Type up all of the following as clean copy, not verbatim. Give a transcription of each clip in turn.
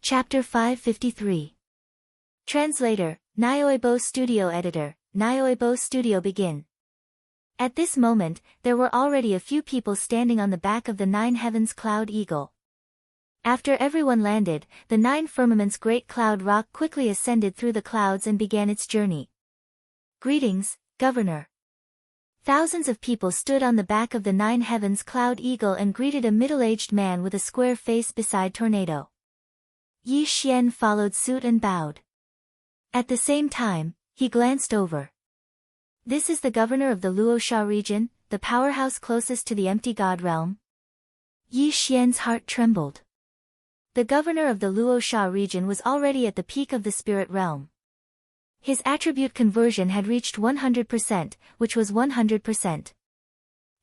Chapter 553. Translator, Nyoebo Studio Editor, Nyoebo Studio Begin. At this moment, there were already a few people standing on the back of the 9 heavens cloud eagle. After everyone landed, the 9 firmaments great cloud rock quickly ascended through the clouds and began its journey. Greetings, Governor. Thousands of people stood on the back of the 9 heavens cloud eagle and greeted a middle-aged man with a square face beside Tornado. Yi Xian followed suit and bowed. At the same time, he glanced over. This is the governor of the Luosha region, the powerhouse closest to the empty god realm. Yi Xian's heart trembled. The governor of the Luosha region was already at the peak of the spirit realm. His attribute conversion had reached 100%, which was 100%.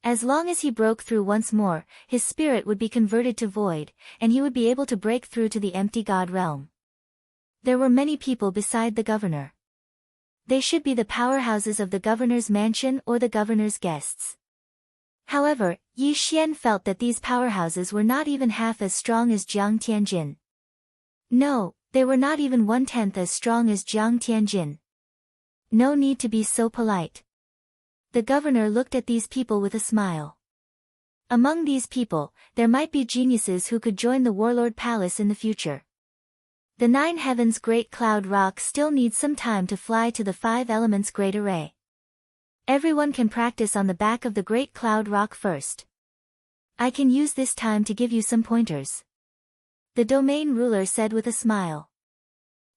As long as he broke through once more, his spirit would be converted to void, and he would be able to break through to the empty god realm. There were many people beside the governor. They should be the powerhouses of the governor's mansion or the governor's guests. However, Yi Xian felt that these powerhouses were not even half as strong as Jiang Tianjin. No, they were not even 1/10 as strong as Jiang Tianjin. No need to be so polite. The governor looked at these people with a smile. Among these people, there might be geniuses who could join the Warlord Palace in the future. The 9 heavens great cloud rock still needs some time to fly to the 5 elements great array. Everyone can practice on the back of the great cloud rock first. I can use this time to give you some pointers. The domain ruler said with a smile.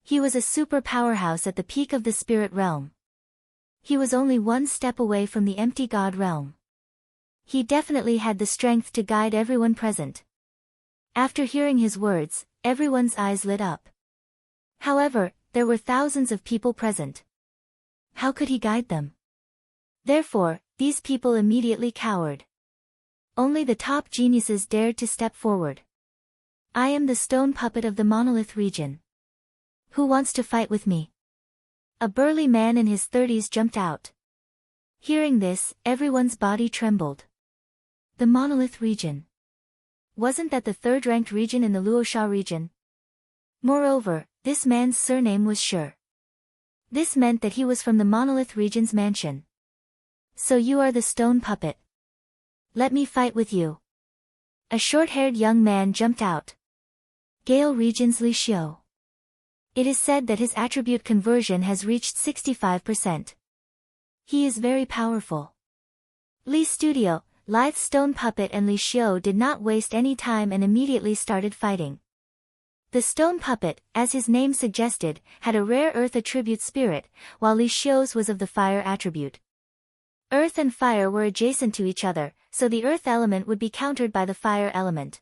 He was a super powerhouse at the peak of the spirit realm. He was only one step away from the empty god realm. He definitely had the strength to guide everyone present. After hearing his words, everyone's eyes lit up. However, there were thousands of people present. How could he guide them? Therefore, these people immediately cowered. Only the top geniuses dared to step forward. I am the stone puppet of the monolith region. Who wants to fight with me? A burly man in his 30s jumped out. Hearing this, everyone's body trembled. The monolith region. Wasn't that the third-ranked region in the Luosha region? Moreover, this man's surname was Sure. This meant that he was from the monolith region's mansion. So you are the stone puppet. Let me fight with you. A short-haired young man jumped out. Gale region's Li Xiu. It is said that his attribute conversion has reached 65%. He is very powerful. Li Studio, Lithe Stone Puppet and Li Xiu did not waste any time and immediately started fighting. The stone puppet, as his name suggested, had a rare earth attribute spirit, while Li Xiu's was of the fire attribute. Earth and fire were adjacent to each other, so the earth element would be countered by the fire element.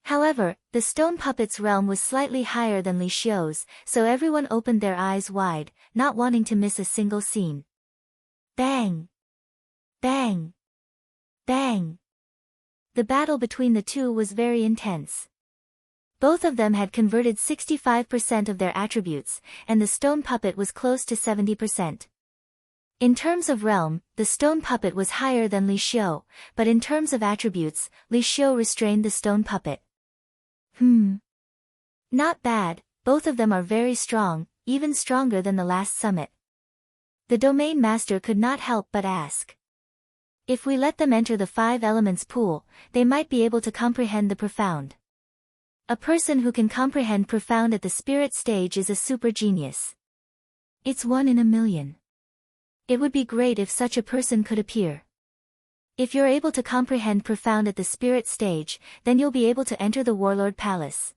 However, the stone puppet's realm was slightly higher than Li Xiu's, so everyone opened their eyes wide, not wanting to miss a single scene. Bang! Bang! Bang! The battle between the two was very intense. Both of them had converted 65% of their attributes, and the stone puppet was close to 70%. In terms of realm, the stone puppet was higher than Li Xiu, but in terms of attributes, Li Xiu restrained the stone puppet. Not bad, both of them are very strong, even stronger than the last summit. The domain master could not help but ask. If we let them enter the 5 elements pool, they might be able to comprehend the profound. A person who can comprehend profound at the spirit stage is a super genius. It's 1 in a million. It would be great if such a person could appear. If you're able to comprehend profound at the spirit stage, then you'll be able to enter the Warlord Palace.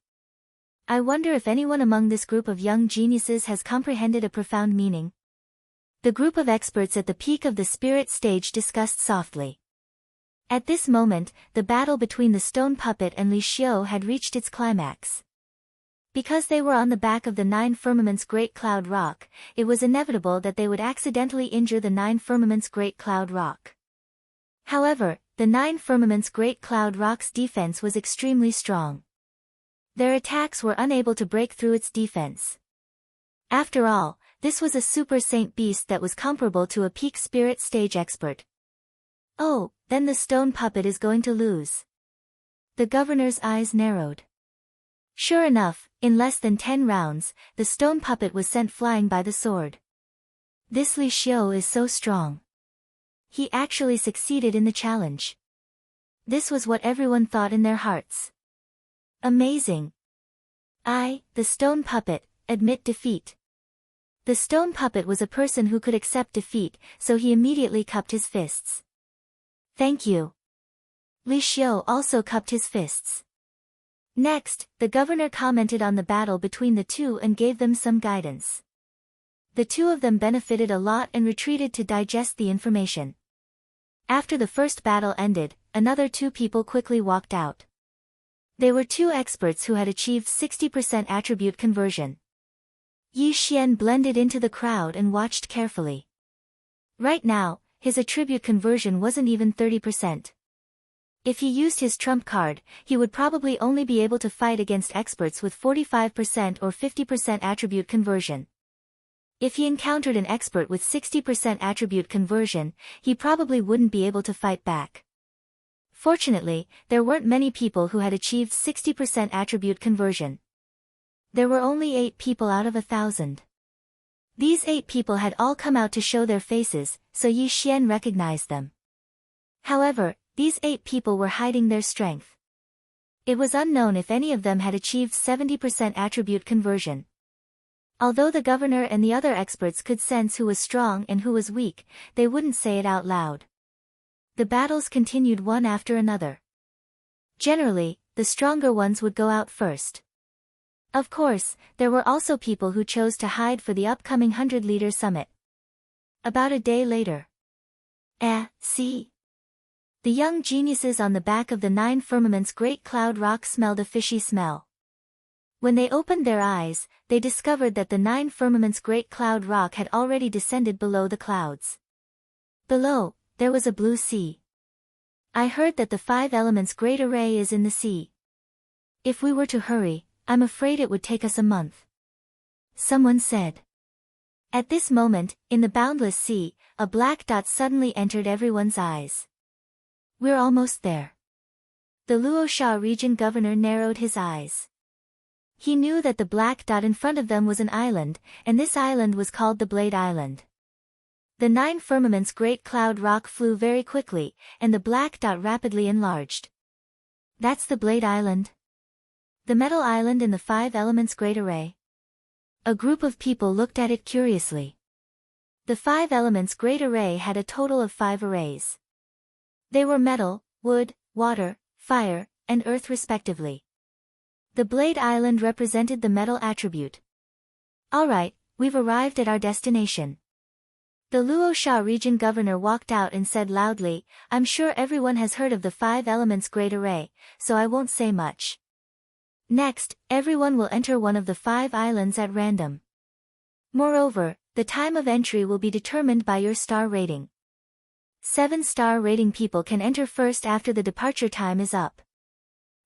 I wonder if anyone among this group of young geniuses has comprehended a profound meaning. The group of experts at the peak of the spirit stage discussed softly. At this moment, the battle between the stone puppet and Li Xiu had reached its climax. Because they were on the back of the 9 firmaments great cloud rock, it was inevitable that they would accidentally injure the 9 firmaments great cloud rock. However, the 9 firmaments great cloud rock's defense was extremely strong. Their attacks were unable to break through its defense. After all, this was a super saint beast that was comparable to a peak spirit stage expert. Oh, then the stone puppet is going to lose. The governor's eyes narrowed. Sure enough, In less than 10 rounds, the stone puppet was sent flying by the sword. This Li Xiu is so strong. He actually succeeded in the challenge. This was what everyone thought in their hearts. Amazing. The stone puppet, admit defeat. The stone puppet was a person who could accept defeat, so he immediately cupped his fists. Thank you. Li Xiu also cupped his fists. Next, the governor commented on the battle between the two and gave them some guidance. The two of them benefited a lot and retreated to digest the information. After the first battle ended, another two people quickly walked out. They were two experts who had achieved 60% attribute conversion. Yi Xian blended into the crowd and watched carefully. Right now, his attribute conversion wasn't even 30%. If he used his trump card, he would probably only be able to fight against experts with 45% or 50% attribute conversion. If he encountered an expert with 60% attribute conversion, he probably wouldn't be able to fight back. Fortunately, there weren't many people who had achieved 60% attribute conversion. There were only 8 people out of 1,000. These 8 people had all come out to show their faces, so Yi Xian recognized them. However, these 8 people were hiding their strength. It was unknown if any of them had achieved 70% attribute conversion. Although the governor and the other experts could sense who was strong and who was weak, they wouldn't say it out loud. The battles continued one after another. Generally, the stronger ones would go out first. Of course, there were also people who chose to hide for the upcoming 100-leader summit. About a day later. See? The young geniuses on the back of the 9 firmaments Great Cloud Rock smelled a fishy smell. When they opened their eyes, they discovered that the 9 firmaments Great Cloud Rock had already descended below the clouds. Below, there was a blue sea. I heard that the 5 elements Great Array is in the sea. If we were to hurry, I'm afraid it would take us a month. Someone said. At this moment, in the boundless sea, a black dot suddenly entered everyone's eyes. We're almost there. The Luosha region governor narrowed his eyes. He knew that the black dot in front of them was an island, and this island was called the Blade Island. The 9 firmaments Great Cloud Rock flew very quickly, and the black dot rapidly enlarged. That's the Blade Island? The metal island in the 5 elements Great Array? A group of people looked at it curiously. The 5 elements Great Array had a total of 5 arrays. They were metal, wood, water, fire, and earth respectively. The Blade Island represented the metal attribute. Alright, we've arrived at our destination. The Luosha region governor walked out and said loudly, I'm sure everyone has heard of the 5 elements Great Array, so I won't say much. Next, everyone will enter one of the 5 islands at random. Moreover, the time of entry will be determined by your star rating. 7-star rating people can enter first after the departure time is up.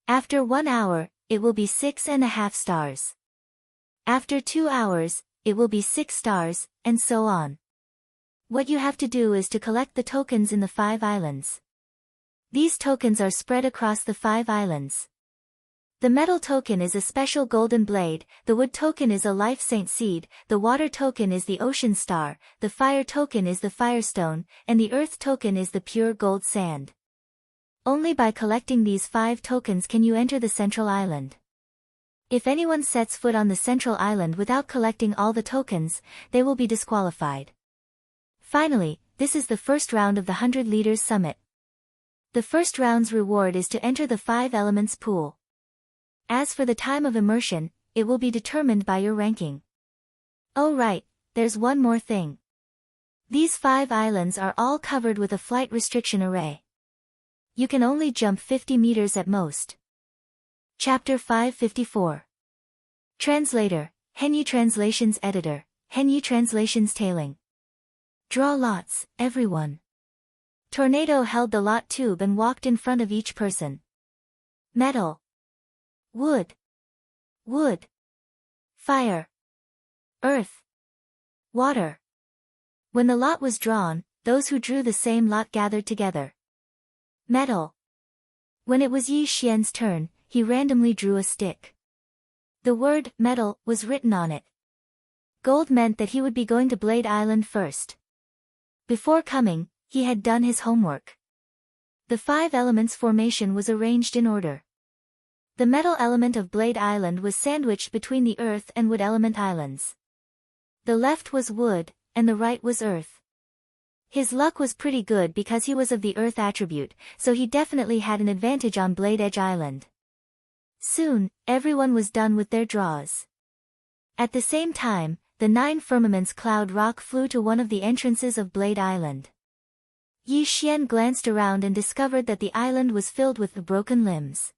After 1 hour, it will be 6.5 stars. After 2 hours, it will be 6 stars, and so on. What you have to do is to collect the tokens in the 5 islands. These tokens are spread across the 5 islands. The metal token is a special golden blade, the wood token is a life saint seed, the water token is the ocean star, the fire token is the firestone, and the earth token is the pure gold sand. Only by collecting these 5 tokens can you enter the central island. If anyone sets foot on the central island without collecting all the tokens, they will be disqualified. Finally, this is the first round of the 100 Leaders Summit. The first round's reward is to enter the 5 elements pool. As for the time of immersion, it will be determined by your ranking. Oh right, there's one more thing. These 5 islands are all covered with a flight restriction array. You can only jump 50 meters at most. Chapter 554. Translator, Henyu Translations Editor, Henyu Translations Tailing. Draw lots, everyone. Tornado held the lot tube and walked in front of each person. Metal. Wood. Wood. Fire. Earth. Water. When the lot was drawn, those who drew the same lot gathered together. Metal. When it was Yi Xian's turn, he randomly drew a stick. The word, metal, was written on it. Gold meant that he would be going to Blade Island first. Before coming, he had done his homework. The 5 elements formation was arranged in order. The metal element of Blade Island was sandwiched between the earth and wood element islands. The left was wood, and the right was earth. His luck was pretty good because he was of the earth attribute, so he definitely had an advantage on Blade Edge Island. Soon, everyone was done with their draws. At the same time, the 9 firmaments cloud rock flew to one of the entrances of Blade Island. Yi Xian glanced around and discovered that the island was filled with the broken limbs.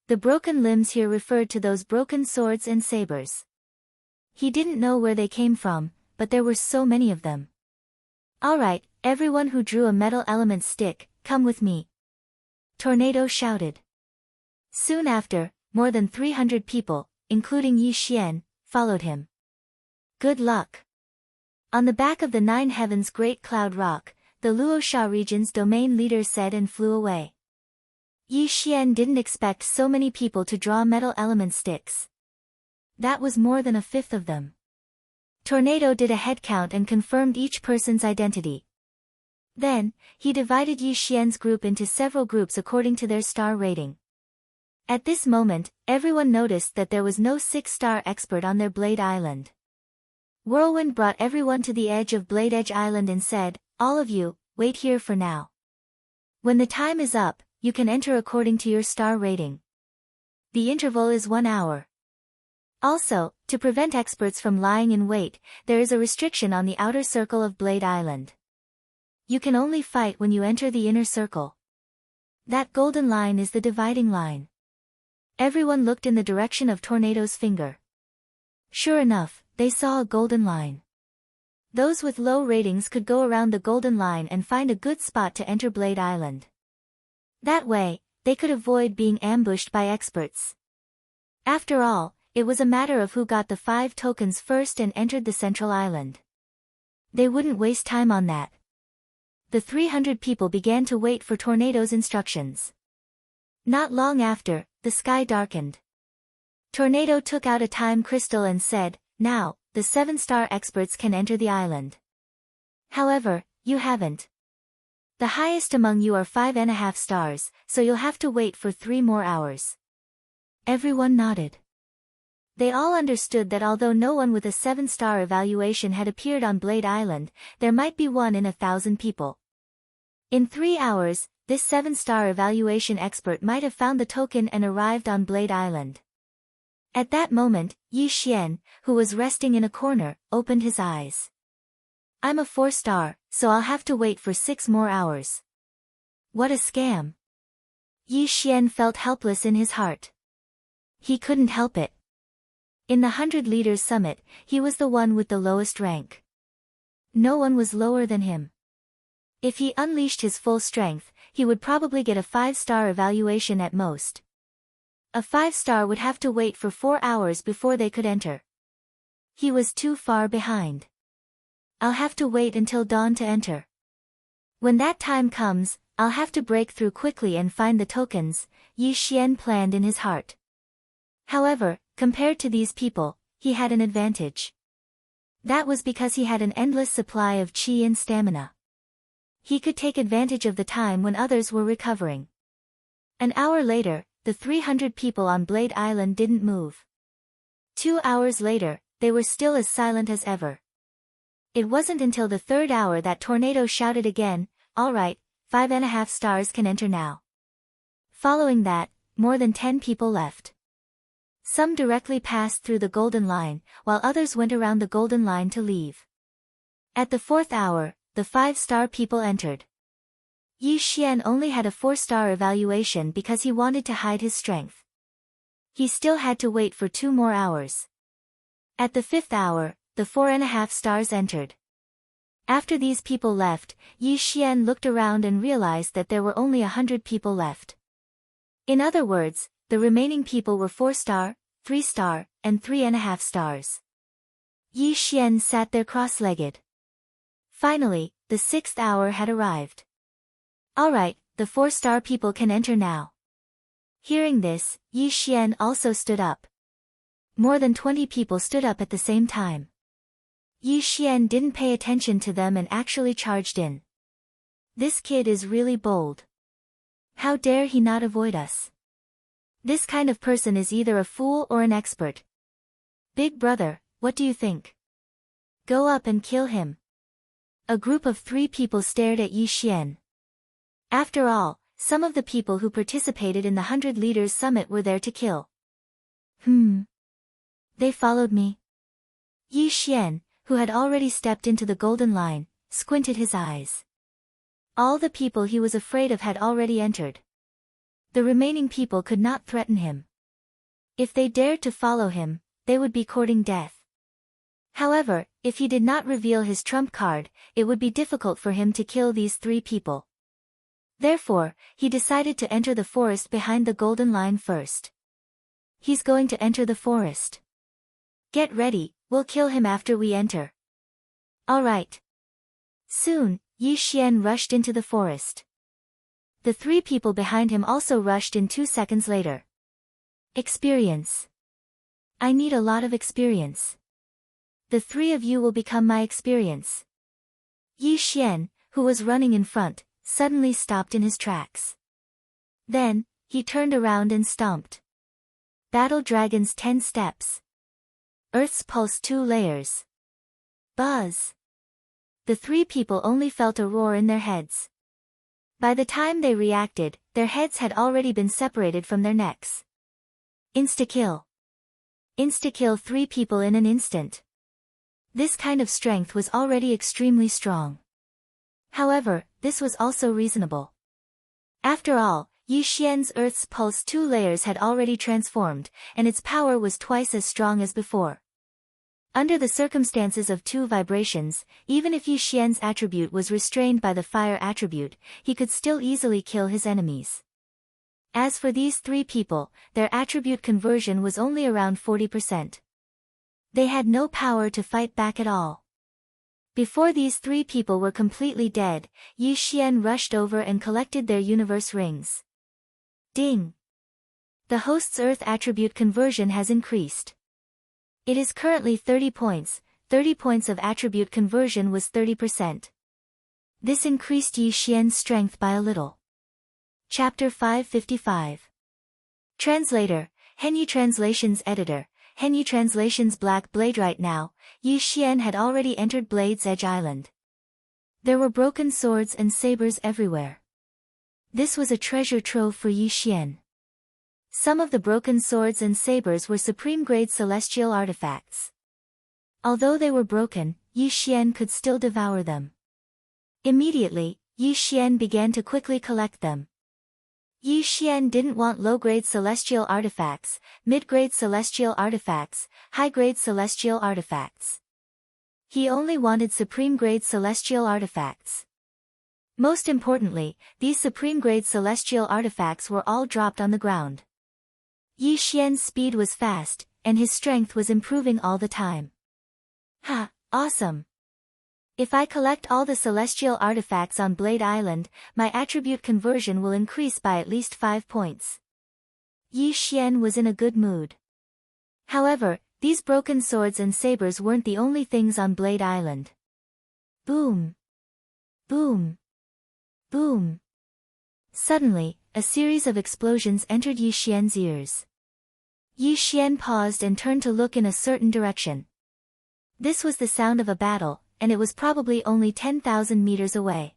The broken limbs here referred to those broken swords and sabers. He didn't know where they came from, but there were so many of them. "Alright, everyone who drew a metal element stick, come with me," Tornado shouted. Soon after, more than 300 people, including Yi Xian, followed him. Good luck. On the back of the 9 heavens great cloud rock, the Luosha region's domain leader said and flew away. Yi Xian didn't expect so many people to draw metal element sticks. That was more than a fifth of them. Tornado did a head count and confirmed each person's identity. Then, he divided Yi Xian's group into several groups according to their star rating. At this moment, everyone noticed that there was no 6-star expert on their Blade Island. Whirlwind brought everyone to the edge of Blade Edge Island and said, "All of you, wait here for now. When the time is up, you can enter according to your star rating. The interval is 1 hour. Also, to prevent experts from lying in wait, there is a restriction on the outer circle of Blade Island. You can only fight when you enter the inner circle. That golden line is the dividing line." Everyone looked in the direction of Tornado's finger. Sure enough, they saw a golden line. Those with low ratings could go around the golden line and find a good spot to enter Blade Island. That way, they could avoid being ambushed by experts. After all, it was a matter of who got the 5 tokens first and entered the central island. They wouldn't waste time on that. The 300 people began to wait for Tornado's instructions. Not long after, the sky darkened. Tornado took out a time crystal and said, "Now, the 7-star experts can enter the island. However, you haven't. The highest among you are 5.5 stars, so you'll have to wait for 3 more hours." Everyone nodded. They all understood that although no one with a 7-star evaluation had appeared on Blade Island, there might be 1 in 1,000 people. In 3 hours, this 7-star evaluation expert might have found the token and arrived on Blade Island. At that moment, Yi Xian, who was resting in a corner, opened his eyes. "I'm a 4-star, so I'll have to wait for 6 more hours. What a scam." Yi Xian felt helpless in his heart. He couldn't help it. In the 100 Leaders Summit, he was the one with the lowest rank. No one was lower than him. If he unleashed his full strength, he would probably get a 5-star evaluation at most. A 5-star would have to wait for 4 hours before they could enter. He was too far behind. "I'll have to wait until dawn to enter. When that time comes, I'll have to break through quickly and find the tokens," Yi Xian planned in his heart. However, compared to these people, he had an advantage. That was because he had an endless supply of qi and stamina. He could take advantage of the time when others were recovering. An hour later, the 300 people on Blade Island didn't move. 2 hours later, they were still as silent as ever. It wasn't until the 3rd hour that Tornado shouted again, "Alright, 5.5 stars can enter now." Following that, more than 10 people left. Some directly passed through the golden line, while others went around the golden line to leave. At the 4th hour, the 5-star people entered. Yi Xian only had a 4-star evaluation because he wanted to hide his strength. He still had to wait for 2 more hours. At the 5th hour, the 4.5 stars entered. After these people left, Yi Xian looked around and realized that there were only 100 people left. In other words, the remaining people were 4-star, 3-star, and 3.5 stars. Yi Xian sat there cross-legged. Finally, the 6th hour had arrived. "Alright, the 4-star people can enter now." Hearing this, Yi Xian also stood up. More than 20 people stood up at the same time. Yi Xian didn't pay attention to them and actually charged in. This kid is really bold. How dare he not avoid us? This kind of person is either a fool or an expert. Big brother, what do you think? Go up and kill him. A group of 3 people stared at Yi Xian. After all, some of the people who participated in the 100 Leaders Summit were there to kill. They followed me. Yi Xian, who had already stepped into the golden line, squinted his eyes. All the people he was afraid of had already entered. The remaining people could not threaten him. If they dared to follow him, they would be courting death. However, if he did not reveal his trump card, it would be difficult for him to kill these 3 people. Therefore, he decided to enter the forest behind the golden line first. He's going to enter the forest. Get ready, we'll kill him after we enter. Alright. Soon, Yi Xian rushed into the forest. The 3 people behind him also rushed in 2 seconds later. Experience. I need a lot of experience. The 3 of you will become my experience. Yi Xian, who was running in front, suddenly stopped in his tracks. Then, he turned around and stomped. Battle Dragon's 10 steps. Earth's Pulse 2 layers. Buzz. The 3 people only felt a roar in their heads. By the time they reacted, their heads had already been separated from their necks. Insta-kill. Insta-kill 3 people in an instant. This kind of strength was already extremely strong. However, this was also reasonable. After all, Yi Xian's Earth's Pulse 2 layers had already transformed, and its power was twice as strong as before. Under the circumstances of 2 vibrations, even if Yi Xian's attribute was restrained by the fire attribute, he could still easily kill his enemies. As for these 3 people, their attribute conversion was only around 40%. They had no power to fight back at all. Before these 3 people were completely dead, Yi Xian rushed over and collected their universe rings. Ding! The host's Earth attribute conversion has increased. It is currently 30 points, 30 points of attribute conversion was 30%. This increased Yi Xian's strength by a little. Chapter 555. Translator, Henyi Translations Editor, Henyi Translations Black Blade. Right now, Yi Xian had already entered Blade's Edge Island. There were broken swords and sabers everywhere. This was a treasure trove for Yi Xian. Some of the broken swords and sabers were supreme-grade celestial artifacts. Although they were broken, Yi Xian could still devour them. Immediately, Yi Xian began to quickly collect them. Yi Xian didn't want low-grade celestial artifacts, mid-grade celestial artifacts, high-grade celestial artifacts. He only wanted supreme-grade celestial artifacts. Most importantly, these supreme-grade celestial artifacts were all dropped on the ground. Yi Xian's speed was fast, and his strength was improving all the time. Ha, awesome! If I collect all the celestial artifacts on Blade Island, my attribute conversion will increase by at least 5 points. Yi Xian was in a good mood. However, these broken swords and sabers weren't the only things on Blade Island. Boom! Boom! Boom! Suddenly, a series of explosions entered Yi Xian's ears. Yi Xian paused and turned to look in a certain direction. This was the sound of a battle, and it was probably only 10,000 meters away.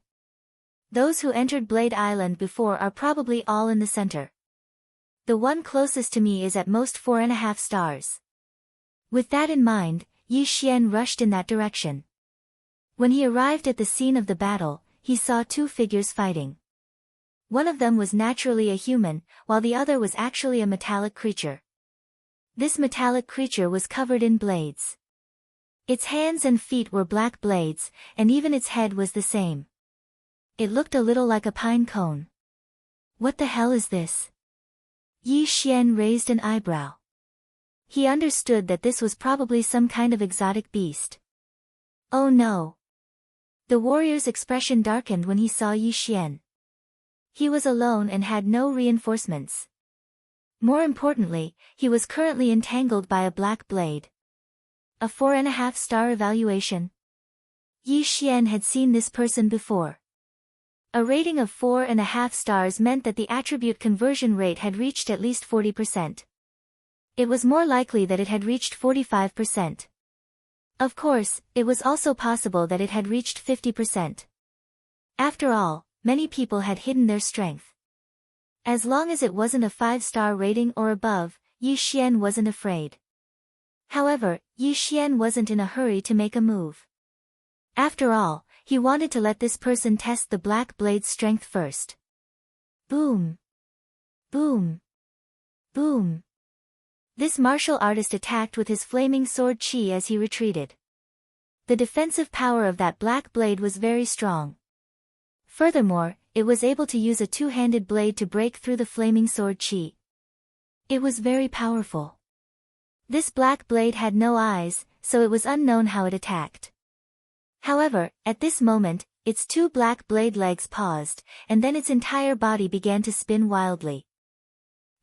Those who entered Blade Island before are probably all in the center. The one closest to me is at most 4.5 stars. With that in mind, Yi Xian rushed in that direction. When he arrived at the scene of the battle, he saw 2 figures fighting. One of them was naturally a human, while the other was actually a metallic creature. This metallic creature was covered in blades. Its hands and feet were black blades, and even its head was the same. It looked a little like a pine cone. What the hell is this? Yi Xian raised an eyebrow. He understood that this was probably some kind of exotic beast. Oh no! The warrior's expression darkened when he saw Yi Xian. He was alone and had no reinforcements. More importantly, he was currently entangled by a black blade. A 4.5-star evaluation. Yi Xian had seen this person before. A rating of 4.5 stars meant that the attribute conversion rate had reached at least 40%. It was more likely that it had reached 45%. Of course, it was also possible that it had reached 50%. After all, many people had hidden their strength. As long as it wasn't a 5-star rating or above, Yi Xian wasn't afraid. However, Yi Xian wasn't in a hurry to make a move. After all, he wanted to let this person test the black blade's strength first. Boom! Boom! Boom! This martial artist attacked with his flaming sword Qi as he retreated. The defensive power of that black blade was very strong. Furthermore, it was able to use a two-handed blade to break through the flaming sword Qi. It was very powerful. This black blade had no eyes, so it was unknown how it attacked. However, at this moment, its two black blade legs paused, and then its entire body began to spin wildly.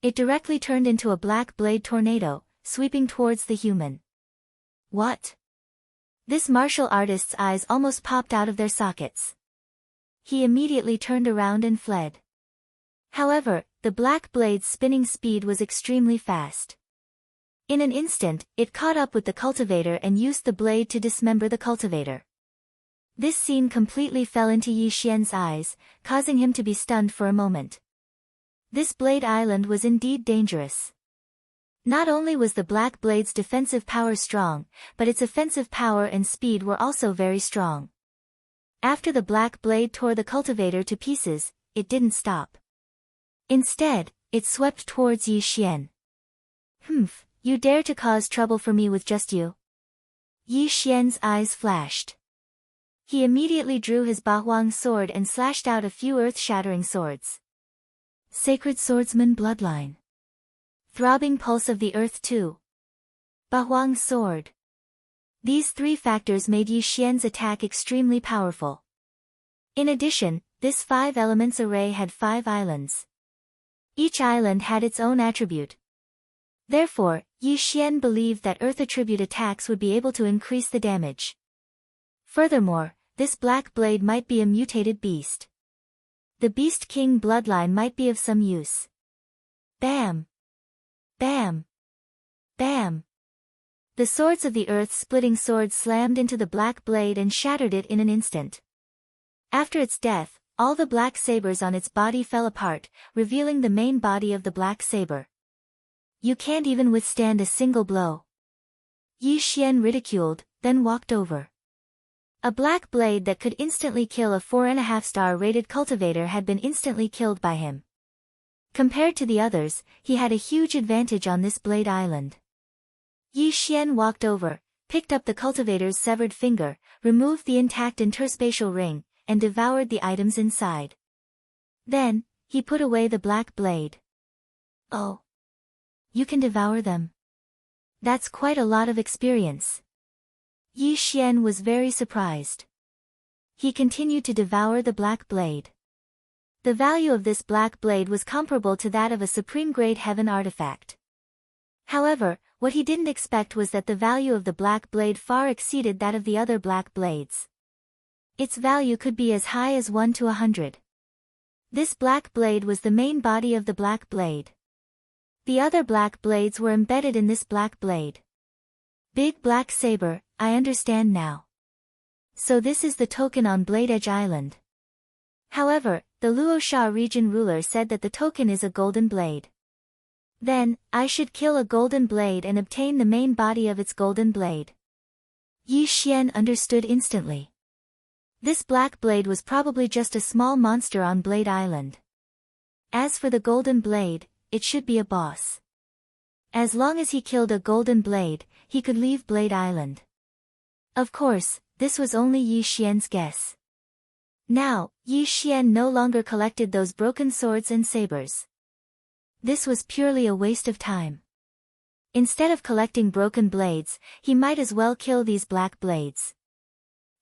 It directly turned into a black blade tornado, sweeping towards the human. What? This martial artist's eyes almost popped out of their sockets. He immediately turned around and fled. However, the black blade's spinning speed was extremely fast. In an instant, it caught up with the cultivator and used the blade to dismember the cultivator. This scene completely fell into Yi Xian's eyes, causing him to be stunned for a moment. This Blade Island was indeed dangerous. Not only was the Black Blade's defensive power strong, but its offensive power and speed were also very strong. After the Black Blade tore the cultivator to pieces, it didn't stop. Instead, it swept towards Yi Xian. "Humph, you dare to cause trouble for me with just you?" Yi Xian's eyes flashed. He immediately drew his Bahuang sword and slashed out a few earth-shattering swords. Sacred Swordsman Bloodline. Throbbing Pulse of the Earth 2. Bahuang Sword. These three factors made Yi Xian's attack extremely powerful. In addition, this 5 elements array had 5 islands. Each island had its own attribute. Therefore, Yi Xian believed that Earth attribute attacks would be able to increase the damage. Furthermore, this black blade might be a mutated beast. The Beast King bloodline might be of some use. Bam! Bam! Bam! The swords of the earth-splitting sword slammed into the black blade and shattered it in an instant. After its death, all the black sabers on its body fell apart, revealing the main body of the black saber. You can't even withstand a single blow. Yi Xian ridiculed, then walked over. A black blade that could instantly kill a 4.5-star rated cultivator had been instantly killed by him. Compared to the others, he had a huge advantage on this Blade Island. Yi Xian walked over, picked up the cultivator's severed finger, removed the intact interspatial ring, and devoured the items inside. Then, he put away the black blade. Oh. You can devour them. That's quite a lot of experience. Yi Xian was very surprised. He continued to devour the black blade. The value of this black blade was comparable to that of a supreme-grade heaven artifact. However, what he didn't expect was that the value of the black blade far exceeded that of the other black blades. Its value could be as high as 1 to 100. This black blade was the main body of the black blade. The other black blades were embedded in this black blade. Big Black Saber, I understand now. So this is the token on Blade Edge Island. However, the Luosha region ruler said that the token is a golden blade. Then, I should kill a golden blade and obtain the main body of its golden blade. Yi Xian understood instantly. This black blade was probably just a small monster on Blade Island. As for the golden blade, it should be a boss. As long as he killed a golden blade, he could leave Blade Island. Of course, this was only Yi Xian's guess. Now, Yi Xian no longer collected those broken swords and sabers. This was purely a waste of time. Instead of collecting broken blades, he might as well kill these black blades.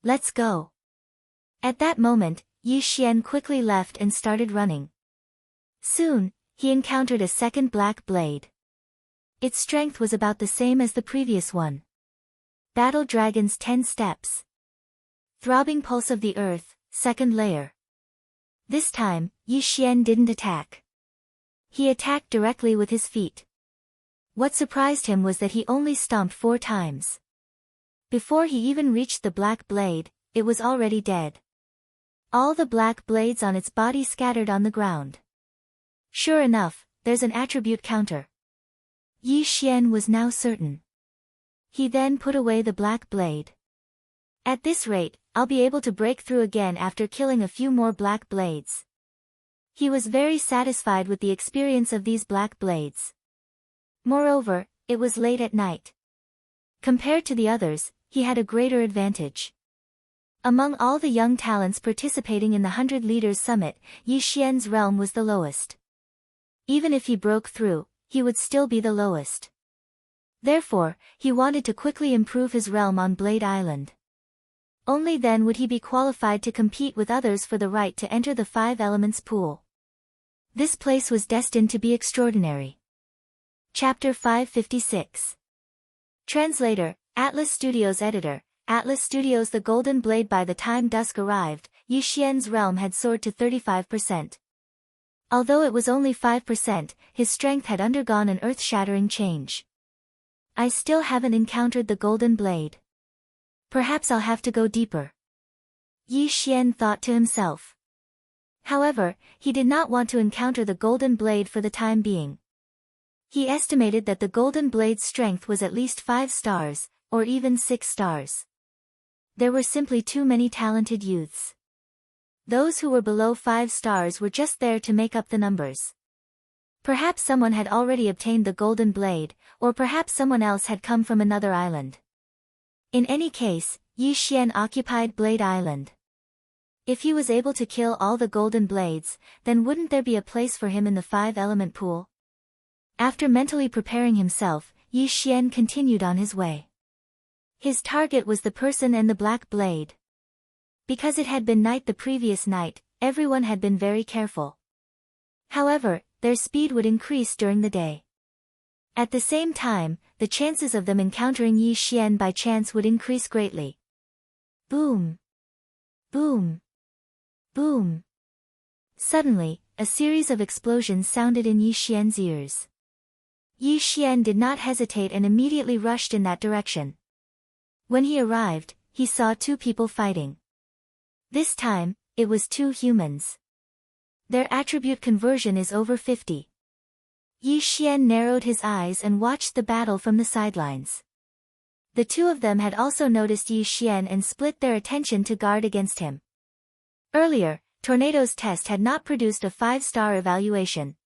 Let's go. At that moment, Yi Xian quickly left and started running. Soon, he encountered a second black blade. Its strength was about the same as the previous one. Battle Dragon's 10 steps. Throbbing pulse of the earth, second layer. This time, Yi Xian didn't attack. He attacked directly with his feet. What surprised him was that he only stomped 4 times. Before he even reached the black blade, it was already dead. All the black blades on its body scattered on the ground. Sure enough, there's an attribute counter. Yi Xian was now certain. He then put away the black blade. At this rate, I'll be able to break through again after killing a few more black blades. He was very satisfied with the experience of these black blades. Moreover, it was late at night. Compared to the others, he had a greater advantage. Among all the young talents participating in the 100 Leaders Summit, Yi Xian's realm was the lowest. Even if he broke through, he would still be the lowest. Therefore, he wanted to quickly improve his realm on Blade Island. Only then would he be qualified to compete with others for the right to enter the 5 Elements pool. This place was destined to be extraordinary. Chapter 556. Translator, Atlas Studios Editor, Atlas Studios. The Golden Blade. By the time dusk arrived, Yi Xian's realm had soared to 35%. Although it was only 5%, his strength had undergone an earth-shattering change. I still haven't encountered the Golden Blade. Perhaps I'll have to go deeper. Yi Xian thought to himself. However, he did not want to encounter the Golden Blade for the time being. He estimated that the Golden Blade's strength was at least 5 stars, or even 6 stars. There were simply too many talented youths. Those who were below 5 stars were just there to make up the numbers. Perhaps someone had already obtained the Golden Blade, or perhaps someone else had come from another island. In any case, Yi Xian occupied Blade Island. If he was able to kill all the Golden Blades, then wouldn't there be a place for him in the 5-element pool? After mentally preparing himself, Yi Xian continued on his way. His target was the person and the black blade. Because it had been night the previous night, everyone had been very careful. However, their speed would increase during the day. At the same time, the chances of them encountering Yi Xian by chance would increase greatly. Boom! Boom! Boom! Suddenly, a series of explosions sounded in Yi Xian's ears. Yi Xian did not hesitate and immediately rushed in that direction. When he arrived, he saw 2 people fighting. This time, it was 2 humans. Their attribute conversion is over 50. Yi Xian narrowed his eyes and watched the battle from the sidelines. The 2 of them had also noticed Yi Xian and split their attention to guard against him. Earlier, Tornado's test had not produced a 5-star evaluation.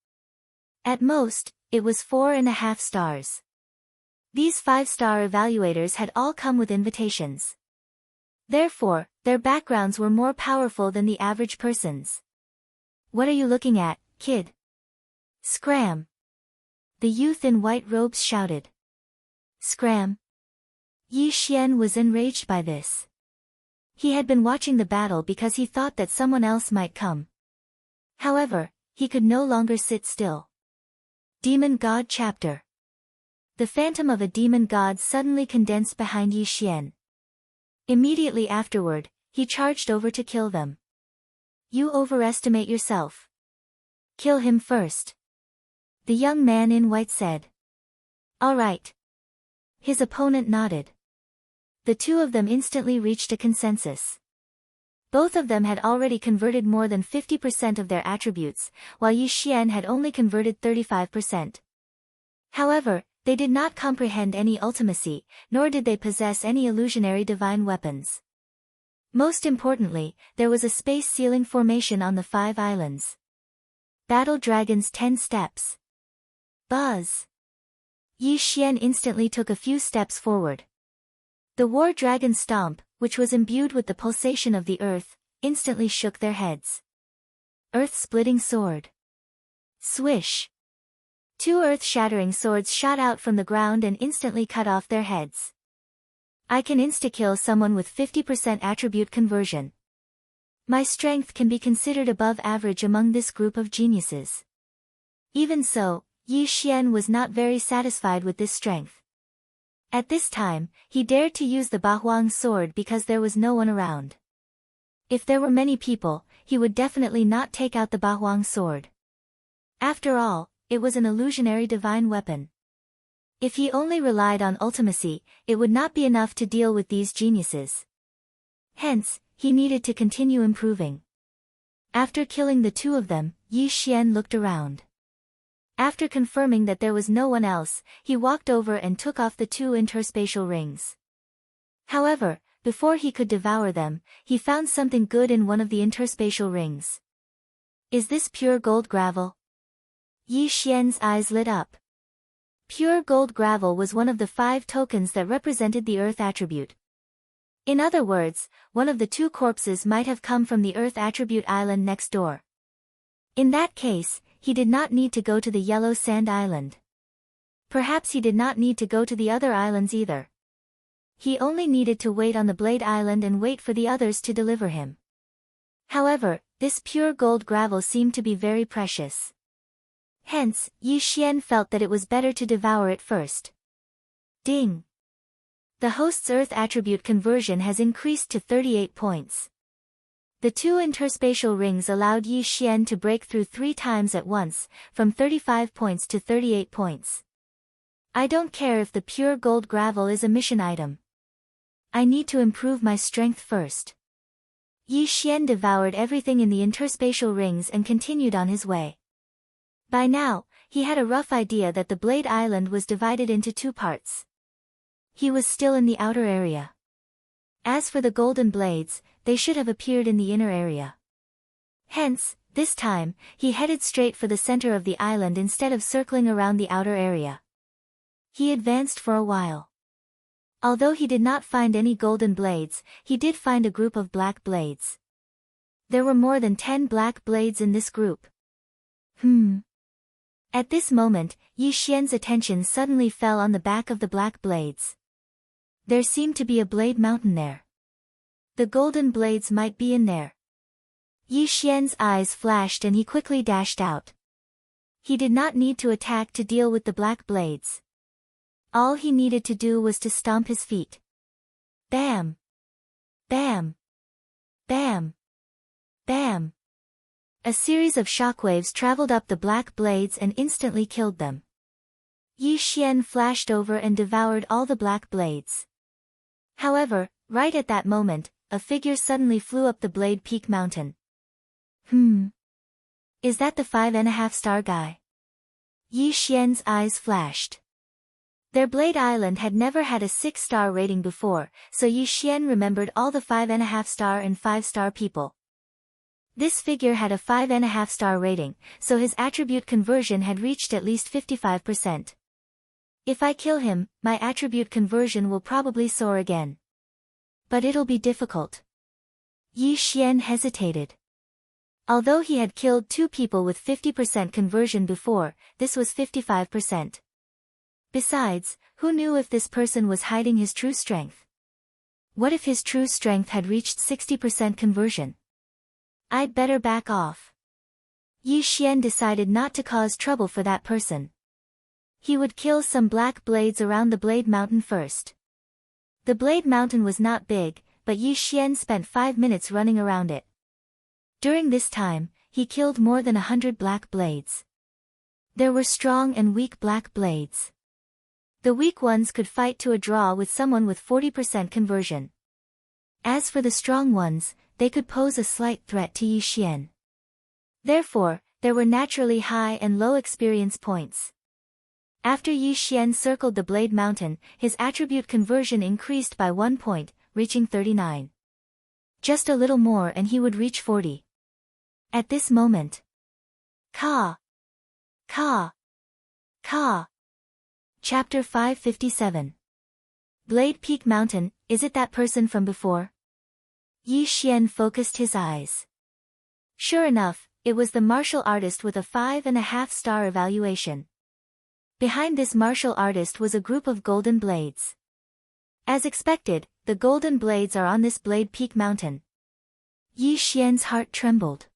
At most, it was 4.5 stars. These 5-star evaluators had all come with invitations. Therefore, their backgrounds were more powerful than the average person's. What are you looking at, kid? Scram! The youth in white robes shouted. Scram! Yi Xian was enraged by this. He had been watching the battle because he thought that someone else might come. However, he could no longer sit still. Demon God Chapter. The phantom of a demon god suddenly condensed behind Yi Xian. Immediately afterward, he charged over to kill them. You overestimate yourself. Kill him first. The young man in white said. All right. His opponent nodded. The 2 of them instantly reached a consensus. Both of them had already converted more than 50% of their attributes, while Yi Xian had only converted 35%. However, they did not comprehend any ultimacy, nor did they possess any illusionary divine weapons. Most importantly, there was a space ceiling formation on the 5 islands. Battle Dragon's 10 steps. Buzz! Yi Xian instantly took a few steps forward. The War Dragon Stomp, which was imbued with the pulsation of the earth, instantly shook their heads. Earth-splitting sword. Swish! 2 earth-shattering swords shot out from the ground and instantly cut off their heads. I can insta-kill someone with 50% attribute conversion. My strength can be considered above average among this group of geniuses. Even so, Yi Xian was not very satisfied with this strength. At this time, he dared to use the Bahuang sword because there was no one around. If there were many people, he would definitely not take out the Bahuang sword. After all, it was an illusionary divine weapon. If he only relied on ultimacy, it would not be enough to deal with these geniuses. Hence, he needed to continue improving. After killing the two of them, Yi Xian looked around. After confirming that there was no one else, he walked over and took off the two interspatial rings. However, before he could devour them, he found something good in one of the interspatial rings. Is this pure gold gravel? Yi Xian's eyes lit up. Pure gold gravel was one of the 5 tokens that represented the earth attribute. In other words, one of the 2 corpses might have come from the earth attribute island next door. In that case, he did not need to go to the yellow sand island. Perhaps he did not need to go to the other islands either. He only needed to wait on the Blade Island and wait for the others to deliver him. However, this pure gold gravel seemed to be very precious. Hence, Yi Xian felt that it was better to devour it first. Ding! The host's earth attribute conversion has increased to 38 points. The 2 interspatial rings allowed Yi Xian to break through 3 times at once, from 35 points to 38 points. I don't care if the pure gold gravel is a mission item. I need to improve my strength first. Yi Xian devoured everything in the interspatial rings and continued on his way. By now, he had a rough idea that the Blade Island was divided into 2 parts. He was still in the outer area. As for the golden blades, they should have appeared in the inner area. Hence, this time, he headed straight for the center of the island instead of circling around the outer area. He advanced for a while. Although he did not find any golden blades, he did find a group of black blades. There were more than 10 black blades in this group. At this moment, Yi Xian's attention suddenly fell on the back of the black blades. There seemed to be a blade mountain there. The golden blades might be in there. Yi Xian's eyes flashed and he quickly dashed out. He did not need to attack to deal with the black blades. All he needed to do was to stomp his feet. Bam! Bam! Bam! Bam! A series of shockwaves traveled up the black blades and instantly killed them. Yi Xian flashed over and devoured all the black blades. However, right at that moment, a figure suddenly flew up the Blade Peak Mountain. Is that the 5.5-star guy? Yi Xian's eyes flashed. Their Blade Island had never had a 6-star rating before, so Yi Xian remembered all the 5.5-star and 5-star people. This figure had a 5.5-star rating, so his attribute conversion had reached at least 55%. If I kill him, my attribute conversion will probably soar again. But it'll be difficult. Yi Xian hesitated. Although he had killed 2 people with 50% conversion before, this was 55%. Besides, who knew if this person was hiding his true strength? What if his true strength had reached 60% conversion? I'd better back off. Yi Xian decided not to cause trouble for that person. He would kill some black blades around the Blade Mountain first. The Blade Mountain was not big, but Yi Xian spent 5 minutes running around it. During this time, he killed more than 100 black blades. There were strong and weak black blades. The weak ones could fight to a draw with someone with 40% conversion. As for the strong ones, they could pose a slight threat to Yi Xian. Therefore, there were naturally high and low experience points. After Yi Xian circled the Blade Mountain, his attribute conversion increased by 1 point, reaching 39. Just a little more and he would reach 40. At this moment. Ka! Ka! Ka! Chapter 557. Blade Peak Mountain, is it that person from before? Yi Xian focused his eyes. Sure enough, it was the martial artist with a 5.5-star evaluation. Behind this martial artist was a group of golden blades. As expected, the golden blades are on this Blade Peak Mountain. Yi Xian's heart trembled.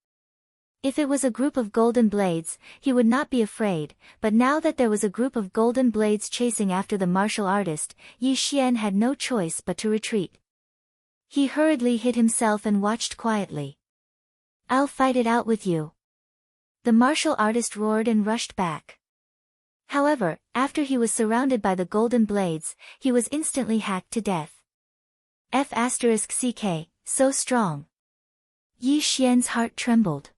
If it was a group of golden blades, he would not be afraid, but now that there was a group of golden blades chasing after the martial artist, Yi Xian had no choice but to retreat. He hurriedly hid himself and watched quietly. "I'll fight it out with you," the martial artist roared and rushed back. However, after he was surrounded by the golden blades, he was instantly hacked to death. F***ck, so strong. Yi Xian's heart trembled.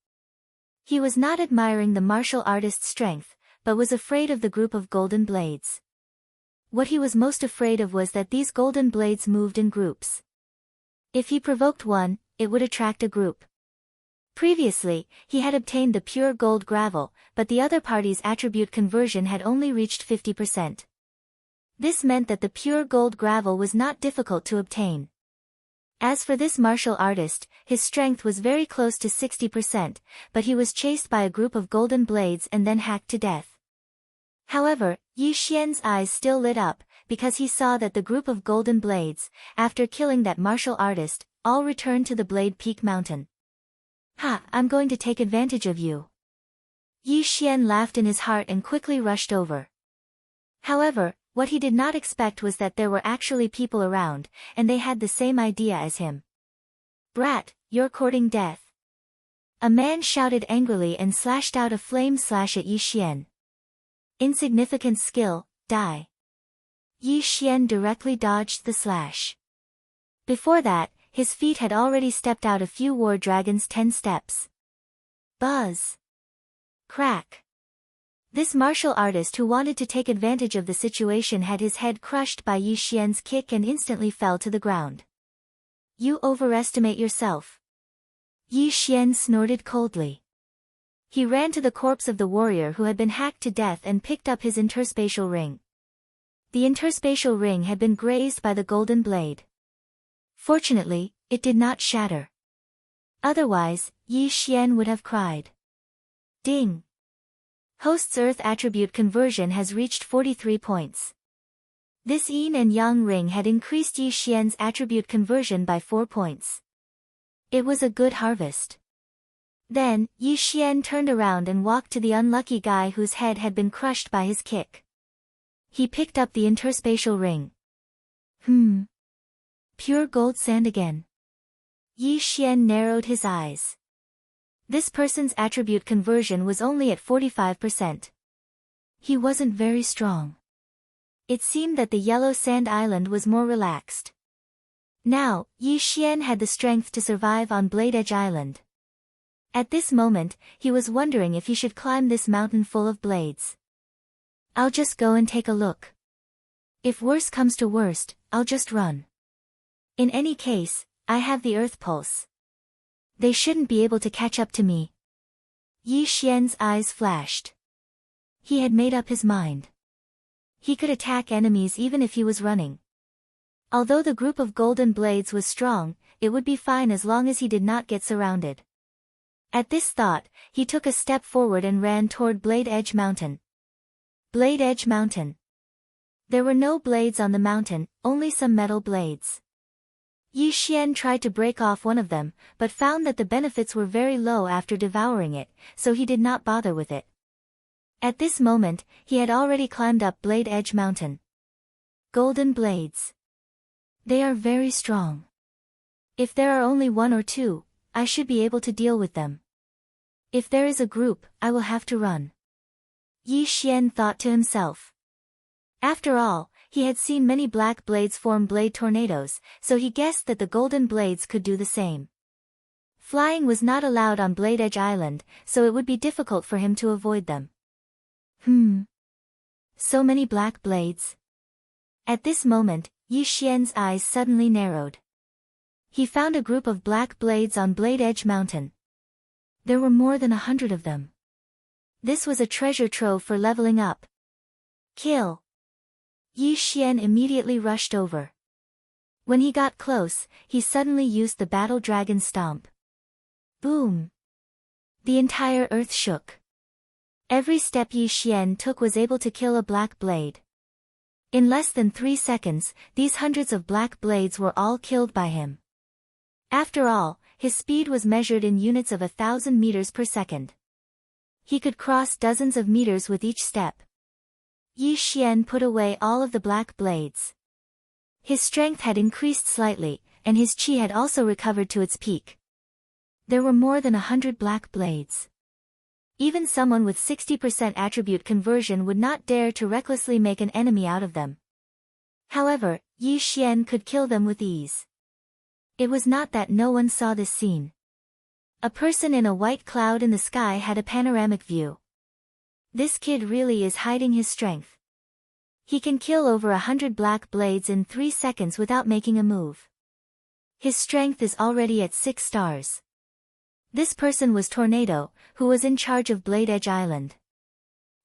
He was not admiring the martial artist's strength, but was afraid of the group of golden blades. What he was most afraid of was that these golden blades moved in groups. If he provoked one, it would attract a group. Previously, he had obtained the pure gold gravel, but the other party's attribute conversion had only reached 50%. This meant that the pure gold gravel was not difficult to obtain. As for this martial artist, his strength was very close to 60%, but he was chased by a group of golden blades and then hacked to death. However, Yi Xian's eyes still lit up, because he saw that the group of golden blades, after killing that martial artist, all returned to the Blade Peak Mountain. "Ha, I'm going to take advantage of you." Yi Xian laughed in his heart and quickly rushed over. However, what he did not expect was that there were actually people around, and they had the same idea as him. "Brat, you're courting death." A man shouted angrily and slashed out a flame slash at Yi Xian. "Insignificant skill, die." Yi Xian directly dodged the slash. Before that, his feet had already stepped out a few war dragons 10 steps. Buzz. Crack. This martial artist who wanted to take advantage of the situation had his head crushed by Yi Xian's kick and instantly fell to the ground. "You overestimate yourself." Yi Xian snorted coldly. He ran to the corpse of the warrior who had been hacked to death and picked up his interspatial ring. The interspatial ring had been grazed by the golden blade. Fortunately, it did not shatter. Otherwise, Yi Xian would have cried. Ding! Host's Earth attribute conversion has reached 43 points. This yin and yang ring had increased Yi Xian's attribute conversion by 4 points. It was a good harvest. Then, Yi Xian turned around and walked to the unlucky guy whose head had been crushed by his kick. He picked up the interspatial ring. Pure gold sand again. Yi Xian narrowed his eyes. This person's attribute conversion was only at 45%. He wasn't very strong. It seemed that the yellow sand island was more relaxed. Now, Yi Xian had the strength to survive on Blade Edge Island. At this moment, he was wondering if he should climb this mountain full of blades. "I'll just go and take a look. If worse comes to worst, I'll just run. In any case, I have the Earth Pulse. They shouldn't be able to catch up to me." Yi Xian's eyes flashed. He had made up his mind. He could attack enemies even if he was running. Although the group of golden blades was strong, it would be fine as long as he did not get surrounded. At this thought, he took a step forward and ran toward Blade Edge Mountain. Blade Edge Mountain. There were no blades on the mountain, only some metal blades. Yi Xian tried to break off one of them, but found that the benefits were very low after devouring it, so he did not bother with it. At this moment, he had already climbed up Blade Edge Mountain. Golden blades. They are very strong. If there are only one or two, I should be able to deal with them. If there is a group, I will have to run. Yi Xian thought to himself. After all, he had seen many black blades form blade tornadoes, so he guessed that the golden blades could do the same. Flying was not allowed on Blade Edge Island, so it would be difficult for him to avoid them. So many black blades. At this moment, Yi Xian's eyes suddenly narrowed. He found a group of black blades on Blade Edge Mountain. There were more than 100 of them. This was a treasure trove for leveling up. Kill! Yi Xian immediately rushed over. When he got close, he suddenly used the Battle Dragon Stomp. Boom! The entire earth shook. Every step Yi Xian took was able to kill a black blade. In less than 3 seconds, these hundreds of black blades were all killed by him. After all, his speed was measured in units of 1,000 meters per second. He could cross dozens of meters with each step. Yi Xian put away all of the black blades. His strength had increased slightly, and his qi had also recovered to its peak. There were more than 100 black blades. Even someone with 60% attribute conversion would not dare to recklessly make an enemy out of them. However, Yi Xian could kill them with ease. It was not that no one saw this scene. A person in a white cloud in the sky had a panoramic view. This kid really is hiding his strength. He can kill over 100 black blades in 3 seconds without making a move. His strength is already at 6 stars. This person was Tornado, who was in charge of Blade Edge Island.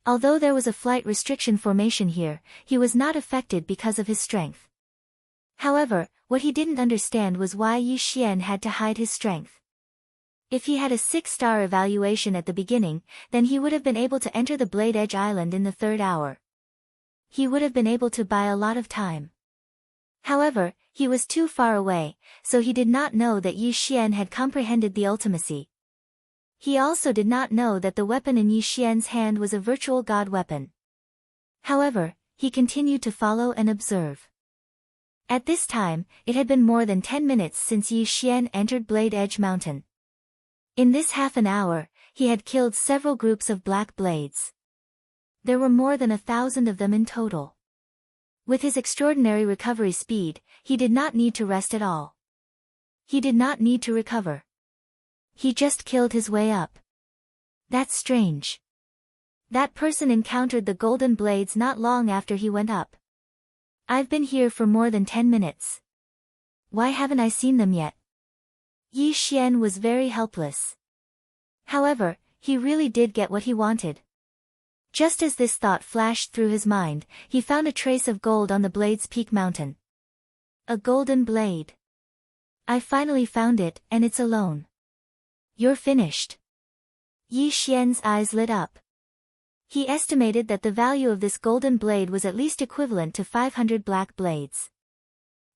Although there was a flight restriction formation here, he was not affected because of his strength. However, what he didn't understand was why Yi Xian had to hide his strength. If he had a 6-star evaluation at the beginning, then he would have been able to enter the Blade Edge Island in the 3rd hour. He would have been able to buy a lot of time. However, he was too far away, so he did not know that Yi Xian had comprehended the ultimacy. He also did not know that the weapon in Yi Xian's hand was a virtual god weapon. However, he continued to follow and observe. At this time, it had been more than 10 minutes since Yi Xian entered Blade Edge Mountain. In this half an hour, he had killed several groups of black blades. There were more than 1,000 of them in total. With his extraordinary recovery speed, he did not need to rest at all. He did not need to recover. He just killed his way up. That's strange. That person encountered the golden blades not long after he went up. I've been here for more than 10 minutes. Why haven't I seen them yet? Yi Xian was very helpless. However, he really did get what he wanted. Just as this thought flashed through his mind, he found a trace of gold on the blade's peak mountain. A golden blade. I finally found it, and it's alone. You're finished. Yi Xian's eyes lit up. He estimated that the value of this golden blade was at least equivalent to 500 black blades.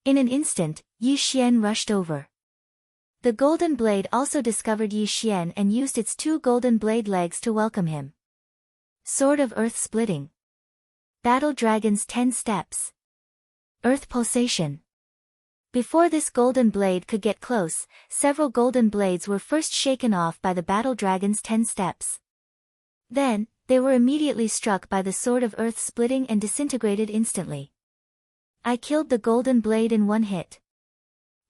In an instant, Yi Xian rushed over. The golden blade also discovered Yi Xian and used its 2 golden blade legs to welcome him. Sword of Earth Splitting. Battle Dragon's 10 Steps. Earth Pulsation. Before this golden blade could get close, several golden blades were first shaken off by the Battle Dragon's 10 Steps. Then, they were immediately struck by the Sword of Earth Splitting and disintegrated instantly. I killed the golden blade in 1 hit.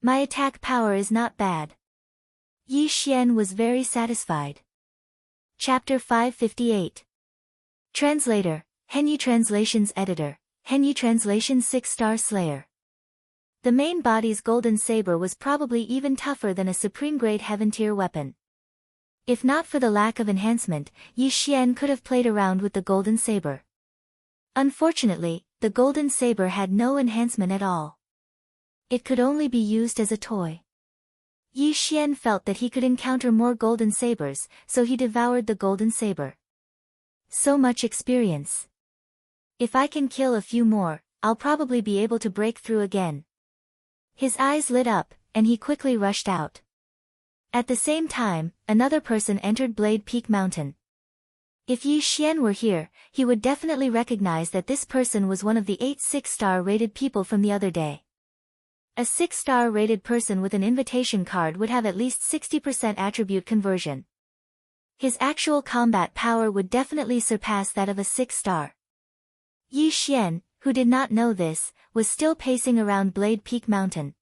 My attack power is not bad. Yi Xian was very satisfied. Chapter 558. Translator, Henyu Translations Editor, Henyu Translation 6-star Slayer. The main body's golden saber was probably even tougher than a supreme-grade heaven-tier weapon. If not for the lack of enhancement, Yi Xian could have played around with the golden saber. Unfortunately, the golden saber had no enhancement at all. It could only be used as a toy. Yi Xian felt that he could encounter more golden sabers, so he devoured the golden saber. So much experience. If I can kill a few more, I'll probably be able to break through again. His eyes lit up, and he quickly rushed out. At the same time, another person entered Blade Peak Mountain. If Yi Xian were here, he would definitely recognize that this person was one of the 8 6-star rated people from the other day. A 6-star rated person with an invitation card would have at least 60% attribute conversion. His actual combat power would definitely surpass that of a 6-star. Yi Xian, who did not know this, was still pacing around Blade Peak Mountain.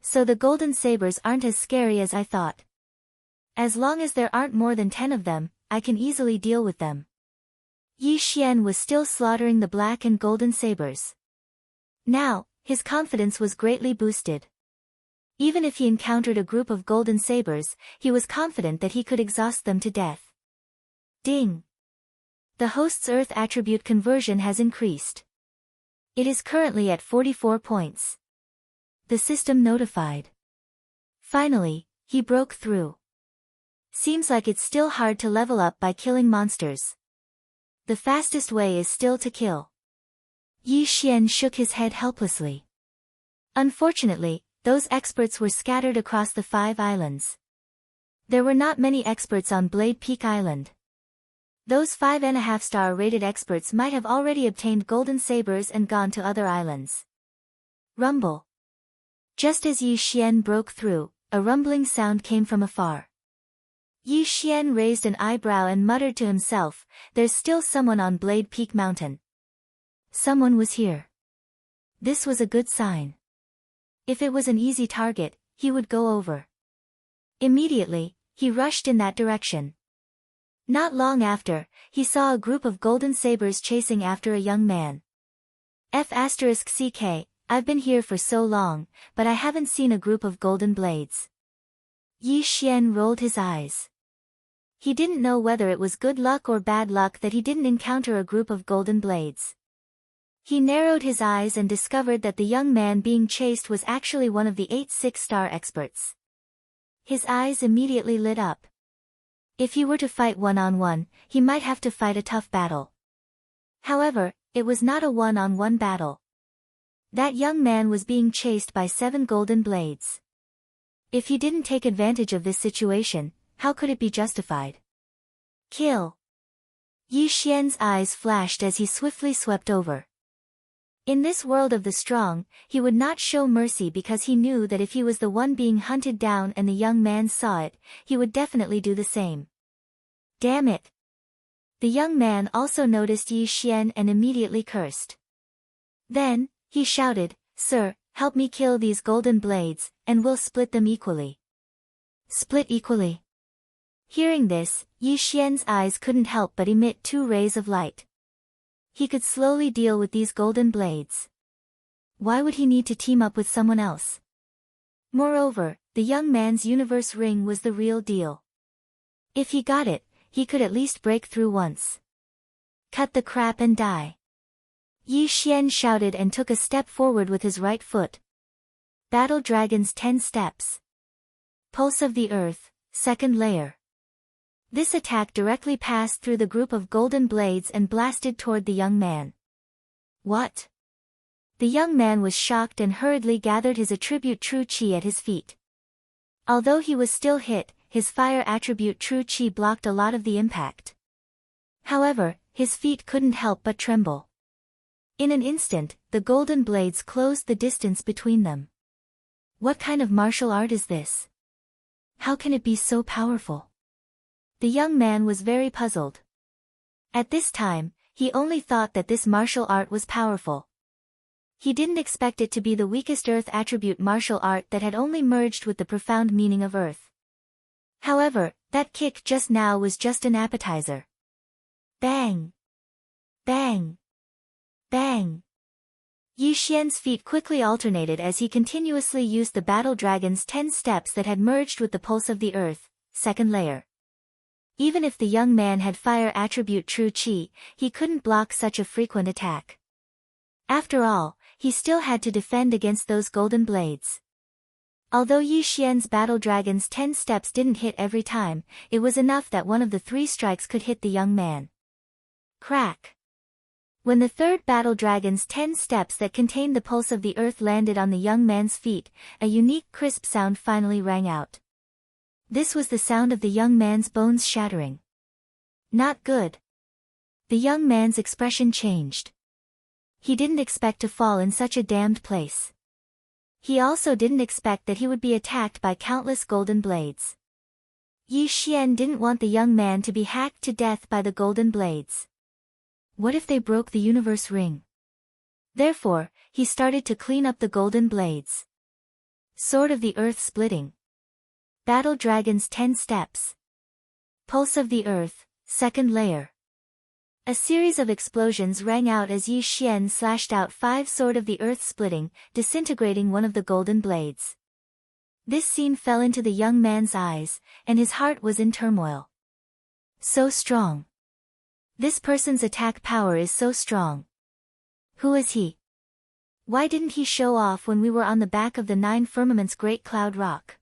So the golden sabers aren't as scary as I thought. As long as there aren't more than 10 of them, I can easily deal with them. Yi Xian was still slaughtering the black and golden sabers. Now, his confidence was greatly boosted. Even if he encountered a group of golden sabers, he was confident that he could exhaust them to death. Ding! The host's Earth attribute conversion has increased. It is currently at 44 points. The system notified. Finally, he broke through. Seems like it's still hard to level up by killing monsters. The fastest way is still to kill. Yi Xian shook his head helplessly. Unfortunately, those experts were scattered across the 5 islands. There were not many experts on Blade Peak Island. Those 5.5-star rated experts might have already obtained golden sabers and gone to other islands. Rumble. Just as Yi Xian broke through, a rumbling sound came from afar. Yi Xian raised an eyebrow and muttered to himself, "There's still someone on Blade Peak Mountain." Someone was here. This was a good sign. If it was an easy target, he would go over. Immediately, he rushed in that direction. Not long after, he saw a group of golden sabers chasing after a young man. F***CK, I've been here for so long, but I haven't seen a group of golden blades. Yi Xian rolled his eyes. He didn't know whether it was good luck or bad luck that he didn't encounter a group of golden blades. He narrowed his eyes and discovered that the young man being chased was actually one of the 8 6-star experts. His eyes immediately lit up. If he were to fight one-on-one, he might have to fight a tough battle. However, it was not a one-on-one battle. That young man was being chased by 7 golden blades. If he didn't take advantage of this situation, how could it be justified? Kill! Yi Xian's eyes flashed as he swiftly swept over. In this world of the strong, he would not show mercy because he knew that if he was the one being hunted down and the young man saw it, he would definitely do the same. Damn it! The young man also noticed Yi Xian and immediately cursed. Then, he shouted, "Sir, help me kill these golden blades, and we'll split them equally." Split equally. Hearing this, Yi Xian's eyes couldn't help but emit 2 rays of light. He could slowly deal with these golden blades. Why would he need to team up with someone else? Moreover, the young man's universe ring was the real deal. If he got it, he could at least break through once. Cut the crap and die. Yi Xian shouted and took a step forward with his right foot. Battle Dragon's 10 steps. Pulse of the Earth, 2nd layer. This attack directly passed through the group of golden blades and blasted toward the young man. What? The young man was shocked and hurriedly gathered his attribute True Qi at his feet. Although he was still hit, his fire attribute True Qi blocked a lot of the impact. However, his feet couldn't help but tremble. In an instant, the golden blades closed the distance between them. What kind of martial art is this? How can it be so powerful? The young man was very puzzled. At this time, he only thought that this martial art was powerful. He didn't expect it to be the weakest earth attribute martial art that had only merged with the profound meaning of earth. However, that kick just now was just an appetizer. Bang! Bang! Bang! Yi Xian's feet quickly alternated as he continuously used the Battle Dragon's 10 steps that had merged with the pulse of the earth, 2nd layer. Even if the young man had fire attribute True Qi, he couldn't block such a frequent attack. After all, he still had to defend against those golden blades. Although Yi Xian's Battle Dragon's 10 steps didn't hit every time, it was enough that one of the 3 strikes could hit the young man. Crack! When the 3rd Battle Dragon's 10 steps that contained the pulse of the earth landed on the young man's feet, a unique crisp sound finally rang out. This was the sound of the young man's bones shattering. Not good. The young man's expression changed. He didn't expect to fall in such a damned place. He also didn't expect that he would be attacked by countless golden blades. Yi Xian didn't want the young man to be hacked to death by the golden blades. What if they broke the universe ring? Therefore, he started to clean up the golden blades. Sword of the Earth splitting. Battle Dragon's 10 steps. Pulse of the Earth, 2nd layer. A series of explosions rang out as Yi Xian slashed out 5 Sword of the Earth splitting, disintegrating one of the golden blades. This scene fell into the young man's eyes, and his heart was in turmoil. So strong. This person's attack power is so strong. Who is he? Why didn't he show off when we were on the back of the 9 firmament's Great Cloud Rock?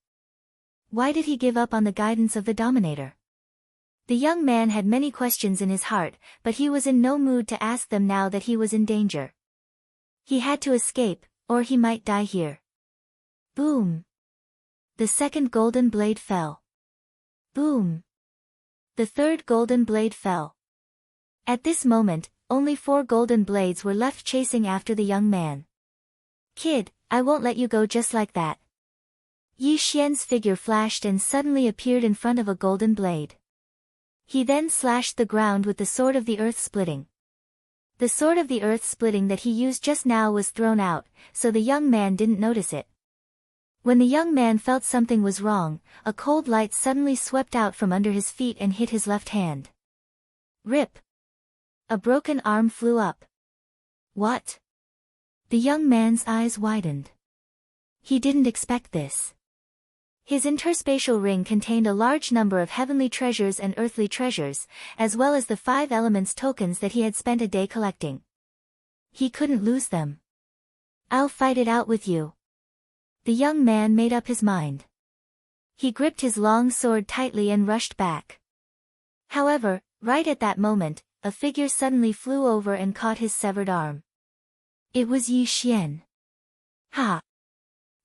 Why did he give up on the guidance of the Dominator? The young man had many questions in his heart, but he was in no mood to ask them now that he was in danger. He had to escape, or he might die here. Boom! The second golden blade fell. Boom! The third golden blade fell. At this moment, only 4 golden blades were left chasing after the young man. Kid, I won't let you go just like that. Yi Xian's figure flashed and suddenly appeared in front of a golden blade. He then slashed the ground with the sword of the earth splitting. The sword of the earth splitting that he used just now was thrown out, so the young man didn't notice it. When the young man felt something was wrong, a cold light suddenly swept out from under his feet and hit his left hand. Rip! A broken arm flew up. What? The young man's eyes widened. He didn't expect this. His interspatial ring contained a large number of heavenly treasures and earthly treasures, as well as the 5 elements tokens that he had spent a day collecting. He couldn't lose them. I'll fight it out with you. The young man made up his mind. He gripped his long sword tightly and rushed back. However, right at that moment, a figure suddenly flew over and caught his severed arm. It was Yi Xian. Ha!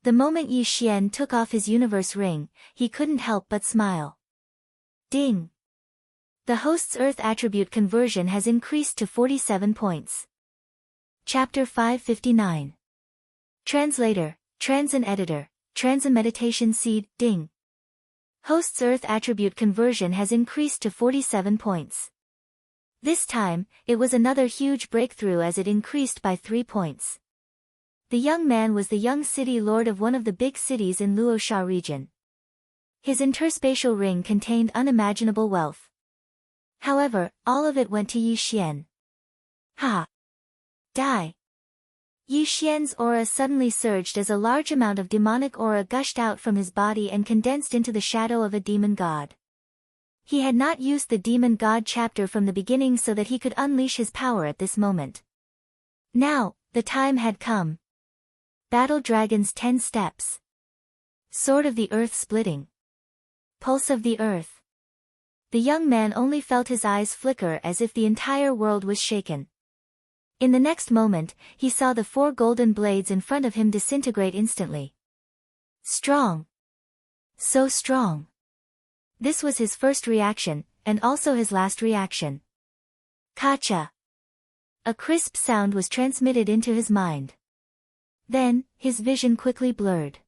The moment Yi Xian took off his universe ring, he couldn't help but smile. Ding! The host's Earth attribute conversion has increased to 47 points. Chapter 559. Translator, Transin Editor, Transin Meditation Seed, Ding! Host's Earth attribute conversion has increased to 47 points. This time, it was another huge breakthrough as it increased by 3 points. The young man was the young city lord of one of the big cities in Luosha region. His interspatial ring contained unimaginable wealth. However, all of it went to Yi Xian. Ha! Die! Yi Xian's aura suddenly surged as a large amount of demonic aura gushed out from his body and condensed into the shadow of a demon god. He had not used the demon god chapter from the beginning so that he could unleash his power at this moment. Now, the time had come. Battle Dragon's 10 steps. Sword of the Earth splitting. Pulse of the Earth. The young man only felt his eyes flicker as if the entire world was shaken. In the next moment, he saw the 4 golden blades in front of him disintegrate instantly. Strong. So strong. This was his first reaction, and also his last reaction. Kacha. A crisp sound was transmitted into his mind. Then, his vision quickly blurred.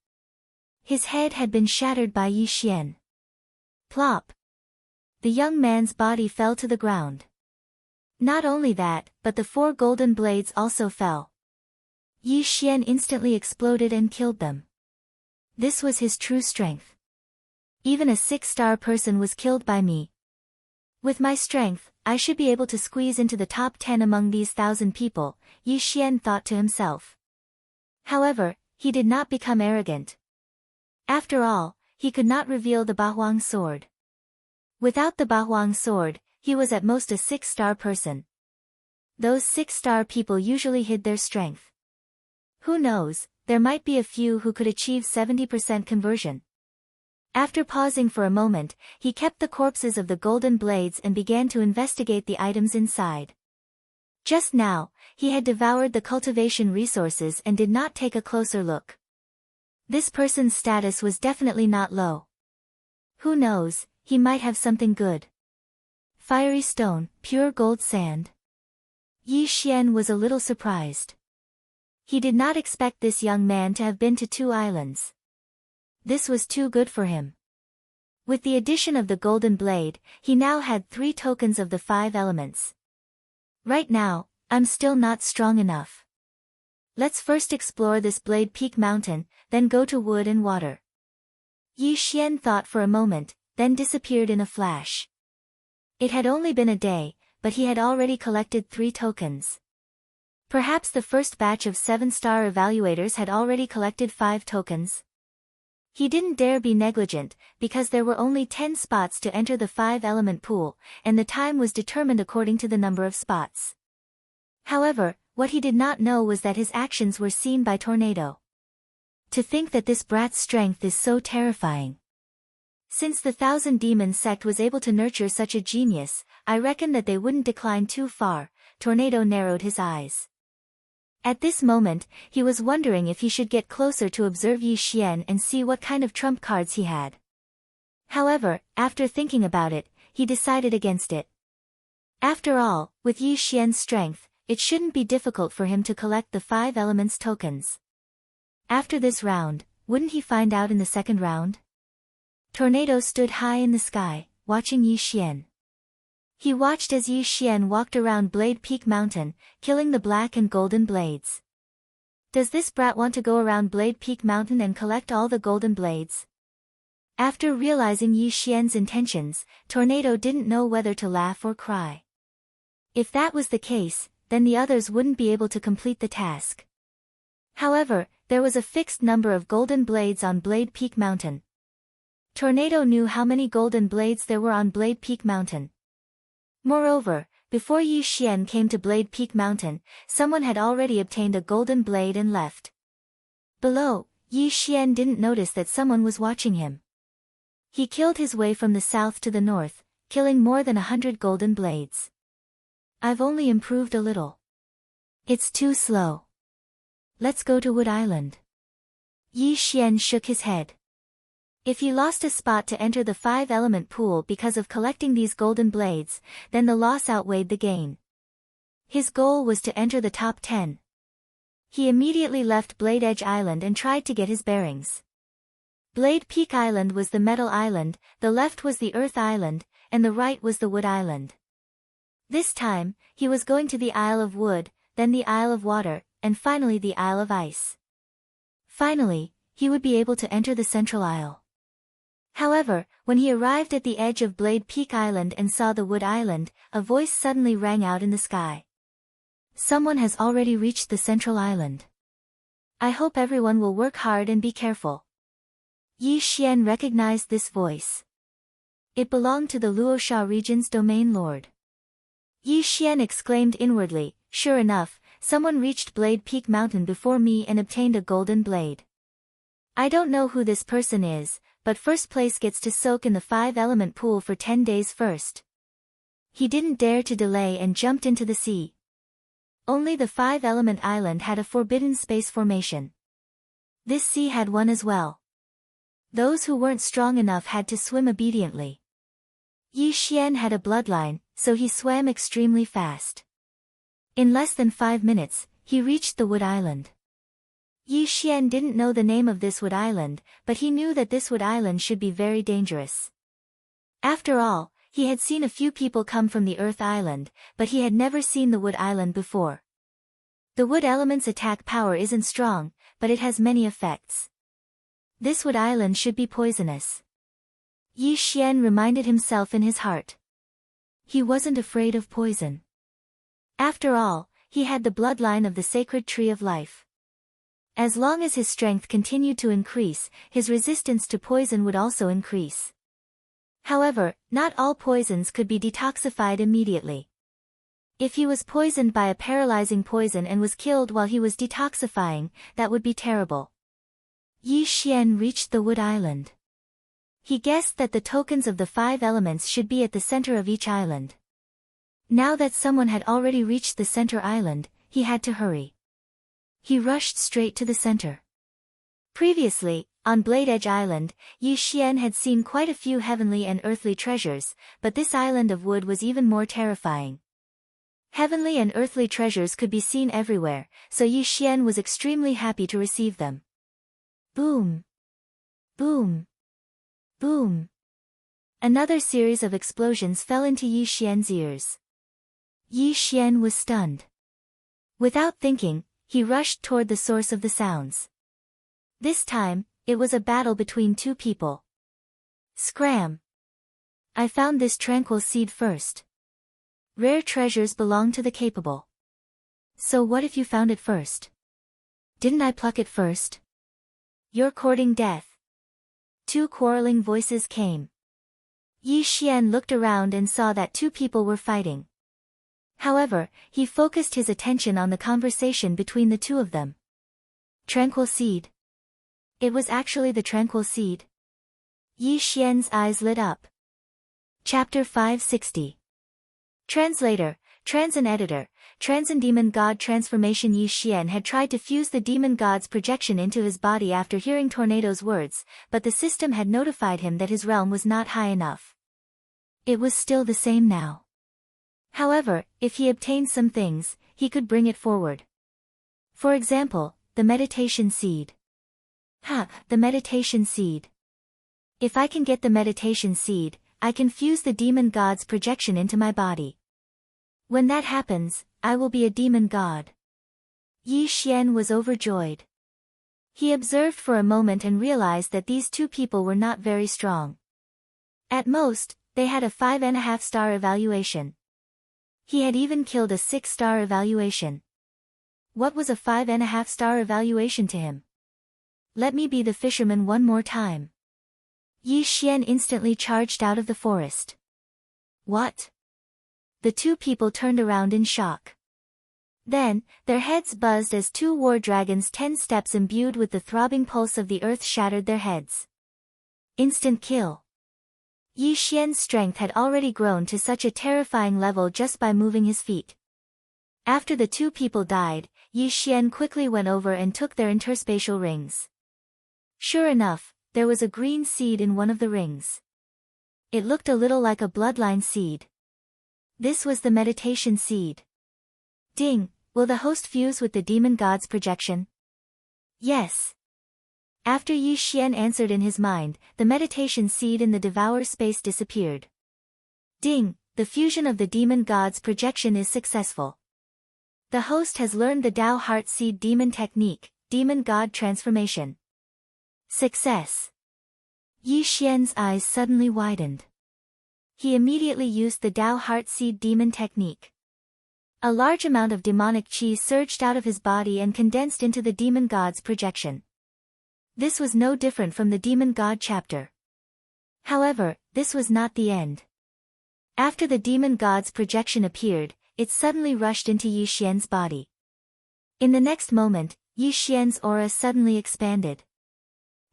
His head had been shattered by Yi Xian. Plop! The young man's body fell to the ground. Not only that, but the 4 golden blades also fell. Yi Xian instantly exploded and killed them. This was his true strength. Even a 6-star person was killed by me. With my strength, I should be able to squeeze into the top 10 among these 1,000 people, Yi Xian thought to himself. However, he did not become arrogant. After all, he could not reveal the Bahuang sword. Without the Bahuang sword, he was at most a 6-star person. Those 6-star people usually hid their strength. Who knows, there might be a few who could achieve 70% conversion. After pausing for a moment, he kept the corpses of the golden blades and began to investigate the items inside. Just now, he had devoured the cultivation resources and did not take a closer look. This person's status was definitely not low. Who knows, he might have something good. Fiery stone, pure gold sand. Yi Xian was a little surprised. He did not expect this young man to have been to 2 islands. This was too good for him. With the addition of the golden blade, he now had 3 tokens of the 5 elements. Right now, I'm still not strong enough. Let's first explore this Blade Peak mountain, then go to wood and water. Yi Xian thought for a moment, then disappeared in a flash. It had only been a day, but he had already collected 3 tokens. Perhaps the first batch of 7-star evaluators had already collected 5 tokens. He didn't dare be negligent, because there were only 10 spots to enter the 5-element pool, and the time was determined according to the number of spots. However, what he did not know was that his actions were seen by Tornado. To think that this brat's strength is so terrifying. Since the 1,000 Demon sect was able to nurture such a genius, I reckon that they wouldn't decline too far. Tornado narrowed his eyes. At this moment, he was wondering if he should get closer to observe Yi Xian and see what kind of trump cards he had. However, after thinking about it, he decided against it. After all, with Yi Xian's strength, it shouldn't be difficult for him to collect the 5 elements tokens. After this round, wouldn't he find out in the second round? Tornado stood high in the sky, watching Yi Xian. He watched as Yi Xian walked around Blade Peak Mountain, killing the black and golden blades. Does this brat want to go around Blade Peak Mountain and collect all the golden blades? After realizing Yi Xian's intentions, Tornado didn't know whether to laugh or cry. If that was the case, then the others wouldn't be able to complete the task. However, there was a fixed number of golden blades on Blade Peak Mountain. Tornado knew how many golden blades there were on Blade Peak Mountain. Moreover, before Yi Xian came to Blade Peak Mountain, someone had already obtained a golden blade and left. Below, Yi Xian didn't notice that someone was watching him. He killed his way from the south to the north, killing more than 100 golden blades. I've only improved a little. It's too slow. Let's go to Wood Island. Yi Xian shook his head. If he lost a spot to enter the 5-element pool because of collecting these golden blades, then the loss outweighed the gain. His goal was to enter the top 10. He immediately left Blade Edge Island and tried to get his bearings. Blade Peak Island was the Metal Island, the left was the Earth Island, and the right was the Wood Island. This time, he was going to the Isle of Wood, then the Isle of Water, and finally the Isle of Ice. Finally, he would be able to enter the Central Isle. However, when he arrived at the edge of Blade Peak Island and saw the Wood Island, a voice suddenly rang out in the sky. Someone has already reached the Central Island. I hope everyone will work hard and be careful. Yi Xian recognized this voice. It belonged to the Luosha region's domain lord. Yi Xian exclaimed inwardly, sure enough, someone reached Blade Peak Mountain before me and obtained a golden blade. I don't know who this person is, but first place gets to soak in the 5-element pool for 10 days first. He didn't dare to delay and jumped into the sea. Only the 5-element island had a forbidden space formation. This sea had one as well. Those who weren't strong enough had to swim obediently. Yi Xian had a bloodline, so he swam extremely fast. In less than 5 minutes, he reached the Wood Island. Yi Xian didn't know the name of this Wood Island, but he knew that this Wood Island should be very dangerous. After all, he had seen a few people come from the Earth Island, but he had never seen the Wood Island before. The Wood element's attack power isn't strong, but it has many effects. This Wood Island should be poisonous. Yi Xian reminded himself in his heart. He wasn't afraid of poison. After all, he had the bloodline of the sacred tree of life. As long as his strength continued to increase, his resistance to poison would also increase. However, not all poisons could be detoxified immediately. If he was poisoned by a paralyzing poison and was killed while he was detoxifying, that would be terrible. Yi Xian reached the Wood Island. He guessed that the tokens of the 5 elements should be at the center of each island. Now that someone had already reached the center island, he had to hurry. He rushed straight to the center. Previously, on Blade Edge Island, Yi Xian had seen quite a few heavenly and earthly treasures, but this island of wood was even more terrifying. Heavenly and earthly treasures could be seen everywhere, so Yi Xian was extremely happy to receive them. Boom! Boom! Boom! Another series of explosions fell into Yi Xian's ears. Yi Xian was stunned. Without thinking, he rushed toward the source of the sounds. This time, it was a battle between 2 people. Scram! I found this tranquil seed first. Rare treasures belong to the capable. So what if you found it first? Didn't I pluck it first? You're courting death. 2 quarreling voices came. Yi Xian looked around and saw that 2 people were fighting. However, he focused his attention on the conversation between the 2 of them. Tranquil seed. It was actually the tranquil seed. Yi Xian's eyes lit up. Chapter 560. Translator, Trans and Editor. Transcendemon God transformation. Yi Xian had tried to fuse the demon god's projection into his body after hearing Tornado's words, but the system had notified him that his realm was not high enough. It was still the same now. However, if he obtained some things, he could bring it forward. For example, the meditation seed. The meditation seed. If I can get the meditation seed, I can fuse the demon god's projection into my body. When that happens, I will be a demon god. Yi Xian was overjoyed. He observed for a moment and realized that these two people were not very strong. At most, they had a 5.5-star evaluation. He had even killed a 6-star evaluation. What was a 5.5-star evaluation to him? Let me be the fisherman one more time. Yi Xian instantly charged out of the forest. What? The two people turned around in shock. Then, their heads buzzed as two war dragons 10 steps imbued with the throbbing pulse of the earth shattered their heads. Instant kill. Yi Xian's strength had already grown to such a terrifying level just by moving his feet. After the two people died, Yi Xian quickly went over and took their interspatial rings. Sure enough, there was a green seed in one of the rings. It looked a little like a bloodline seed. This was the meditation seed. Ding, will the host fuse with the demon god's projection? Yes. After Yi Xian answered in his mind, the meditation seed in the devour space disappeared. Ding, the fusion of the demon god's projection is successful. The host has learned the Tao Heart Seed Demon Technique, Demon God Transformation. Success. Yi Xian's eyes suddenly widened. He immediately used the Tao Heart Seed Demon Technique. A large amount of demonic qi surged out of his body and condensed into the demon god's projection. This was no different from the demon god chapter. However, this was not the end. After the demon god's projection appeared, it suddenly rushed into Yi Xian's body. In the next moment, Yi Xian's aura suddenly expanded.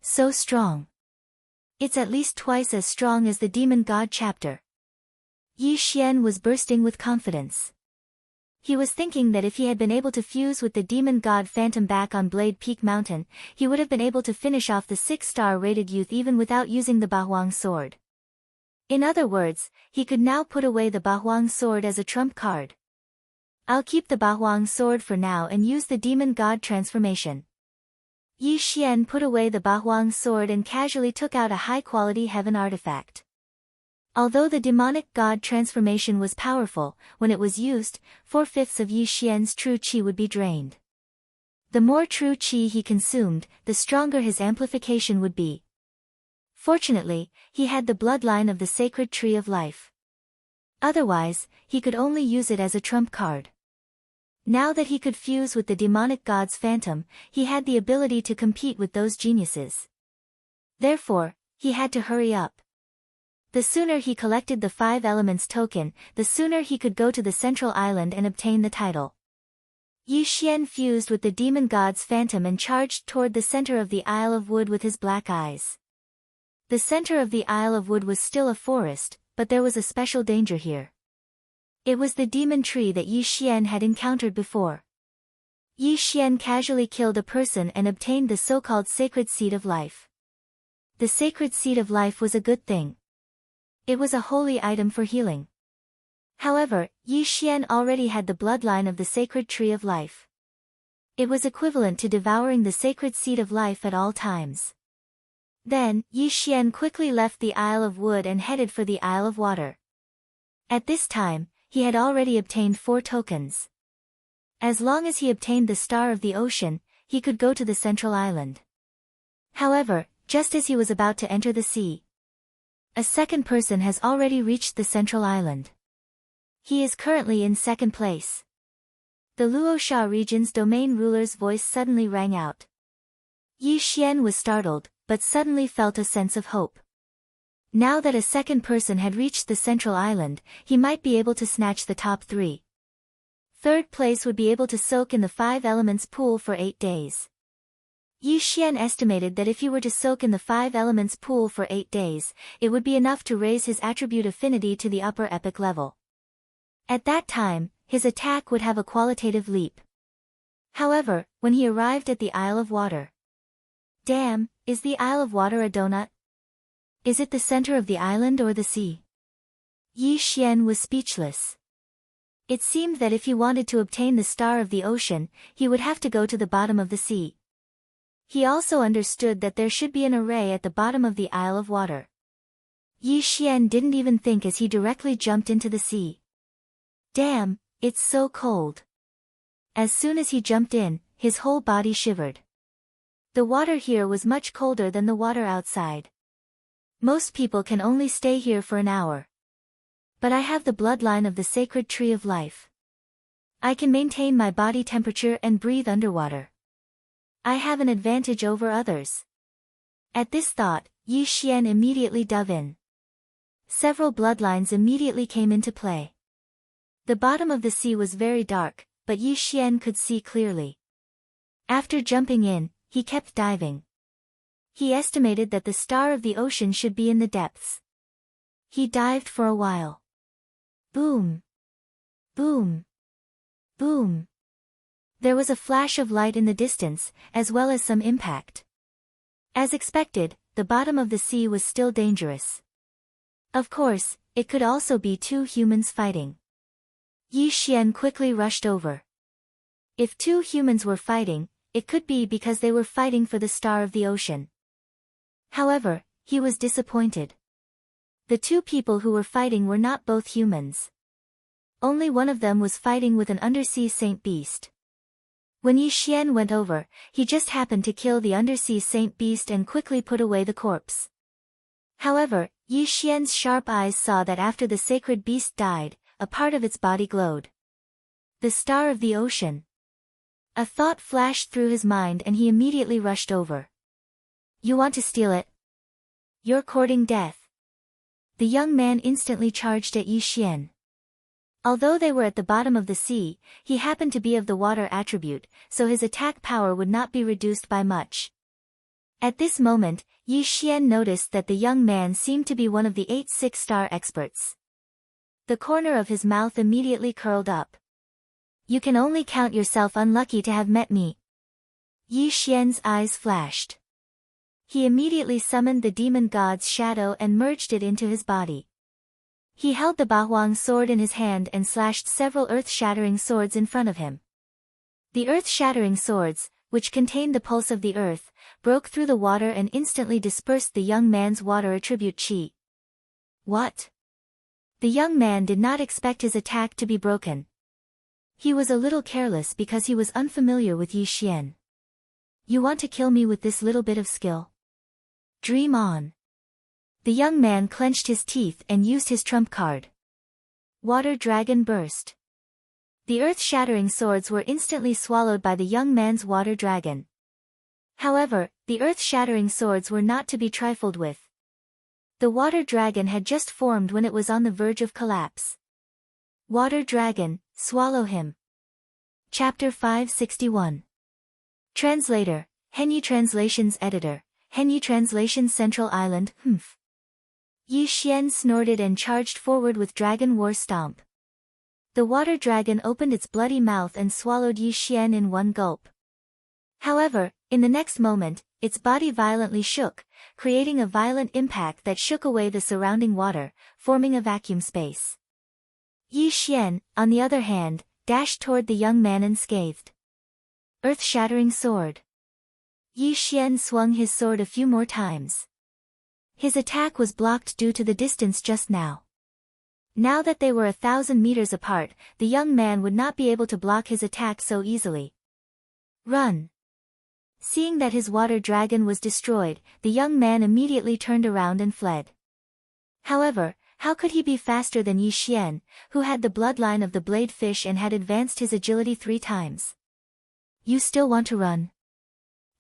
So strong. It's at least twice as strong as the demon god chapter. Yi Xian was bursting with confidence. He was thinking that if he had been able to fuse with the demon god Phantom back on Blade Peak Mountain, he would have been able to finish off the 6-star rated youth even without using the Bahuang sword. In other words, he could now put away the Bahuang sword as a trump card. I'll keep the Bahuang sword for now and use the demon god transformation. Yi Xian put away the Bahuang sword and casually took out a high-quality heaven artifact. Although the demonic god transformation was powerful, when it was used, 4/5 of Yi Xian's true qi would be drained. The more true qi he consumed, the stronger his amplification would be. Fortunately, he had the bloodline of the sacred tree of life. Otherwise, he could only use it as a trump card. Now that he could fuse with the demonic god's phantom, he had the ability to compete with those geniuses. Therefore, he had to hurry up. The sooner he collected the 5 elements token, the sooner he could go to the central island and obtain the title. Yi Xian fused with the demon god's phantom and charged toward the center of the Isle of Wood with his black eyes. The center of the Isle of Wood was still a forest, but there was a special danger here. It was the demon tree that Yi Xian had encountered before. Yi Xian casually killed a person and obtained the so-called sacred seed of life. The sacred seed of life was a good thing. It was a holy item for healing. However, Yi Xian already had the bloodline of the sacred tree of life. It was equivalent to devouring the sacred seed of life at all times. Then, Yi Xian quickly left the Isle of Wood and headed for the Isle of Water. At this time, he had already obtained 4 tokens. As long as he obtained the Star of the Ocean, he could go to the central island. However, just as he was about to enter the sea, a second person has already reached the central island. He is currently in 2nd place. The Luosha region's domain ruler's voice suddenly rang out. Yi Xian was startled, but suddenly felt a sense of hope. Now that a second person had reached the central island, he might be able to snatch the top 3. 3rd place would be able to soak in the 5 elements pool for 8 days. Yi Xian estimated that if he were to soak in the 5 elements pool for 8 days, it would be enough to raise his attribute affinity to the upper epic level. At that time, his attack would have a qualitative leap. However, when he arrived at the Isle of Water. Damn, is the Isle of Water a donut? Is it the center of the island or the sea? Yi Xian was speechless. It seemed that if he wanted to obtain the Star of the Ocean, he would have to go to the bottom of the sea. He also understood that there should be an array at the bottom of the Isle of Water. Yi Xian didn't even think as he directly jumped into the sea. Damn, it's so cold. As soon as he jumped in, his whole body shivered. The water here was much colder than the water outside. Most people can only stay here for an hour. But I have the bloodline of the sacred tree of life. I can maintain my body temperature and breathe underwater. I have an advantage over others. At this thought, Yi Xian immediately dove in. Several bloodlines immediately came into play. The bottom of the sea was very dark, but Yi Xian could see clearly. After jumping in, he kept diving. He estimated that the Star of the Ocean should be in the depths. He dived for a while. Boom! Boom! Boom! There was a flash of light in the distance, as well as some impact. As expected, the bottom of the sea was still dangerous. Of course, it could also be two humans fighting. Yi Xian quickly rushed over. If two humans were fighting, it could be because they were fighting for the Star of the Ocean. However, he was disappointed. The two people who were fighting were not both humans. Only one of them was fighting with an undersea saint beast. When Yi Xian went over, he just happened to kill the undersea saint beast and quickly put away the corpse. However, Yi Xian's sharp eyes saw that after the sacred beast died, a part of its body glowed. The Star of the Ocean. A thought flashed through his mind and he immediately rushed over. You want to steal it? You're courting death. The young man instantly charged at Yi Xian. Although they were at the bottom of the sea, he happened to be of the water attribute, so his attack power would not be reduced by much. At this moment, Yi Xian noticed that the young man seemed to be one of the 8 six-star experts. The corner of his mouth immediately curled up. You can only count yourself unlucky to have met me. Yi Xian's eyes flashed. He immediately summoned the demon god's shadow and merged it into his body. He held the Bahuang sword in his hand and slashed several earth-shattering swords in front of him. The earth-shattering swords, which contained the pulse of the earth, broke through the water and instantly dispersed the young man's water attribute chi. What? The young man did not expect his attack to be broken. He was a little careless because he was unfamiliar with Yi Xian. You want to kill me with this little bit of skill? Dream on. The young man clenched his teeth and used his trump card. Water Dragon burst. The earth-shattering swords were instantly swallowed by the young man's water dragon. However, the earth-shattering swords were not to be trifled with. The water dragon had just formed when it was on the verge of collapse. Water Dragon, swallow him. Chapter 561. Translator, Henyi Translations Editor, Henyi Translation Central Island, Yi Xian snorted and charged forward with Dragon War Stomp. The water dragon opened its bloody mouth and swallowed Yi Xian in one gulp. However, in the next moment, its body violently shook, creating a violent impact that shook away the surrounding water, forming a vacuum space. Yi Xian, on the other hand, dashed toward the young man unscathed. Earth-shattering sword. Yi Xian swung his sword a few more times. His attack was blocked due to the distance just now. Now that they were 1,000 meters apart, the young man would not be able to block his attack so easily. Run! Seeing that his water dragon was destroyed, the young man immediately turned around and fled. However, how could he be faster than Yi Xian, who had the bloodline of the blade fish and had advanced his agility 3 times? You still want to run?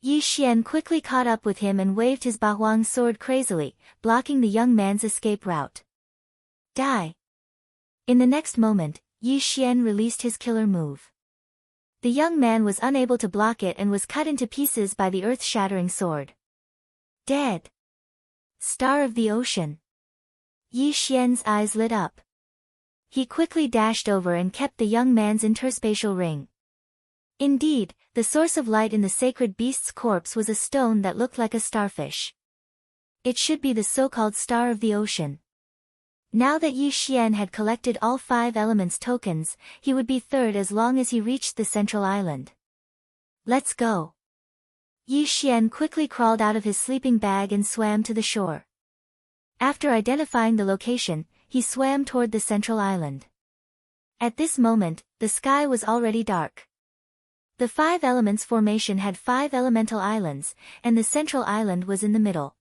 Yi Xian quickly caught up with him and waved his Bahuang sword crazily, blocking the young man's escape route. Die! In the next moment, Yi Xian released his killer move. The young man was unable to block it and was cut into pieces by the earth-shattering sword. Dead! Star of the Ocean! Yi Xian's eyes lit up. He quickly dashed over and kept the young man's interspatial ring. Indeed, the source of light in the sacred beast's corpse was a stone that looked like a starfish. It should be the so-called star of the ocean. Now that Yi Xian had collected all 5 elements tokens, he would be third as long as he reached the central island. Let's go. Yi Xian quickly crawled out of his sleeping bag and swam to the shore. After identifying the location, he swam toward the central island. At this moment, the sky was already dark. The 5 elements formation had 5 elemental islands, and the central island was in the middle.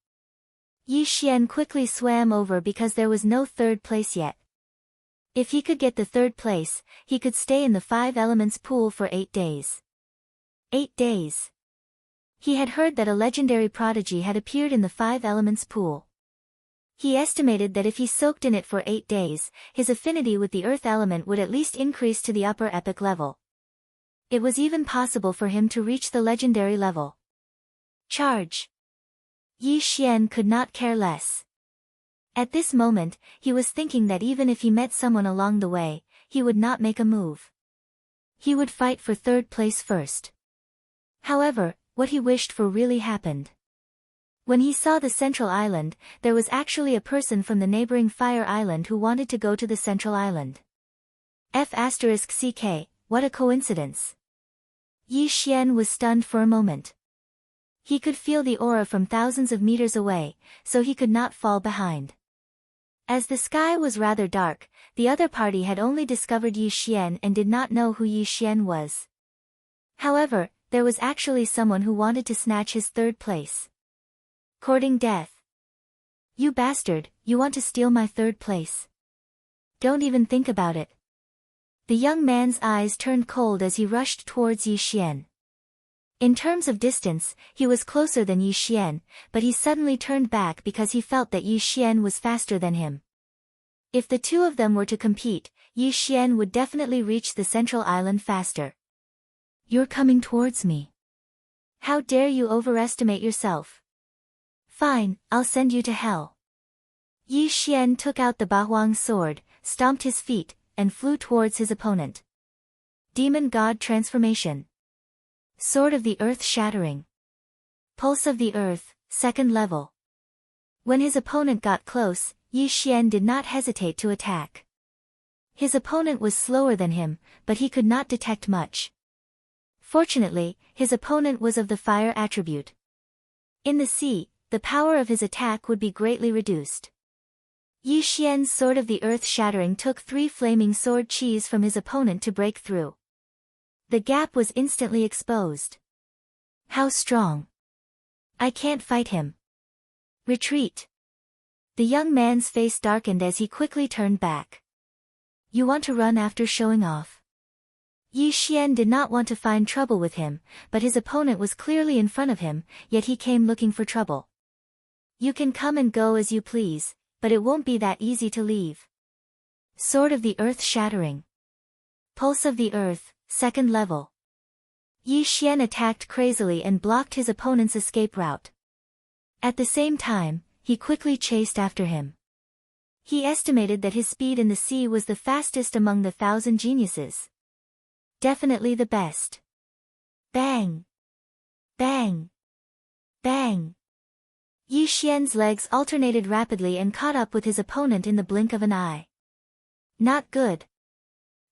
Yi Xian quickly swam over because there was no third place yet. If he could get the third place, he could stay in the 5 elements pool for 8 days. 8 days. He had heard that a legendary prodigy had appeared in the 5 elements pool. He estimated that if he soaked in it for 8 days, his affinity with the earth element would at least increase to the upper epic level. It was even possible for him to reach the legendary level. Charge! Yi Xian could not care less. At this moment, he was thinking that even if he met someone along the way, he would not make a move. He would fight for third place first. However, what he wished for really happened. When he saw the central island, there was actually a person from the neighboring Fire Island who wanted to go to the central island. F***CK, what a coincidence. Yi Xian was stunned for a moment. He could feel the aura from thousands of meters away, so he could not fall behind. As the sky was rather dark, the other party had only discovered Yi Xian and did not know who Yi Xian was. However, there was actually someone who wanted to snatch his third place. Courting death. You bastard, you want to steal my third place? Don't even think about it. The young man's eyes turned cold as he rushed towards Yi Xian. In terms of distance, he was closer than Yi Xian, but he suddenly turned back because he felt that Yi Xian was faster than him. If the two of them were to compete, Yi Xian would definitely reach the central island faster. You're coming towards me. How dare you overestimate yourself? Fine, I'll send you to hell. Yi Xian took out the Bahuang sword, stomped his feet, and flew towards his opponent. Demon God Transformation. Sword of the Earth Shattering. Pulse of the Earth, 2nd level. When his opponent got close, Yi Xian did not hesitate to attack. His opponent was slower than him, but he could not detect much. Fortunately, his opponent was of the fire attribute. In the sea, the power of his attack would be greatly reduced. Yi Xian's Sword of the Earth Shattering took 3 flaming sword chis from his opponent to break through. The gap was instantly exposed. How strong! I can't fight him. Retreat! The young man's face darkened as he quickly turned back. You want to run after showing off? Yi Xian did not want to find trouble with him, but his opponent was clearly in front of him, yet he came looking for trouble. You can come and go as you please, but it won't be that easy to leave. Sword of the Earth Shattering. Pulse of the Earth, 2nd level. Yi Xian attacked crazily and blocked his opponent's escape route. At the same time, he quickly chased after him. He estimated that his speed in the sea was the fastest among the 1,000 geniuses. Definitely the best. Bang! Bang! Bang! Yi Xian's legs alternated rapidly and caught up with his opponent in the blink of an eye. Not good.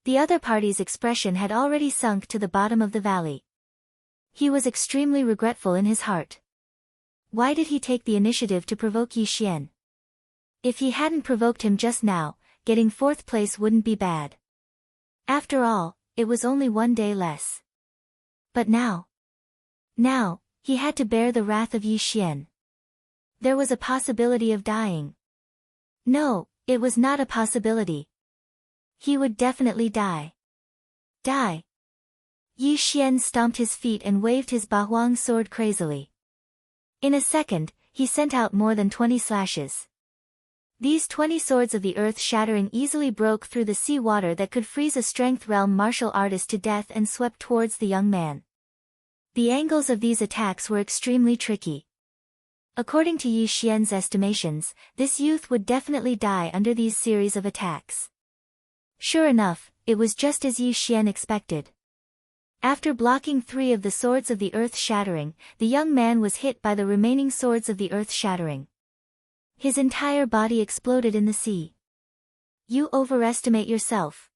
The other party's expression had already sunk to the bottom of the valley. He was extremely regretful in his heart. Why did he take the initiative to provoke Yi Xian? If he hadn't provoked him just now, getting 4th place wouldn't be bad. After all, it was only 1 day less. But now, he had to bear the wrath of Yi Xian. There was a possibility of dying. No, it was not a possibility. He would definitely die. Die. Yi Xian stomped his feet and waved his Bahuang sword crazily. In a second, he sent out more than 20 slashes. These 20 swords of the earth shattering easily broke through the sea water that could freeze a strength realm martial artist to death and swept towards the young man. The angles of these attacks were extremely tricky. According to Yi Xian's estimations, this youth would definitely die under these series of attacks. Sure enough, it was just as Yi Xian expected. After blocking 3 of the swords of the earth shattering, the young man was hit by the remaining swords of the earth shattering. His entire body exploded in the sea. You overestimate yourself.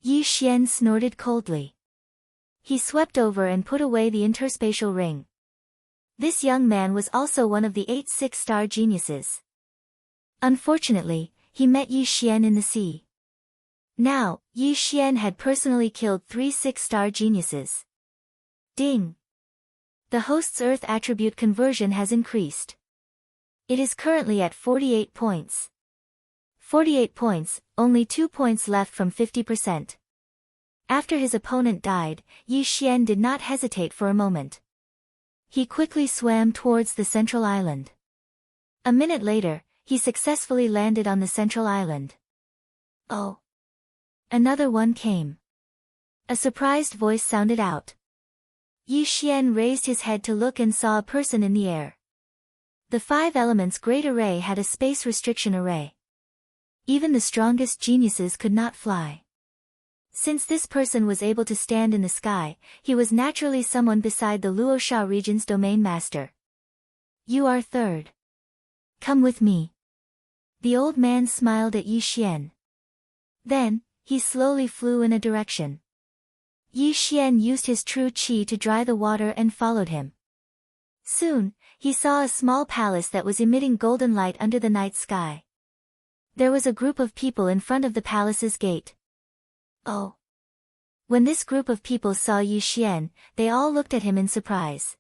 Yi Xian snorted coldly. He swept over and put away the interspatial ring. This young man was also one of the 8 6-star geniuses. Unfortunately, he met Yi Xian in the sea. Now, Yi Xian had personally killed 3 6-star geniuses. Ding! The host's Earth attribute conversion has increased. It is currently at 48 points. 48 points, only 2 points left from 50%. After his opponent died, Yi Xian did not hesitate for a moment. He quickly swam towards the central island. A minute later, he successfully landed on the central island. Oh! Another one came. A surprised voice sounded out. Yi Xian raised his head to look and saw a person in the air. The 5 elements great array had a space restriction array. Even the strongest geniuses could not fly. Since this person was able to stand in the sky, he was naturally someone beside the Luosha region's domain master. You are third. Come with me. The old man smiled at Yi Xian. Then, he slowly flew in a direction. Yi Xian used his true qi to dry the water and followed him. Soon, he saw a small palace that was emitting golden light under the night sky. There was a group of people in front of the palace's gate. Oh! When this group of people saw Yi Xian, they all looked at him in surprise.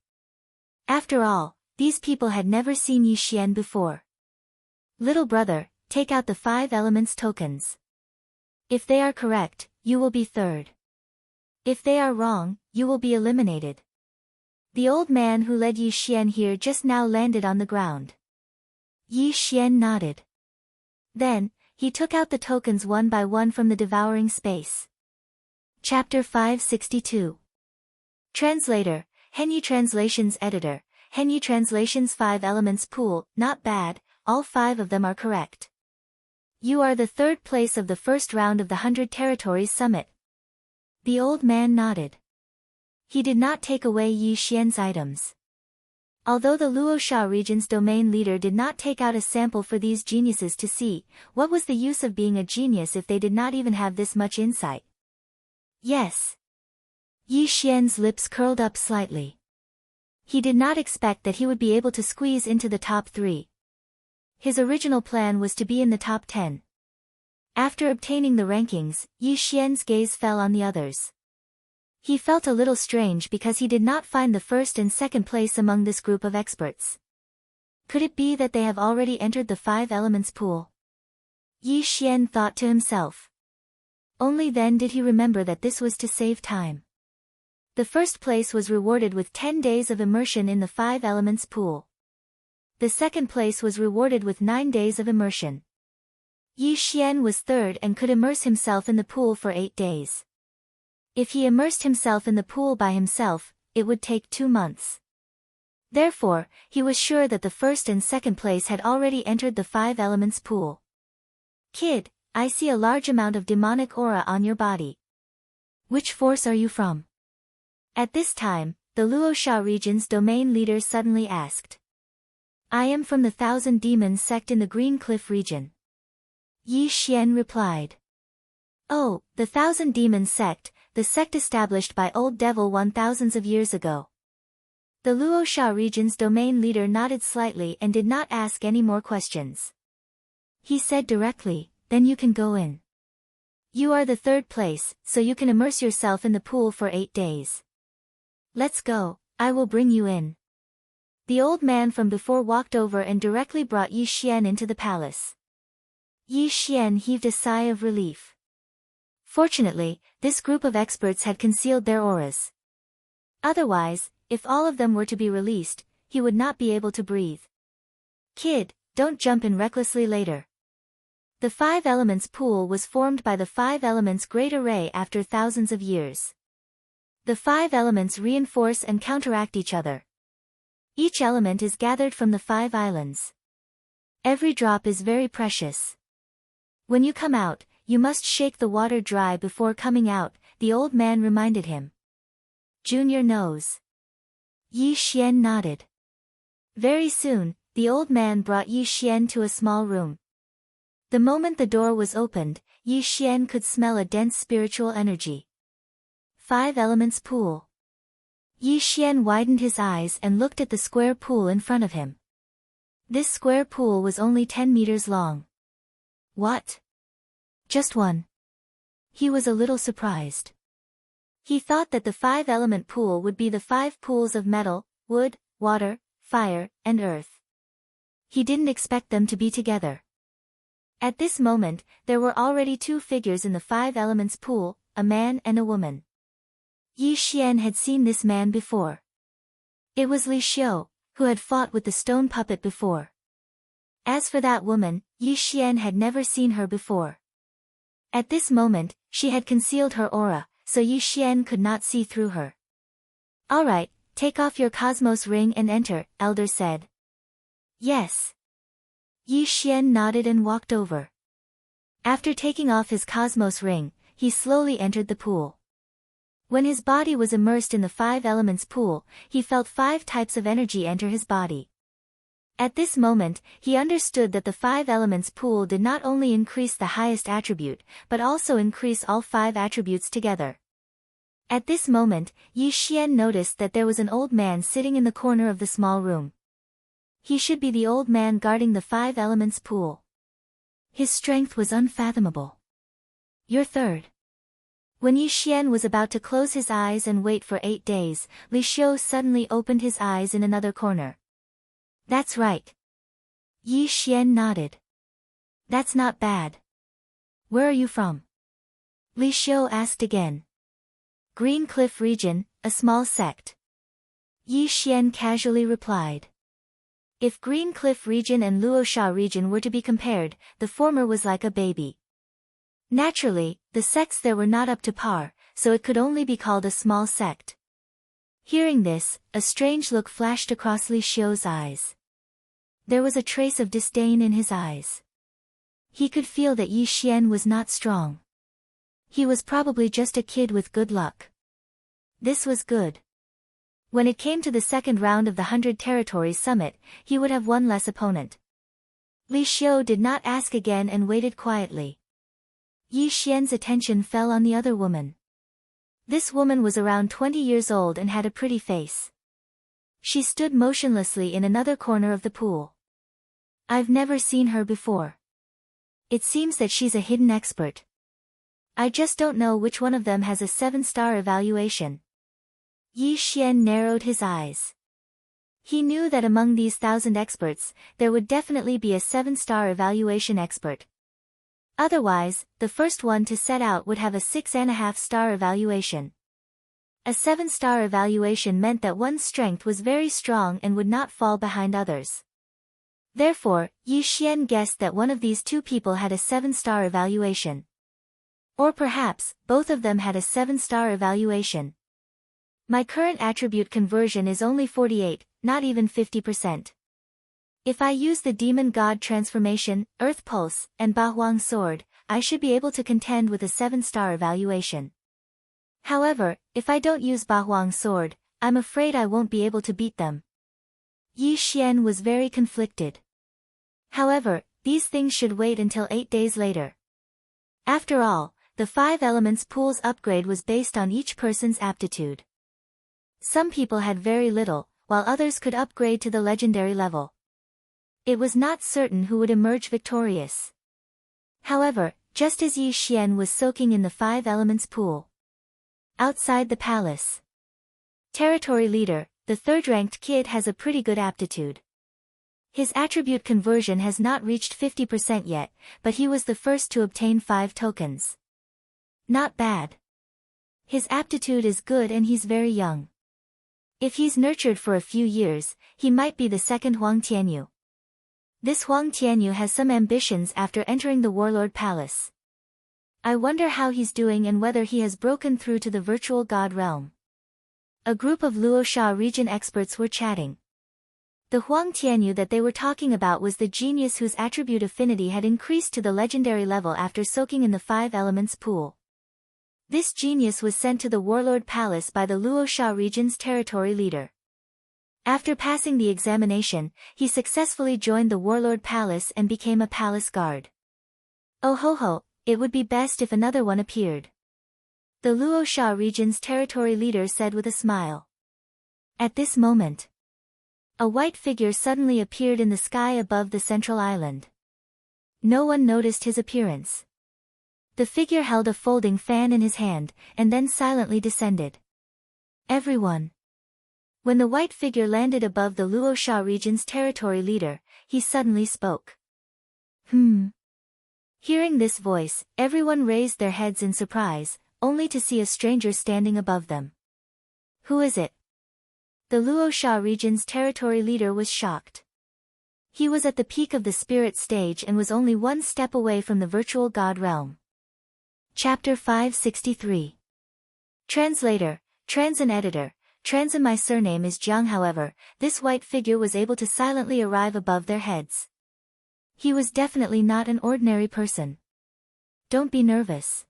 After all, these people had never seen Yi Xian before. Little brother, take out the 5 elements tokens. If they are correct, you will be third. If they are wrong, you will be eliminated. The old man who led Yi Xian here just now landed on the ground. Yi Xian nodded. Then, he took out the tokens one by one from the devouring space. Chapter 562. Translator, Henyi Translations Editor, Henyi Translations 5 Elements Pool, not bad, all 5 of them are correct. You are the 3rd place of the first round of the 100 Territories Summit. The old man nodded. He did not take away Yi Xian's items. Although the Luosha region's domain leader did not take out a sample for these geniuses to see, what was the use of being a genius if they did not even have this much insight? Yes. Yi Xian's lips curled up slightly. He did not expect that he would be able to squeeze into the top 3. His original plan was to be in the top 10. After obtaining the rankings, Yi Xian's gaze fell on the others. He felt a little strange because he did not find the 1st and 2nd place among this group of experts. Could it be that they have already entered the 5 elements pool? Yi Xian thought to himself. Only then did he remember that this was to save time. The 1st place was rewarded with 10 days of immersion in the 5 elements pool. The 2nd place was rewarded with 9 days of immersion. Yi Xian was 3rd and could immerse himself in the pool for 8 days. If he immersed himself in the pool by himself, it would take 2 months. Therefore, he was sure that the 1st and 2nd place had already entered the 5 elements pool. Kid, I see a large amount of demonic aura on your body. Which force are you from? At this time, the Luosha region's domain leader suddenly asked. I am from the 1,000 Demons sect in the Green Cliff region. Yi Xian replied. Oh, the 1,000 Demons sect, the sect established by Old Devil 1,000s of years ago. The Luosha region's domain leader nodded slightly and did not ask any more questions. He said directly, then you can go in. You are the 3rd place, so you can immerse yourself in the pool for 8 days. Let's go, I will bring you in. The old man from before walked over and directly brought Yi Xian into the palace. Yi Xian heaved a sigh of relief. Fortunately, this group of experts had concealed their auras. Otherwise, if all of them were to be released, he would not be able to breathe. Kid, don't jump in recklessly later. The 5 elements pool was formed by the 5 elements great array after thousands of years. The 5 elements reinforce and counteract each other. Each element is gathered from the 5 islands. Every drop is very precious. When you come out, you must shake the water dry before coming out, the old man reminded him. Junior knows. Yi Xian nodded. Very soon, the old man brought Yi Xian to a small room. The moment the door was opened, Yi Xian could smell a dense spiritual energy. 5 Elements Pool. Yi Xian widened his eyes and looked at the square pool in front of him. This square pool was only 10 meters long. What? Just one. He was a little surprised. He thought that the 5-element pool would be the 5 pools of metal, wood, water, fire, and earth. He didn't expect them to be together. At this moment, there were already 2 figures in the 5 elements pool, a man and a woman. Yi Xian had seen this man before. It was Li Xiu, who had fought with the stone puppet before. As for that woman, Yi Xian had never seen her before. At this moment, she had concealed her aura, so Yi Xian could not see through her. Alright, take off your cosmos ring and enter, Elder said. Yes. Yi Xian nodded and walked over. After taking off his cosmos ring, he slowly entered the pool. When his body was immersed in the 5 elements pool, he felt 5 types of energy enter his body. At this moment, he understood that the 5 elements pool did not only increase the highest attribute, but also increase all 5 attributes together. At this moment, Yi Xian noticed that there was an old man sitting in the corner of the small room. He should be the old man guarding the 5 elements pool. His strength was unfathomable. You're third. When Yi Xian was about to close his eyes and wait for 8 days, Li Xiu suddenly opened his eyes in another corner. That's right. Yi Xian nodded. That's not bad. Where are you from? Li Xiu asked again. Green Cliff region, a small sect. Yi Xian casually replied. If Green Cliff region and Luosha region were to be compared, the former was like a baby. Naturally, the sects there were not up to par, so it could only be called a small sect. Hearing this, a strange look flashed across Li Xiu's eyes. There was a trace of disdain in his eyes. He could feel that Yi Xian was not strong. He was probably just a kid with good luck. This was good. When it came to the second round of the 100 Territories Summit, he would have one less opponent. Li Xiu did not ask again and waited quietly. Yi Xian's attention fell on the other woman. This woman was around 20 years old and had a pretty face. She stood motionlessly in another corner of the pool. I've never seen her before. It seems that she's a hidden expert. I just don't know which one of them has a 7-star evaluation. Yi Xian narrowed his eyes. He knew that among these 1,000 experts, there would definitely be a 7-star evaluation expert. Otherwise, the first one to set out would have a 6.5-star evaluation. A 7-star evaluation meant that one's strength was very strong and would not fall behind others. Therefore, Yi Xian guessed that one of these 2 people had a 7-star evaluation. Or perhaps, both of them had a 7-star evaluation. My current attribute conversion is only 48, not even 50%. If I use the Demon God Transformation, Earth Pulse, and Bahuang Sword, I should be able to contend with a 7-star evaluation. However, if I don't use Bahuang Sword, I'm afraid I won't be able to beat them. Yi Xian was very conflicted. However, these things should wait until 8 days later. After all, the 5 elements pool's upgrade was based on each person's aptitude. Some people had very little, while others could upgrade to the legendary level. It was not certain who would emerge victorious. However, just as Yi Xian was soaking in the 5 elements pool. Outside the palace. Territory leader, the 3rd-ranked kid has a pretty good aptitude. His attribute conversion has not reached 50% yet, but he was the first to obtain 5 tokens. Not bad. His aptitude is good and he's very young. If he's nurtured for a few years, he might be the second Huang Tianyu. This Huang Tianyu has some ambitions after entering the Warlord Palace. I wonder how he's doing and whether he has broken through to the virtual god realm. A group of Luosha region experts were chatting. The Huang Tianyu that they were talking about was the genius whose attribute affinity had increased to the legendary level after soaking in the five elements pool. This genius was sent to the Warlord Palace by the Luosha region's territory leader. After passing the examination, he successfully joined the Warlord Palace and became a palace guard. Oh ho ho, it would be best if another one appeared. The Luosha region's territory leader said with a smile. At this moment, a white figure suddenly appeared in the sky above the central island. No one noticed his appearance. The figure held a folding fan in his hand, and then silently descended. Everyone. When the white figure landed above the Luosha region's territory leader, he suddenly spoke. Hearing this voice, everyone raised their heads in surprise, only to see a stranger standing above them. Who is it? The Luosha region's territory leader was shocked. He was at the peak of the spirit stage and was only one step away from the virtual god realm. Chapter 563. Translator, Trans and Editor, Trans and my surname is Jiang. However, this white figure was able to silently arrive above their heads. He was definitely not an ordinary person. Don't be nervous.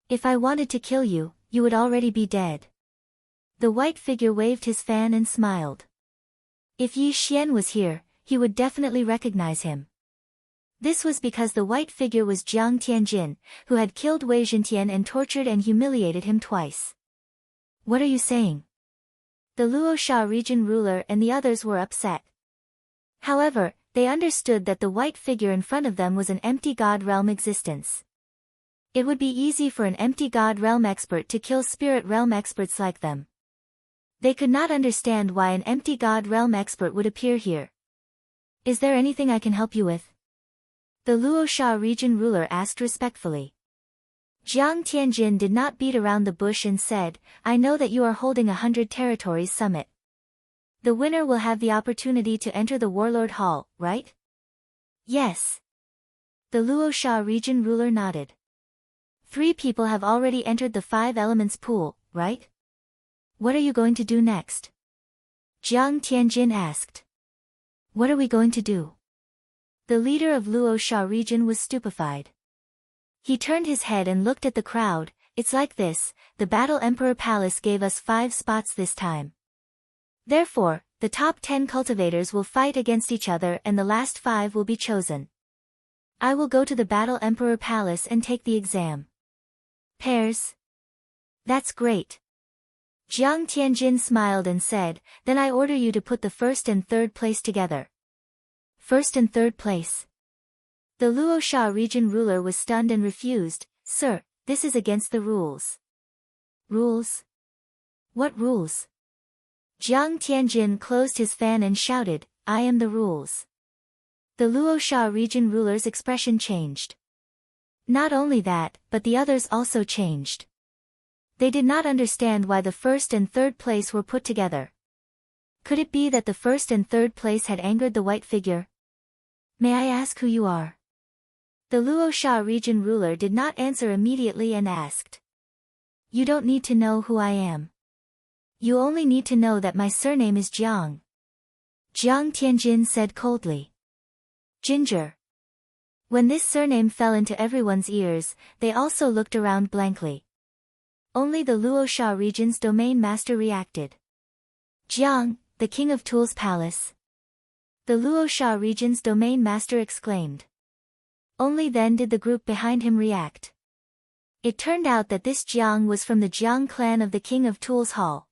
If I wanted to kill you, you would already be dead. The white figure waved his fan and smiled. If Yi Xian was here, he would definitely recognize him. This was because the white figure was Jiang Tianjin, who had killed Wei Zhentian and tortured and humiliated him twice. What are you saying? The Luosha region ruler and the others were upset. However, they understood that the white figure in front of them was an empty god realm existence. It would be easy for an empty god realm expert to kill spirit realm experts like them. They could not understand why an empty god realm expert would appear here. Is there anything I can help you with? The Luosha region ruler asked respectfully. Jiang Tianjin did not beat around the bush and said, I know that you are holding 100 Territories Summit. The winner will have the opportunity to enter the Warlord Hall, right? Yes. The Luosha region ruler nodded. 3 people have already entered the 5 elements pool, right? What are you going to do next? Jiang Tianjin asked. What are we going to do? The leader of Luosha region was stupefied. He turned his head and looked at the crowd. It's like this, the Battle Emperor Palace gave us 5 spots this time. Therefore, the top 10 cultivators will fight against each other and the last 5 will be chosen. I will go to the Battle Emperor Palace and take the exam. Pairs? That's great. Jiang Tianjin smiled and said, then I order you to put the first and third place together. First and third place. The Luosha region ruler was stunned and refused, Sir, this is against the rules. Rules? What rules? Jiang Tianjin closed his fan and shouted, I am the rules. The Luosha region ruler's expression changed. Not only that, but the others also changed. They did not understand why the first and third place were put together. Could it be that the first and third place had angered the white figure? May I ask who you are? The Luosha region ruler did not answer immediately and asked. You don't need to know who I am. You only need to know that my surname is Jiang. Jiang Tianjin said coldly. Ginger. When this surname fell into everyone's ears, they also looked around blankly. Only the Luosha region's domain master reacted. Jiang, the king of Tool's palace. The Luosha region's domain master exclaimed. Only then did the group behind him react. It turned out that this Jiang was from the Jiang clan of the king of Tool's hall.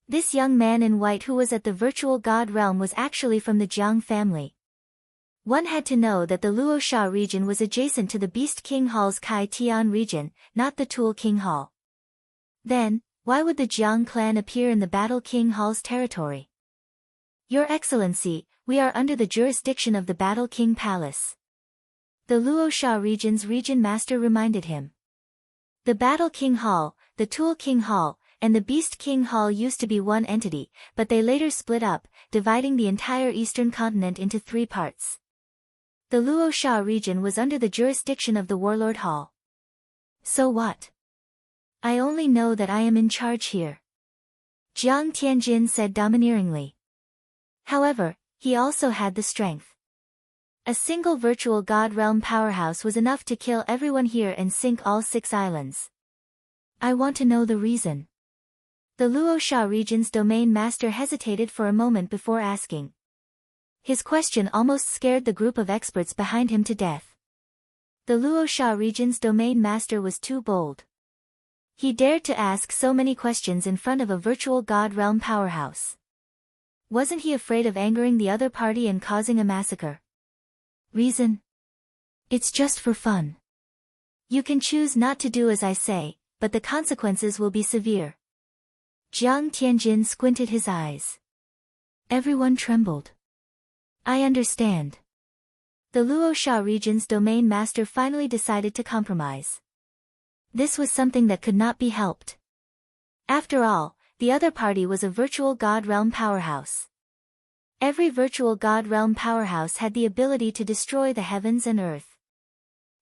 This young man in white who was at the virtual god realm was actually from the Jiang family. One had to know that the Luosha region was adjacent to the Beast King Hall's Kai Tian region, not the Tool King Hall. Then, why would the Jiang clan appear in the Battle King Hall's territory? Your Excellency, we are under the jurisdiction of the Battle King Palace. The Luosha region's region master reminded him. The Battle King Hall, the Tool King Hall, and the Beast King Hall used to be one entity, but they later split up, dividing the entire eastern continent into 3 parts. The Luosha region was under the jurisdiction of the Warlord Hall. So what? I only know that I am in charge here. Jiang Tianjin said domineeringly. However, he also had the strength. A single virtual god realm powerhouse was enough to kill everyone here and sink all 6 islands. I want to know the reason. The Luosha region's domain master hesitated for a moment before asking. His question almost scared the group of experts behind him to death. The Luosha region's domain master was too bold. He dared to ask so many questions in front of a virtual god realm powerhouse. Wasn't he afraid of angering the other party and causing a massacre? Reason? It's just for fun. You can choose not to do as I say, but the consequences will be severe. Jiang Tianjin squinted his eyes. Everyone trembled. I understand. The Luosha region's domain master finally decided to compromise. This was something that could not be helped. After all, the other party was a virtual god realm powerhouse. Every virtual god realm powerhouse had the ability to destroy the heavens and earth.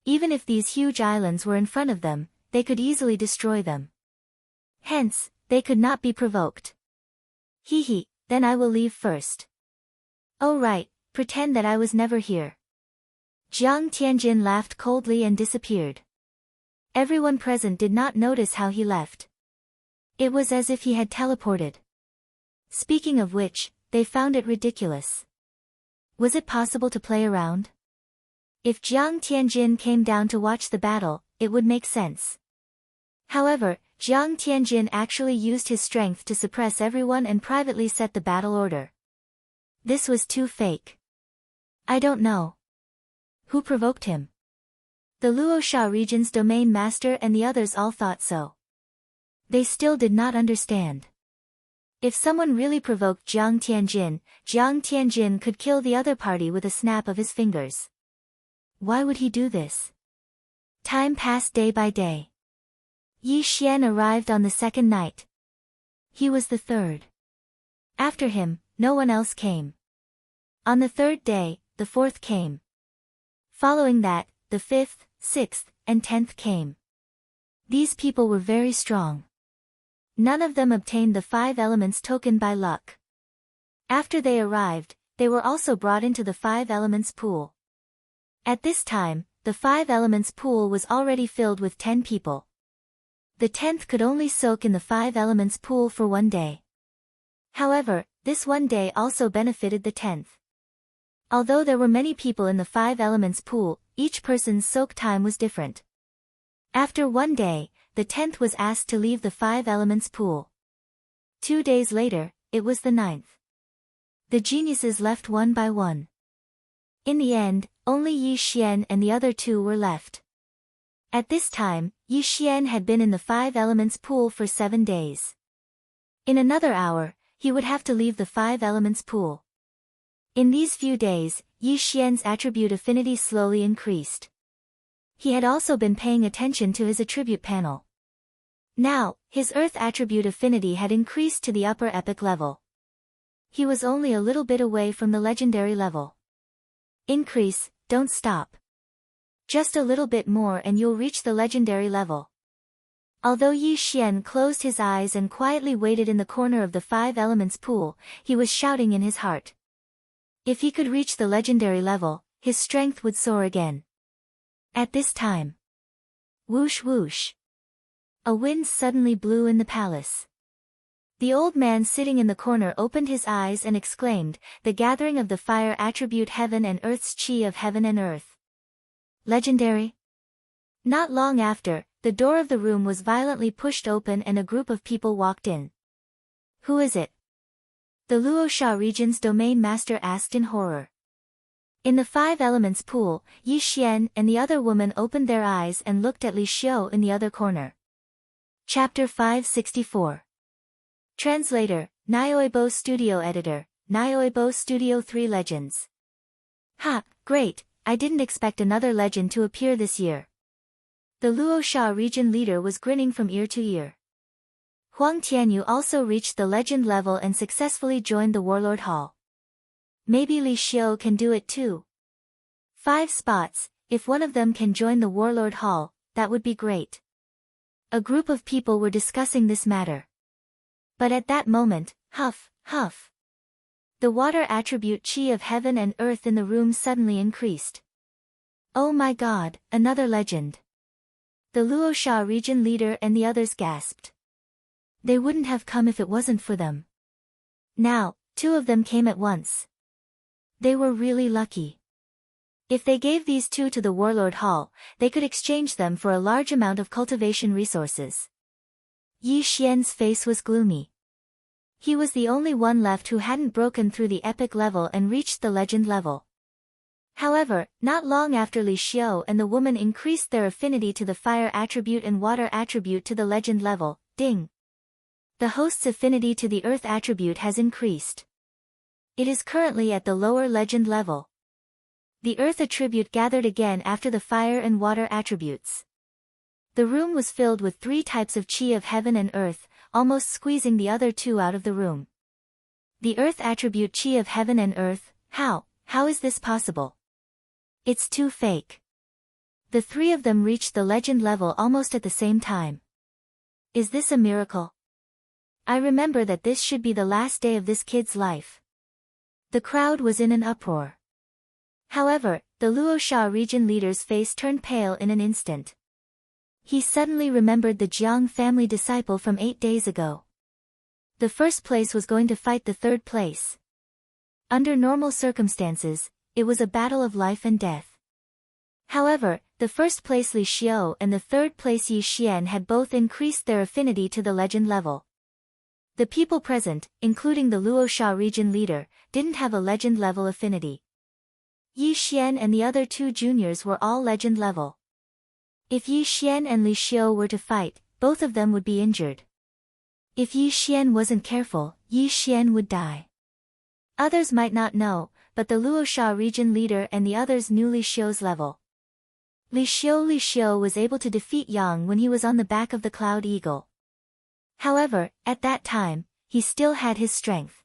Even if these huge islands were in front of them, they could easily destroy them. Hence, they could not be provoked. Hee, then I will leave first. Oh right, pretend that I was never here. Jiang Tianjin laughed coldly and disappeared. Everyone present did not notice how he left. It was as if he had teleported. Speaking of which, they found it ridiculous. Was it possible to play around? If Jiang Tianjin came down to watch the battle, it would make sense. However, Jiang Tianjin actually used his strength to suppress everyone and privately set the battle order. This was too fake. I don't know. Who provoked him? The Luosha region's domain master and the others all thought so. They still did not understand. If someone really provoked Jiang Tianjin could kill the other party with a snap of his fingers. Why would he do this? Time passed day by day. Yi Xian arrived on the 2nd night. He was the 3rd. After him, no one else came. On the 3rd day, the 4th came. Following that, the 5th, 6th, and 10th came. These people were very strong. None of them obtained the 5 elements token by luck. After they arrived, they were also brought into the 5 elements pool. At this time, the 5 elements pool was already filled with 10 people. The 10th could only soak in the 5 elements pool for 1 day. However, this 1 day also benefited the 10th. Although there were many people in the 5 elements pool, each person's soak time was different. After 1 day, the 10th was asked to leave the 5 elements pool. 2 days later, it was the 9th. The geniuses left one by one. In the end, only Yi Xian and the other 2 were left. At this time, Yi Xian had been in the 5 elements pool for 7 days. In another hour, he would have to leave the 5 elements pool. In these few days, Yi Xian's attribute affinity slowly increased. He had also been paying attention to his attribute panel. Now, his Earth attribute affinity had increased to the upper epic level. He was only a little bit away from the legendary level. Increase, don't stop. Just a little bit more and you'll reach the legendary level. Although Yi Xian closed his eyes and quietly waited in the corner of the 5 elements pool, he was shouting in his heart. If he could reach the legendary level, his strength would soar again. At this time. Whoosh whoosh. A wind suddenly blew in the palace. The old man sitting in the corner opened his eyes and exclaimed, "The gathering of the fire attribute heaven and earth's chi of heaven and earth. Legendary?" Not long after, the door of the room was violently pushed open and a group of people walked in. Who is it? The Luosha region's domain master asked in horror. In the 5 elements pool, Yi Xian and the other woman opened their eyes and looked at Li Xiu in the other corner. Chapter 564. Translator, Nioibo Studio Editor, Nioibo Studio 3 Legends. Ha, great, I didn't expect another legend to appear this year. The Luosha region leader was grinning from ear to ear. Huang Tianyu also reached the legend level and successfully joined the Warlord Hall. Maybe Li Xiu can do it too. 5 spots, if one of them can join the Warlord Hall, that would be great. A group of people were discussing this matter. But at that moment, huff, huff. The water attribute chi of heaven and earth in the room suddenly increased. Oh my god, another legend. The Luosha region leader and the others gasped. They wouldn't have come if it wasn't for them. Now, 2 of them came at once. They were really lucky. If they gave these 2 to the Warlord Hall, they could exchange them for a large amount of cultivation resources. Yi Xian's face was gloomy. He was the only one left who hadn't broken through the epic level and reached the legend level. However, not long after Li Xiu and the woman increased their affinity to the fire attribute and water attribute to the legend level, ding. The host's affinity to the earth attribute has increased. It is currently at the lower legend level. The earth attribute gathered again after the fire and water attributes. The room was filled with 3 types of chi of heaven and earth, almost squeezing the other 2 out of the room. The earth attribute chi of heaven and earth, how is this possible? It's too fake. The 3 of them reached the legend level almost at the same time. Is this a miracle? I remember that this should be the last day of this kid's life. The crowd was in an uproar. However, the Luosha region leader's face turned pale in an instant. He suddenly remembered the Jiang family disciple from 8 days ago. The first place was going to fight the third place. Under normal circumstances, it was a battle of life and death. However, the first place Li Xiu and the third place Yi Xian had both increased their affinity to the legend level. The people present, including the Luosha region leader, didn't have a legend level affinity. Yi Xian and the other 2 juniors were all legend level. If Yi Xian and Li Xiu were to fight, both of them would be injured. If Yi Xian wasn't careful, Yi Xian would die. Others might not know, but the Luosha region leader and the others knew Li Xiu's level. Li Xiu was able to defeat Yang when he was on the back of the Cloud Eagle. However, at that time, he still had his strength.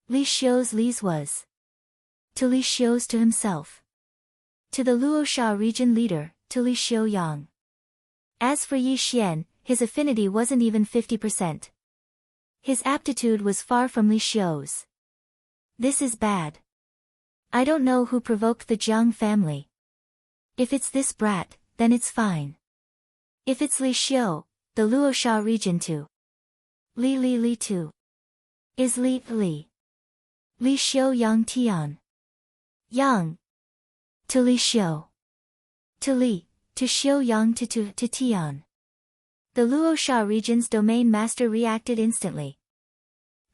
Li Xiu's Li's was to Li Xiu's to himself. To the Luosha region leader, to Li Xiu Yang. As for Yi Xian, his affinity wasn't even 50%. His aptitude was far from Li Xiu's. This is bad. I don't know who provoked the Jiang family. If it's this brat, then it's fine. If it's Li Xiu, the Luosha region too. Li too. Is Li Xiu Yang Tian. Yang. To Li Xiu. To Li, to Xiu Yang to Tian. The Luosha region's domain master reacted instantly.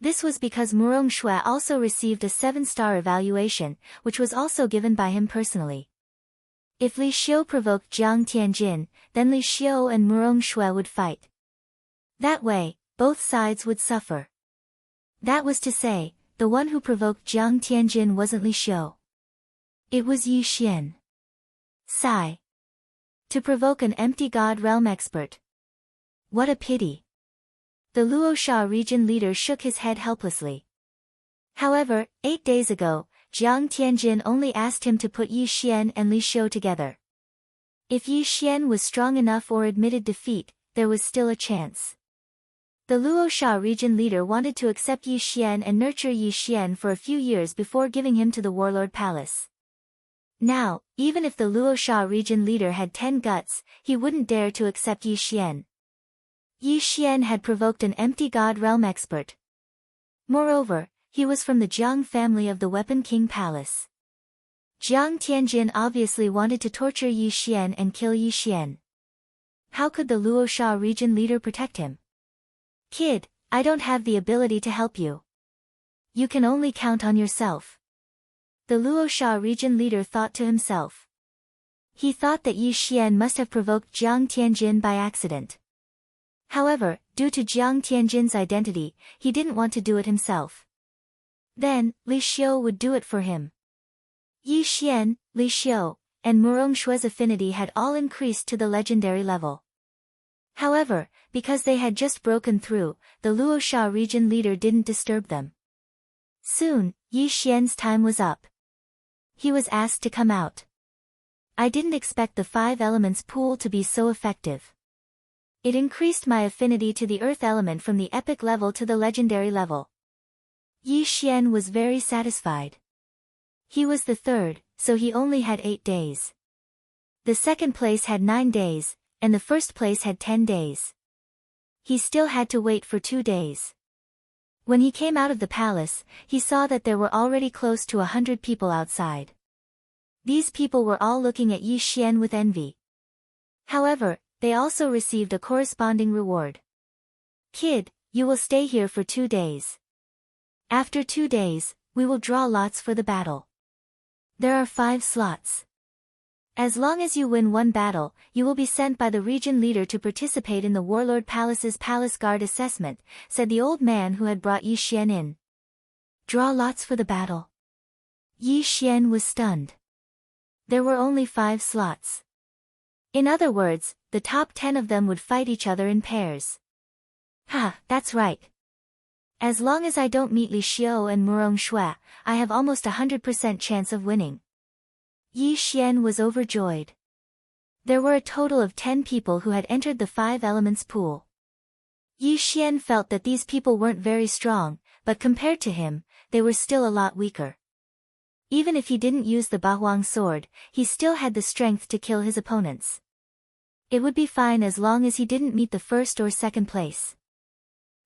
This was because Murong Shui also received a 7-star evaluation, which was also given by him personally. If Li Xiu provoked Jiang Tianjin, then Li Xiu and Murong Shui would fight. That way, both sides would suffer. That was to say, the one who provoked Jiang Tianjin wasn't Li Xiu. It was Yi Xian. Sigh. To provoke an empty god realm expert. What a pity. The Luosha region leader shook his head helplessly. However, 8 days ago, Jiang Tianjin only asked him to put Yi Xian and Li Xiu together. If Yi Xian was strong enough or admitted defeat, there was still a chance. The Luosha region leader wanted to accept Yi Xian and nurture Yi Xian for a few years before giving him to the Warlord Palace. Now, even if the Luosha region leader had 10 guts, he wouldn't dare to accept Yi Xian. Yi Xian had provoked an empty god realm expert. Moreover, he was from the Jiang family of the Weapon King Palace. Jiang Tianjin obviously wanted to torture Yi Xian and kill Yi Xian. How could the Luosha region leader protect him? Kid, I don't have the ability to help you. You can only count on yourself. The Luosha region leader thought to himself. He thought that Yi Xian must have provoked Jiang Tianjin by accident. However, due to Jiang Tianjin's identity, he didn't want to do it himself. Then, Li Xiu would do it for him. Yi Xian, Li Xiu, and Murong Shui's affinity had all increased to the legendary level. However, because they had just broken through, the Luosha region leader didn't disturb them. Soon, Yi Xian's time was up. He was asked to come out. I didn't expect the 5 elements pool to be so effective. It increased my affinity to the earth element from the epic level to the legendary level. Yi Xian was very satisfied. He was the third, so he only had 8 days. The second place had 9 days, and the first place had 10 days. He still had to wait for 2 days. When he came out of the palace, he saw that there were already close to 100 people outside. These people were all looking at Yi Xian with envy. However, they also received a corresponding reward. Kid, you will stay here for 2 days. After 2 days, we will draw lots for the battle. There are 5 slots. As long as you win one battle, you will be sent by the region leader to participate in the Warlord Palace's Palace Guard assessment, said the old man who had brought Yi Xian in. Draw lots for the battle. Yi Xian was stunned. There were only 5 slots. In other words, the top 10 of them would fight each other in pairs. Ha, that's right. As long as I don't meet Li Xiu and Murong Shui, I have almost 100% chance of winning. Yi Xian was overjoyed. There were a total of 10 people who had entered the 5 elements pool. Yi Xian felt that these people weren't very strong, but compared to him, they were still a lot weaker. Even if he didn't use the Bahuang sword, he still had the strength to kill his opponents. It would be fine as long as he didn't meet the first or second place.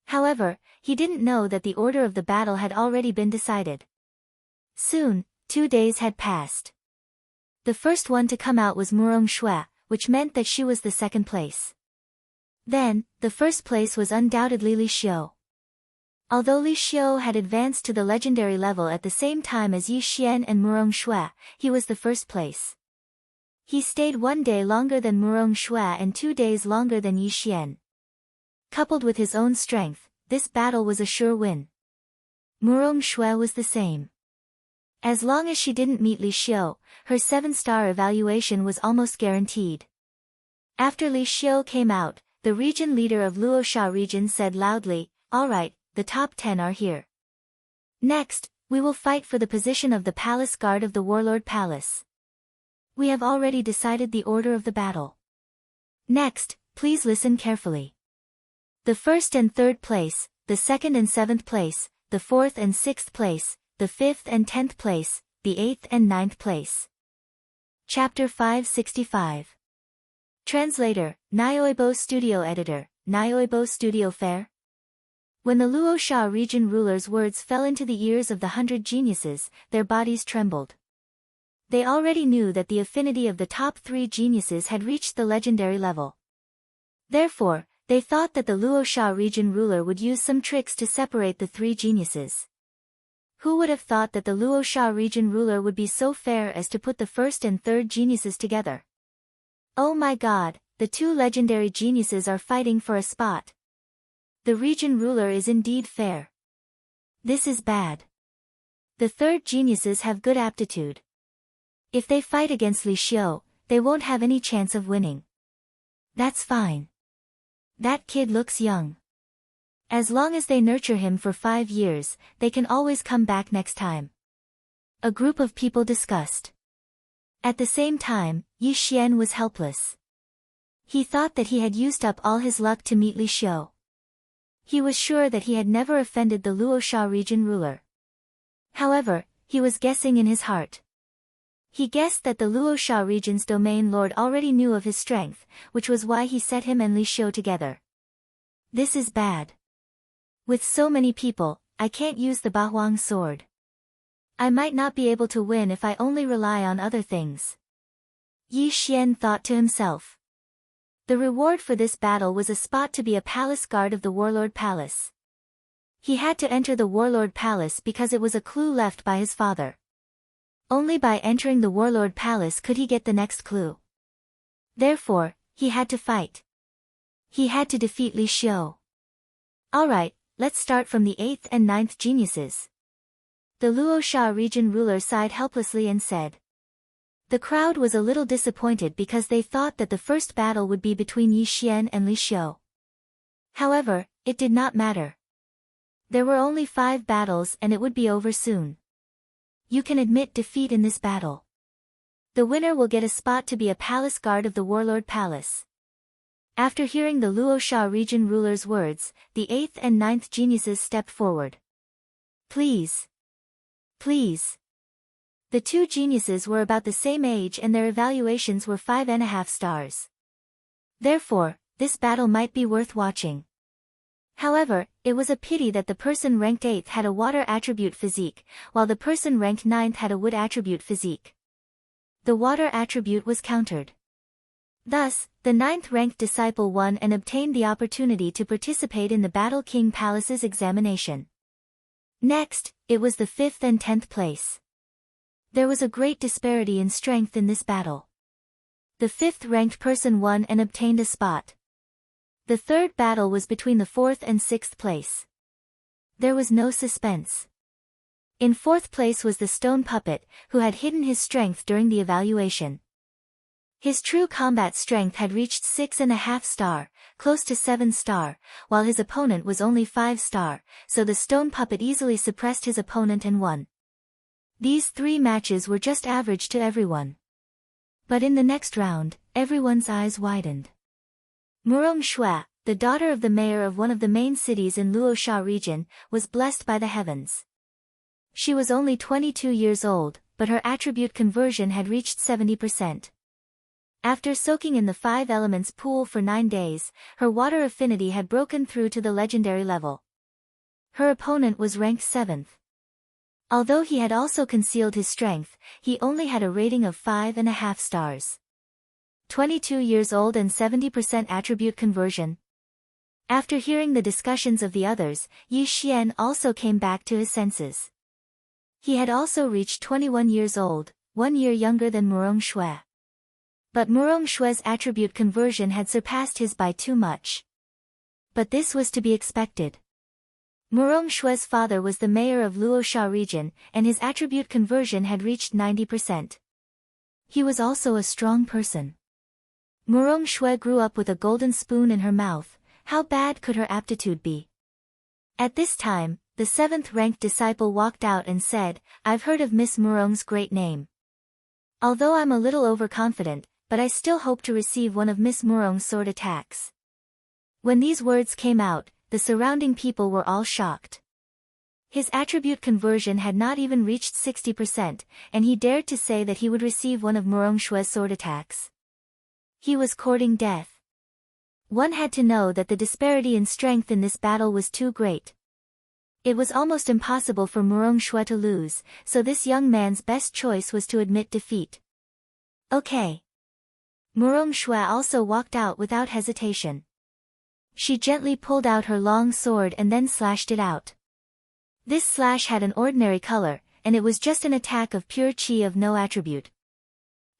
However, he didn't know that the order of the battle had already been decided. Soon, 2 days had passed. The first one to come out was Murong Shui, which meant that she was the second place. Then, the first place was undoubtedly Li Xiu. Although Li Xiu had advanced to the legendary level at the same time as Yi Xian and Murong Shui, he was the first place. He stayed 1 day longer than Murong Shui and 2 days longer than Yi Xian. Coupled with his own strength, this battle was a sure win. Murong Shui was the same. As long as she didn't meet Li Xiu, her 7-star evaluation was almost guaranteed. After Li Xiu came out, the region leader of Luosha region said loudly, "All right, the top 10 are here. Next, we will fight for the position of the palace guard of the Warlord Palace. We have already decided the order of the battle. Next, please listen carefully. The first and third place, the second and 7th place, the 4th and 6th place, the 5th and 10th place, the 8th and 9th place." Chapter 565. Translator, Nyoibo Studio Editor, Nyoibo Studio Fair? When the Luosha region ruler's words fell into the ears of the 100 geniuses, their bodies trembled. They already knew that the affinity of the top 3 geniuses had reached the legendary level. Therefore, they thought that the Luosha region ruler would use some tricks to separate the 3 geniuses. Who would have thought that the Luosha region ruler would be so fair as to put the first and third geniuses together? Oh my god, the 2 legendary geniuses are fighting for a spot. The region ruler is indeed fair. This is bad. The third geniuses have good aptitude. If they fight against Li Xiu, they won't have any chance of winning. That's fine. That kid looks young. As long as they nurture him for 5 years, they can always come back next time. A group of people discussed. At the same time, Yi Xian was helpless. He thought that he had used up all his luck to meet Li Xiu. He was sure that he had never offended the Luosha region ruler. However, he was guessing in his heart. He guessed that the Luosha region's domain lord already knew of his strength, which was why he set him and Li Xiu together. This is bad. With so many people, I can't use the Bahuang sword. I might not be able to win if I only rely on other things. Yi Xian thought to himself. The reward for this battle was a spot to be a palace guard of the Warlord Palace. He had to enter the Warlord Palace because it was a clue left by his father. Only by entering the Warlord Palace could he get the next clue. Therefore, he had to fight. He had to defeat Li Xiu. Alright, let's start from the 8th and 9th geniuses. The Luosha region ruler sighed helplessly and said. The crowd was a little disappointed because they thought that the first battle would be between Yi Xian and Li Xiu. However, it did not matter. There were only 5 battles and it would be over soon. You can admit defeat in this battle. The winner will get a spot to be a palace guard of the Warlord Palace. After hearing the Luosha region ruler's words, the 8th and 9th geniuses stepped forward. Please. Please. The two geniuses were about the same age and their evaluations were 5.5 stars. Therefore, this battle might be worth watching. However, it was a pity that the person ranked 8th had a water attribute physique, while the person ranked 9th had a wood attribute physique. The water attribute was countered. Thus, the 9th ranked disciple won and obtained the opportunity to participate in the Battle King Palace's examination. Next, it was the 5th and 10th place. There was a great disparity in strength in this battle. The 5th ranked person won and obtained a spot. The third battle was between the 4th and 6th place. There was no suspense. In 4th place was the stone puppet, who had hidden his strength during the evaluation. His true combat strength had reached 6.5 star, close to 7 star, while his opponent was only 5 star, so the stone puppet easily suppressed his opponent and won. These 3 matches were just average to everyone. But in the next round, everyone's eyes widened. Murong Shui, the daughter of the mayor of one of the main cities in Luosha region, was blessed by the heavens. She was only 22 years old, but her attribute conversion had reached 70%. After soaking in the 5 elements pool for 9 days, her water affinity had broken through to the legendary level. Her opponent was ranked 7th. Although he had also concealed his strength, he only had a rating of 5.5 stars. 22 years old and 70% attribute conversion. After hearing the discussions of the others, Yi Xian also came back to his senses. He had also reached 21 years old, 1 year younger than Murong Shui. But Murong Shui's attribute conversion had surpassed his by too much. But this was to be expected. Murong Shui's father was the mayor of Luosha region, and his attribute conversion had reached 90%. He was also a strong person. Murong Shui grew up with a golden spoon in her mouth. How bad could her aptitude be? At this time, the 7th ranked disciple walked out and said, "I've heard of Miss Murong's great name. Although I'm a little overconfident, but I still hope to receive one of Miss Murong's sword attacks." When these words came out, the surrounding people were all shocked. His attribute conversion had not even reached 60%, and he dared to say that he would receive one of Murong Shui's sword attacks. He was courting death. One had to know that the disparity in strength in this battle was too great. It was almost impossible for Murong Shui to lose, so this young man's best choice was to admit defeat. Okay. Murong Shui also walked out without hesitation. She gently pulled out her long sword and then slashed it out. This slash had an ordinary color, and it was just an attack of pure qi of no attribute.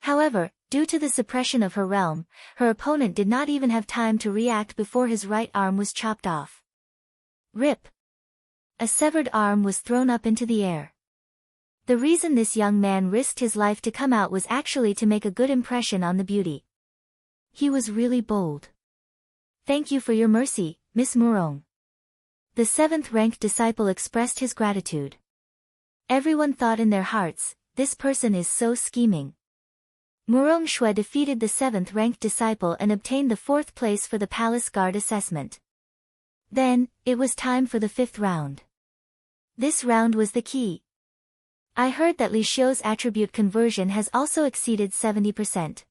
However, due to the suppression of her realm, her opponent did not even have time to react before his right arm was chopped off. Rip! A severed arm was thrown up into the air. The reason this young man risked his life to come out was actually to make a good impression on the beauty. He was really bold. "Thank you for your mercy, Miss Murong." The 7th ranked disciple expressed his gratitude. Everyone thought in their hearts, this person is so scheming. Murong Shui defeated the 7th ranked disciple and obtained the 4th place for the palace guard assessment. Then, it was time for the 5th round. This round was the key. I heard that Li Xiu's attribute conversion has also exceeded 70%.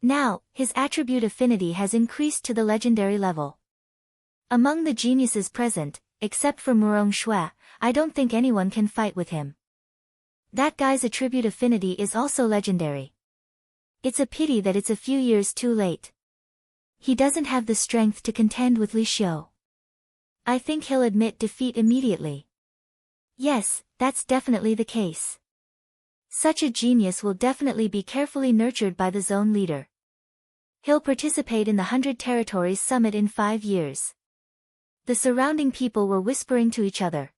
Now, his attribute affinity has increased to the legendary level. Among the geniuses present, except for Murong Shui, I don't think anyone can fight with him. That guy's attribute affinity is also legendary. It's a pity that it's a few years too late. He doesn't have the strength to contend with Li Xiu. I think he'll admit defeat immediately. Yes, that's definitely the case. Such a genius will definitely be carefully nurtured by the zone leader. He'll participate in the 100 Territories Summit in 5 years. The surrounding people were whispering to each other.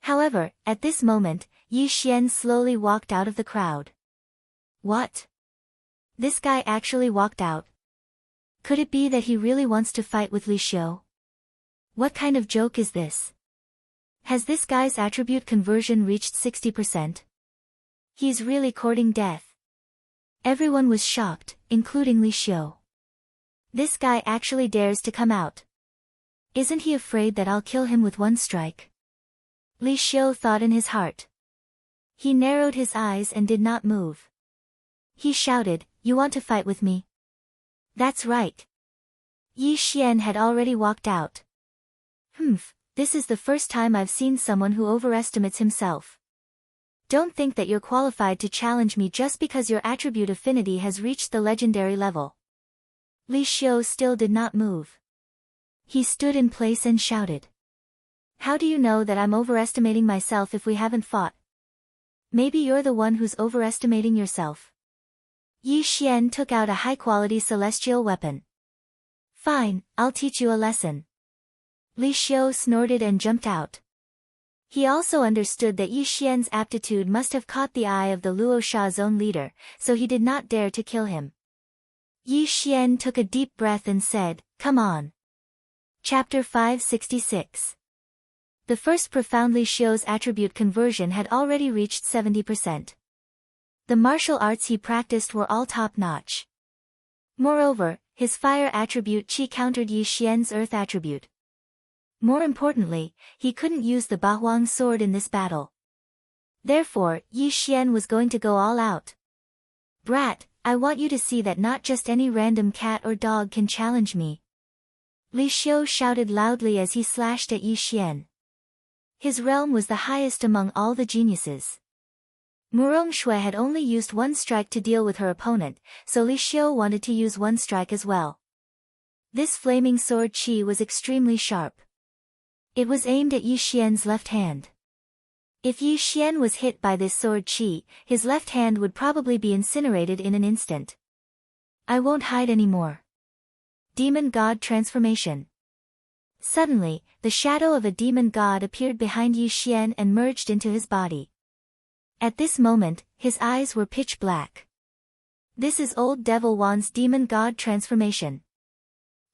However, at this moment, Yi Xian slowly walked out of the crowd. What? This guy actually walked out? Could it be that he really wants to fight with Li Xiu? What kind of joke is this? Has this guy's attribute conversion reached 60%? He's really courting death. Everyone was shocked, including Li Xiu. This guy actually dares to come out. Isn't he afraid that I'll kill him with one strike? Li Xiu thought in his heart. He narrowed his eyes and did not move. He shouted, "You want to fight with me?" "That's right." Yi Xian had already walked out. This is the first time I've seen someone who overestimates himself. Don't think that you're qualified to challenge me just because your attribute affinity has reached the legendary level. Li Xiu still did not move. He stood in place and shouted. How do you know that I'm overestimating myself if we haven't fought? Maybe you're the one who's overestimating yourself. Yi Xian took out a high-quality celestial weapon. Fine, I'll teach you a lesson. Li Xiu snorted and jumped out. He also understood that Yi Xian's aptitude must have caught the eye of the Luo Sha's own leader, so he did not dare to kill him. Yi Xian took a deep breath and said, "Come on." Chapter 566. The first profoundly Xiu's attribute conversion had already reached 70%. The martial arts he practiced were all top-notch. Moreover, his fire attribute qi countered Yi Xian's earth attribute. More importantly, he couldn't use the Bahuang sword in this battle. Therefore, Yi Xian was going to go all out. Brat, I want you to see that not just any random cat or dog can challenge me. Li Xiu shouted loudly as he slashed at Yi Xian. His realm was the highest among all the geniuses. Murong Shui had only used one strike to deal with her opponent, so Li Xiu wanted to use one strike as well. This flaming sword qi was extremely sharp. It was aimed at Yi Xian's left hand. If Yi Xian was hit by this sword qi, his left hand would probably be incinerated in an instant. I won't hide anymore. Demon God Transformation. Suddenly, the shadow of a demon god appeared behind Yi Xian and merged into his body. At this moment, his eyes were pitch black. This is Old Devil Wan's Demon God Transformation.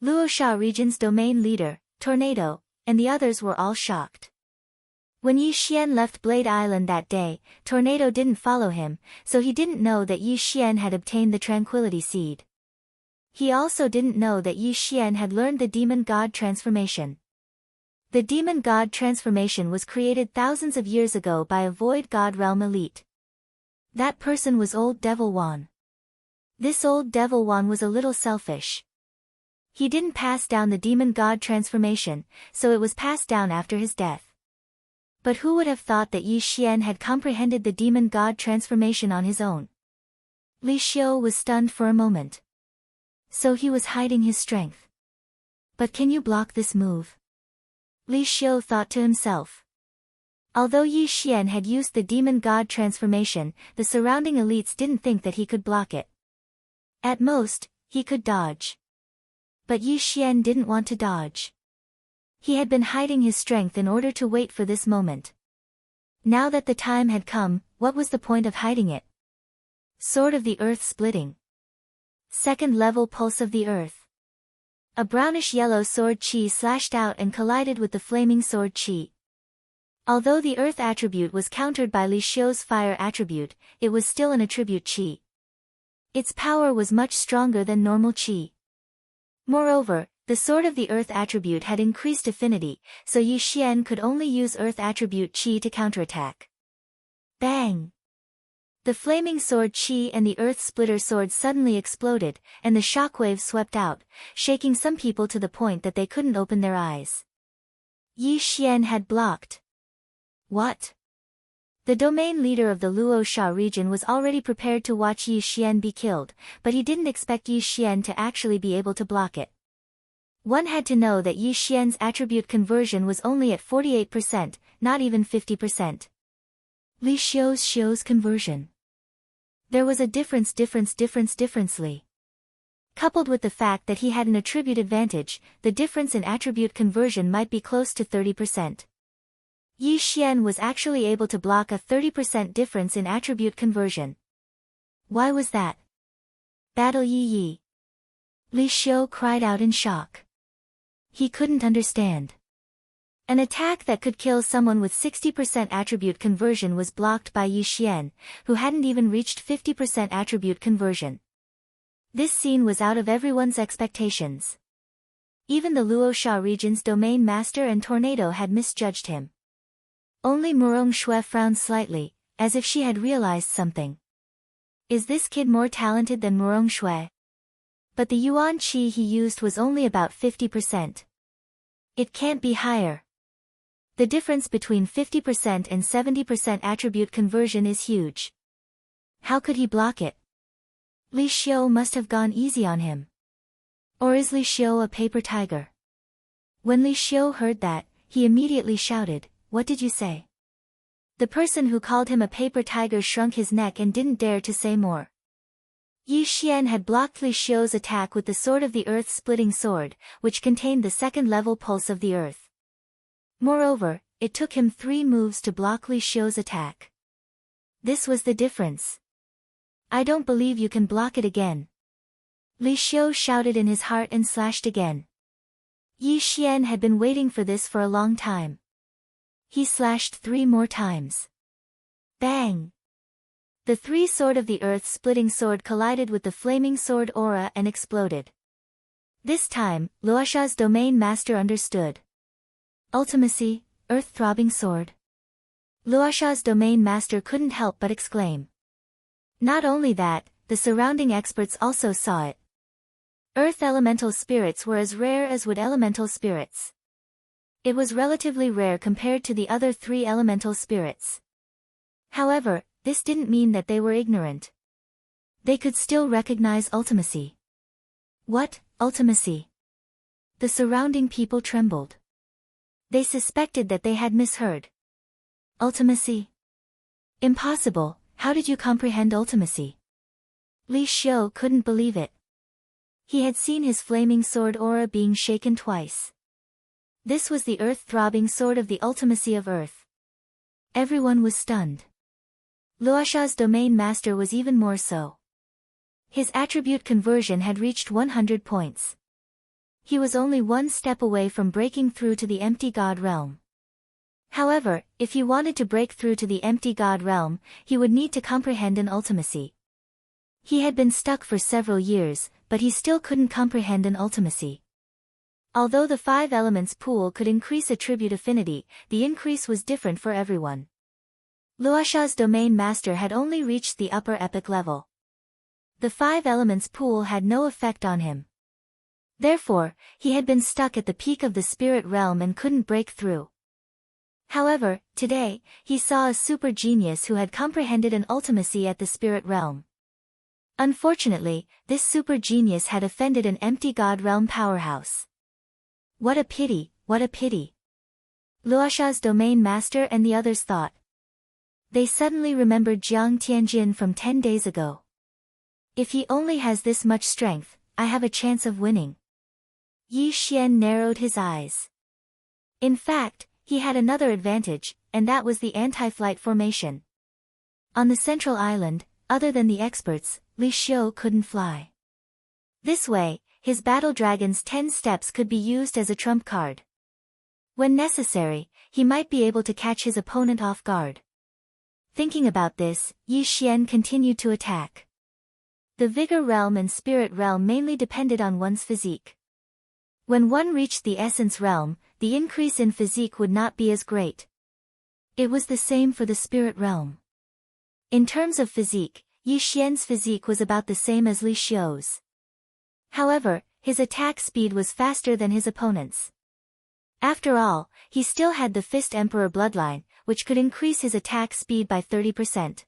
Luosha region's domain leader, Tornado, and the others were all shocked. When Yi Xian left Blade Island that day, Tornado didn't follow him, so he didn't know that Yi Xian had obtained the Tranquility Seed. He also didn't know that Yi Xian had learned the Demon God Transformation. The Demon God Transformation was created thousands of years ago by a Void God Realm elite. That person was Old Devil Wan. This Old Devil Wan was a little selfish. He didn't pass down the Demon God Transformation, so it was passed down after his death. But who would have thought that Yi Xian had comprehended the Demon God Transformation on his own? Li Xiu was stunned for a moment. So he was hiding his strength. But can you block this move? Li Xiu thought to himself. Although Yi Xian had used the Demon God Transformation, the surrounding elites didn't think that he could block it. At most, he could dodge. But Yi Xian didn't want to dodge. He had been hiding his strength in order to wait for this moment. Now that the time had come, what was the point of hiding it? Sword of the Earth splitting. Second level Pulse of the Earth. A brownish-yellow sword qi slashed out and collided with the flaming sword qi. Although the Earth attribute was countered by Li Xiu's fire attribute, it was still an attribute qi. Its power was much stronger than normal qi. Moreover, the Sword of the Earth attribute had increased affinity, so Yi Xian could only use Earth attribute qi to counterattack. Bang! The flaming sword qi and the Earth splitter sword suddenly exploded, and the shockwave swept out, shaking some people to the point that they couldn't open their eyes. Yi Xian had blocked. What? The domain leader of the Luosha region was already prepared to watch Yi Xian be killed, but he didn't expect Yi Xian to actually be able to block it. One had to know that Yi Xian's attribute conversion was only at 48%, not even 50%. Li Xiu's conversion. There was a differently. Coupled with the fact that he had an attribute advantage, the difference in attribute conversion might be close to 30%. Yi Xian was actually able to block a 30% difference in attribute conversion. Why was that? Battle Yi. Li Xiu cried out in shock. He couldn't understand. An attack that could kill someone with 60% attribute conversion was blocked by Yi Xian, who hadn't even reached 50% attribute conversion. This scene was out of everyone's expectations. Even the Luosha region's domain master and Tornado had misjudged him. Only Murong Shui frowned slightly, as if she had realized something. Is this kid more talented than Murong Shui? But the yuan qi he used was only about 50%. It can't be higher. The difference between 50% and 70% attribute conversion is huge. How could he block it? Li Xiu must have gone easy on him. Or is Li Xiu a paper tiger? When Li Xiu heard that, he immediately shouted, "What did you say?" The person who called him a paper tiger shrunk his neck and didn't dare to say more. Yi Xian had blocked Li Xiu's attack with the Sword of the Earth splitting sword, which contained the second-level pulse of the earth. Moreover, it took him 3 moves to block Li Xiu's attack. This was the difference. "I don't believe you can block it again." Li Xiu shouted in his heart and slashed again. Yi Xian had been waiting for this for a long time. He slashed 3 more times. Bang! The 3 Sword of the Earth splitting sword collided with the flaming sword aura and exploded. This time, Luosha's domain master understood. Ultimacy, earth-throbbing sword. Luosha's domain master couldn't help but exclaim. Not only that, the surrounding experts also saw it. Earth elemental spirits were as rare as wood elemental spirits. It was relatively rare compared to the other 3 elemental spirits. However, this didn't mean that they were ignorant. They could still recognize ultimacy. What, ultimacy? The surrounding people trembled. They suspected that they had misheard. Ultimacy? Impossible, how did you comprehend ultimacy? Li Xiu couldn't believe it. He had seen his flaming sword aura being shaken twice. This was the earth-throbbing sword of the ultimacy of earth. Everyone was stunned. Luosha's domain master was even more so. His attribute conversion had reached 100 points. He was only 1 step away from breaking through to the empty god realm. However, if he wanted to break through to the empty god realm, he would need to comprehend an ultimacy. He had been stuck for several years, but he still couldn't comprehend an ultimacy. Although the 5 elements pool could increase attribute affinity, the increase was different for everyone. Luosha's domain master had only reached the upper epic level. The 5 elements pool had no effect on him. Therefore, he had been stuck at the peak of the spirit realm and couldn't break through. However, today, he saw a super genius who had comprehended an ultimacy at the spirit realm. Unfortunately, this super genius had offended an empty god realm powerhouse. What a pity, what a pity. Luosha's domain master and the others thought. They suddenly remembered Jiang Tianjin from 10 days ago. If he only has this much strength, I have a chance of winning. Yi Xian narrowed his eyes. In fact, he had another advantage, and that was the anti-flight formation. On the central island, other than the experts, Li Xiu couldn't fly. This way, his battle dragon's 10 steps could be used as a trump card. When necessary, he might be able to catch his opponent off guard. Thinking about this, Yi Xian continued to attack. The vigor realm and spirit realm mainly depended on one's physique. When one reached the essence realm, the increase in physique would not be as great. It was the same for the spirit realm. In terms of physique, Yi Xian's physique was about the same as Li Xiu's. However, his attack speed was faster than his opponent's. After all, he still had the Fist Emperor bloodline, which could increase his attack speed by 30%.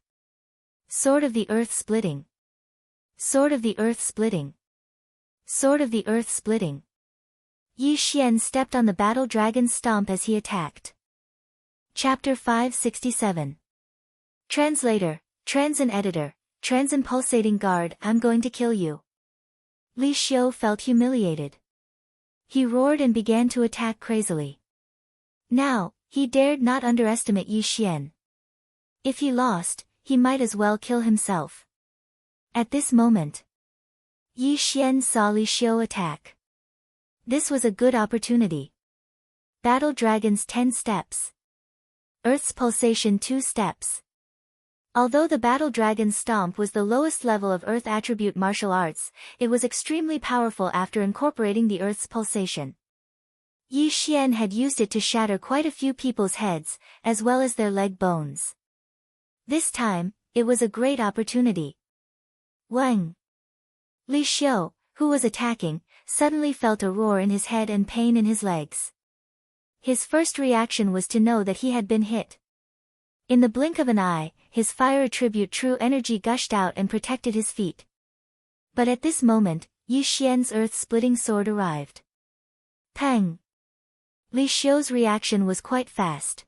Sword of the Earth splitting. Sword of the Earth splitting. Sword of the Earth splitting. Yi Xian stepped on the battle dragon's stomp as he attacked. Chapter 567. Translator, Transin Editor, Transin Pulsating Guard, I'm going to kill you. Li Xiu felt humiliated. He roared and began to attack crazily. Now, he dared not underestimate Yi Xian. If he lost, he might as well kill himself. At this moment, Yi Xian saw Li Xiu attack. This was a good opportunity. Battle Dragon's 10 steps. Earth's Pulsation 2 steps. Although the Battle Dragon's Stomp was the lowest level of Earth attribute martial arts, it was extremely powerful after incorporating the Earth's Pulsation. Yi Xian had used it to shatter quite a few people's heads, as well as their leg bones. This time, it was a great opportunity. Wang! Li Xiu, who was attacking, suddenly felt a roar in his head and pain in his legs. His first reaction was to know that he had been hit. In the blink of an eye, his fire attribute true energy gushed out and protected his feet. But at this moment, Yi Xian's earth-splitting sword arrived. Pang! Li Xiu's reaction was quite fast.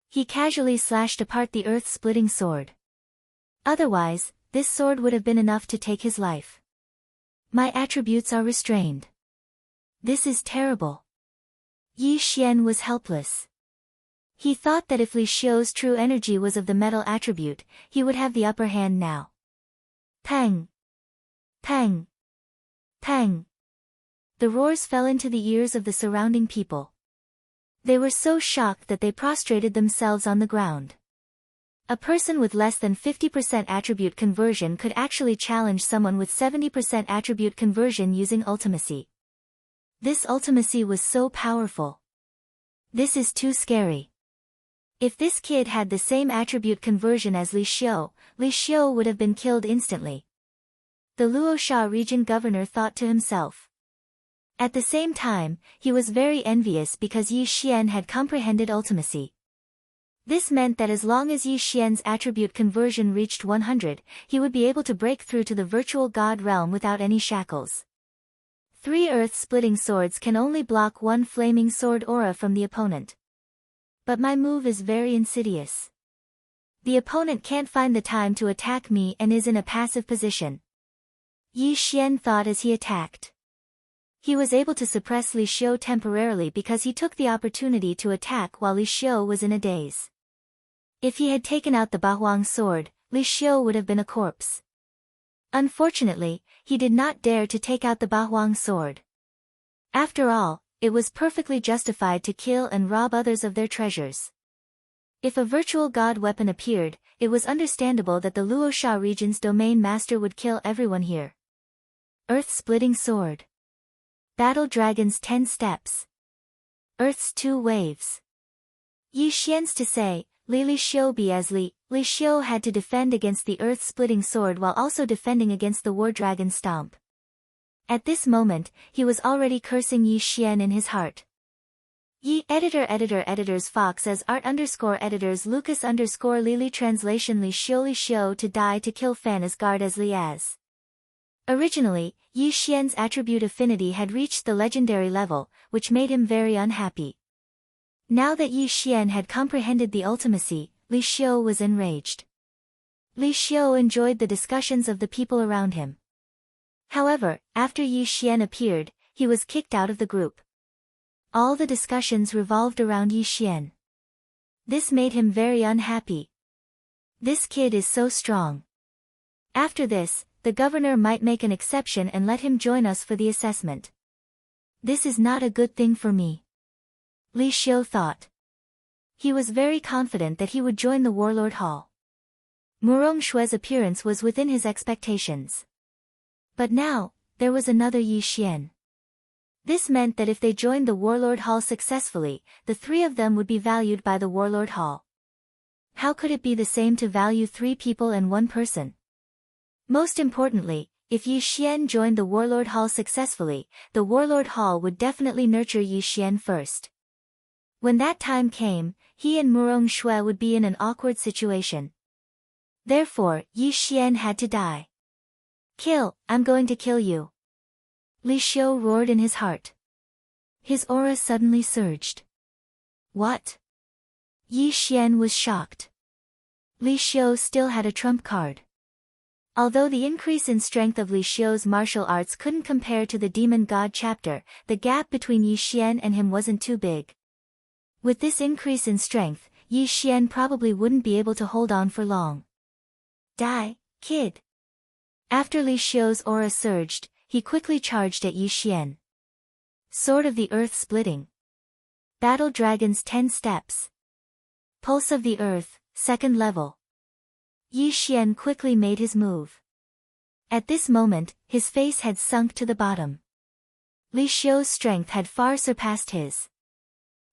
He casually slashed apart the earth-splitting sword. Otherwise, this sword would have been enough to take his life. My attributes are restrained. This is terrible. Yi Xian was helpless. He thought that if Li Xiu's true energy was of the metal attribute, he would have the upper hand now. Pang! Pang! Pang! The roars fell into the ears of the surrounding people. They were so shocked that they prostrated themselves on the ground. A person with less than 50% attribute conversion could actually challenge someone with 70% attribute conversion using ultimacy. This ultimacy was so powerful. This is too scary. If this kid had the same attribute conversion as Li Xiu would have been killed instantly. The Luosha region governor thought to himself. At the same time, he was very envious because Yi Xian had comprehended ultimacy. This meant that as long as Yi Xian's attribute conversion reached 100, he would be able to break through to the virtual god realm without any shackles. 3 earth-splitting swords can only block 1 flaming sword aura from the opponent. But my move is very insidious. The opponent can't find the time to attack me and is in a passive position. Yi Xian thought as he attacked. He was able to suppress Li Xiu temporarily because he took the opportunity to attack while Li Xiu was in a daze. If he had taken out the Bahuang sword, Li Xiu would have been a corpse. Unfortunately, he did not dare to take out the Bahuang sword. After all, it was perfectly justified to kill and rob others of their treasures. If a virtual god weapon appeared, it was understandable that the Luosha region's domain master would kill everyone here. Earth-splitting sword. Battle Dragon's 10 steps. Earth's 2 waves. Yi Xian's to say, Li Xiu be as Li Xiu had to defend against the earth-splitting sword while also defending against the War Dragon stomp. At this moment, he was already cursing Yi Xian in his heart. Editors Fox as art_editors Lucas Lily translation Li Xiu to die to kill Fan as guard as Li as. Originally, Yi Xian's attribute affinity had reached the legendary level, which made him very unhappy. Now that Yi Xian had comprehended the ultimacy, Li Xiu was enraged. Li Xiu enjoyed the discussions of the people around him. However, after Yi Xian appeared, he was kicked out of the group. All the discussions revolved around Yi Xian. This made him very unhappy. This kid is so strong. After this, the governor might make an exception and let him join us for the assessment. This is not a good thing for me. Li Xiu thought. He was very confident that he would join the Warlord Hall. Murong Shue's appearance was within his expectations. But now, there was another Yi Xian. This meant that if they joined the Warlord Hall successfully, the 3 of them would be valued by the Warlord Hall. How could it be the same to value 3 people and 1 person? Most importantly, if Yi Xian joined the Warlord Hall successfully, the Warlord Hall would definitely nurture Yi Xian first. When that time came, he and Murong Shui would be in an awkward situation. Therefore, Yi Xian had to die. Kill, I'm going to kill you. Li Xiu roared in his heart. His aura suddenly surged. What? Yi Xian was shocked. Li Xiu still had a trump card. Although the increase in strength of Li Xiu's martial arts couldn't compare to the Demon God chapter, the gap between Yi Xian and him wasn't too big. With this increase in strength, Yi Xian probably wouldn't be able to hold on for long. Die, kid. After Li Xiu's aura surged, he quickly charged at Yi Xian. Sword of the Earth splitting. Battle Dragon's 10 steps. Pulse of the Earth, 2nd level. Yi Xian quickly made his move. At this moment, his face had sunk to the bottom. Li Xiu's strength had far surpassed his.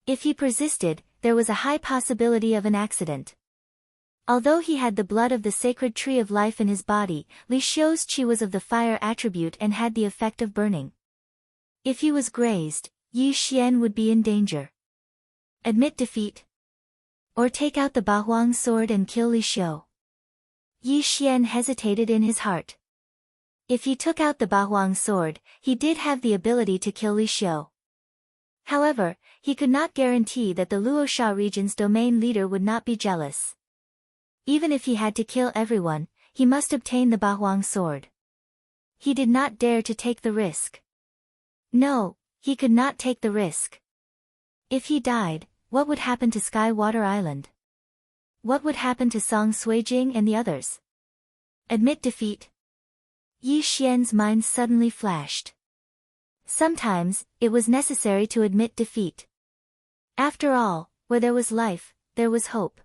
If he persisted, there was a high possibility of an accident. Although he had the blood of the sacred tree of life in his body, Li Xiu's qi was of the fire attribute and had the effect of burning. If he was grazed, Yi Xian would be in danger. Admit defeat? Or take out the Bahuang sword and kill Li Xiu? Yi Xian hesitated in his heart. If he took out the Bahuang sword, he did have the ability to kill Li Xiu. However, he could not guarantee that the Luosha region's domain leader would not be jealous. Even if he had to kill everyone, he must obtain the Bahuang sword. He did not dare to take the risk. No, he could not take the risk. If he died, what would happen to Skywater Island? What would happen to Song Suijing and the others? Admit defeat? Yi Xian's mind suddenly flashed. Sometimes, it was necessary to admit defeat. After all, where there was life, there was hope.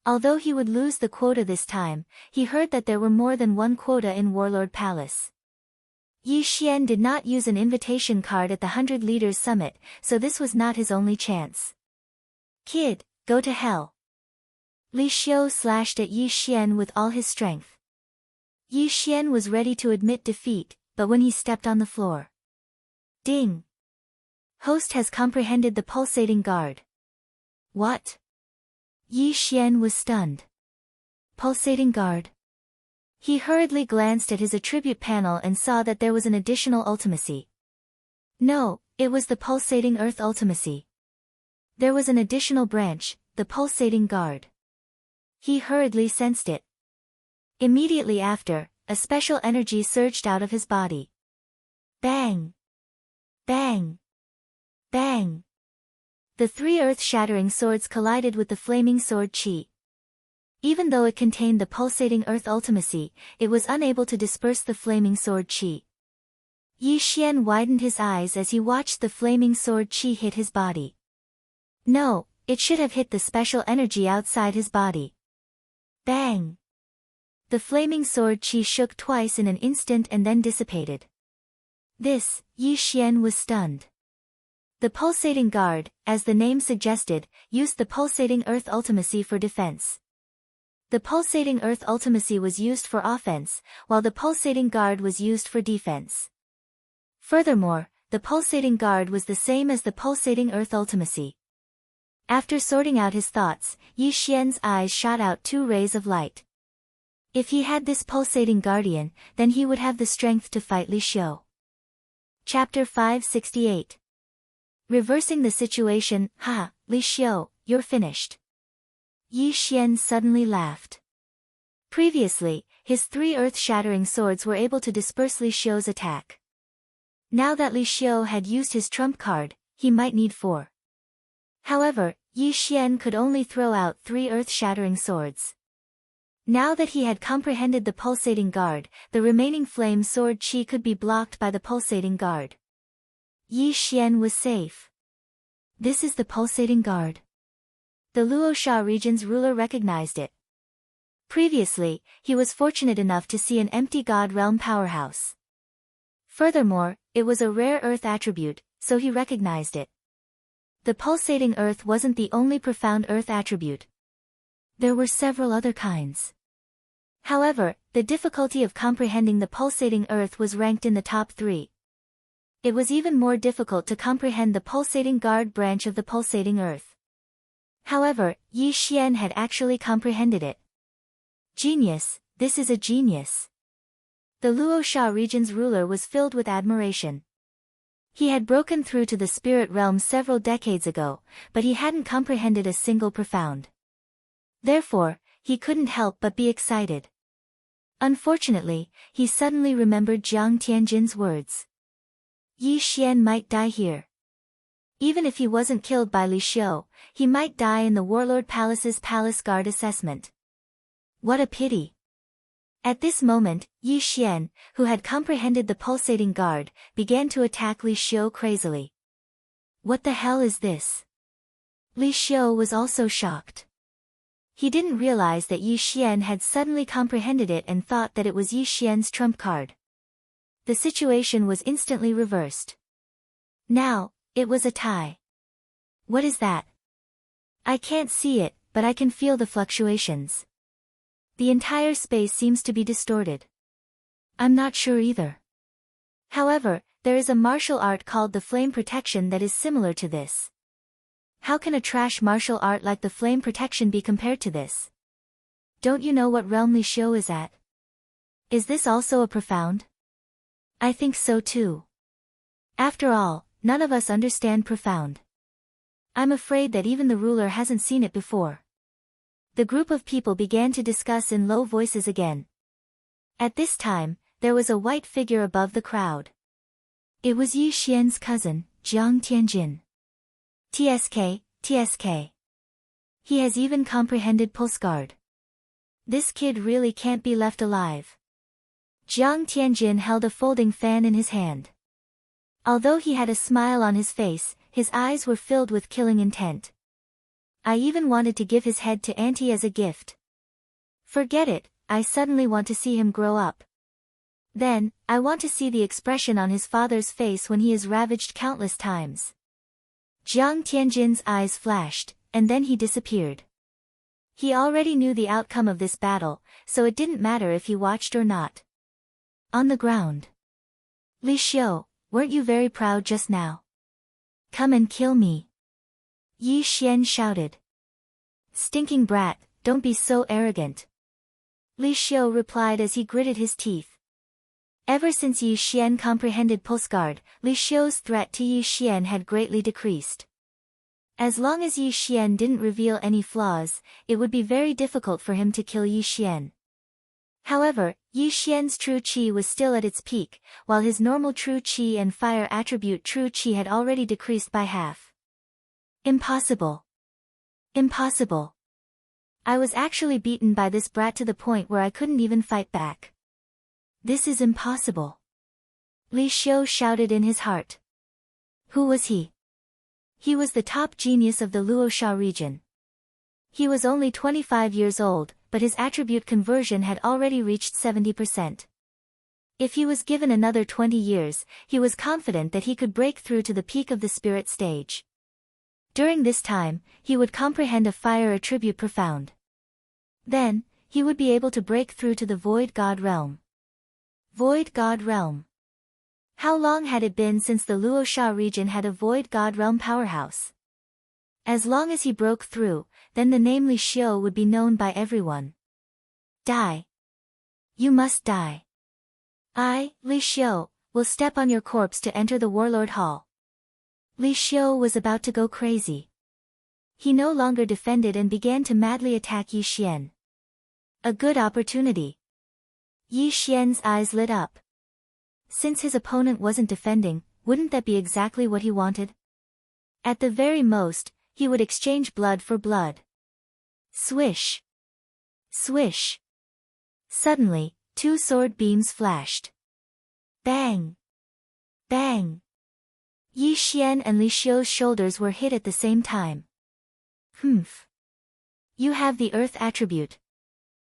Although he would lose the quota this time, he heard that there were more than one quota in Warlord Palace. Yi Xian did not use an invitation card at the 100 Leaders Summit, so this was not his only chance. Kid, go to hell. Li Xiu slashed at Yi Xian with all his strength. Yi Xian was ready to admit defeat, but when he stepped on the floor. Ding! Host has comprehended the pulsating guard. What? Yi Xian was stunned. Pulsating guard? He hurriedly glanced at his attribute panel and saw that there was an additional ultimacy. No, it was the pulsating earth ultimacy. There was an additional branch, the pulsating guard. He hurriedly sensed it. Immediately after, a special energy surged out of his body. Bang! Bang! Bang! The three earth-shattering swords collided with the flaming sword qi. Even though it contained the pulsating earth ultimacy, it was unable to disperse the flaming sword qi. Yi Xian widened his eyes as he watched the flaming sword qi hit his body. No, it should have hit the special energy outside his body. Bang! The flaming sword qi shook twice in an instant and then dissipated. This, Yi Xian was stunned. The pulsating guard, as the name suggested, used the pulsating earth ultimacy for defense. The pulsating earth ultimacy was used for offense, while the pulsating guard was used for defense. Furthermore, the pulsating guard was the same as the pulsating earth ultimacy. After sorting out his thoughts, Yi Xian's eyes shot out two rays of light. If he had this pulsating guardian, then he would have the strength to fight Li Xiu. Chapter 568. Reversing the situation. Ha, Li Xiu, you're finished. Yi Xian suddenly laughed. Previously, his three earth-shattering swords were able to disperse Li Xiu's attack. Now that Li Xiu had used his trump card, he might need four. However, Yi Xian could only throw out three earth-shattering swords. Now that he had comprehended the pulsating guard, the remaining flame sword qi could be blocked by the pulsating guard. Yi Xian was safe. This is the pulsating guard. The Luosha region's ruler recognized it. Previously, he was fortunate enough to see an empty God Realm powerhouse. Furthermore, it was a rare earth attribute, so he recognized it. The pulsating earth wasn't the only profound earth attribute. There were several other kinds. However, the difficulty of comprehending the pulsating earth was ranked in the top 3. It was even more difficult to comprehend the pulsating guard branch of the pulsating earth. However, Yi Xian had actually comprehended it. Genius, this is a genius. The Luosha region's ruler was filled with admiration. He had broken through to the spirit realm several decades ago, but he hadn't comprehended a single profound. Therefore, he couldn't help but be excited. Unfortunately, he suddenly remembered Jiang Tianjin's words. Yi Xian might die here. Even if he wasn't killed by Li Xiu, he might die in the Warlord Palace's palace guard assessment. What a pity. At this moment, Yi Xian, who had comprehended the pulsating guard, began to attack Li Xiu crazily. What the hell is this? Li Xiu was also shocked. He didn't realize that Yi Xian had suddenly comprehended it and thought that it was Yi Xian's trump card. The situation was instantly reversed. Now, it was a tie. What is that? I can't see it, but I can feel the fluctuations. The entire space seems to be distorted. I'm not sure either. However, there is a martial art called the flame protection that is similar to this. How can a trash martial art like the flame protection be compared to this? Don't you know what realm Li Xiu is at? Is this also a profound? I think so too. After all, none of us understand profound. I'm afraid that even the ruler hasn't seen it before. The group of people began to discuss in low voices again. At this time, there was a white figure above the crowd. It was Yi Xian's cousin, Jiang Tianjin. TSK. He has even comprehended Pulsguard. This kid really can't be left alive. Jiang Tianjin held a folding fan in his hand. Although he had a smile on his face, his eyes were filled with killing intent. I even wanted to give his head to Auntie as a gift. Forget it, I suddenly want to see him grow up. Then, I want to see the expression on his father's face when he is ravaged countless times. Jiang Tianjin's eyes flashed, and then he disappeared. He already knew the outcome of this battle, so it didn't matter if he watched or not. On the ground. Li Xiu, weren't you very proud just now? Come and kill me. Yi Xian shouted. Stinking brat, don't be so arrogant. Li Xiu replied as he gritted his teeth. Ever since Yi Xian comprehended Pulsguard, Li Xiu's threat to Yi Xian had greatly decreased. As long as Yi Xian didn't reveal any flaws, it would be very difficult for him to kill Yi Xian. However, Yi Xian's true qi was still at its peak, while his normal true qi and fire attribute true qi had already decreased by half. Impossible. Impossible. I was actually beaten by this brat to the point where I couldn't even fight back. This is impossible. Li Xiu shouted in his heart. Who was he? He was the top genius of the Luosha region. He was only 25 years old, but his attribute conversion had already reached 70%. If he was given another 20 years, he was confident that he could break through to the peak of the spirit stage. During this time, he would comprehend a fire attribute profound. Then, he would be able to break through to the Void God realm. Void God realm. How long had it been since the Luosha region had a Void God realm powerhouse? As long as he broke through, then the name Li Xiu would be known by everyone. Die. You must die. I, Li Xiu, will step on your corpse to enter the Warlord Hall. Li Xiu was about to go crazy. He no longer defended and began to madly attack Yi Xian. A good opportunity. Yi Xian's eyes lit up. Since his opponent wasn't defending, wouldn't that be exactly what he wanted? At the very most, he would exchange blood for blood. Swish. Swish. Suddenly, two sword beams flashed. Bang. Bang. Yi Xian and Li Xiu's shoulders were hit at the same time. Humph. You have the earth attribute.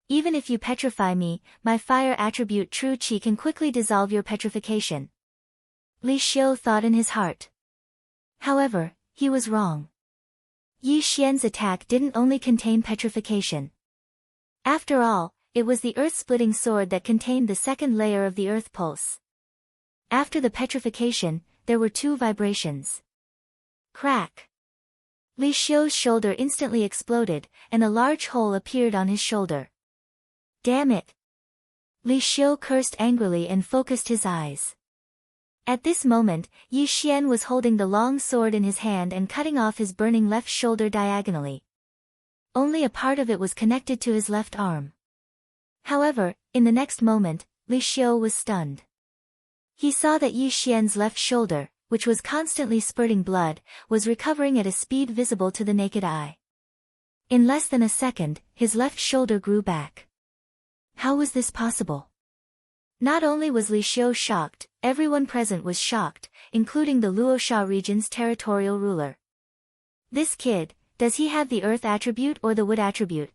Even if you petrify me, my fire attribute true qi can quickly dissolve your petrification. Li Xiu thought in his heart. However, he was wrong. Yi Xian's attack didn't only contain petrification. After all, it was the earth-splitting sword that contained the second layer of the earth pulse. After the petrification, there were two vibrations. Crack. Li Xiu's shoulder instantly exploded, and a large hole appeared on his shoulder. Damn it! Li Xiu cursed angrily and focused his eyes. At this moment, Yi Xian was holding the long sword in his hand and cutting off his burning left shoulder diagonally. Only a part of it was connected to his left arm. However, in the next moment, Li Xiu was stunned. He saw that Yi Xian's left shoulder, which was constantly spurting blood, was recovering at a speed visible to the naked eye. In less than a second, his left shoulder grew back. How was this possible? Not only was Li Xiu shocked, everyone present was shocked, including the Luosha region's territorial ruler. This kid, does he have the earth attribute or the wood attribute?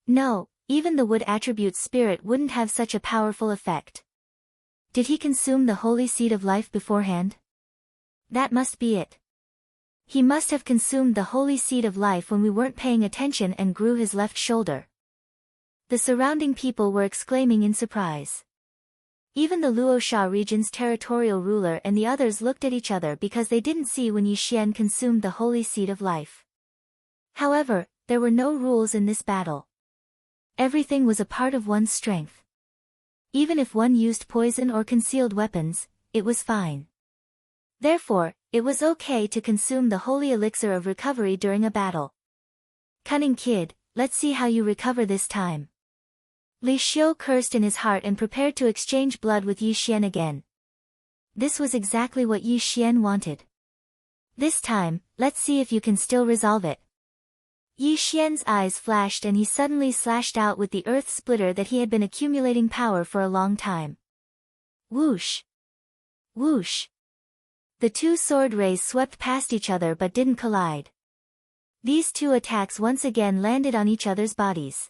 No, even the wood attribute spirit wouldn't have such a powerful effect. Did he consume the holy seed of life beforehand? That must be it. He must have consumed the holy seed of life when we weren't paying attention and grew his left shoulder. The surrounding people were exclaiming in surprise. Even the Luosha region's territorial ruler and the others looked at each other because they didn't see when Yi Xian consumed the holy seed of life. However, there were no rules in this battle. Everything was a part of one's strength. Even if one used poison or concealed weapons, it was fine. Therefore, it was okay to consume the holy elixir of recovery during a battle. Cunning kid, let's see how you recover this time. Li Xiu cursed in his heart and prepared to exchange blood with Yi Xian again. This was exactly what Yi Xian wanted. This time, let's see if you can still resolve it. Yi Xian's eyes flashed and he suddenly slashed out with the earth splitter that he had been accumulating power for a long time. Whoosh! Whoosh! The two sword rays swept past each other but didn't collide. These two attacks once again landed on each other's bodies.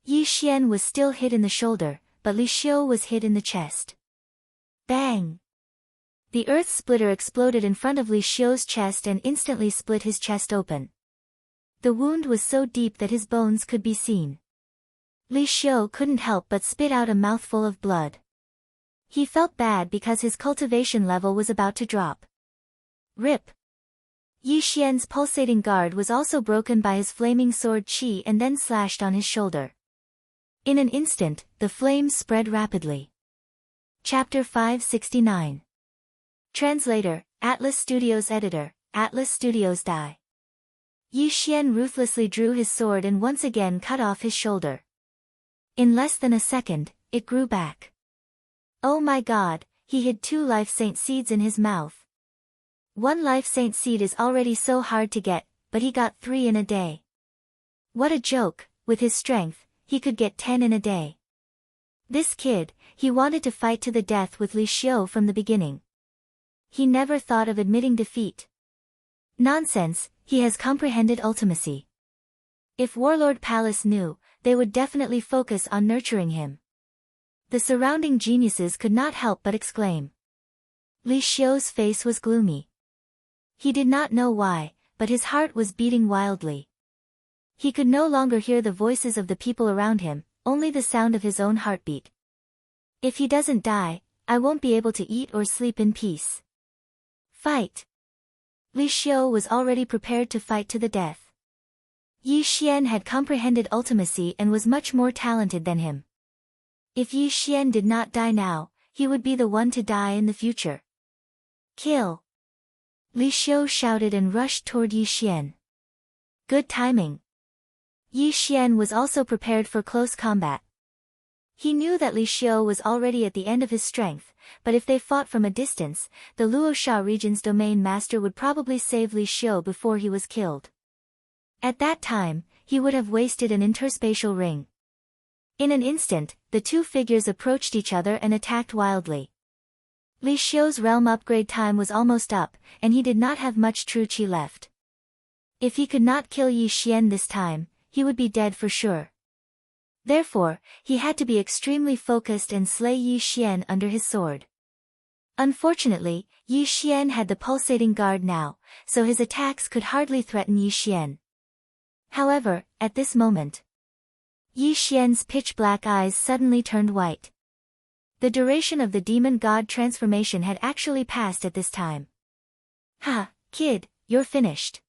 Yi Xian was still hit in the shoulder, but Li Xiu was hit in the chest. Bang! The earth splitter exploded in front of Li Xiu's chest and instantly split his chest open. The wound was so deep that his bones could be seen. Li Xiu couldn't help but spit out a mouthful of blood. He felt bad because his cultivation level was about to drop. Rip! Yi Xian's pulsating guard was also broken by his flaming sword qi and then slashed on his shoulder. In an instant, the flames spread rapidly. Chapter 569. Translator, Atlas Studios Editor, Atlas Studios Die. Yi Xian ruthlessly drew his sword and once again cut off his shoulder. In less than a second, it grew back. Oh my god, he hid 2 life saint seeds in his mouth. 1 life saint seed is already so hard to get, but he got 3 in a day. What a joke, with his strength, he could get 10 in a day. This kid, he wanted to fight to the death with Li Xiu from the beginning. He never thought of admitting defeat. Nonsense, he has comprehended ultimacy. If Warlord Palace knew, they would definitely focus on nurturing him. The surrounding geniuses could not help but exclaim. Li Xiu's face was gloomy. He did not know why, but his heart was beating wildly. He could no longer hear the voices of the people around him, only the sound of his own heartbeat. If he doesn't die, I won't be able to eat or sleep in peace. Fight! Li Xiu was already prepared to fight to the death. Yi Xian had comprehended ultimacy and was much more talented than him. If Yi Xian did not die now, he would be the one to die in the future. Kill! Li Xiu shouted and rushed toward Yi Xian. Good timing. Yi Xian was also prepared for close combat. He knew that Li Xiu was already at the end of his strength, but if they fought from a distance, the Luosha region's domain master would probably save Li Xiu before he was killed. At that time, he would have wasted an interspatial ring. In an instant, the two figures approached each other and attacked wildly. Li Xiu's realm upgrade time was almost up, and he did not have much true qi left. If he could not kill Yi Xian this time, he would be dead for sure. Therefore, he had to be extremely focused and slay Yi Xian under his sword. Unfortunately, Yi Xian had the pulsating guard now, so his attacks could hardly threaten Yi Xian. However, at this moment, Yi Xian's pitch-black eyes suddenly turned white. The duration of the demon god transformation had actually passed at this time. Ha, kid, you're finished.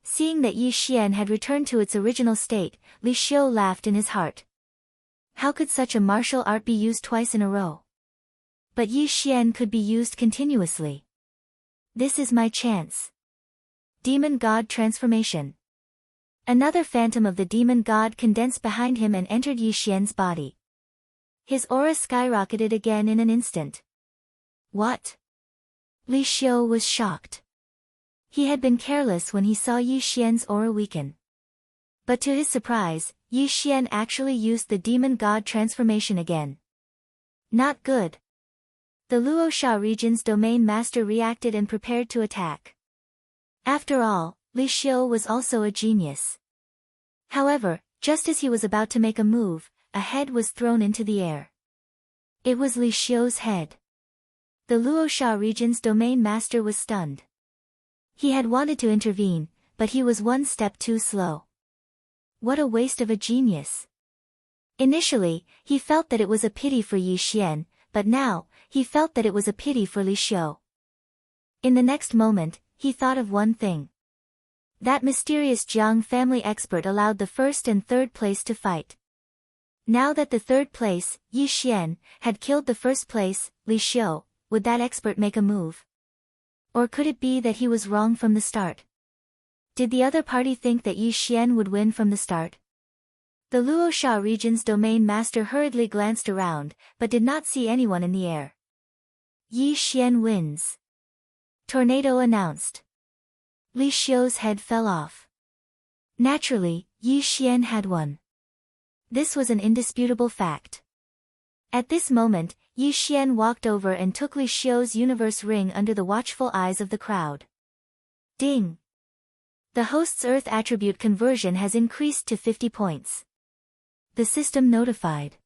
Seeing that Yi Xian had returned to its original state, Li Xiu laughed in his heart. How could such a martial art be used twice in a row? But Yi Xian could be used continuously. This is my chance. Demon God Transformation. Another phantom of the demon god condensed behind him and entered Yi Xian's body. His aura skyrocketed again in an instant. What? Li Xiu was shocked. He had been careless when he saw Yi Xian's aura weaken. But to his surprise, Yi Xian actually used the demon god transformation again. Not good. The Luosha region's domain master reacted and prepared to attack. After all, Li Xiu was also a genius. However, just as he was about to make a move, a head was thrown into the air. It was Li Xiu's head. The Luosha region's domain master was stunned. He had wanted to intervene, but he was one step too slow. What a waste of a genius. Initially, he felt that it was a pity for Yi Xian, but now, he felt that it was a pity for Li Xiu. In the next moment, he thought of one thing. That mysterious Jiang family expert allowed the first and third place to fight. Now that the third place, Yi Xian, had killed the first place, Li Xiu, would that expert make a move? Or could it be that he was wrong from the start? Did the other party think that Yi Xian would win from the start? The Luosha region's domain master hurriedly glanced around, but did not see anyone in the air. Yi Xian wins. Tornado announced. Li Xiu's head fell off. Naturally, Yi Xian had won. This was an indisputable fact. At this moment, Yi Xian walked over and took Li Xiu's universe ring under the watchful eyes of the crowd. Ding! The host's Earth attribute conversion has increased to 50 points. The system notified.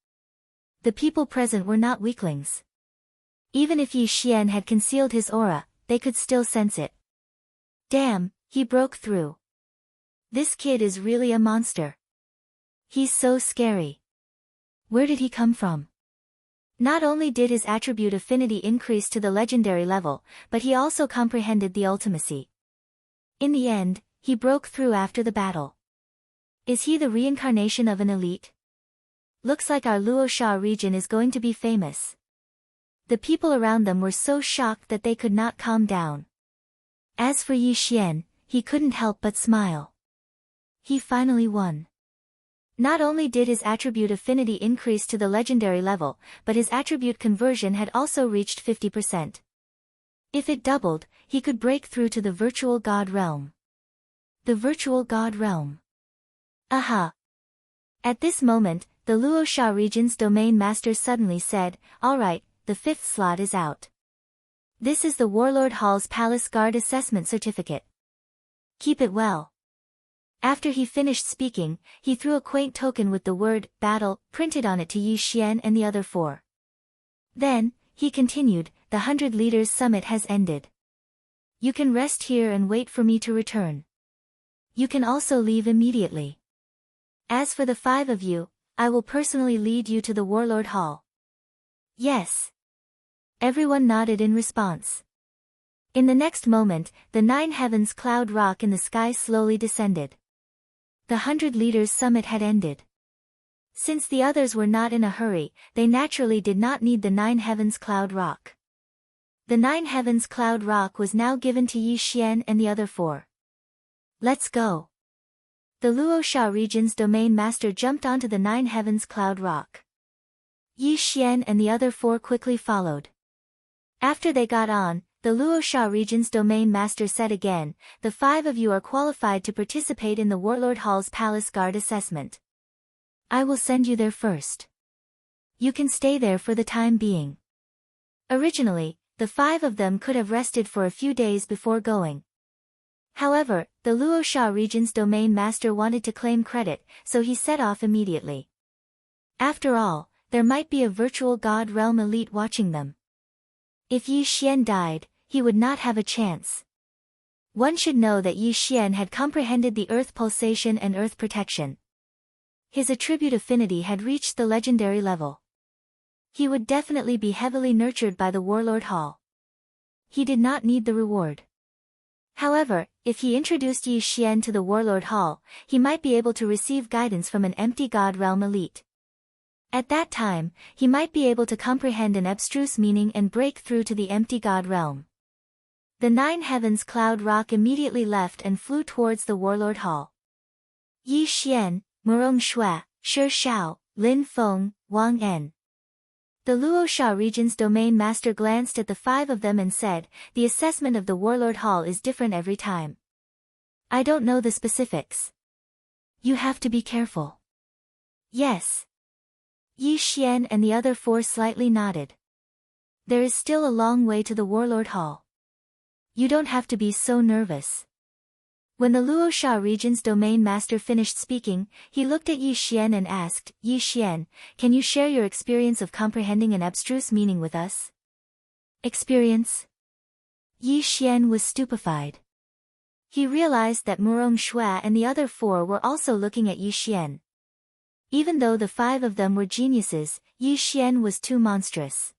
The people present were not weaklings. Even if Yi Xian had concealed his aura, they could still sense it. Damn, he broke through. This kid is really a monster. He's so scary. Where did he come from? Not only did his attribute affinity increase to the legendary level, but he also comprehended the ultimacy. In the end, he broke through after the battle. Is he the reincarnation of an elite? Looks like our Luosha region is going to be famous. The people around them were so shocked that they could not calm down. As for Yi Xian, he couldn't help but smile. He finally won. Not only did his attribute affinity increase to the legendary level, but his attribute conversion had also reached 50%. If it doubled, he could break through to the virtual god realm. The virtual god realm. Aha! At this moment, the Luosha region's domain master suddenly said, "Alright, the 5th slot is out. This is the Warlord Hall's Palace Guard Assessment Certificate. Keep it well." After he finished speaking, he threw a quaint token with the word, "Battle," printed on it to Yi Xian and the other 4. Then, he continued, "The 100 Leaders Summit has ended. You can rest here and wait for me to return. You can also leave immediately. As for the 5 of you, I will personally lead you to the Warlord Hall." Yes. Everyone nodded in response. In the next moment, the 9 heavens cloud rock in the sky slowly descended. The 100 Leaders Summit had ended. Since the others were not in a hurry, they naturally did not need the 9 heavens cloud rock. The 9 heavens cloud rock was now given to Yi Xian and the other 4. Let's go. The Luosha region's domain master jumped onto the 9 heavens cloud rock. Yi Xian and the other 4 quickly followed. After they got on, the Luosha region's domain master said again, "The 5 of you are qualified to participate in the Warlord Hall's Palace Guard assessment. I will send you there first. You can stay there for the time being." Originally, the 5 of them could have rested for a few days before going. However, the Luosha region's domain master wanted to claim credit, so he set off immediately. After all, there might be a virtual god realm elite watching them. If Yi Xian died, he would not have a chance. One should know that Yi Xian had comprehended the earth pulsation and earth protection. His attribute affinity had reached the legendary level. He would definitely be heavily nurtured by the Warlord Hall. He did not need the reward. However, if he introduced Yi Xian to the Warlord Hall, he might be able to receive guidance from an empty god realm elite. At that time, he might be able to comprehend an abstruse meaning and break through to the empty god realm. The 9 heavens cloud rock immediately left and flew towards the Warlord Hall. Yi Xian, Murong Shui, Shi Shao, Lin Feng, Wang En. The Luosha region's domain master glanced at the 5 of them and said, "The assessment of the Warlord Hall is different every time. I don't know the specifics. You have to be careful." Yes. Yi Xian and the other 4 slightly nodded. There is still a long way to the Warlord Hall. You don't have to be so nervous. When the Luosha region's domain master finished speaking, he looked at Yi Xian and asked, "Yi Xian, can you share your experience of comprehending an abstruse meaning with us?" Experience? Yi Xian was stupefied. He realized that Murong Shui and the other 4 were also looking at Yi Xian. Even though the 5 of them were geniuses, Yi Xian was too monstrous.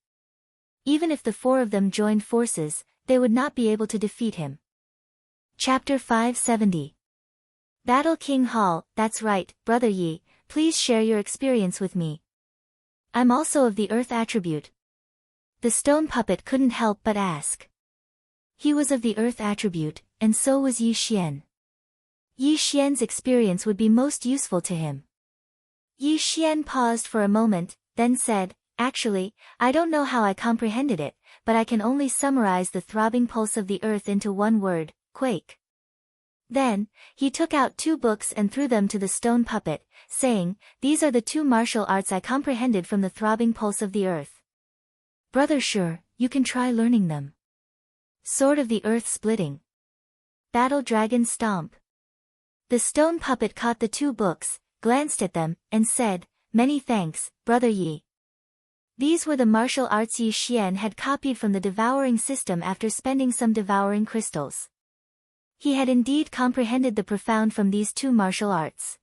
Even if the 4 of them joined forces, they would not be able to defeat him. Chapter 570. Battle King Hall. That's right, Brother Yi, please share your experience with me. I'm also of the Earth attribute. The stone puppet couldn't help but ask. He was of the Earth attribute, and so was Yi Xian. Yi Xian's experience would be most useful to him. Yi Xian paused for a moment, then said, "Actually, I don't know how I comprehended it, but I can only summarize the throbbing pulse of the earth into one word, quake." Then, he took out 2 books and threw them to the stone puppet, saying, "These are the 2 martial arts I comprehended from the throbbing pulse of the earth. Brother Sure, you can try learning them. Sword of the Earth Splitting. Battle Dragon Stomp." The stone puppet caught the 2 books, glanced at them, and said, "Many thanks, Brother Yi." These were the martial arts Yi Xian had copied from the devouring system after spending some devouring crystals. He had indeed comprehended the profound from these 2 martial arts.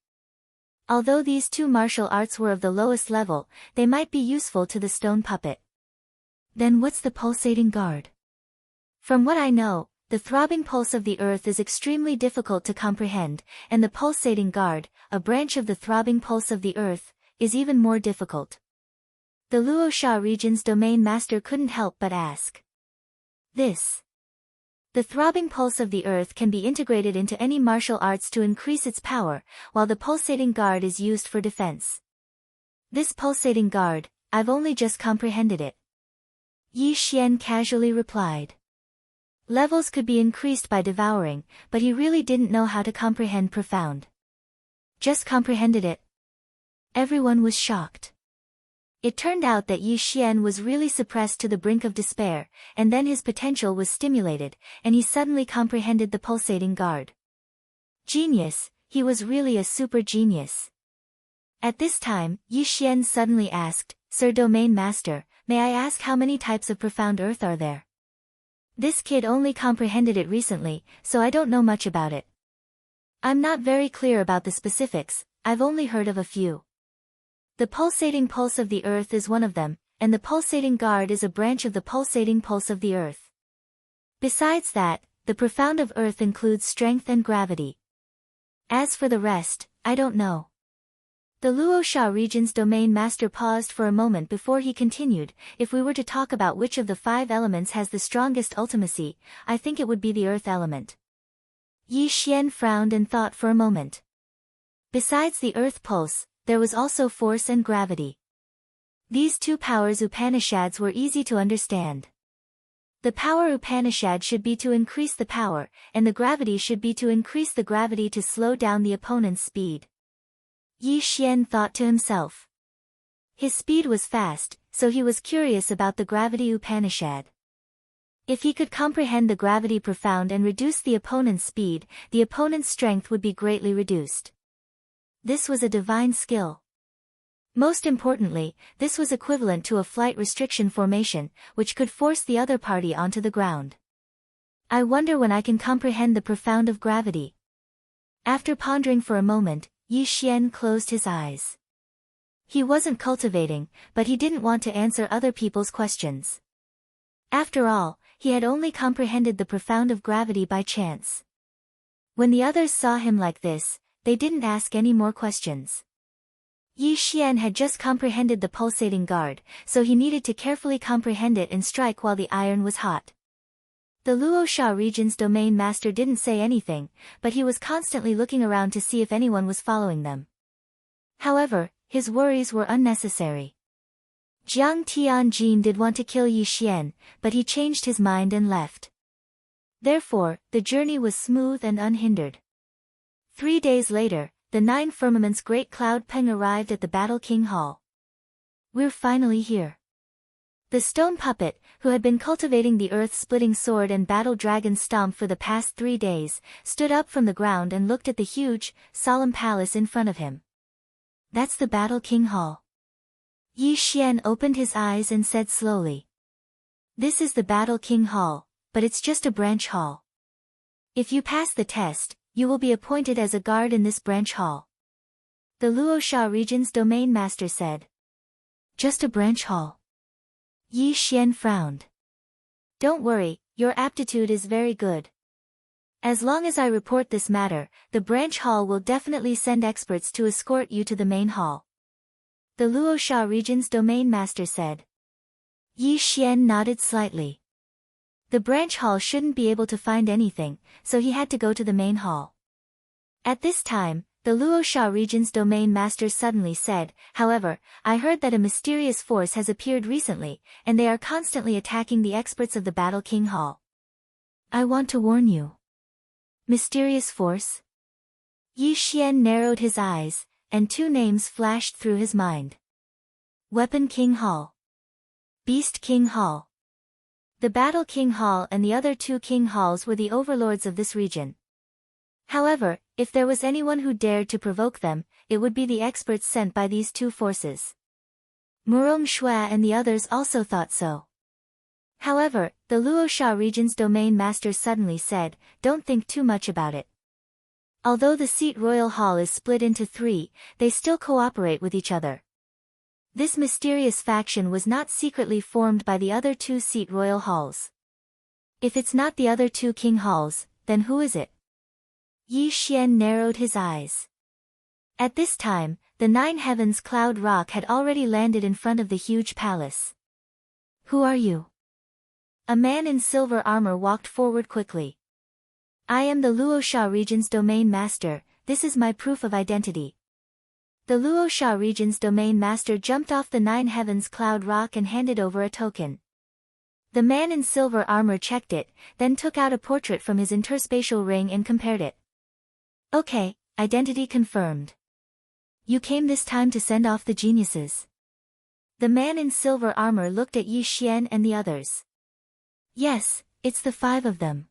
Although these 2 martial arts were of the lowest level, they might be useful to the stone puppet. Then what's the pulsating guard? From what I know, the throbbing pulse of the earth is extremely difficult to comprehend, and the pulsating guard, a branch of the throbbing pulse of the earth, is even more difficult. The Luosha region's domain master couldn't help but ask. This. The throbbing pulse of the earth can be integrated into any martial arts to increase its power, while the pulsating guard is used for defense. This pulsating guard, I've only just comprehended it. Yi Xian casually replied. Levels could be increased by devouring, but he really didn't know how to comprehend profound. Just comprehended it. Everyone was shocked. It turned out that Yi Xian was really suppressed to the brink of despair, and then his potential was stimulated, and he suddenly comprehended the pulsating guard. Genius, he was really a super genius. At this time, Yi Xian suddenly asked, "Sir Domain Master, may I ask how many types of profound earth are there? This kid only comprehended it recently, so I don't know much about it. I'm not very clear about the specifics, I've only heard of a few. The pulsating pulse of the earth is one of them, and the pulsating guard is a branch of the pulsating pulse of the earth. Besides that, the profound of earth includes strength and gravity. As for the rest, I don't know." The Luosha region's domain master paused for a moment before he continued, "If we were to talk about which of the 5 elements has the strongest ultimacy, I think it would be the earth element." Yi Xian frowned and thought for a moment. Besides the earth pulse, there was also force and gravity. These 2 powers Upanishads were easy to understand. The power Upanishad should be to increase the power, and the gravity should be to increase the gravity to slow down the opponent's speed. Yi Xian thought to himself. His speed was fast, so he was curious about the gravity Upanishad. If he could comprehend the gravity profound and reduce the opponent's speed, the opponent's strength would be greatly reduced. This was a divine skill. Most importantly, this was equivalent to a flight restriction formation, which could force the other party onto the ground. I wonder when I can comprehend the profound of gravity. After pondering for a moment, Yi Xian closed his eyes. He wasn't cultivating, but he didn't want to answer other people's questions. After all, he had only comprehended the profound of gravity by chance. When the others saw him like this, they didn't ask any more questions. Yi Xian had just comprehended the pulsating guard, so he needed to carefully comprehend it and strike while the iron was hot. The Luosha region's domain master didn't say anything, but he was constantly looking around to see if anyone was following them. However, his worries were unnecessary. Jiang Tianjin did want to kill Yi Xian, but he changed his mind and left. Therefore, the journey was smooth and unhindered. 3 days later, the 9 firmament's great cloud Peng arrived at the Battle King Hall. "We're finally here." The stone puppet, who had been cultivating the earth-splitting sword and battle dragon stomp for the past 3 days, stood up from the ground and looked at the huge, solemn palace in front of him. "That's the Battle King Hall." Yi Xian opened his eyes and said slowly. This is the Battle King Hall, but it's just a branch hall. If you pass the test, you will be appointed as a guard in this branch hall. The Luosha region's domain master said. Just a branch hall. Yi Xian frowned. Don't worry, your aptitude is very good. As long as I report this matter, the branch hall will definitely send experts to escort you to the main hall. The Luosha region's domain master said. Yi Xian nodded slightly. The branch hall shouldn't be able to find anything, so he had to go to the main hall. At this time, the Luosha region's domain master suddenly said, however, I heard that a mysterious force has appeared recently, and they are constantly attacking the experts of the Battle King Hall. I want to warn you. Mysterious force? Yi Xian narrowed his eyes, and two names flashed through his mind. Weapon King Hall. Beast King Hall. The Battle King Hall and the other two King Halls were the overlords of this region. However, if there was anyone who dared to provoke them, it would be the experts sent by these two forces. Murong Shua and the others also thought so. However, the Luosha region's domain master suddenly said, don't think too much about it. Although the Seat Royal Hall is split into three, they still cooperate with each other. This mysterious faction was not secretly formed by the other two Seat Royal Halls. If it's not the other two King Halls, then who is it? Yi Xian narrowed his eyes. At this time, the Nine Heavens Cloud Rock had already landed in front of the huge palace. Who are you? A man in silver armor walked forward quickly. I am the Luosha region's domain master, this is my proof of identity. The Luosha region's domain master jumped off the Nine Heavens Cloud Rock and handed over a token. The man in silver armor checked it, then took out a portrait from his interspatial ring and compared it. Okay, identity confirmed. You came this time to send off the geniuses. The man in silver armor looked at Yi Xian and the others. Yes, it's the 5 of them.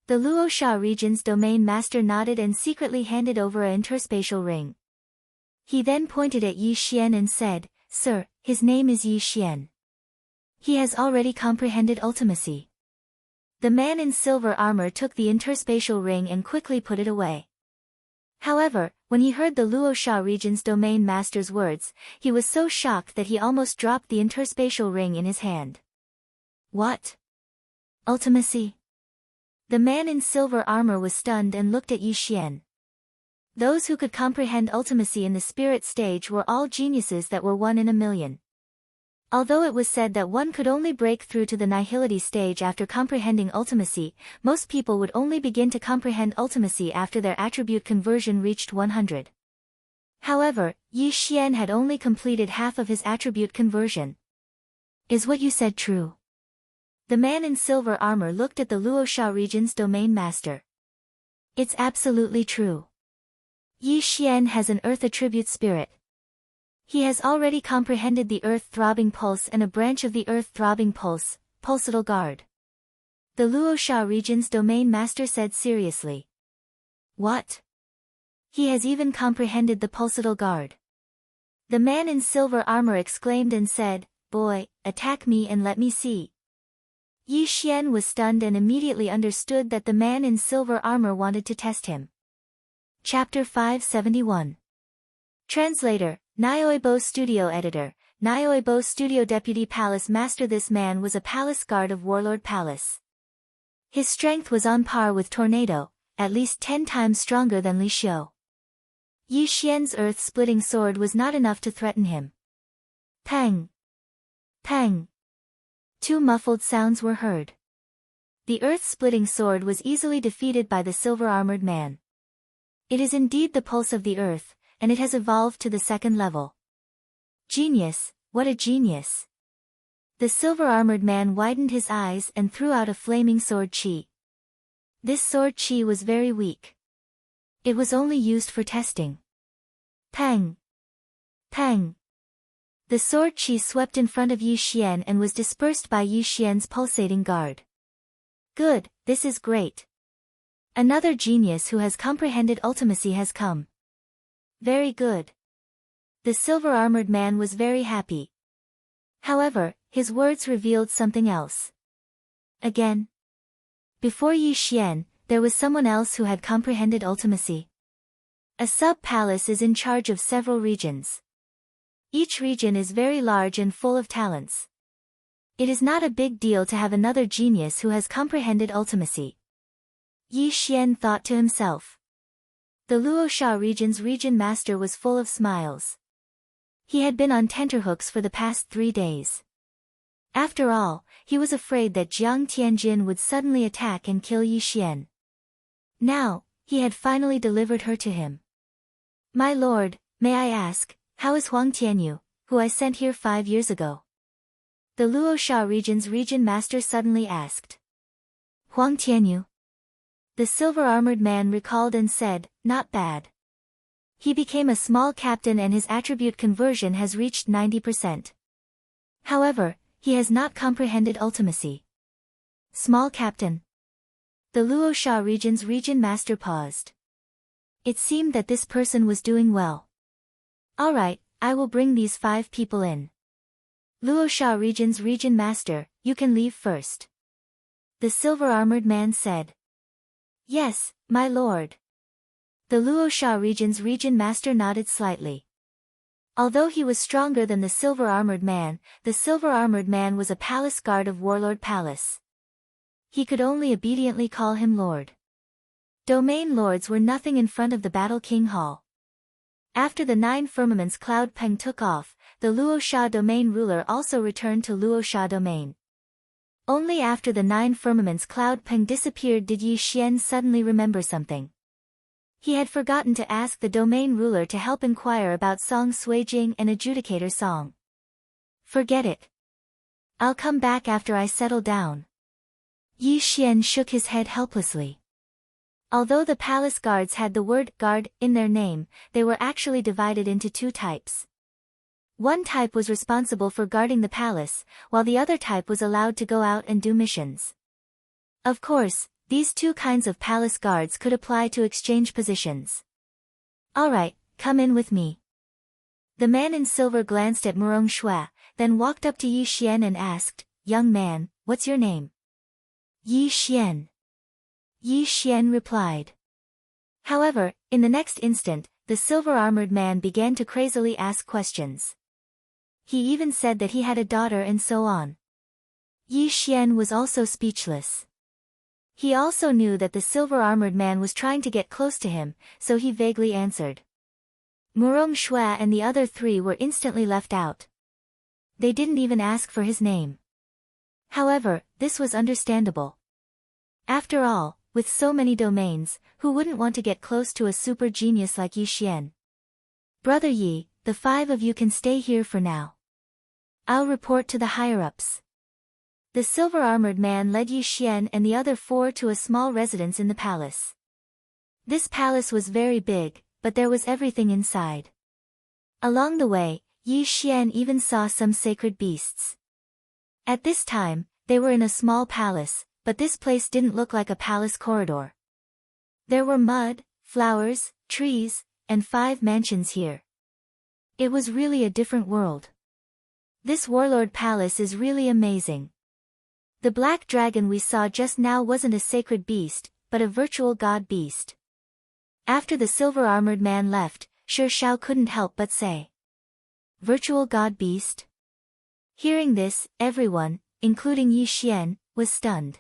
The Luosha region's domain master nodded and secretly handed over an interspatial ring. He then pointed at Yi Xian and said, Sir, his name is Yi Xian. He has already comprehended ultimacy. The man in silver armor took the interspatial ring and quickly put it away. However, when he heard the Luosha region's domain master's words, he was so shocked that he almost dropped the interspatial ring in his hand. What? Ultimacy? The man in silver armor was stunned and looked at Yi Xian. Those who could comprehend ultimacy in the spirit stage were all geniuses that were 1 in a million. Although it was said that one could only break through to the nihility stage after comprehending ultimacy, most people would only begin to comprehend ultimacy after their attribute conversion reached 100. However, Yi Xian had only completed half of his attribute conversion. Is what you said true? The man in silver armor looked at the Luosha region's domain master. It's absolutely true. Yi Xian has an earth attribute spirit. He has already comprehended the earth-throbbing pulse and a branch of the earth-throbbing pulse, pulsatile guard. The Luosha region's domain master said seriously. What? He has even comprehended the pulsatile guard. The man in silver armor exclaimed and said, Boy, attack me and let me see. Yi Xian was stunned and immediately understood that the man in silver armor wanted to test him. Chapter 571. Translator, Nyoibo Studio Editor, Nyoibo Studio Deputy Palace Master. This man was a palace guard of Warlord Palace. His strength was on par with Tornado, at least 10 times stronger than Li Xiu. Yi Xian's earth-splitting sword was not enough to threaten him. Pang! Pang! 2 muffled sounds were heard. The earth-splitting sword was easily defeated by the silver-armored man. It is indeed the pulse of the earth, and it has evolved to the 2nd level. Genius, what a genius! The silver-armored man widened his eyes and threw out a flaming sword chi. This sword chi was very weak. It was only used for testing. Pang! Pang! The sword chi swept in front of Yi Xian and was dispersed by Yi Xian's pulsating guard. Good, this is great. Another genius who has comprehended ultimacy has come. Very good. The silver-armored man was very happy. However, his words revealed something else. Again. Before Yi Xian, there was someone else who had comprehended ultimacy. A sub-palace is in charge of several regions. Each region is very large and full of talents. It is not a big deal to have another genius who has comprehended ultimacy. Yi Xian thought to himself. The Luosha region's region master was full of smiles. He had been on tenterhooks for the past 3 days. After all, he was afraid that Jiang Tianjin would suddenly attack and kill Yi Xian. Now, he had finally delivered her to him. My lord, may I ask, how is Huang Tianyu, who I sent here 5 years ago? The Luosha region's region master suddenly asked. Huang Tianyu? The silver-armored man recalled and said, not bad. He became a small captain and his attribute conversion has reached 90%. However, he has not comprehended ultimacy. Small captain. The Luosha region's region master paused. It seemed that this person was doing well. Alright, I will bring these 5 people in. Luosha region's region master, you can leave first. The silver-armored man said. Yes, my lord. The Luosha region's region master nodded slightly. Although he was stronger than the silver-armored man was a palace guard of Warlord Palace. He could only obediently call him lord. Domain lords were nothing in front of the Battle King Hall. After the 9 firmaments Cloud Peng took off, the Luosha domain ruler also returned to Luosha domain. Only after the 9 firmaments Cloud Peng disappeared did Yi Xian suddenly remember something. He had forgotten to ask the domain ruler to help inquire about Song Suijing and Adjudicator Song. Forget it. I'll come back after I settle down. Yi Xian shook his head helplessly. Although the palace guards had the word guard in their name, they were actually divided into 2 types. One type was responsible for guarding the palace, while the other type was allowed to go out and do missions. Of course, these 2 kinds of palace guards could apply to exchange positions. Alright, come in with me. The man in silver glanced at Murong Shui, then walked up to Yi Xian and asked, young man, what's your name? Yi Xian. Yi Xian replied. However, in the next instant, the silver-armored man began to crazily ask questions. He even said that he had a daughter and so on. Yi Xian was also speechless. He also knew that the silver-armored man was trying to get close to him, so he vaguely answered. Murong Shui and the other 3 were instantly left out. They didn't even ask for his name. However, this was understandable. After all, with so many domains, who wouldn't want to get close to a super genius like Yi Xian? Brother Yi, the 5 of you can stay here for now. I'll report to the higher-ups. The silver-armored man led Yi Xian and the other 4 to a small residence in the palace. This palace was very big, but there was everything inside. Along the way, Yi Xian even saw some sacred beasts. At this time, they were in a small palace, but this place didn't look like a palace corridor. There were mud, flowers, trees, and 5 mansions here. It was really a different world. This warlord palace is really amazing. The black dragon we saw just now wasn't a sacred beast, but a virtual god beast. After the silver-armored man left, Shi Shao couldn't help but say. Virtual god beast? Hearing this, everyone, including Yi Xian, was stunned.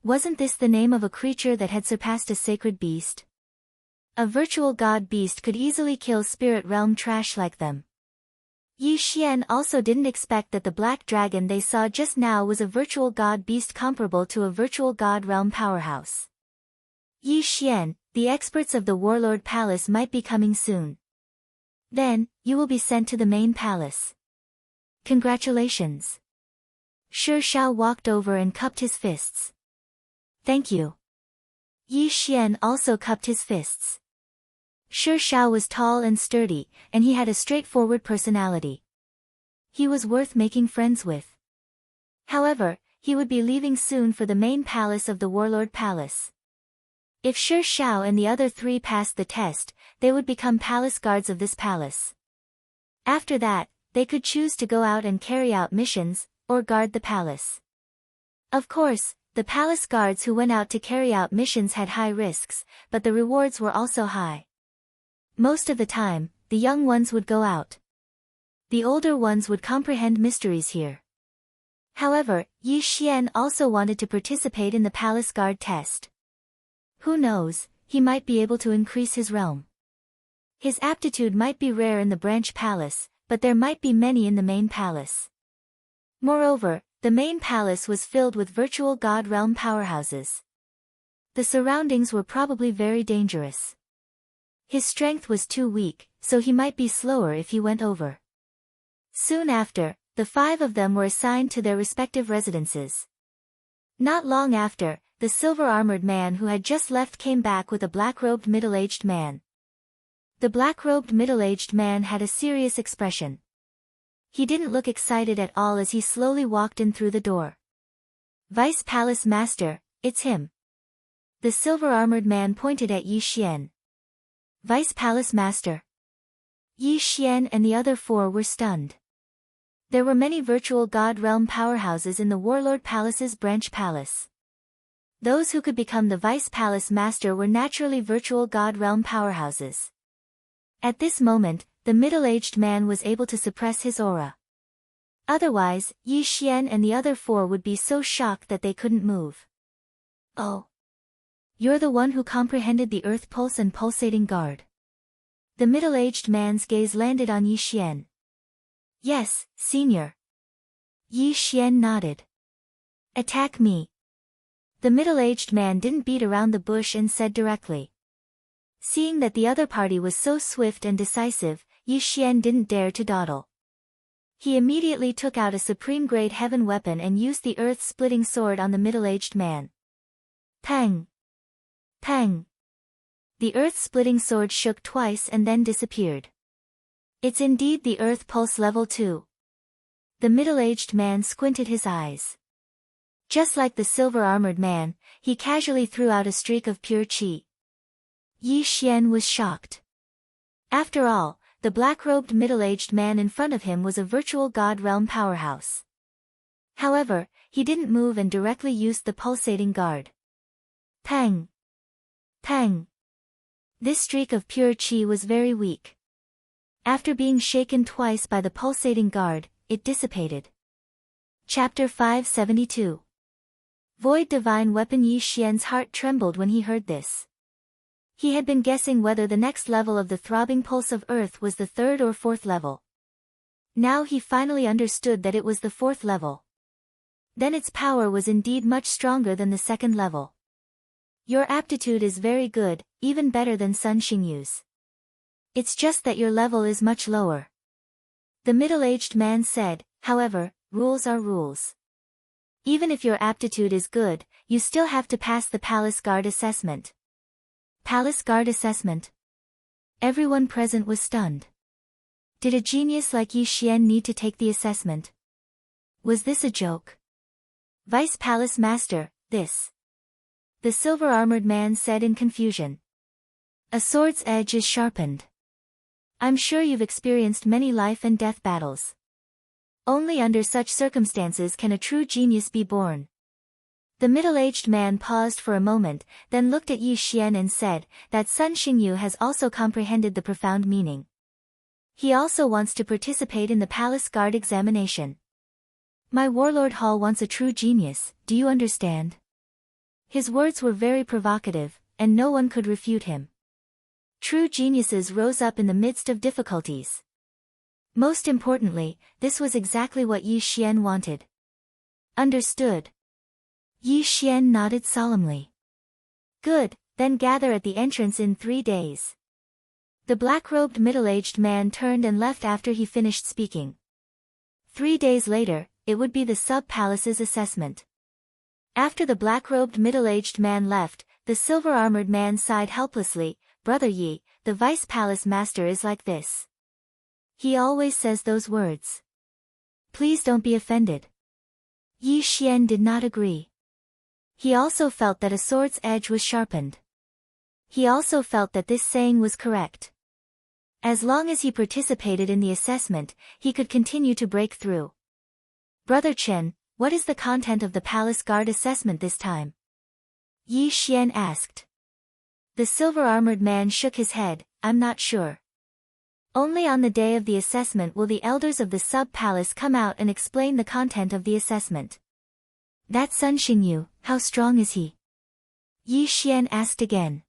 Wasn't this the name of a creature that had surpassed a sacred beast? A virtual god beast could easily kill spirit realm trash like them. Yi Xian also didn't expect that the black dragon they saw just now was a virtual god beast comparable to a virtual god realm powerhouse. Yi Xian, the experts of the Warlord Palace might be coming soon. Then, you will be sent to the main palace. Congratulations. Shi Shao walked over and cupped his fists. Thank you. Yi Xian also cupped his fists. Shi Shao was tall and sturdy, and he had a straightforward personality. He was worth making friends with. However, he would be leaving soon for the main palace of the Warlord Palace. If Shi Shao and the other 3 passed the test, they would become palace guards of this palace. After that, they could choose to go out and carry out missions, or guard the palace. Of course, the palace guards who went out to carry out missions had high risks, but the rewards were also high. Most of the time, the young ones would go out. The older ones would comprehend mysteries here. However, Yi Xian also wanted to participate in the palace guard test. Who knows, he might be able to increase his realm. His aptitude might be rare in the branch palace, but there might be many in the main palace. Moreover, the main palace was filled with virtual god realm powerhouses. The surroundings were probably very dangerous. His strength was too weak, so he might be slower if he went over. Soon after, the 5 of them were assigned to their respective residences. Not long after, the silver-armored man who had just left came back with a black-robed middle-aged man. The black-robed middle-aged man had a serious expression. He didn't look excited at all as he slowly walked in through the door. "Vice Palace Master, it's him." The silver-armored man pointed at Yi Xian. "Vice Palace Master." Yi Xian and the other 4 were stunned. There were many virtual god realm powerhouses in the Warlord Palace's branch palace. Those who could become the Vice Palace Master were naturally virtual god realm powerhouses. At this moment, the middle-aged man was able to suppress his aura. Otherwise, Yi Xian and the other 4 would be so shocked that they couldn't move. "Oh. You're the one who comprehended the earth pulse and pulsating guard." The middle-aged man's gaze landed on Yi Xian. "Yes, senior." Yi Xian nodded. "Attack me." The middle-aged man didn't beat around the bush and said directly. Seeing that the other party was so swift and decisive, Yi Xian didn't dare to dawdle. He immediately took out a supreme-grade heaven weapon and used the earth-splitting sword on the middle-aged man. Pang! Pang! The earth-splitting sword shook twice and then disappeared. "It's indeed the Earth Pulse Level 2. The middle-aged man squinted his eyes. Just like the silver-armored man, he casually threw out a streak of pure qi. Yi Xian was shocked. After all, the black-robed middle-aged man in front of him was a virtual god realm powerhouse. However, he didn't move and directly used the pulsating guard. Pang! Pang! This streak of pure qi was very weak. After being shaken twice by the pulsating guard, it dissipated. Chapter 572. Void Divine Weapon. Yi Xian's heart trembled when he heard this. He had been guessing whether the next level of the throbbing pulse of Earth was the 3rd or 4th level. Now he finally understood that it was the 4th level. Then its power was indeed much stronger than the 2nd level. "Your aptitude is very good, even better than Sun Xingyu's. It's just that your level is much lower." The middle-aged man said. "However, rules are rules. Even if your aptitude is good, you still have to pass the Palace Guard assessment." Palace Guard assessment? Everyone present was stunned. Did a genius like Yi Xian need to take the assessment? Was this a joke? "Vice Palace Master, this." The silver-armored man said in confusion. "A sword's edge is sharpened. I'm sure you've experienced many life and death battles. Only under such circumstances can a true genius be born." The middle-aged man paused for a moment, then looked at Yi Xian and said, "That Sun Xingyu has also comprehended the profound meaning. He also wants to participate in the Palace Guard examination. My Warlord Hall wants a true genius, do you understand?" His words were very provocative, and no one could refute him. True geniuses rose up in the midst of difficulties. Most importantly, this was exactly what Yi Xian wanted. "Understood." Yi Xian nodded solemnly. "Good, then gather at the entrance in 3 days." The black-robed middle-aged man turned and left after he finished speaking. 3 days later, it would be the sub-palace's assessment. After the black-robed middle-aged man left, the silver-armored man sighed helplessly. "Brother Yi, the Vice Palace Master is like this. He always says those words. Please don't be offended." Yi Xian did not agree. He also felt that a sword's edge was sharpened. He also felt that this saying was correct. As long as he participated in the assessment, he could continue to break through. Brother Chen, what is the content of the palace guard assessment this time? Yi Xian asked. The silver-armored man shook his head, I'm not sure. Only on the day of the assessment will the elders of the sub-palace come out and explain the content of the assessment. That Sun Xingyu, how strong is he? Yi Xian asked again.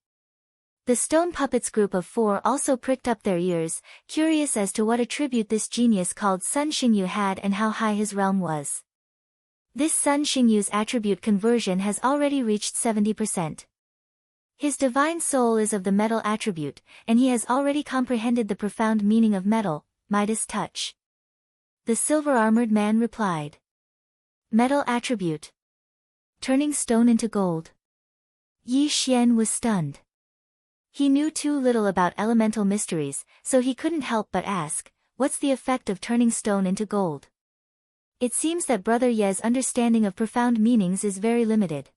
The stone puppets group of 4 also pricked up their ears, curious as to what attribute this genius called Sun Xingyu had and how high his realm was. This Sun Xingyu's attribute conversion has already reached 70%. His divine soul is of the metal attribute, and he has already comprehended the profound meaning of metal, Midas touch. The silver-armored man replied. Metal attribute. Turning stone into gold. Yi Xian was stunned. He knew too little about elemental mysteries, so he couldn't help but ask, what's the effect of turning stone into gold? It seems that Brother Ye's understanding of profound meanings is very limited.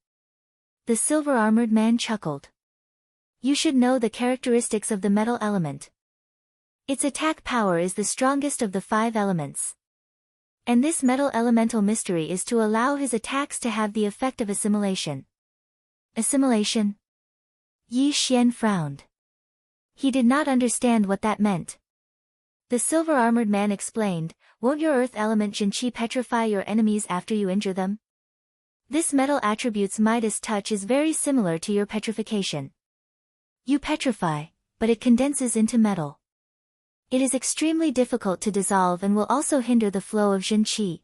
The silver-armored man chuckled. You should know the characteristics of the metal element. Its attack power is the strongest of the 5 elements. And this metal elemental mystery is to allow his attacks to have the effect of assimilation. Assimilation? Yi Xian frowned. He did not understand what that meant. The silver-armored man explained, won't your earth element Jinqi petrify your enemies after you injure them? This metal attribute's Midas touch is very similar to your petrification. You petrify, but it condenses into metal. It is extremely difficult to dissolve and will also hinder the flow of Jinqi.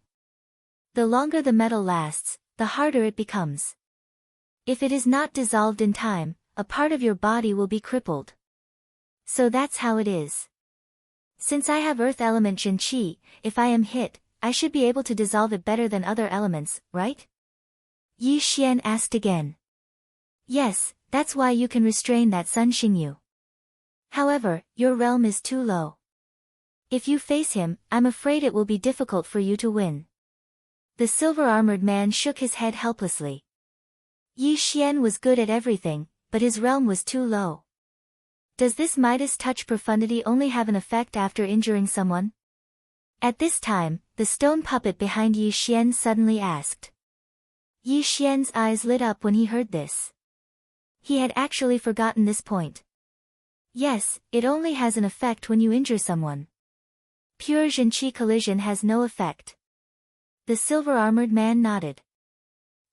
The longer the metal lasts, the harder it becomes. If it is not dissolved in time, a part of your body will be crippled. So that's how it is. Since I have earth element Jinqi, if I am hit, I should be able to dissolve it better than other elements, right? Yi Xian asked again. Yes, that's why you can restrain that Sun Xingyu. However, your realm is too low. If you face him, I'm afraid it will be difficult for you to win. The silver-armored man shook his head helplessly. Yi Xian was good at everything, but his realm was too low. Does this Midas touch profundity only have an effect after injuring someone? At this time, the stone puppet behind Yi Xian suddenly asked. Yi Xian's eyes lit up when he heard this. He had actually forgotten this point. Yes, it only has an effect when you injure someone. Pure Jinqi collision has no effect. The silver-armored man nodded.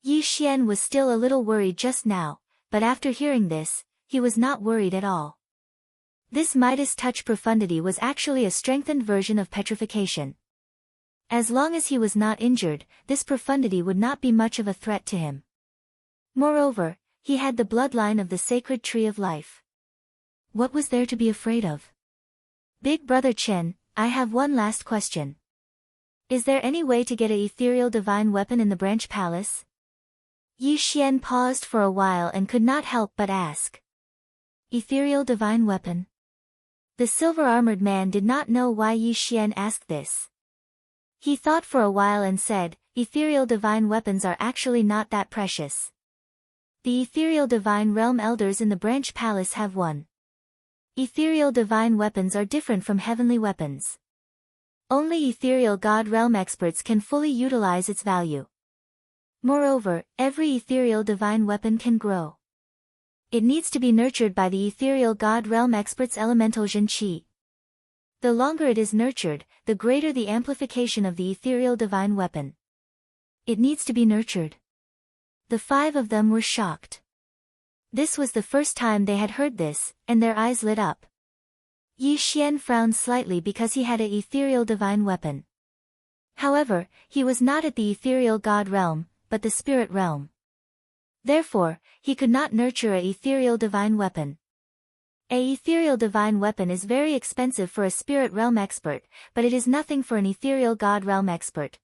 Yi Xian was still a little worried just now, but after hearing this, he was not worried at all. This Midas touch profundity was actually a strengthened version of petrification. As long as he was not injured, this profundity would not be much of a threat to him. Moreover, he had the bloodline of the sacred tree of life. What was there to be afraid of? Big Brother Chen, I have one last question. Is there any way to get an ethereal divine weapon in the branch palace? Yi Xian paused for a while and could not help but ask. Ethereal divine weapon? The silver-armored man did not know why Yi Xian asked this. He thought for a while and said, ethereal divine weapons are actually not that precious. The ethereal divine realm elders in the branch palace have one. Ethereal divine weapons are different from heavenly weapons. Only ethereal god realm experts can fully utilize its value. Moreover, every ethereal divine weapon can grow. It needs to be nurtured by the ethereal god realm expert's elemental Jinqi. The longer it is nurtured, the greater the amplification of the ethereal divine weapon. It needs to be nurtured. The 5 of them were shocked. This was the first time they had heard this, and their eyes lit up. Yi Xian frowned slightly because he had an ethereal divine weapon. However, he was not at the ethereal god realm, but the spirit realm. Therefore, he could not nurture an ethereal divine weapon. An ethereal divine weapon is very expensive for a spirit realm expert, but it is nothing for an ethereal god realm expert.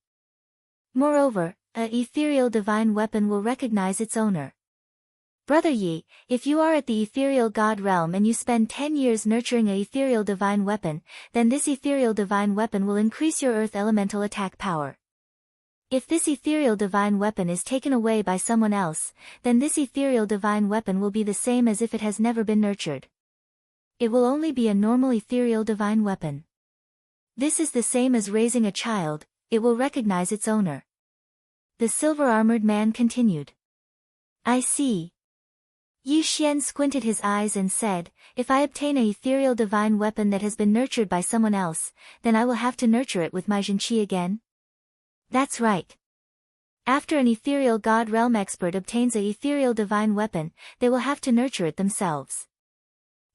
Moreover, an ethereal divine weapon will recognize its owner. Brother Yi, if you are at the ethereal god realm and you spend 10 years nurturing an ethereal divine weapon, then this ethereal divine weapon will increase your earth elemental attack power. If this ethereal divine weapon is taken away by someone else, then this ethereal divine weapon will be the same as if it has never been nurtured. it will only be a normal ethereal divine weapon. This is the same as raising a child, it will recognize its owner. The silver-armored man continued. I see. Yi Xian squinted his eyes and said, if I obtain a ethereal divine weapon that has been nurtured by someone else, then I will have to nurture it with my Jinqi again? That's right. After an ethereal god realm expert obtains a ethereal divine weapon, they will have to nurture it themselves.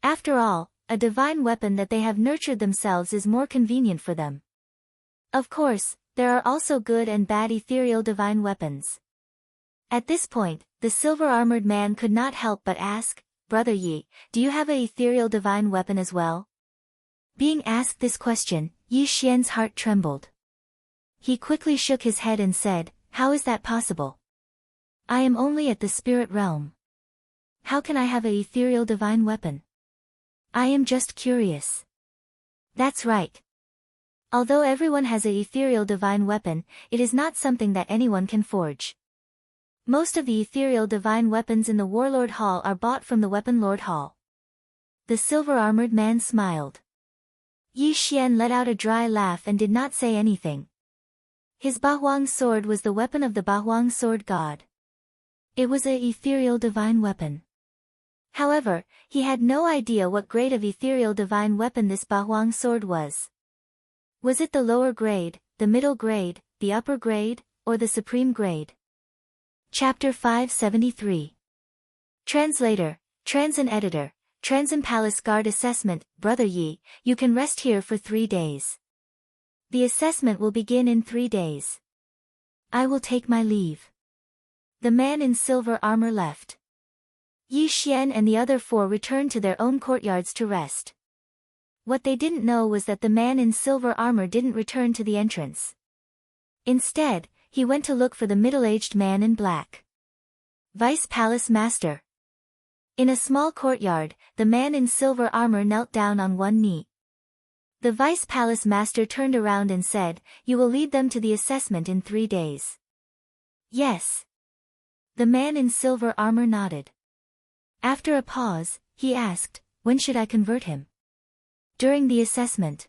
After all, a divine weapon that they have nurtured themselves is more convenient for them. Of course, there are also good and bad ethereal divine weapons. At this point, the silver-armored man could not help but ask, Brother Yi, do you have a ethereal divine weapon as well? Being asked this question, Yi Xian's heart trembled. He quickly shook his head and said, how is that possible? I am only at the spirit realm. How can I have a ethereal divine weapon? I am just curious. That's right. Although everyone has a ethereal divine weapon, it is not something that anyone can forge. Most of the ethereal divine weapons in the Warlord Hall are bought from the Weapon Lord Hall. The silver-armored man smiled. Yi Xian let out a dry laugh and did not say anything. His Bahuang sword was the weapon of the Bahuang sword god. It was a ethereal divine weapon. However, he had no idea what grade of ethereal divine weapon this Bahuang sword was. Was it the lower grade, the middle grade, the upper grade, or the supreme grade? Chapter 573. Translator, Transin Editor, Transin Palace Guard Assessment. Brother Yi, you can rest here for 3 days. The assessment will begin in 3 days. I will take my leave. The man in silver armor left. Yi Xian and the other 4 returned to their own courtyards to rest. What they didn't know was that the man in silver armor didn't return to the entrance. Instead, he went to look for the middle-aged man in black. Vice Palace Master. In a small courtyard, the man in silver armor knelt down on one knee. The Vice Palace Master turned around and said, you will lead them to the assessment in 3 days. Yes. The man in silver armor nodded. After a pause, he asked, when should I convert him? During the assessment.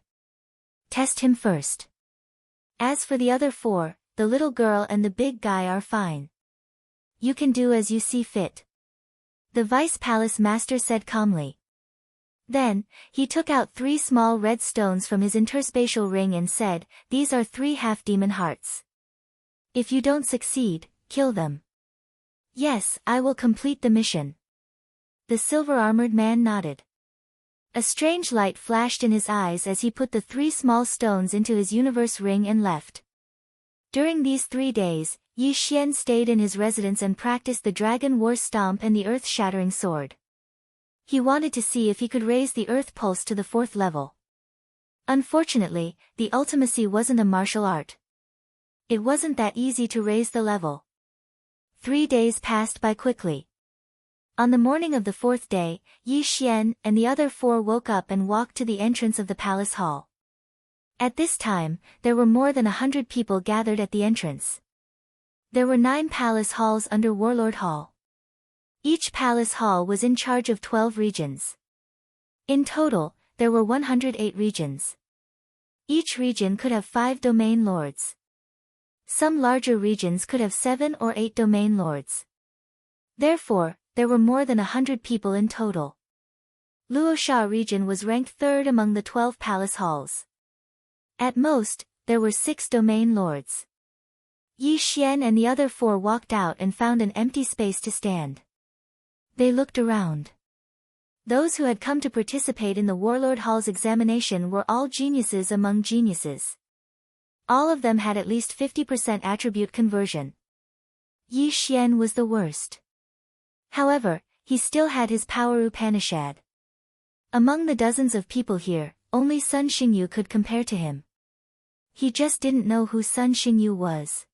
Test him first. As for the other 4, the little girl and the big guy are fine. You can do as you see fit. The Vice Palace Master said calmly. Then, he took out 3 small red stones from his interspatial ring and said, these are 3 half-demon hearts. If you don't succeed, kill them. Yes, I will complete the mission. The silver-armored man nodded. A strange light flashed in his eyes as he put the 3 small stones into his universe ring and left. During these 3 days, Yi Xian stayed in his residence and practiced the Dragon War Stomp and the Earth-Shattering Sword. He wanted to see if he could raise the Earth Pulse to the 4th level. Unfortunately, the ultimacy wasn't a martial art. It wasn't that easy to raise the level. 3 days passed by quickly. On the morning of the 4th day, Yi Xian and the other 4 woke up and walked to the entrance of the palace hall. At this time, there were more than 100 people gathered at the entrance. There were 9 palace halls under Warlord Hall. Each palace hall was in charge of 12 regions. In total, there were 108 regions. Each region could have 5 domain lords. Some larger regions could have 7 or 8 domain lords. Therefore, there were more than 100 people in total. Luosha region was ranked 3rd among the 12 palace halls. At most, there were 6 domain lords. Yi Xian and the other 4 walked out and found an empty space to stand. They looked around. Those who had come to participate in the Warlord Hall's examination were all geniuses among geniuses. All of them had at least 50% attribute conversion. Yi Xian was the worst. However, he still had his power Upanishad. Among the dozens of people here, only Sun Xingyu could compare to him. He just didn't know who Sun Xingyu was.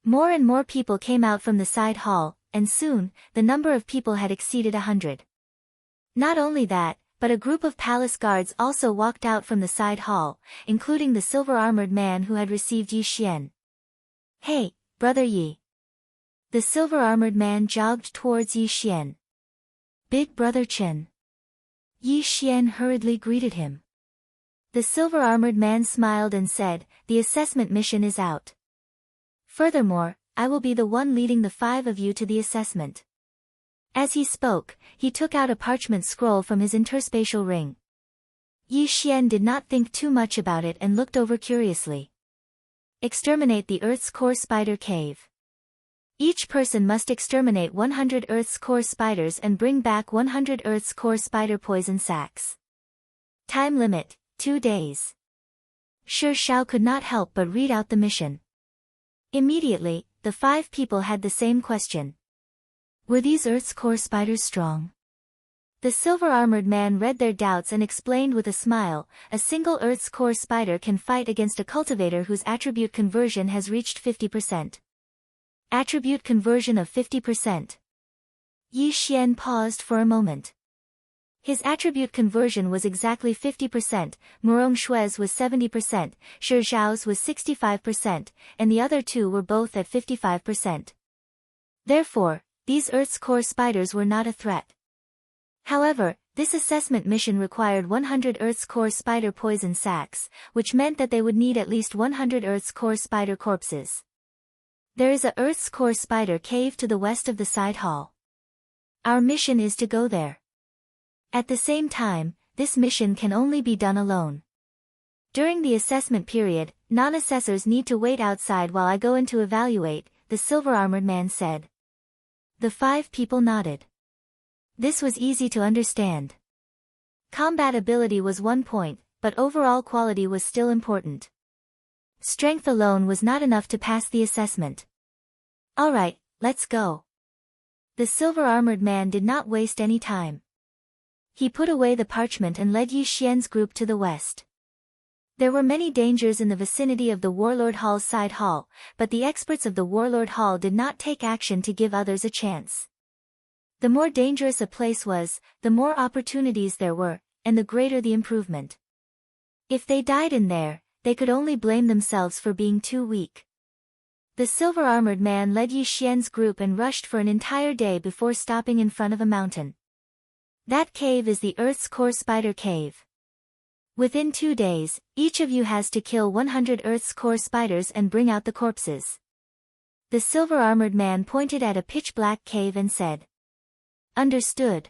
More and more people came out from the side hall, and soon, the number of people had exceeded 100. Not only that, but a group of palace guards also walked out from the side hall, including the silver-armored man who had received Yi Xian. Hey, Brother Yi. The silver-armored man jogged towards Yi Xian. Big Brother Chen. Yi Xian hurriedly greeted him. The silver-armored man smiled and said, "The assessment mission is out. Furthermore, I will be the one leading the 5 of you to the assessment." As he spoke, he took out a parchment scroll from his interspatial ring. Yi Xian did not think too much about it and looked over curiously. Exterminate the Earth's core spider cave. Each person must exterminate 100 Earth's core spiders and bring back 100 Earth's core spider poison sacs. Time limit, 2 days. Shi Xiao could not help but read out the mission. Immediately, the 5 people had the same question. Were these Earth's core spiders strong? The silver-armored man read their doubts and explained with a smile, a single Earth's core spider can fight against a cultivator whose attribute conversion has reached 50%. Attribute conversion of 50%. Yi Xian paused for a moment. His attribute conversion was exactly 50%, Murong Shui's was 70%, Shi Zhao's was 65%, and the other 2 were both at 55%. Therefore, these Earth's core spiders were not a threat. However, this assessment mission required 100 Earth's core spider poison sacs, which meant that they would need at least 100 Earth's core spider corpses. There is a Earth's core spider cave to the west of the side hall. Our mission is to go there. At the same time, this mission can only be done alone. During the assessment period, non-assessors need to wait outside while I go in to evaluate, the silver-armored man said. The 5 people nodded. This was easy to understand. Combat ability was 1 point, but overall quality was still important. Strength alone was not enough to pass the assessment. Alright, let's go. The silver-armored man did not waste any time. He put away the parchment and led Yi Xian's group to the west. There were many dangers in the vicinity of the Warlord Hall's side hall, but the experts of the Warlord Hall did not take action to give others a chance. The more dangerous a place was, the more opportunities there were, and the greater the improvement. If they died in there, they could only blame themselves for being too weak. The silver-armored man led Yi Xian's group and rushed for an entire day before stopping in front of a mountain. That cave is the Earth's core spider cave. Within 2 days, each of you has to kill 100 Earth's core spiders and bring out the corpses. The silver-armored man pointed at a pitch-black cave and said. Understood.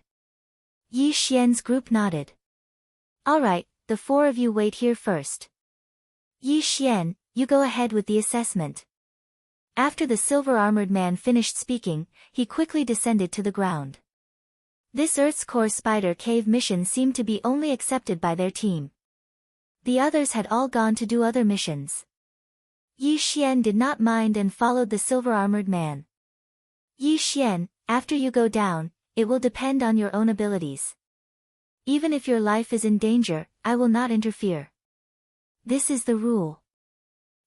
Yi Xian's group nodded. Alright, the 4 of you wait here first. Yi Xian, you go ahead with the assessment. After the silver-armored man finished speaking, he quickly descended to the ground. This Earth's core spider cave mission seemed to be only accepted by their team. The others had all gone to do other missions. Yi Xian did not mind and followed the silver-armored man. Yi Xian, after you go down, it will depend on your own abilities. Even if your life is in danger, I will not interfere. This is the rule.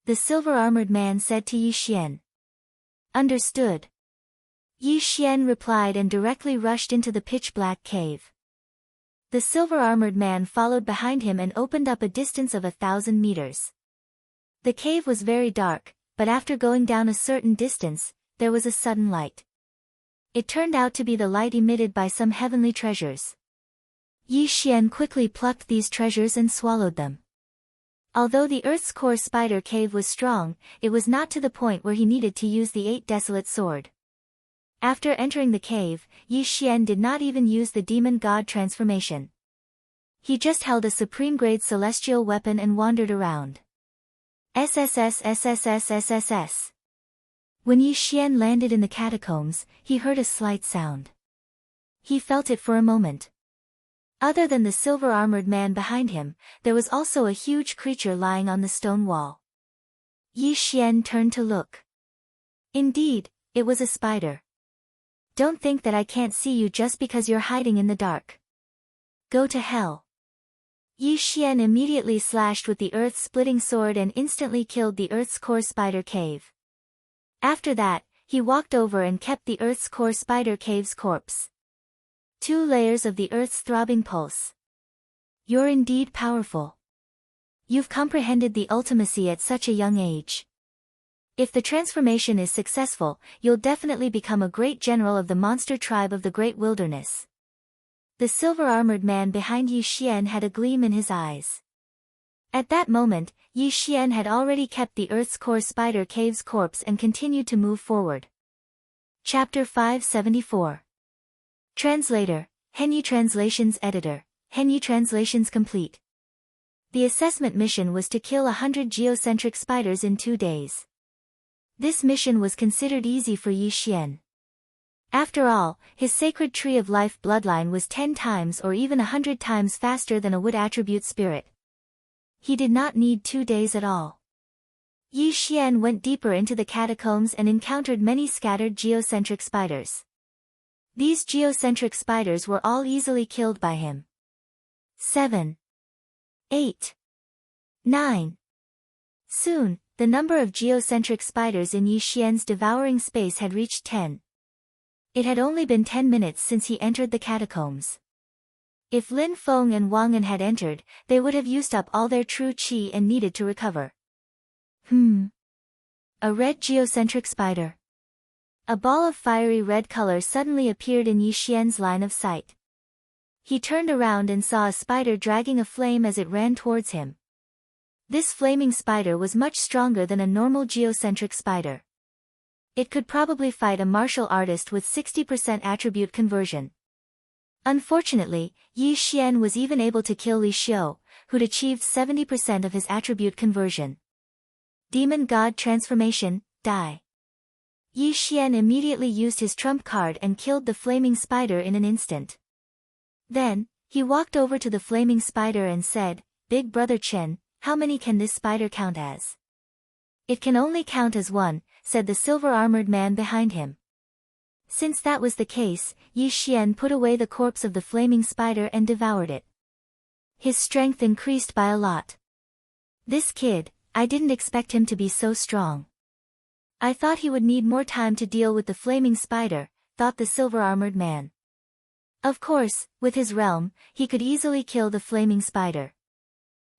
The silver-armored man said to Yi Xian. Understood. Yi Xian replied and directly rushed into the pitch-black cave. The silver-armored man followed behind him and opened up a distance of 1,000 meters. The cave was very dark, but after going down a certain distance, there was a sudden light. It turned out to be the light emitted by some heavenly treasures. Yi Xian quickly plucked these treasures and swallowed them. Although the Earth's core spider cave was strong, it was not to the point where he needed to use the 8 desolate sword. After entering the cave, Yi Xian did not even use the demon god transformation. He just held a supreme-grade celestial weapon and wandered around. SSS. When Yi Xian landed in the catacombs, he heard a slight sound. He felt it for a moment. Other than the silver-armored man behind him, there was also a huge creature lying on the stone wall. Yi Xian turned to look. Indeed, it was a spider. Don't think that I can't see you just because you're hiding in the dark. Go to hell. Yi Xian immediately slashed with the earth-splitting sword and instantly killed the Earth's core spider cave. After that, he walked over and kept the Earth's core spider cave's corpse. 2 layers of the Earth's throbbing pulse. You're indeed powerful. You've comprehended the ultimacy at such a young age. If the transformation is successful, you'll definitely become a great general of the monster tribe of the Great Wilderness. The silver-armored man behind Yi Xian had a gleam in his eyes. At that moment, Yi Xian had already kept the Earth's core spider cave's corpse and continued to move forward. Chapter 574. Translator, Henyu Translations Editor, Henyu Translations Complete. The assessment mission was to kill 100 geocentric spiders in 2 days. This mission was considered easy for Yi Xian. After all, his sacred tree of life bloodline was 10 times or even 100 times faster than a wood attribute spirit. He did not need 2 days at all. Yi Xian went deeper into the catacombs and encountered many scattered geocentric spiders. These geocentric spiders were all easily killed by him. 7. 8. 9. Soon, the number of geocentric spiders in Yi Xian's devouring space had reached 10. It had only been 10 minutes since he entered the catacombs. If Lin Feng and Wang An had entered, they would have used up all their true qi and needed to recover. A red geocentric spider. A ball of fiery red color suddenly appeared in Yi Xian's line of sight. He turned around and saw a spider dragging a flame as it ran towards him. This flaming spider was much stronger than a normal geocentric spider. It could probably fight a martial artist with 60% attribute conversion. Unfortunately, Yi Xian was even able to kill Li Xiu, who'd achieved 70% of his attribute conversion. Demon God Transformation, Die. Yi Xian immediately used his trump card and killed the flaming spider in an instant. Then, he walked over to the flaming spider and said, "Big Brother Chen, how many can this spider count as?" "It can only count as 1, said the silver-armored man behind him. Since that was the case, Yi Xian put away the corpse of the flaming spider and devoured it. His strength increased by a lot. This kid, I didn't expect him to be so strong. I thought he would need more time to deal with the flaming spider, thought the silver-armored man. Of course, with his realm, he could easily kill the flaming spider.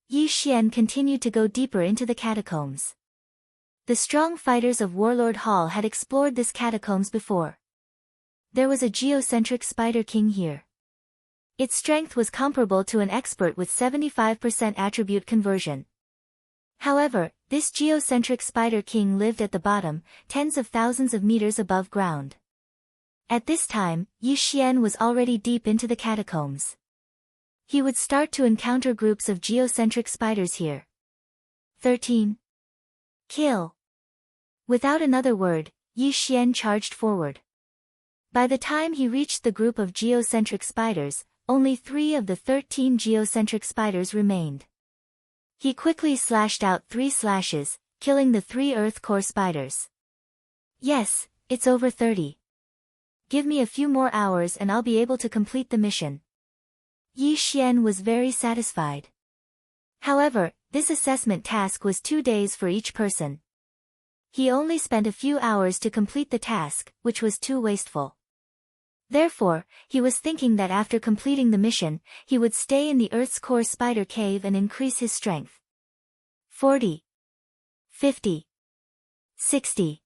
Yi Xian continued to go deeper into the catacombs. The strong fighters of Warlord Hall had explored this catacombs before. There was a geocentric spider king here. Its strength was comparable to an expert with 75% attribute conversion. However, this geocentric spider king lived at the bottom, tens of thousands of meters above ground. At this time, Yi Xian was already deep into the catacombs. He would start to encounter groups of geocentric spiders here. 13. Kill. Without another word, Yi Xian charged forward. By the time he reached the group of geocentric spiders, only 3 of the 13 geocentric spiders remained. He quickly slashed out 3 slashes, killing the 3 earth core spiders. Yes, it's over 30. Give me a few more hours and I'll be able to complete the mission. Yi Xian was very satisfied. However, this assessment task was 2 days for each person. He only spent a few hours to complete the task, which was too wasteful. Therefore, he was thinking that after completing the mission, he would stay in the Earth's core spider cave and increase his strength. 40. 50. 60.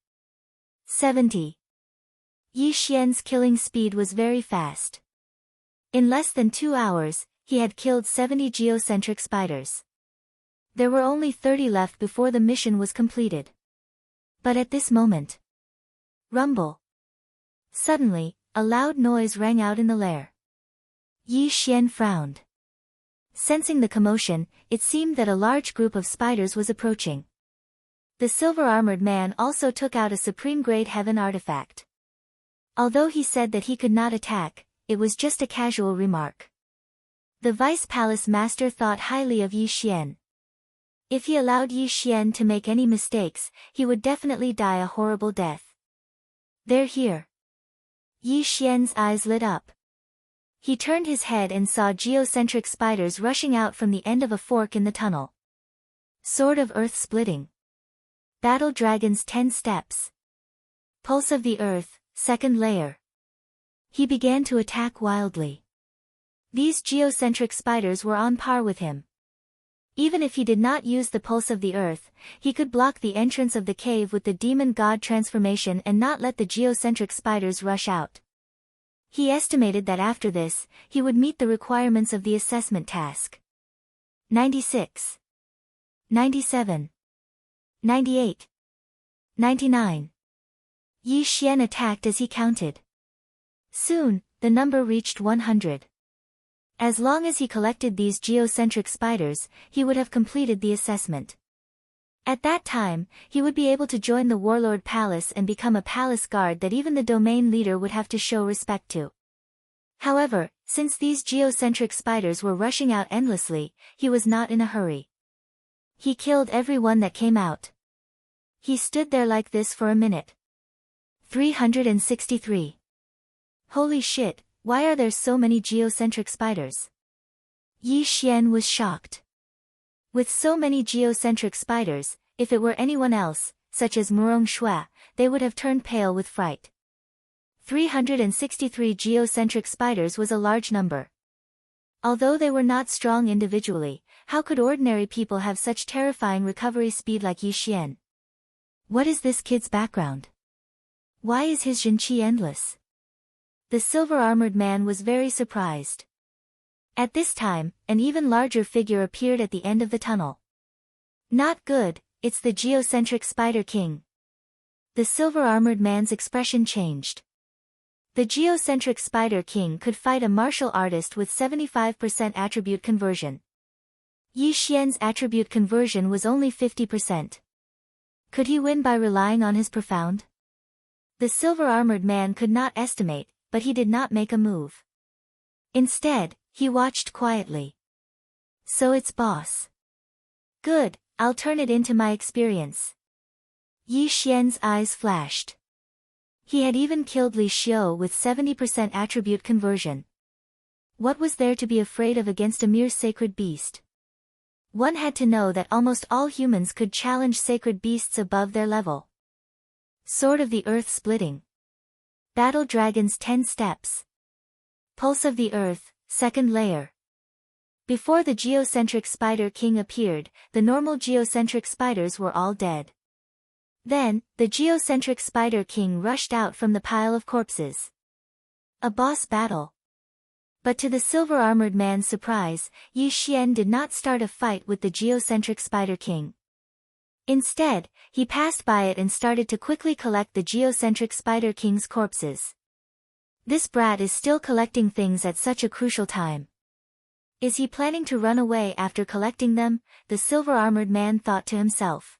70. Yi Xian's killing speed was very fast. In less than 2 hours, he had killed 70 geocentric spiders. There were only 30 left before the mission was completed. But at this moment, rumble. Suddenly, a loud noise rang out in the lair. Yi Xian frowned. Sensing the commotion, it seemed that a large group of spiders was approaching. The silver-armored man also took out a supreme-grade heaven artifact. Although he said that he could not attack, it was just a casual remark. The Vice Palace Master thought highly of Yi Xian. If he allowed Yi Xian to make any mistakes, he would definitely die a horrible death. They're here. Yi Xian's eyes lit up. He turned his head and saw geocentric spiders rushing out from the end of a fork in the tunnel. Sword of Earth splitting. Battle Dragon's 10 steps. Pulse of the Earth, second layer. He began to attack wildly. These geocentric spiders were on par with him. Even if he did not use the Pulse of the Earth, he could block the entrance of the cave with the Demon God transformation and not let the geocentric spiders rush out. He estimated that after this, he would meet the requirements of the assessment task. 96. 97. 98. 99. Yi Xian attacked as he counted. Soon, the number reached 100. As long as he collected these geocentric spiders, he would have completed the assessment. At that time, he would be able to join the warlord palace and become a palace guard that even the domain leader would have to show respect to. However, since these geocentric spiders were rushing out endlessly, he was not in a hurry. He killed everyone that came out. He stood there like this for a minute. 363. Holy shit, why are there so many geocentric spiders? Yi Xian was shocked. With so many geocentric spiders, if it were anyone else, such as Murong Shui, they would have turned pale with fright. 363 geocentric spiders was a large number. Although they were not strong individually, how could ordinary people have such terrifying recovery speed like Yi Xian? What is this kid's background? Why is his Jinqi endless? The silver-armored man was very surprised. At this time, an even larger figure appeared at the end of the tunnel. Not good, it's the geocentric Spider King. The silver-armored man's expression changed. The geocentric Spider King could fight a martial artist with 75% attribute conversion. Yi Xian's attribute conversion was only 50%. Could he win by relying on his profound? The silver-armored man could not estimate, but he did not make a move. Instead, he watched quietly. So it's boss. Good, I'll turn it into my experience. Yi Xian's eyes flashed. He had even killed Li Xiu with 70% attribute conversion. What was there to be afraid of against a mere sacred beast? One had to know that almost all humans could challenge sacred beasts above their level. Sword of the Earth splitting. Battle Dragon's 10 steps. Pulse of the Earth, second layer. Before the geocentric Spider King appeared, the normal geocentric spiders were all dead. Then, the geocentric Spider King rushed out from the pile of corpses. A boss battle. But to the silver-armored man's surprise, Yi Xian did not start a fight with the geocentric Spider King. Instead, he passed by it and started to quickly collect the geocentric Spider King's corpses. This brat is still collecting things at such a crucial time. Is he planning to run away after collecting them? The silver-armored man thought to himself.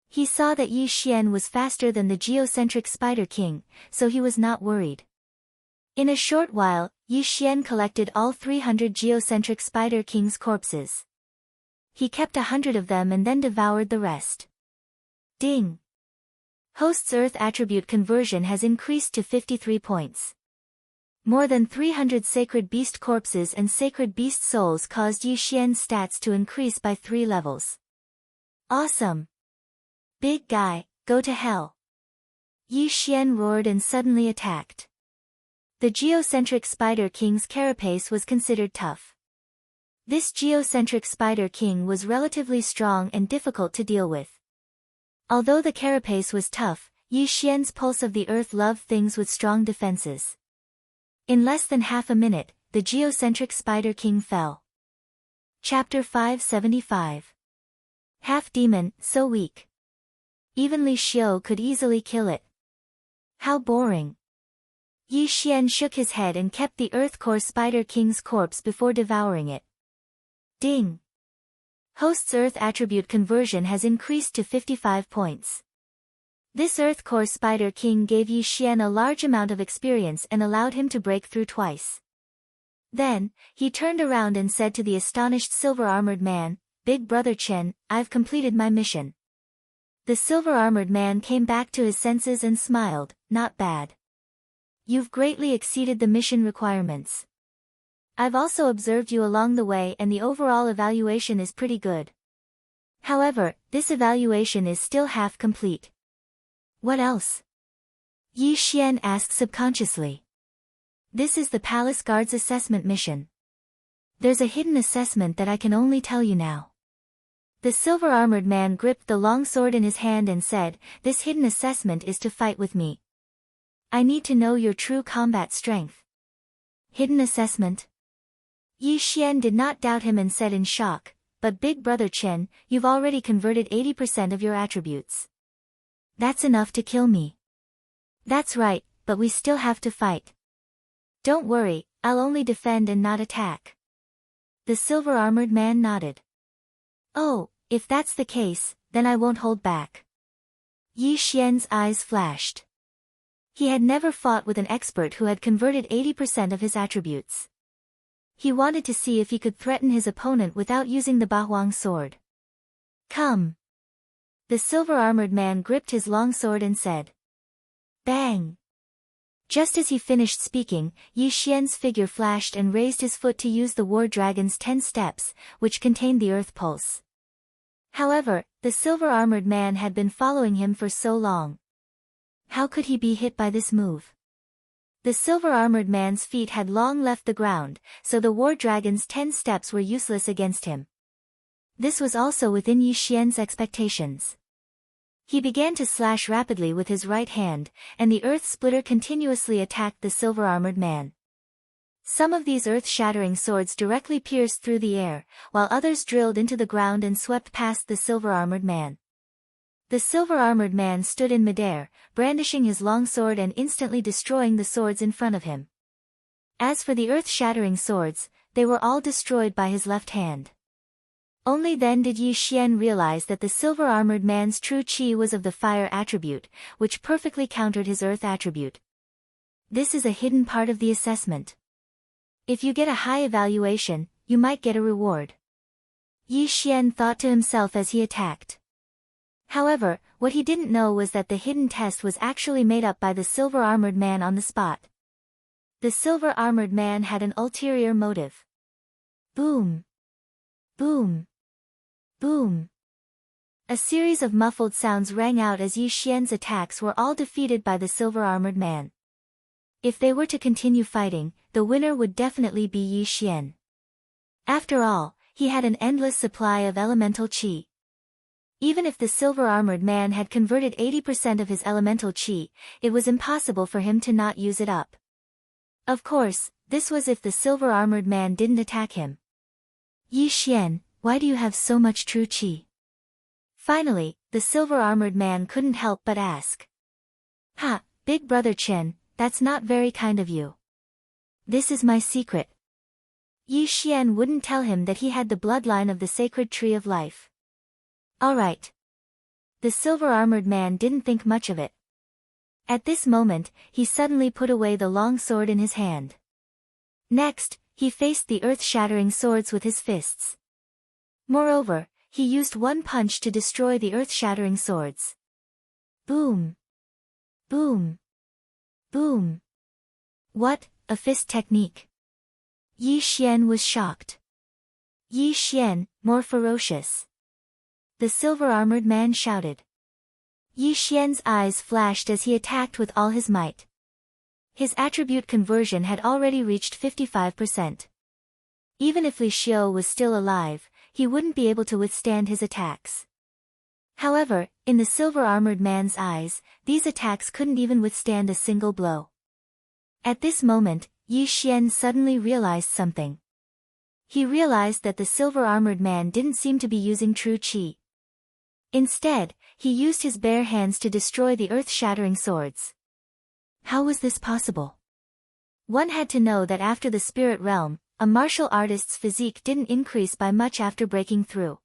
He saw that Yi Xian was faster than the geocentric Spider King, so he was not worried. In a short while, Yi Xian collected all 300 geocentric Spider King's corpses. He kept 100 of them and then devoured the rest. Ding! Host's Earth attribute conversion has increased to 53 points. More than 300 sacred beast corpses and sacred beast souls caused Yi Xian's stats to increase by 3 levels. Awesome! Big guy, go to hell! Yi Xian roared and suddenly attacked. The geocentric Spider King's carapace was considered tough. This geocentric Spider King was relatively strong and difficult to deal with. Although the carapace was tough, Yi Xian's Pulse of the Earth loved things with strong defenses. In less than half a minute, the geocentric Spider King fell. Chapter 575. Half-demon, so weak. Even Li Xiu could easily kill it. How boring. Yi Xian shook his head and kept the Earth Core Spider King's corpse before devouring it. Ding! Host's Earth attribute conversion has increased to 55 points. This Earth Core Spider King gave Yi Xian a large amount of experience and allowed him to break through twice. Then, he turned around and said to the astonished silver-armored man, "Big Brother Chen, I've completed my mission." The silver-armored man came back to his senses and smiled, "Not bad. You've greatly exceeded the mission requirements. I've also observed you along the way and the overall evaluation is pretty good. However, this evaluation is still half complete." What else? Yi Xian asked subconsciously. This is the Palace Guard's assessment mission. There's a hidden assessment that I can only tell you now. The silver-armored man gripped the long sword in his hand and said, "This hidden assessment is to fight with me. I need to know your true combat strength. Hidden assessment? Yi Xian did not doubt him and said in shock, but Big Brother Chen, you've already converted 80% of your attributes. That's enough to kill me. That's right, but we still have to fight. Don't worry, I'll only defend and not attack. The silver-armored man nodded. Oh, if that's the case, then I won't hold back. Yi Xian's eyes flashed. He had never fought with an expert who had converted 80% of his attributes. He wanted to see if he could threaten his opponent without using the Bahuang sword. Come. The silver-armored man gripped his long sword and said. Bang! Just as he finished speaking, Yi Xian's figure flashed and raised his foot to use the war dragon's 10 steps, which contained the earth pulse. However, the silver-armored man had been following him for so long. How could he be hit by this move? The silver-armored man's feet had long left the ground, so the war dragon's 10 steps were useless against him. This was also within Yi Xian's expectations. He began to slash rapidly with his right hand, and the earth splitter continuously attacked the silver-armored man. Some of these earth-shattering swords directly pierced through the air, while others drilled into the ground and swept past the silver-armored man. The silver-armored man stood in midair, brandishing his long sword and instantly destroying the swords in front of him. As for the earth-shattering swords, they were all destroyed by his left hand. Only then did Yi Xian realize that the silver-armored man's true qi was of the fire attribute, which perfectly countered his earth attribute. This is a hidden part of the assessment. If you get a high evaluation, you might get a reward. Yi Xian thought to himself as he attacked. However, what he didn't know was that the hidden test was actually made up by the silver-armored man on the spot. The silver-armored man had an ulterior motive. Boom! Boom! Boom! A series of muffled sounds rang out as Yi Xian's attacks were all defeated by the silver-armored man. If they were to continue fighting, the winner would definitely be Yi Xian. After all, he had an endless supply of elemental qi. Even if the silver-armored man had converted 80% of his elemental qi, it was impossible for him to not use it up. Of course, this was if the silver-armored man didn't attack him. Yi Xian, why do you have so much true qi? Finally, the silver-armored man couldn't help but ask. Ha, Big Brother Chen, that's not very kind of you. This is my secret. Yi Xian wouldn't tell him that he had the bloodline of the sacred tree of life. Alright. The silver-armored man didn't think much of it. At this moment, he suddenly put away the long sword in his hand. Next, he faced the earth-shattering swords with his fists. Moreover, he used one punch to destroy the earth-shattering swords. Boom! Boom! Boom! What, a fist technique? Yi Xian was shocked. Yi Xian, more ferocious. The silver-armored man shouted. Yi Xian's eyes flashed as he attacked with all his might. His attribute conversion had already reached 55%. Even if Li Xiu was still alive, he wouldn't be able to withstand his attacks. However, in the silver-armored man's eyes, these attacks couldn't even withstand a single blow. At this moment, Yi Xian suddenly realized something. He realized that the silver-armored man didn't seem to be using true qi. Instead, he used his bare hands to destroy the earth-shattering swords. How was this possible? One had to know that after the spirit realm, a martial artist's physique didn't increase by much after breaking through.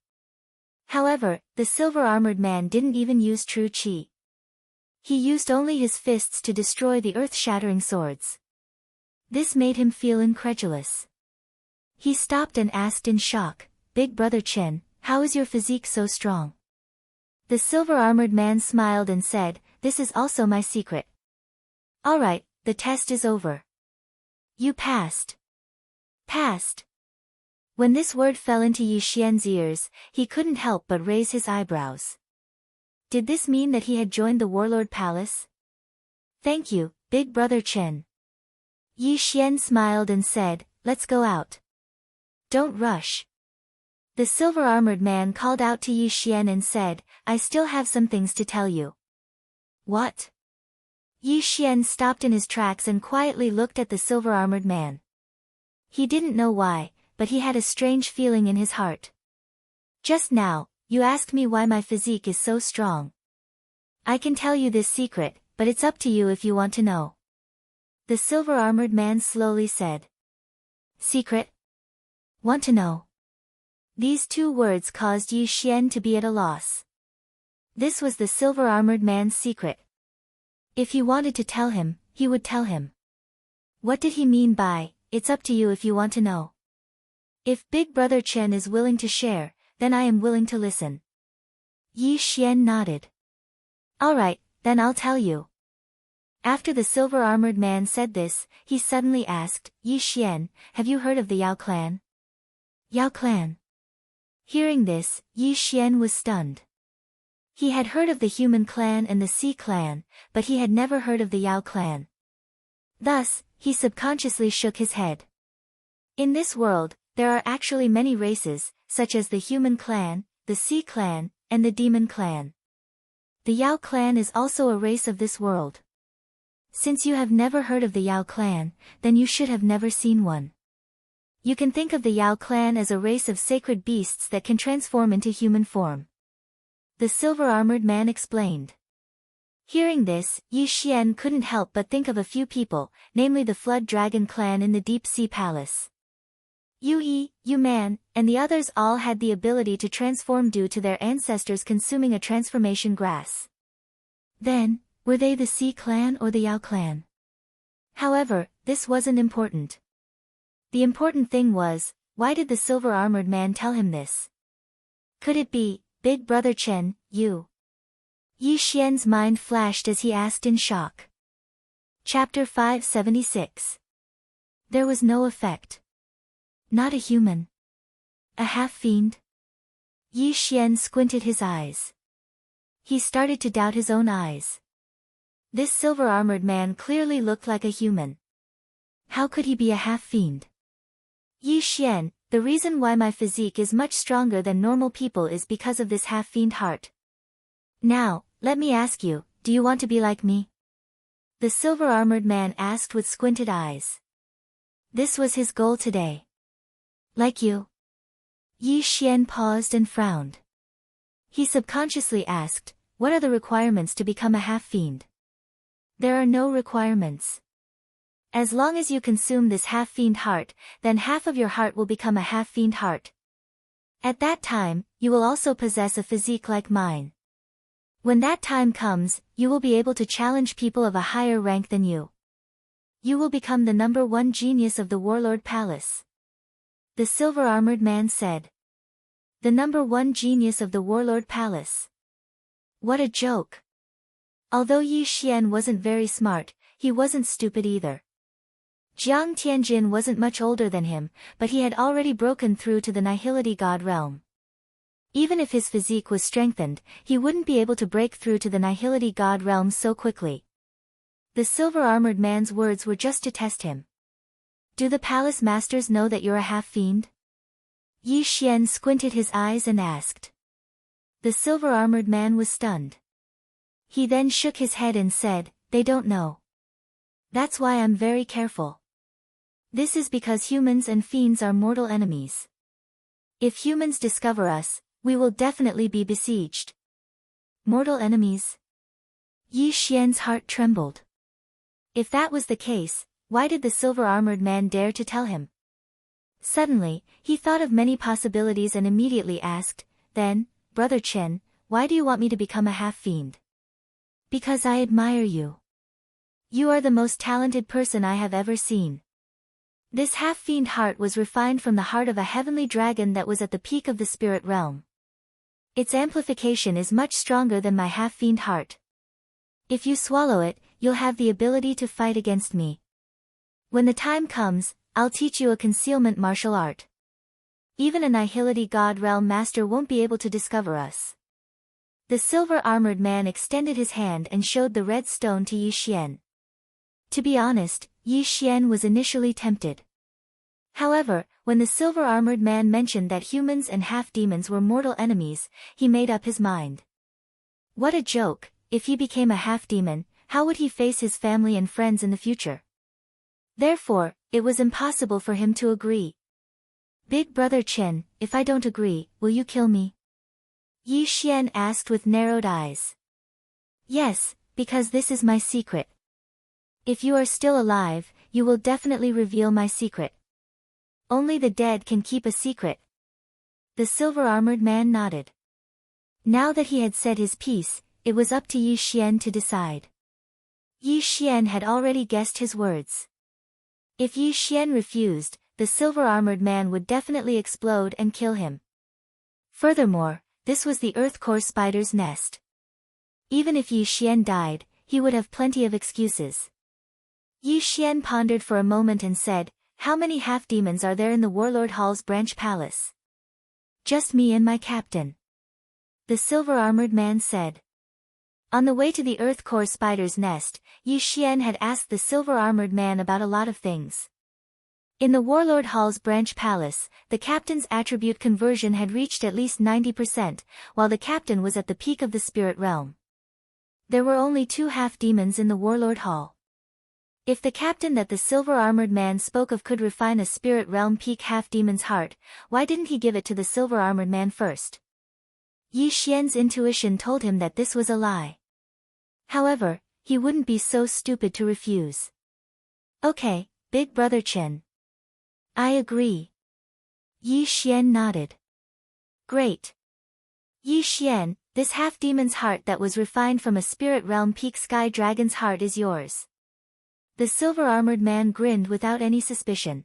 However, the silver-armored man didn't even use true qi. He used only his fists to destroy the earth-shattering swords. This made him feel incredulous. He stopped and asked in shock, Big Brother Chen, how is your physique so strong? The silver-armored man smiled and said, this is also my secret. Alright, the test is over. You passed. Passed. When this word fell into Yi Xian's ears, he couldn't help but raise his eyebrows. Did this mean that he had joined the Warlord Palace? Thank you, Big Brother Chen. Yi Xian smiled and said, let's go out. Don't rush. The silver-armored man called out to Yi Xian and said, I still have some things to tell you. What? Yi Xian stopped in his tracks and quietly looked at the silver-armored man. He didn't know why, but he had a strange feeling in his heart. Just now, you asked me why my physique is so strong. I can tell you this secret, but it's up to you if you want to know. The silver-armored man slowly said. Secret? Want to know? These two words caused Yi Xian to be at a loss. This was the silver-armored man's secret. If he wanted to tell him, he would tell him. What did he mean by, it's up to you if you want to know? If Big Brother Chen is willing to share, then I am willing to listen. Yi Xian nodded. Alright, then I'll tell you. After the silver-armored man said this, he suddenly asked, Yi Xian, have you heard of the Yao clan? Yao clan? Hearing this, Yi Xian was stunned. He had heard of the human clan and the sea clan, but he had never heard of the Yao clan. Thus, he subconsciously shook his head. In this world, there are actually many races, such as the human clan, the sea clan, and the demon clan. The Yao clan is also a race of this world. Since you have never heard of the Yao clan, then you should have never seen one. You can think of the Yao clan as a race of sacred beasts that can transform into human form. The silver-armored man explained. Hearing this, Yi Xian couldn't help but think of a few people, namely the Flood Dragon clan in the Deep Sea Palace. Yu Yi, Yu Man, and the others all had the ability to transform due to their ancestors consuming a transformation grass. Then, were they the Sea clan or the Yao clan? However, this wasn't important. The important thing was, why did the silver-armored man tell him this? Could it be, Big Brother Chen, you? Yi Xian's mind flashed as he asked in shock. Chapter 576. There was no effect. Not a human. A half-fiend? Yi Xian squinted his eyes. He started to doubt his own eyes. This silver-armored man clearly looked like a human. How could he be a half-fiend? Yi Xian, the reason why my physique is much stronger than normal people is because of this half-fiend heart. Now, let me ask you, do you want to be like me? The silver-armored man asked with squinted eyes. This was his goal today. Like you? Yi Xian paused and frowned. He subconsciously asked, what are the requirements to become a half-fiend? There are no requirements. As long as you consume this half-fiend heart, then half of your heart will become a half-fiend heart. At that time, you will also possess a physique like mine. When that time comes, you will be able to challenge people of a higher rank than you. You will become the #1 genius of the Warlord Palace. The silver-armored man said. The #1 genius of the Warlord Palace. What a joke. Although Yi Xian wasn't very smart, he wasn't stupid either. Jiang Tianjin wasn't much older than him, but he had already broken through to the Nihility God realm. Even if his physique was strengthened, he wouldn't be able to break through to the Nihility God realm so quickly. The silver-armored man's words were just to test him. Do the palace masters know that you're a half-fiend? Yi Xian squinted his eyes and asked. The silver-armored man was stunned. He then shook his head and said, they don't know. That's why I'm very careful. This is because humans and fiends are mortal enemies. If humans discover us, we will definitely be besieged. Mortal enemies? Yi Xian's heart trembled. If that was the case, why did the silver-armored man dare to tell him? Suddenly, he thought of many possibilities and immediately asked, then, Brother Chen, why do you want me to become a half-fiend? Because I admire you. You are the most talented person I have ever seen. This half-fiend heart was refined from the heart of a heavenly dragon that was at the peak of the spirit realm. Its amplification is much stronger than my half-fiend heart. If you swallow it, you'll have the ability to fight against me. When the time comes, I'll teach you a concealment martial art. Even a Nihility God realm master won't be able to discover us. The silver-armored man extended his hand and showed the red stone to Yi Xian. To be honest, Yi Xian was initially tempted. However, when the silver-armored man mentioned that humans and half-demons were mortal enemies, he made up his mind. What a joke, if he became a half-demon, how would he face his family and friends in the future? Therefore, it was impossible for him to agree. Big Brother Chen, if I don't agree, will you kill me? Yi Xian asked with narrowed eyes. Yes, because this is my secret. If you are still alive, you will definitely reveal my secret. Only the dead can keep a secret. The silver-armored man nodded. Now that he had said his piece, it was up to Yi Xian to decide. Yi Xian had already guessed his words. If Yi Xian refused, the silver-armored man would definitely explode and kill him. Furthermore, this was the earth core spider's nest. Even if Yi Xian died, he would have plenty of excuses. Yi Xian pondered for a moment and said, "How many half-demons are there in the Warlord Hall's branch palace?" "Just me and my captain," the silver-armored man said. On the way to the earth core spider's nest, Yi Xian had asked the silver-armored man about a lot of things. In the Warlord Hall's branch palace, the captain's attribute conversion had reached at least 90%, while the captain was at the peak of the spirit realm. There were only 2 half-demons in the Warlord Hall. If the captain that the silver-armored man spoke of could refine a spirit realm peak half-demon's heart, why didn't he give it to the silver-armored man first? Yi Xian's intuition told him that this was a lie. However, he wouldn't be so stupid to refuse. "Okay, Big Brother Chen. I agree." Yi Xian nodded. "Great. Yi Xian, this half-demon's heart that was refined from a spirit realm peak sky dragon's heart is yours." The silver-armored man grinned without any suspicion.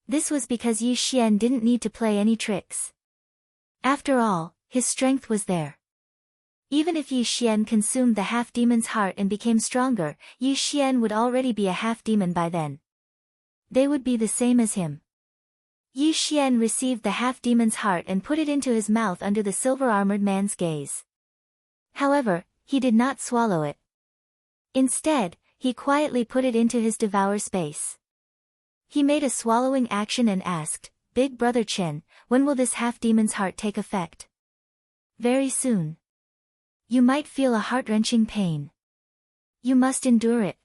This was because Yi Xian didn't need to play any tricks. After all, his strength was there. Even if Yi Xian consumed the half-demon's heart and became stronger, Yi Xian would already be a half-demon by then. They would be the same as him. Yi Xian received the half-demon's heart and put it into his mouth under the silver-armored man's gaze. However, he did not swallow it. Instead, he quietly put it into his devour space. He made a swallowing action and asked, "Big Brother Chen, when will this half-demon's heart take effect?" "Very soon. You might feel a heart-wrenching pain. You must endure it.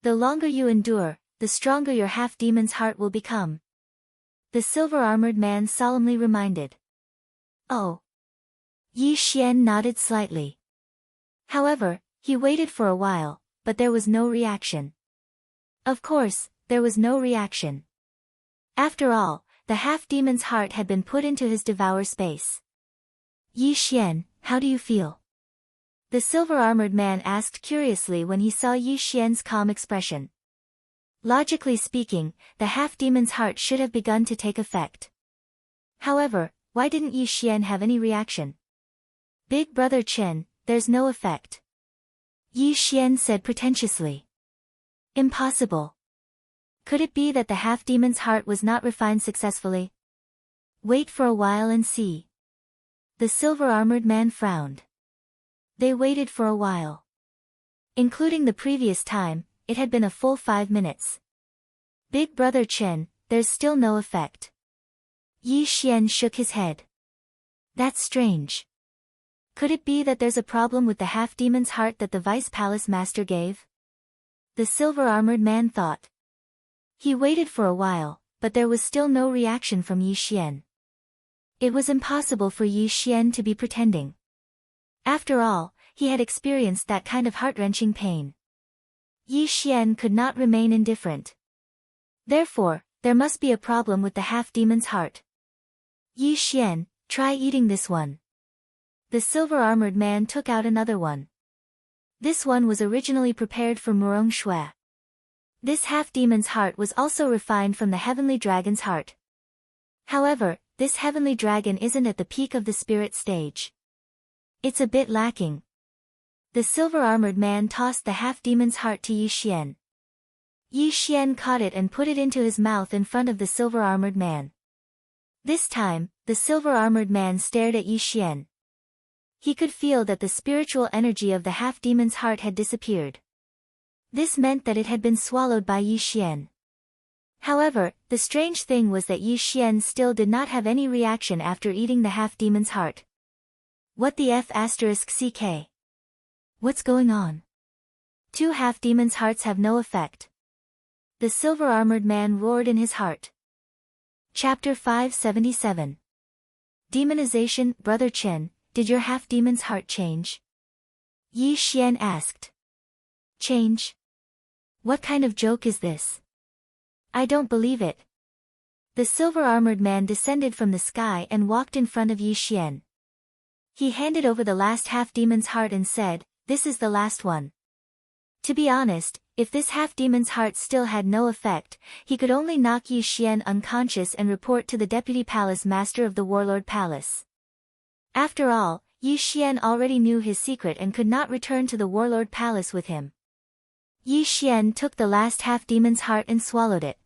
The longer you endure, the stronger your half-demon's heart will become," the silver-armored man solemnly reminded. "Oh." Yi Xian nodded slightly. However, he waited for a while, but there was no reaction. Of course, there was no reaction. After all, the half-demon's heart had been put into his devour space. "Yi Xian, how do you feel?" the silver-armored man asked curiously when he saw Yi Xian's calm expression. Logically speaking, the half-demon's heart should have begun to take effect. However, why didn't Yi Xian have any reaction? "Big Brother Chen, there's no effect," Yi Xian said pretentiously. "Impossible. Could it be that the half-demon's heart was not refined successfully? Wait for a while and see." The silver-armored man frowned. They waited for a while. Including the previous time, it had been a full 5 minutes. "Big Brother Chen, there's still no effect." Yi Xian shook his head. "That's strange. Could it be that there's a problem with the half-demon's heart that the Vice Palace Master gave?" the silver-armored man thought. He waited for a while, but there was still no reaction from Yi Xian. It was impossible for Yi Xian to be pretending. After all, he had experienced that kind of heart-wrenching pain. Yi Xian could not remain indifferent. Therefore, there must be a problem with the half-demon's heart. "Yi Xian, try eating this one." The silver-armored man took out another one. This one was originally prepared for Murong Shui. This half-demon's heart was also refined from the heavenly dragon's heart. However, this heavenly dragon isn't at the peak of the spirit stage. It's a bit lacking. The silver-armored man tossed the half-demon's heart to Yi Xian. Yi Xian caught it and put it into his mouth in front of the silver-armored man. This time, the silver-armored man stared at Yi Xian. He could feel that the spiritual energy of the half-demon's heart had disappeared. This meant that it had been swallowed by Yi Xian. However, the strange thing was that Yi Xian still did not have any reaction after eating the half-demon's heart. What the F***ck? What's going on? 2 half-demon's hearts have no effect. The silver-armored man roared in his heart. Chapter 577. Demonization. Brother Chen, did your half-demon's heart change? Yi Xian asked. Change? What kind of joke is this? I don't believe it. The silver-armored man descended from the sky and walked in front of Yi Xian. He handed over the last half-demon's heart and said, "This is the last one." To be honest, if this half-demon's heart still had no effect, he could only knock Yi Xian unconscious and report to the deputy palace master of the warlord palace. After all, Yi Xian already knew his secret and could not return to the warlord palace with him. Yi Xian took the last half-demon's heart and swallowed it.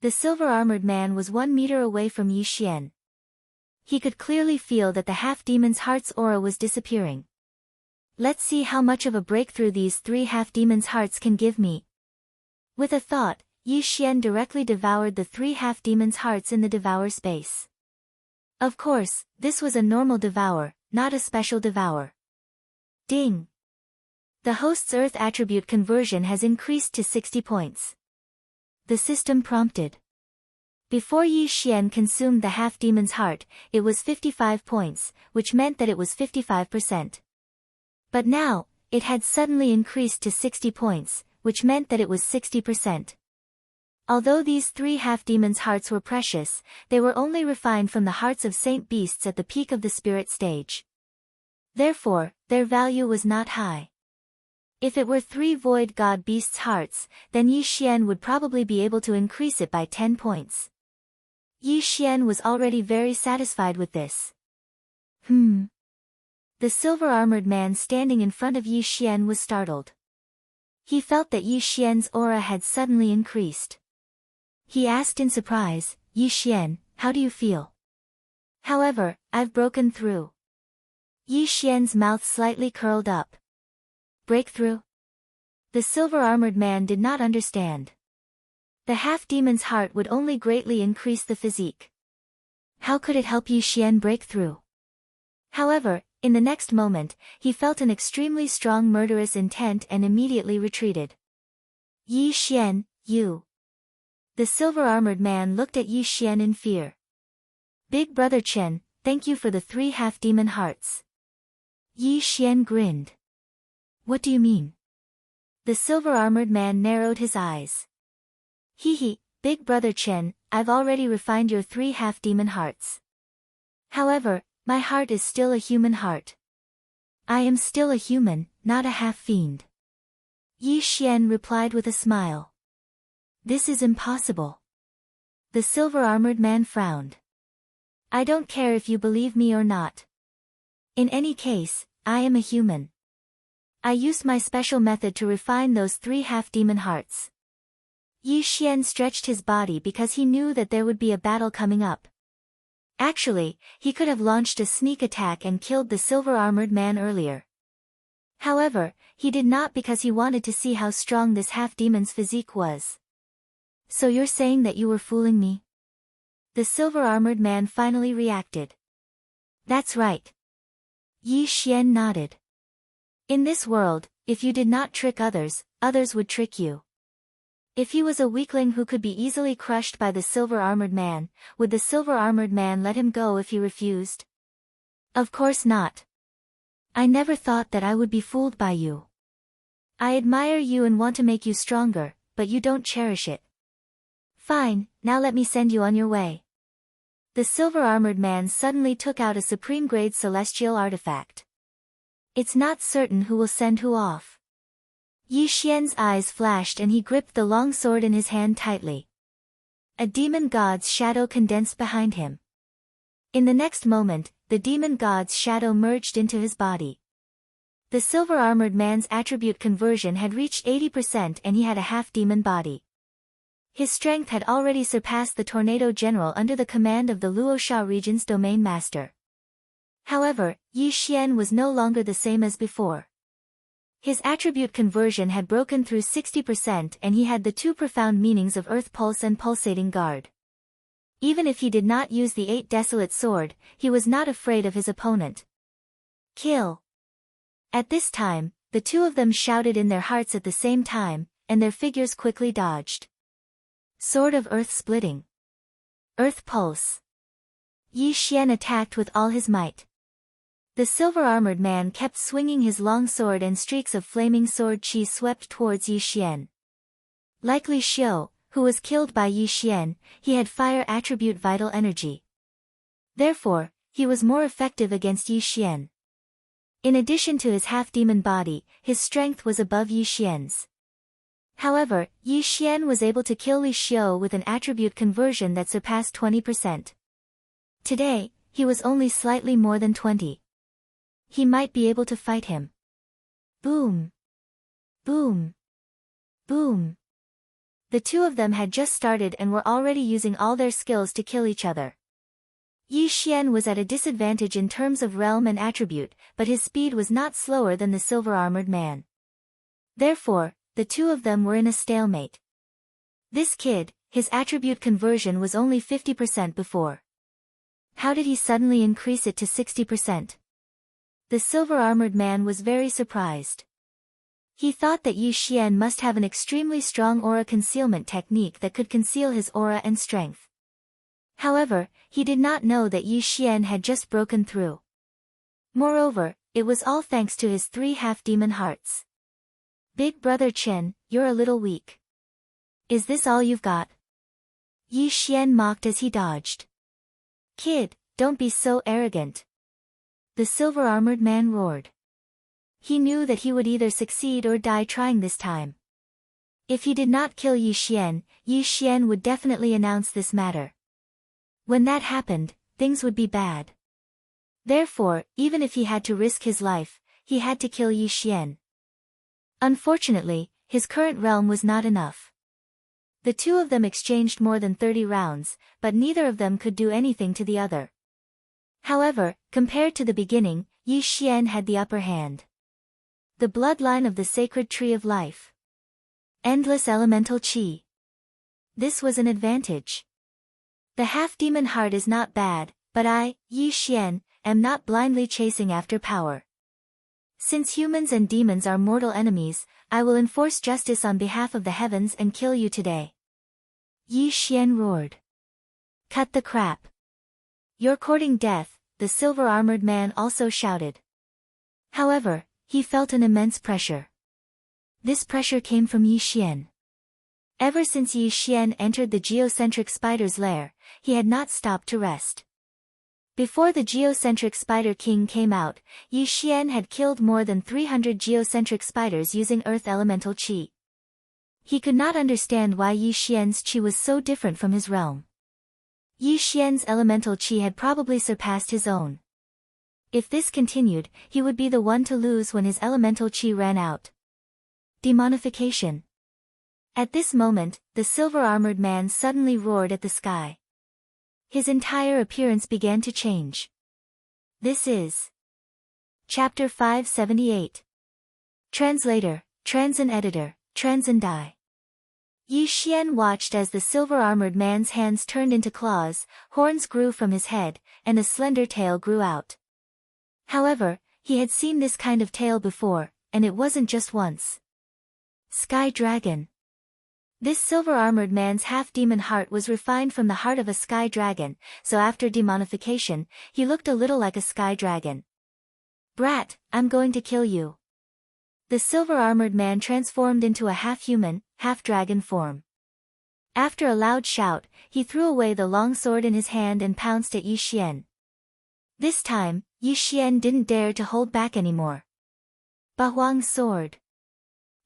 The silver-armored man was 1 meter away from Yi Xian. He could clearly feel that the half-demon's heart's aura was disappearing. Let's see how much of a breakthrough these 3 half-demon's hearts can give me. With a thought, Yi Xian directly devoured the 3 half-demon's hearts in the devour space. Of course, this was a normal devour, not a special devour. Ding! The host's Earth attribute conversion has increased to 60 points. The system prompted. Before Yi Xian consumed the half-demon's heart, it was 55 points, which meant that it was 55%. But now, it had suddenly increased to 60 points, which meant that it was 60%. Although these 3 half-demons' hearts were precious, they were only refined from the hearts of saint beasts at the peak of the spirit stage. Therefore, their value was not high. If it were 3 void god beasts' hearts, then Yi Xian would probably be able to increase it by 10 points. Yi Xian was already very satisfied with this. The silver-armored man standing in front of Yi Xian was startled. He felt that Yi Xian's aura had suddenly increased. He asked in surprise, "Yi Xian, how do you feel?" "However, I've broken through." Yi Xian's mouth slightly curled up. Breakthrough? The silver-armored man did not understand. The half-demon's heart would only greatly increase the physique. How could it help Yi Xian break through? However, in the next moment, he felt an extremely strong murderous intent and immediately retreated. Yi Xian, you. The silver-armored man looked at Yi Xian in fear. Big brother Chen, thank you for the 3 half-demon hearts. Yi Xian grinned. What do you mean? The silver-armored man narrowed his eyes. Big brother Chen, I've already refined your 3 half-demon hearts. However, my heart is still a human heart. I am still a human, not a half-fiend. Yi Xian replied with a smile. This is impossible. The silver-armored man frowned. I don't care if you believe me or not. In any case, I am a human. I used my special method to refine those 3 half-demon hearts. Yi Xian stretched his body because he knew that there would be a battle coming up. Actually, he could have launched a sneak attack and killed the silver-armored man earlier. However, he did not because he wanted to see how strong this half-demon's physique was. So you're saying that you were fooling me? The silver-armored man finally reacted. That's right. Yi Xian nodded. In this world, if you did not trick others, others would trick you. If he was a weakling who could be easily crushed by the silver-armored man, would the silver-armored man let him go if he refused? Of course not. I never thought that I would be fooled by you. I admire you and want to make you stronger, but you don't cherish it. Fine, now let me send you on your way. The silver-armored man suddenly took out a supreme-grade celestial artifact. It's not certain who will send who off. Yi Xian's eyes flashed and he gripped the long sword in his hand tightly. A demon god's shadow condensed behind him. In the next moment, the demon god's shadow merged into his body. The silver-armored man's attribute conversion had reached 80% and he had a half-demon body. His strength had already surpassed the tornado general under the command of the Luosha region's domain master. However, Yi Xian was no longer the same as before. His attribute conversion had broken through 60% and he had the 2 profound meanings of Earth Pulse and Pulsating Guard. Even if he did not use the 8 Desolate Sword, he was not afraid of his opponent. Kill! At this time, the 2 of them shouted in their hearts at the same time, and their figures quickly dodged. Sword of Earth Splitting. Earth Pulse. Yi Xian attacked with all his might. The silver-armored man kept swinging his long sword and streaks of flaming sword chi swept towards Yi Xian. Like Li Xiu, who was killed by Yi Xian, he had fire attribute vital energy. Therefore, he was more effective against Yi Xian. In addition to his half-demon body, his strength was above Yi Xian's. However, Yi Xian was able to kill Li Xiu with an attribute conversion that surpassed 20%. Today, he was only slightly more than 20. He might be able to fight him. Boom! Boom! Boom! The two of them had just started and were already using all their skills to kill each other. Yi Xian was at a disadvantage in terms of realm and attribute, but his speed was not slower than the silver-armored man. Therefore, the two of them were in a stalemate. This kid, his attribute conversion was only 50% before. How did he suddenly increase it to 60%? The silver-armored man was very surprised. He thought that Yi Xian must have an extremely strong aura concealment technique that could conceal his aura and strength. However, he did not know that Yi Xian had just broken through. Moreover, it was all thanks to his 3 half-demon hearts. Big brother Chen, you're a little weak. Is this all you've got? Yi Xian mocked as he dodged. Kid, don't be so arrogant. The silver-armored man roared. He knew that he would either succeed or die trying this time. If he did not kill Yi Xian would definitely announce this matter. When that happened, things would be bad. Therefore, even if he had to risk his life, he had to kill Yi Xian. Unfortunately, his current realm was not enough. The two of them exchanged more than 30 rounds, but neither of them could do anything to the other. However, compared to the beginning, Yi Xian had the upper hand. The bloodline of the sacred tree of life. Endless elemental qi. This was an advantage. The half-demon heart is not bad, but I, Yi Xian, am not blindly chasing after power. Since humans and demons are mortal enemies, I will enforce justice on behalf of the heavens and kill you today. Yi Xian roared. Cut the crap. You're courting death, the silver-armored man also shouted. However, he felt an immense pressure. This pressure came from Yi Xian. Ever since Yi Xian entered the geocentric spider's lair, he had not stopped to rest. Before the geocentric spider king came out, Yi Xian had killed more than 300 geocentric spiders using earth elemental qi. He could not understand why Yi Xian's qi was so different from his realm. Yi Xian's elemental qi had probably surpassed his own. If this continued, he would be the one to lose when his elemental qi ran out. Demonification. At this moment, the silver-armored man suddenly roared at the sky. His entire appearance began to change. This is Chapter 578. Translator, Trans and Editor, Trans and Dai. Yi Xian watched as the silver-armored man's hands turned into claws, horns grew from his head, and a slender tail grew out. However, he had seen this kind of tail before, and it wasn't just once. Sky Dragon. This silver-armored man's half-demon heart was refined from the heart of a sky dragon, so after demonification, he looked a little like a sky dragon. Brat, I'm going to kill you. The silver-armored man transformed into a half-human, half-dragon form. After a loud shout, he threw away the long sword in his hand and pounced at Yi Xian. This time, Yi Xian didn't dare to hold back anymore. Bahuang's sword.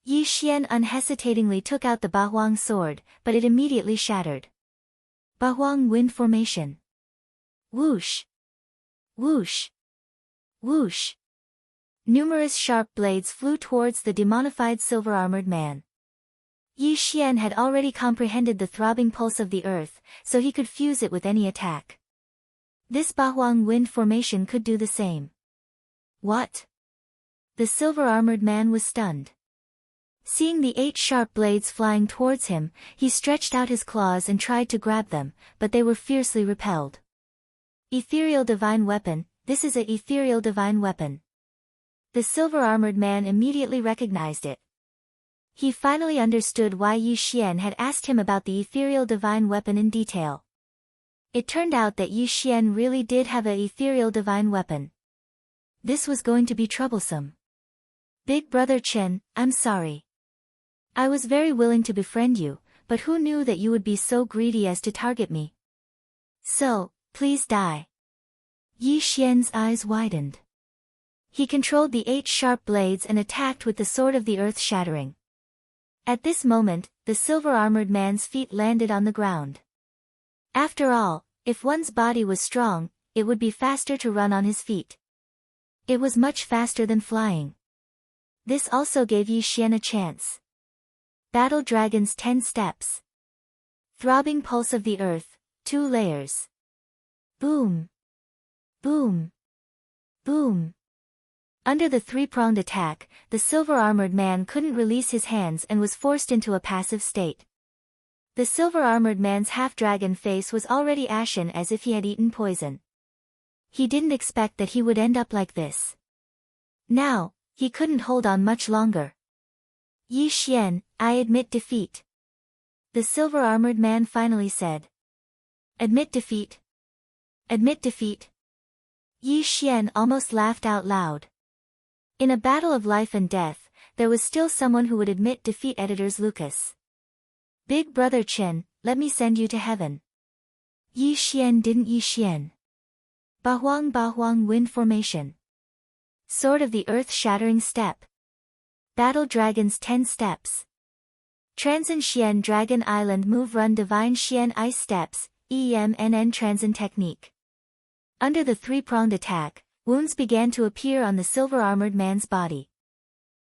Yi Xian unhesitatingly took out the Bahuang sword, but it immediately shattered. Bahuang wind formation. Whoosh! Whoosh! Whoosh! Numerous sharp blades flew towards the demonified silver-armored man. Yi Xian had already comprehended the throbbing pulse of the earth, so he could fuse it with any attack. This Bahuang wind formation could do the same. What? The silver-armored man was stunned. Seeing the 8 sharp blades flying towards him, he stretched out his claws and tried to grab them, but they were fiercely repelled. Ethereal Divine Weapon, this is a ethereal divine weapon. The silver-armored man immediately recognized it. He finally understood why Yi Xian had asked him about the ethereal divine weapon in detail. It turned out that Yi Xian really did have a ethereal divine weapon. This was going to be troublesome. Big brother Chen, I'm sorry. I was very willing to befriend you, but who knew that you would be so greedy as to target me? So, please die. Yi Xian's eyes widened. He controlled the 8 sharp blades and attacked with the sword of the earth shattering. At this moment, the silver-armored man's feet landed on the ground. After all, if one's body was strong, it would be faster to run on his feet. It was much faster than flying. This also gave Yi Xian a chance. Battle Dragon's 10 steps. Throbbing pulse of the earth, 2 layers. Boom. Boom. Boom. Under the 3-pronged attack, the silver-armored man couldn't release his hands and was forced into a passive state. The silver-armored man's half-dragon face was already ashen as if he had eaten poison. He didn't expect that he would end up like this. Now, he couldn't hold on much longer. Yi Xian, I admit defeat. The silver-armored man finally said. Admit defeat? Admit defeat? Yi Xian almost laughed out loud. In a battle of life and death, there was still someone who would admit defeat. Editors Lucas. Big brother Chen, let me send you to heaven. Yi Xian didn't Yi Xian. Bahuang wind formation. Sword of the earth shattering step. Battle Dragon's 10 steps. Transcend Xian Dragon Island move run divine Xian ice steps, EMNN Transcend technique. Under the 3-pronged attack, wounds began to appear on the silver-armored man's body.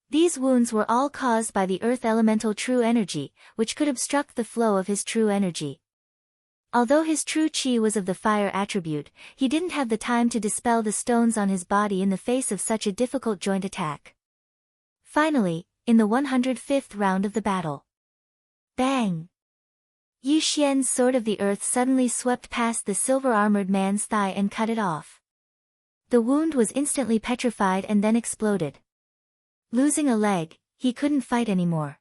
These wounds were all caused by the earth elemental true energy, which could obstruct the flow of his true energy. Although his true chi was of the fire attribute, he didn't have the time to dispel the stones on his body in the face of such a difficult joint attack. Finally, in the 105th round of the battle. Bang! Yi Xian's sword of the earth suddenly swept past the silver-armored man's thigh and cut it off. The wound was instantly petrified and then exploded. Losing a leg, he couldn't fight anymore.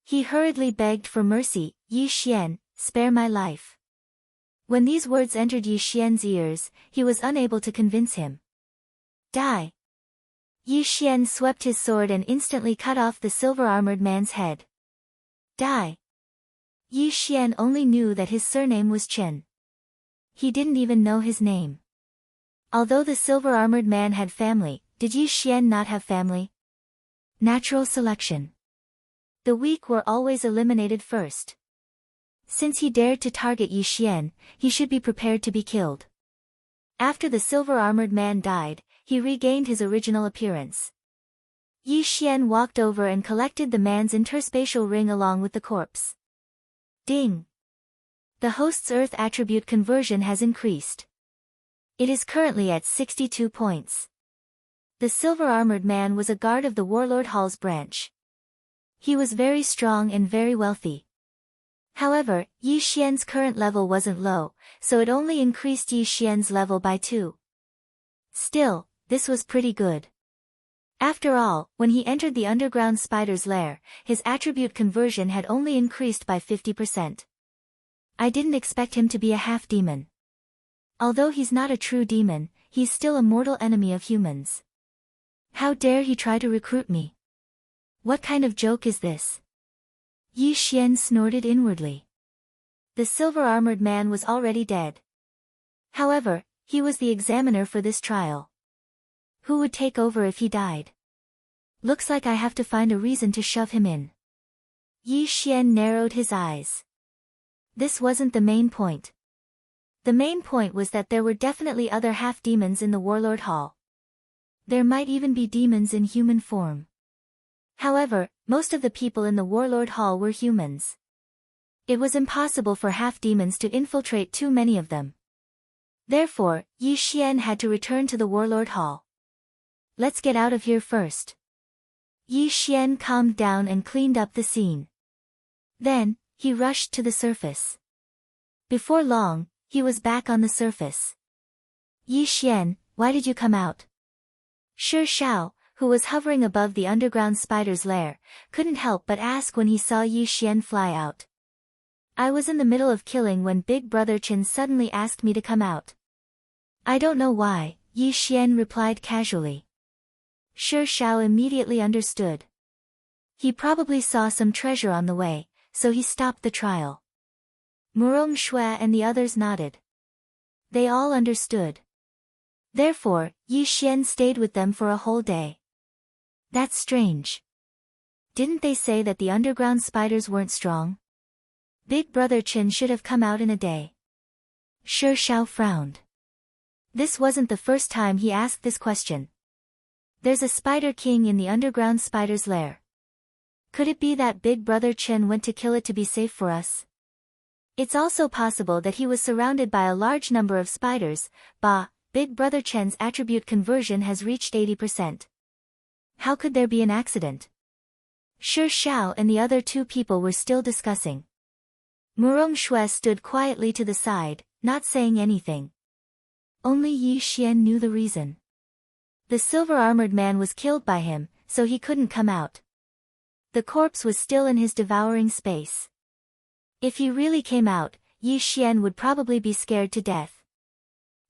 He hurriedly begged for mercy, Yi Xian, spare my life. When these words entered Yi Xian's ears, he was unable to convince him. Die! Yi Xian swept his sword and instantly cut off the silver-armored man's head. Die! Yi Xian only knew that his surname was Chen. He didn't even know his name. Although the silver-armored man had family, did Yi Xian not have family? Natural selection. The weak were always eliminated first. Since he dared to target Yi Xian, he should be prepared to be killed. After the silver-armored man died, he regained his original appearance. Yi Xian walked over and collected the man's interspatial ring along with the corpse. Ding! The host's earth attribute conversion has increased. It is currently at 62 points. The silver-armored man was a guard of the Warlord Hall's branch. He was very strong and very wealthy. However, Yi Xian's current level wasn't low, so it only increased Yi Xian's level by 2. Still, this was pretty good. After all, when he entered the underground spider's lair, his attribute conversion had only increased by 50%. I didn't expect him to be a half-demon. Although he's not a true demon, he's still a mortal enemy of humans. How dare he try to recruit me? What kind of joke is this? Yi Xian snorted inwardly. The silver-armored man was already dead. However, he was the examiner for this trial. Who would take over if he died? Looks like I have to find a reason to shove him in. Yi Xian narrowed his eyes. This wasn't the main point. The main point was that there were definitely other half-demons in the Warlord Hall. There might even be demons in human form. However, most of the people in the Warlord Hall were humans. It was impossible for half-demons to infiltrate too many of them. Therefore, Yi Xian had to return to the Warlord Hall. Let's get out of here first. Yi Xian calmed down and cleaned up the scene. Then, he rushed to the surface. Before long, he was back on the surface. Yi Xian, why did you come out? Shi Shao, who was hovering above the underground spider's lair, couldn't help but ask when he saw Yi Xian fly out. I was in the middle of killing when Big Brother Chen suddenly asked me to come out. I don't know why, Yi Xian replied casually. Shi Shao immediately understood. He probably saw some treasure on the way, so he stopped the trial. Murong Shui and the others nodded. They all understood. Therefore, Yi Xian stayed with them for a whole day. That's strange. Didn't they say that the underground spiders weren't strong? Big Brother Chen should have come out in a day. Shi Shao frowned. This wasn't the first time he asked this question. There's a spider king in the underground spider's lair. Could it be that Big Brother Chen went to kill it to be safe for us? It's also possible that he was surrounded by a large number of spiders. Big Brother Chen's attribute conversion has reached 80%. How could there be an accident? Shi Shao and the other two people were still discussing. Murong Shui stood quietly to the side, not saying anything. Only Yi Xian knew the reason. The silver-armored man was killed by him, so he couldn't come out. The corpse was still in his devouring space. If he really came out, Yi Xian would probably be scared to death.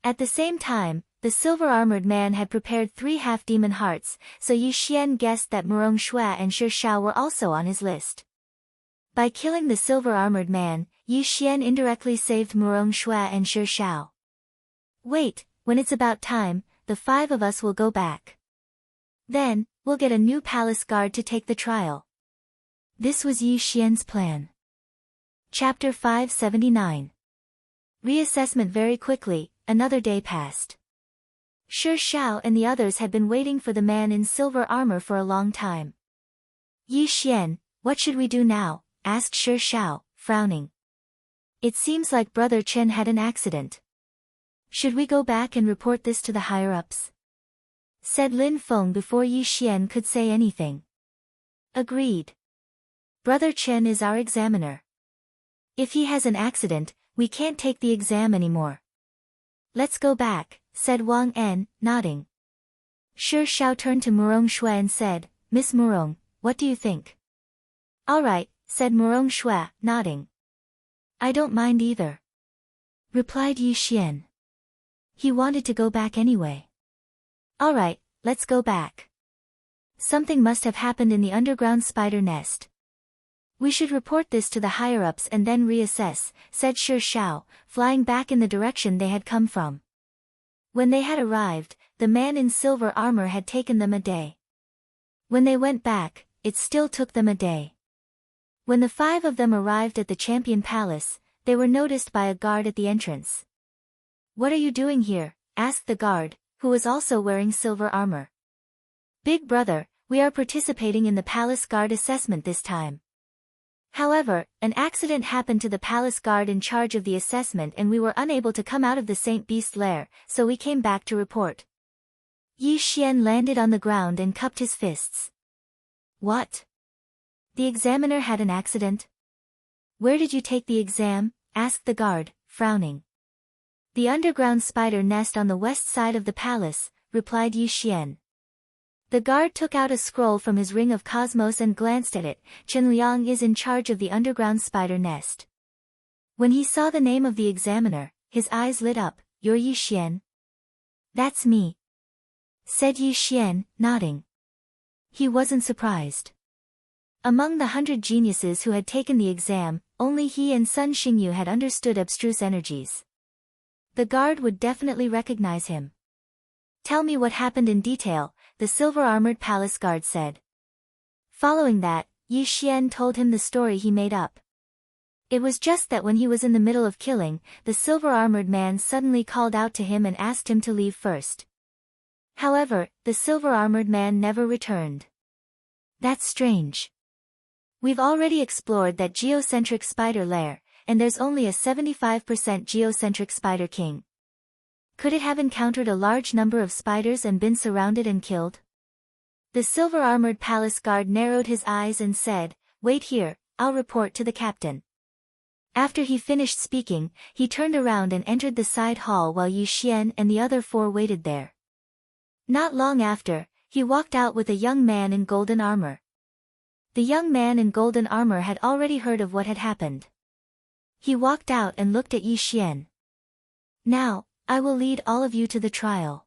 At the same time, the silver-armored man had prepared 3 half-demon hearts, so Yi Xian guessed that Murong Shui and Shi Shao were also on his list. By killing the silver-armored man, Yi Xian indirectly saved Murong Shui and Shi Shao. Wait, when it's about time, the 5 of us will go back. Then, we'll get a new palace guard to take the trial. This was Yi Xian's plan. Chapter 579. Reassessment. Very quickly, another day passed. Shi Shao and the others had been waiting for the man in silver armor for a long time. Yi Xian, what should we do now? Asked Shi Shao, frowning. It seems like Brother Chen had an accident. Should we go back and report this to the higher-ups? Said Lin Feng before Yi Xian could say anything. Agreed. Brother Chen is our examiner. If he has an accident, we can't take the exam anymore. Let's go back, said Wang En, nodding. Shi Shao turned to Murong Shui and said, Miss Murong, what do you think? All right, said Murong Shui, nodding. I don't mind either. Replied Yi Xian. He wanted to go back anyway. All right, let's go back. Something must have happened in the underground spider nest. We should report this to the higher-ups and then reassess, said Shi Shao, flying back in the direction they had come from. When they had arrived, the man in silver armor had taken them a day. When they went back, it still took them a day. When the 5 of them arrived at the Champion Palace, they were noticed by a guard at the entrance. What are you doing here? Asked the guard, who was also wearing silver armor. Big Brother, we are participating in the Palace Guard assessment this time. However, an accident happened to the Palace Guard in charge of the assessment and we were unable to come out of the Saint Beast lair, so we came back to report. Yi Xian landed on the ground and cupped his fists. What? The examiner had an accident? Where did you take the exam? Asked the guard, frowning. The underground spider nest on the west side of the palace, replied Yi Xian. The guard took out a scroll from his ring of cosmos and glanced at it. Chen Liang is in charge of the underground spider nest. When he saw the name of the examiner, his eyes lit up. You're Yi Xian? That's me. Said Yi Xian, nodding. He wasn't surprised. Among the 100 geniuses who had taken the exam, only he and Sun Xingyu had understood abstruse energies. The guard would definitely recognize him. Tell me what happened in detail, the silver-armored palace guard said. Following that, Yi Xian told him the story he made up. It was just that when he was in the middle of killing, the silver-armored man suddenly called out to him and asked him to leave first. However, the silver-armored man never returned. That's strange. We've already explored that geocentric spider lair, and there's only a 75% geocentric spider king. Could it have encountered a large number of spiders and been surrounded and killed? The silver-armored palace guard narrowed his eyes and said, Wait here, I'll report to the captain. After he finished speaking, he turned around and entered the side hall while Yi Xian and the other 4 waited there. Not long after, he walked out with a young man in golden armor. The young man in golden armor had already heard of what had happened. He walked out and looked at Yi Xian. Now, I will lead all of you to the trial.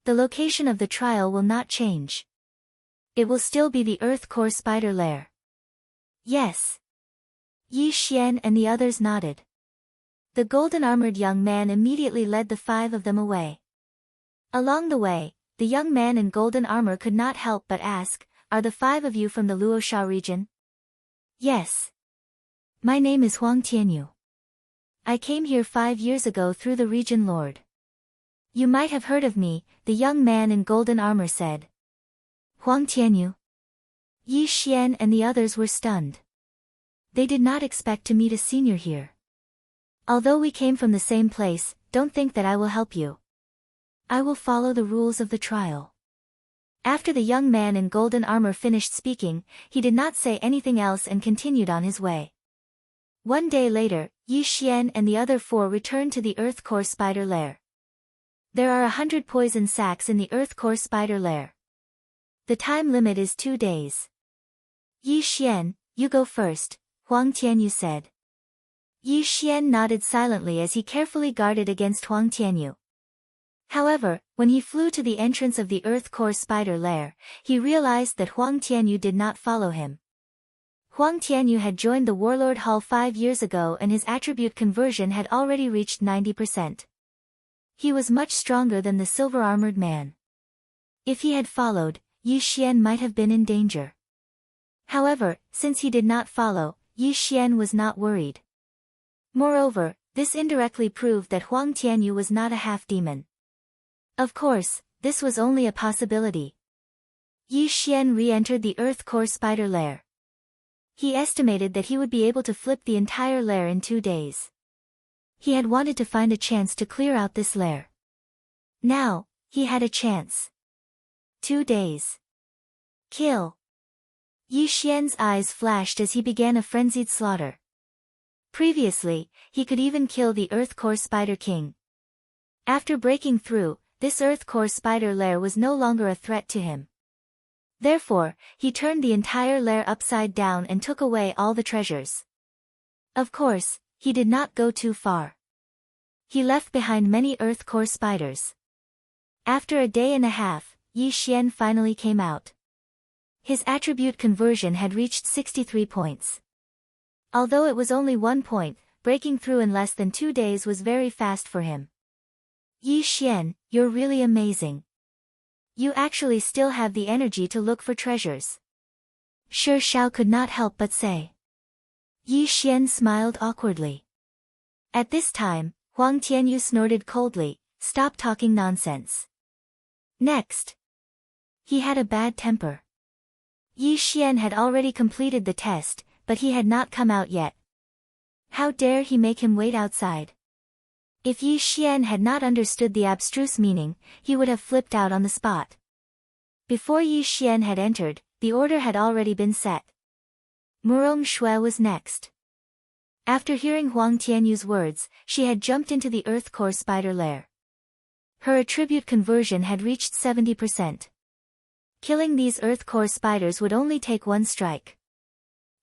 The location of the trial will not change. It will still be the Earth Core Spider Lair. Yes. Yi Xian and the others nodded. The golden-armored young man immediately led the 5 of them away. Along the way, the young man in golden armor could not help but ask, "Are the 5 of you from the Luosha region?" "Yes. My name is Huang Tianyu. I came here 5 years ago through the region lord." "You might have heard of me," the young man in golden armor said. Huang Tianyu. Yi Xian and the others were stunned. They did not expect to meet a senior here. "Although we came from the same place, don't think that I will help you. I will follow the rules of the trial." After the young man in golden armor finished speaking, he did not say anything else and continued on his way. One day later, Yi Xian and the other 4 returned to the Earth Core Spider Lair. There are 100 poison sacs in the Earth Core Spider Lair. The time limit is 2 days. "Yi Xian, you go first," Huang Tianyu said. Yi Xian nodded silently as he carefully guarded against Huang Tianyu. However, when he flew to the entrance of the Earth Core Spider Lair, he realized that Huang Tianyu did not follow him. Huang Tianyu had joined the Warlord Hall 5 years ago and his attribute conversion had already reached 90%. He was much stronger than the silver-armored man. If he had followed, Yi Xian might have been in danger. However, since he did not follow, Yi Xian was not worried. Moreover, this indirectly proved that Huang Tianyu was not a half-demon. Of course, this was only a possibility. Yi Xian re-entered the Earth Core Spider Lair. He estimated that he would be able to flip the entire lair in 2 days. He had wanted to find a chance to clear out this lair. Now, he had a chance. 2 days. Kill. Yi Xian's eyes flashed as he began a frenzied slaughter. Previously, he could even kill the Earth Core Spider King. After breaking through, this Earth Core Spider Lair was no longer a threat to him. Therefore, he turned the entire lair upside down and took away all the treasures. Of course, he did not go too far. He left behind many Earth Core spiders. After a day and a half, Yi Xian finally came out. His attribute conversion had reached 63 points. Although it was only 1 point, breaking through in less than 2 days was very fast for him. "Yi Xian, you're really amazing. You actually still have the energy to look for treasures." Shi Shao could not help but say. Yi Xian smiled awkwardly. At this time, Huang Tianyu snorted coldly, "Stop talking nonsense." Next. He had a bad temper. Yi Xian had already completed the test, but he had not come out yet. How dare he make him wait outside? If Yi Xian had not understood the abstruse meaning, he would have flipped out on the spot. Before Yi Xian had entered, the order had already been set. Murong Shui was next. After hearing Huang Tianyu's words, she had jumped into the Earth Core Spider Lair. Her attribute conversion had reached 70%. Killing these Earth Core spiders would only take 1 strike.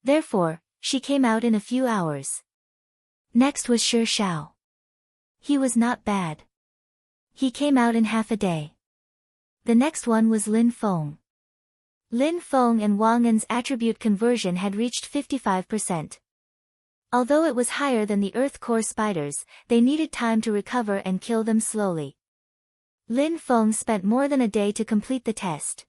Therefore, she came out in a few hours. Next was Shi Shao. He was not bad. He came out in half a day. The next one was Lin Feng. Lin Feng and Wang An's attribute conversion had reached 55%. Although it was higher than the Earth Core spiders, they needed time to recover and kill them slowly. Lin Feng spent more than a day to complete the test.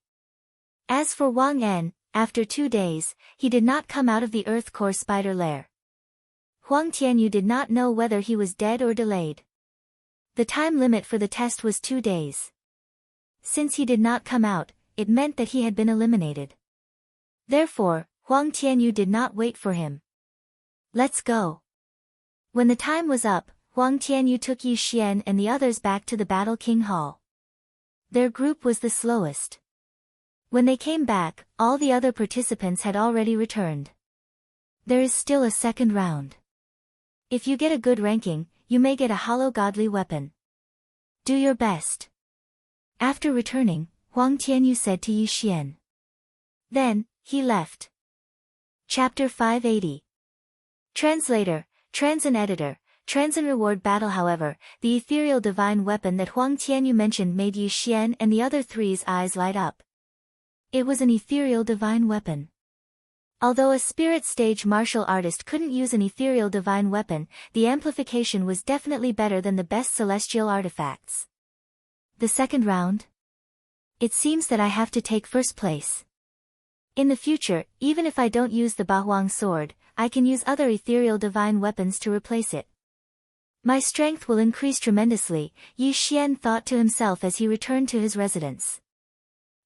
As for Wang An, after 2 days, he did not come out of the Earth Core Spider Lair. Huang Tianyu did not know whether he was dead or delayed. The time limit for the test was 2 days. Since he did not come out, it meant that he had been eliminated. Therefore, Huang Tianyu did not wait for him. "Let's go." When the time was up, Huang Tianyu took Yi Xian and the others back to the Battle King Hall. Their group was the slowest. When they came back, all the other participants had already returned. There is still a second round. If you get a good ranking, you may get a hollow godly weapon. Do your best. After returning, Huang Tianyu said to Yi Xian. Then, he left. Chapter 580. Translator, Transin Editor, Transin Reward Battle. However, the ethereal divine weapon that Huang Tianyu mentioned made Yi Xian and the other three's eyes light up. It was an ethereal divine weapon. Although a spirit stage martial artist couldn't use an ethereal divine weapon, the amplification was definitely better than the best celestial artifacts. The second round? It seems that I have to take first place. In the future, even if I don't use the Bahuang sword, I can use other ethereal divine weapons to replace it. My strength will increase tremendously, Yi Xian thought to himself as he returned to his residence.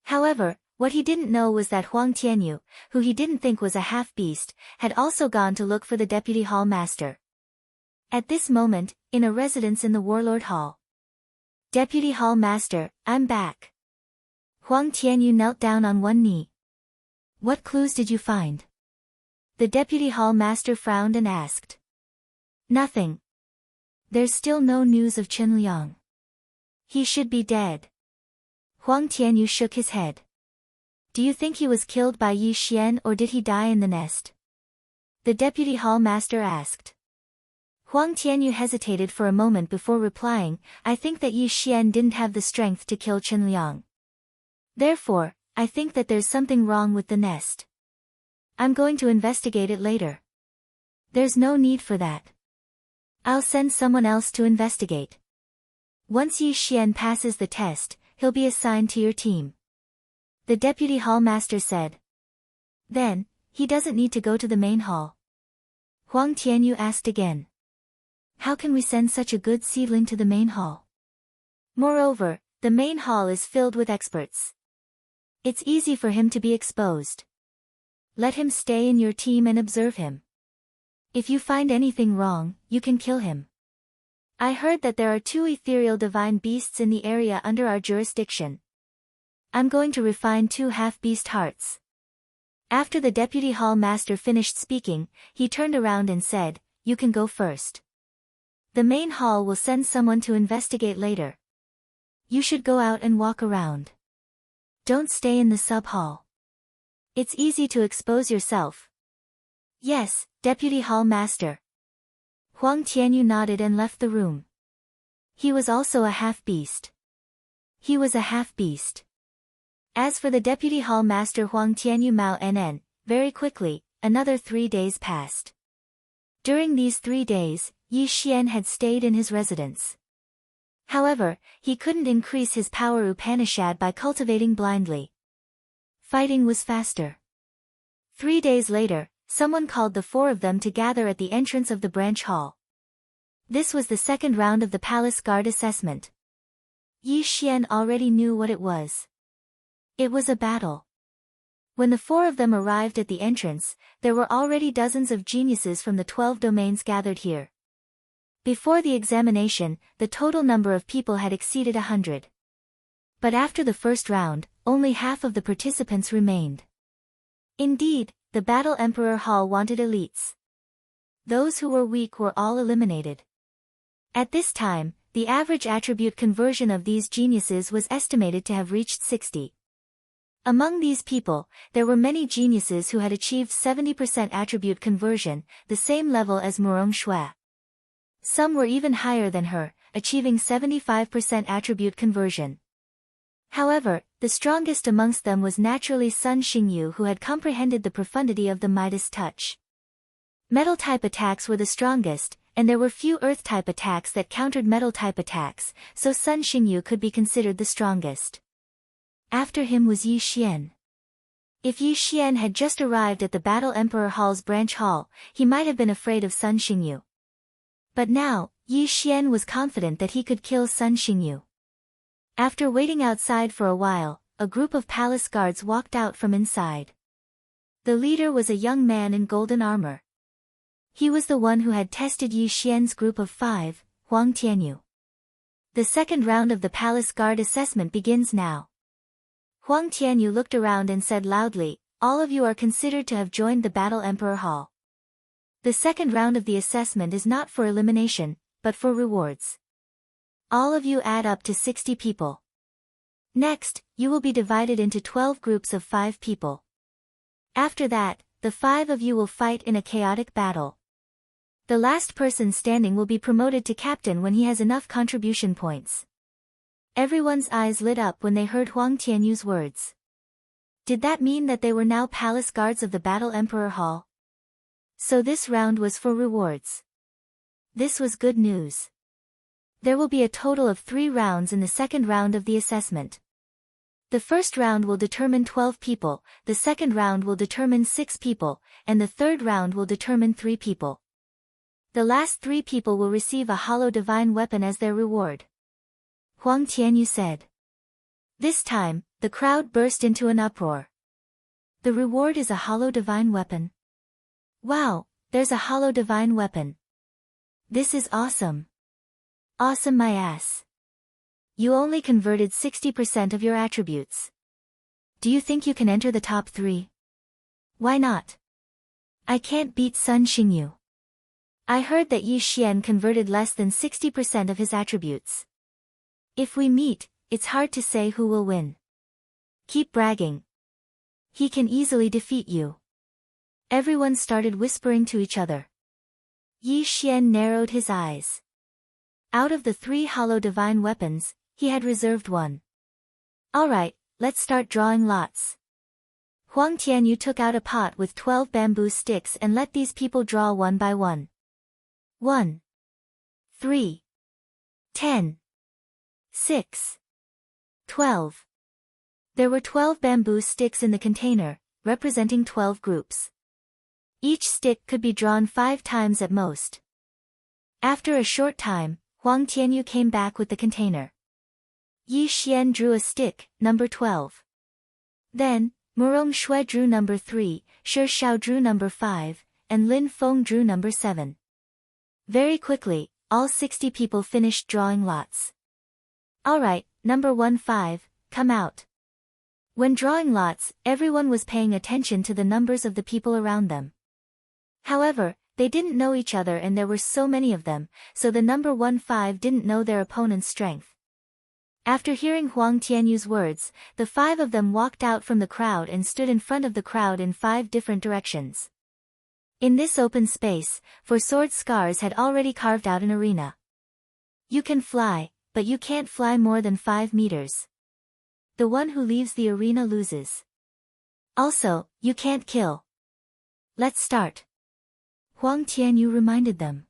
However, what he didn't know was that Huang Tianyu, who he didn't think was a half-beast, had also gone to look for the Deputy Hall Master. At this moment, in a residence in the Warlord Hall. Deputy Hall Master, I'm back. Huang Tianyu knelt down on one knee. What clues did you find? The Deputy Hall Master frowned and asked. Nothing. There's still no news of Chen Liang. He should be dead. Huang Tianyu shook his head. Do you think he was killed by Yi Xian or did he die in the nest? The Deputy Hall Master asked. Huang Tianyu hesitated for a moment before replying, I think that Yi Xian didn't have the strength to kill Chen Liang. Therefore, I think that there's something wrong with the nest. I'm going to investigate it later. There's no need for that. I'll send someone else to investigate. Once Yi Xian passes the test, he'll be assigned to your team. The Deputy Hall Master said. Then, he doesn't need to go to the main hall. Huang Tianyu asked again. How can we send such a good seedling to the main hall? Moreover, the main hall is filled with experts. It's easy for him to be exposed. Let him stay in your team and observe him. If you find anything wrong, you can kill him. I heard that there are 2 ethereal divine beasts in the area under our jurisdiction. I'm going to refine 2 half-beast hearts. After the Deputy Hall Master finished speaking, he turned around and said, You can go first. The main hall will send someone to investigate later. You should go out and walk around. Don't stay in the sub-hall. It's easy to expose yourself. Yes, Deputy Hall Master. Huang Tianyu nodded and left the room. He was also a half-beast. He was a half-beast. As for the Deputy Hall Master Huang Tianyu Mao Nen, very quickly, another 3 days passed. During these 3 days, Yi Xian had stayed in his residence. However, he couldn't increase his power Upanishad by cultivating blindly. Fighting was faster. 3 days later, someone called the 4 of them to gather at the entrance of the branch hall. This was the second round of the palace guard assessment. Yi Xian already knew what it was. It was a battle. When the 4 of them arrived at the entrance, there were already dozens of geniuses from the 12 domains gathered here. Before the examination, the total number of people had exceeded 100. But after the first round, only half of the participants remained. Indeed, the Battle Emperor Hall wanted elites. Those who were weak were all eliminated. At this time, the average attribute conversion of these geniuses was estimated to have reached 60. Among these people, there were many geniuses who had achieved 70% attribute conversion, the same level as Murong Shui. Some were even higher than her, achieving 75% attribute conversion. However, the strongest amongst them was naturally Sun Xingyu, who had comprehended the profundity of the Midas touch. Metal-type attacks were the strongest, and there were few Earth-type attacks that countered Metal-type attacks, so Sun Xingyu could be considered the strongest. After him was Yi Xian. If Yi Xian had just arrived at the Battle Emperor Hall's branch hall, he might have been afraid of Sun Xingyu. But now, Yi Xian was confident that he could kill Sun Xingyu. After waiting outside for a while, a group of palace guards walked out from inside. The leader was a young man in golden armor. He was the one who had tested Yi Xian's group of 5, Huang Tianyu. The second round of the palace guard assessment begins now. Huang Tianyu looked around and said loudly, All of you are considered to have joined the Battle Emperor Hall. The second round of the assessment is not for elimination, but for rewards. All of you add up to 60 people. Next, you will be divided into 12 groups of 5 people. After that, the 5 of you will fight in a chaotic battle. The last person standing will be promoted to captain when he has enough contribution points. Everyone's eyes lit up when they heard Huang Tianyu's words. Did that mean that they were now palace guards of the Battle Emperor Hall? So this round was for rewards. This was good news. There will be a total of 3 rounds in the second round of the assessment. The first round will determine 12 people, the second round will determine 6 people, and the third round will determine 3 people. The last 3 people will receive a hollow divine weapon as their reward. Huang Tianyu said. This time, the crowd burst into an uproar. The reward is a hollow divine weapon. Wow, there's a hollow divine weapon. This is awesome. Awesome my ass. You only converted 60% of your attributes. Do you think you can enter the top 3? Why not? I can't beat Sun Xingyu. I heard that Yi Xian converted less than 60% of his attributes. If we meet, it's hard to say who will win. Keep bragging. He can easily defeat you. Everyone started whispering to each other. Yi Xian narrowed his eyes. Out of the 3 hollow divine weapons, he had reserved one. Alright, let's start drawing lots. Huang Tianyu took out a pot with 12 bamboo sticks and let these people draw one by one. 1, 3, 10, 6, 12. There were 12 bamboo sticks in the container, representing 12 groups. Each stick could be drawn 5 times at most. After a short time, Huang Tianyu came back with the container. Yi Xian drew a stick, number 12. Then, Murong Shui drew number 3, Shi Xiao drew number 5, and Lin Feng drew number 7. Very quickly, all 60 people finished drawing lots. Alright, number 15, come out. When drawing lots, everyone was paying attention to the numbers of the people around them. However, they didn't know each other and there were so many of them, so the number 15 didn't know their opponent's strength. After hearing Huang Tianyu's words, the 5 of them walked out from the crowd and stood in front of the crowd in 5 different directions. In this open space, for sword scars had already carved out an arena. You can fly, but you can't fly more than 5 meters. The one who leaves the arena loses. Also, you can't kill. Let's start. Huang Tianyu reminded them.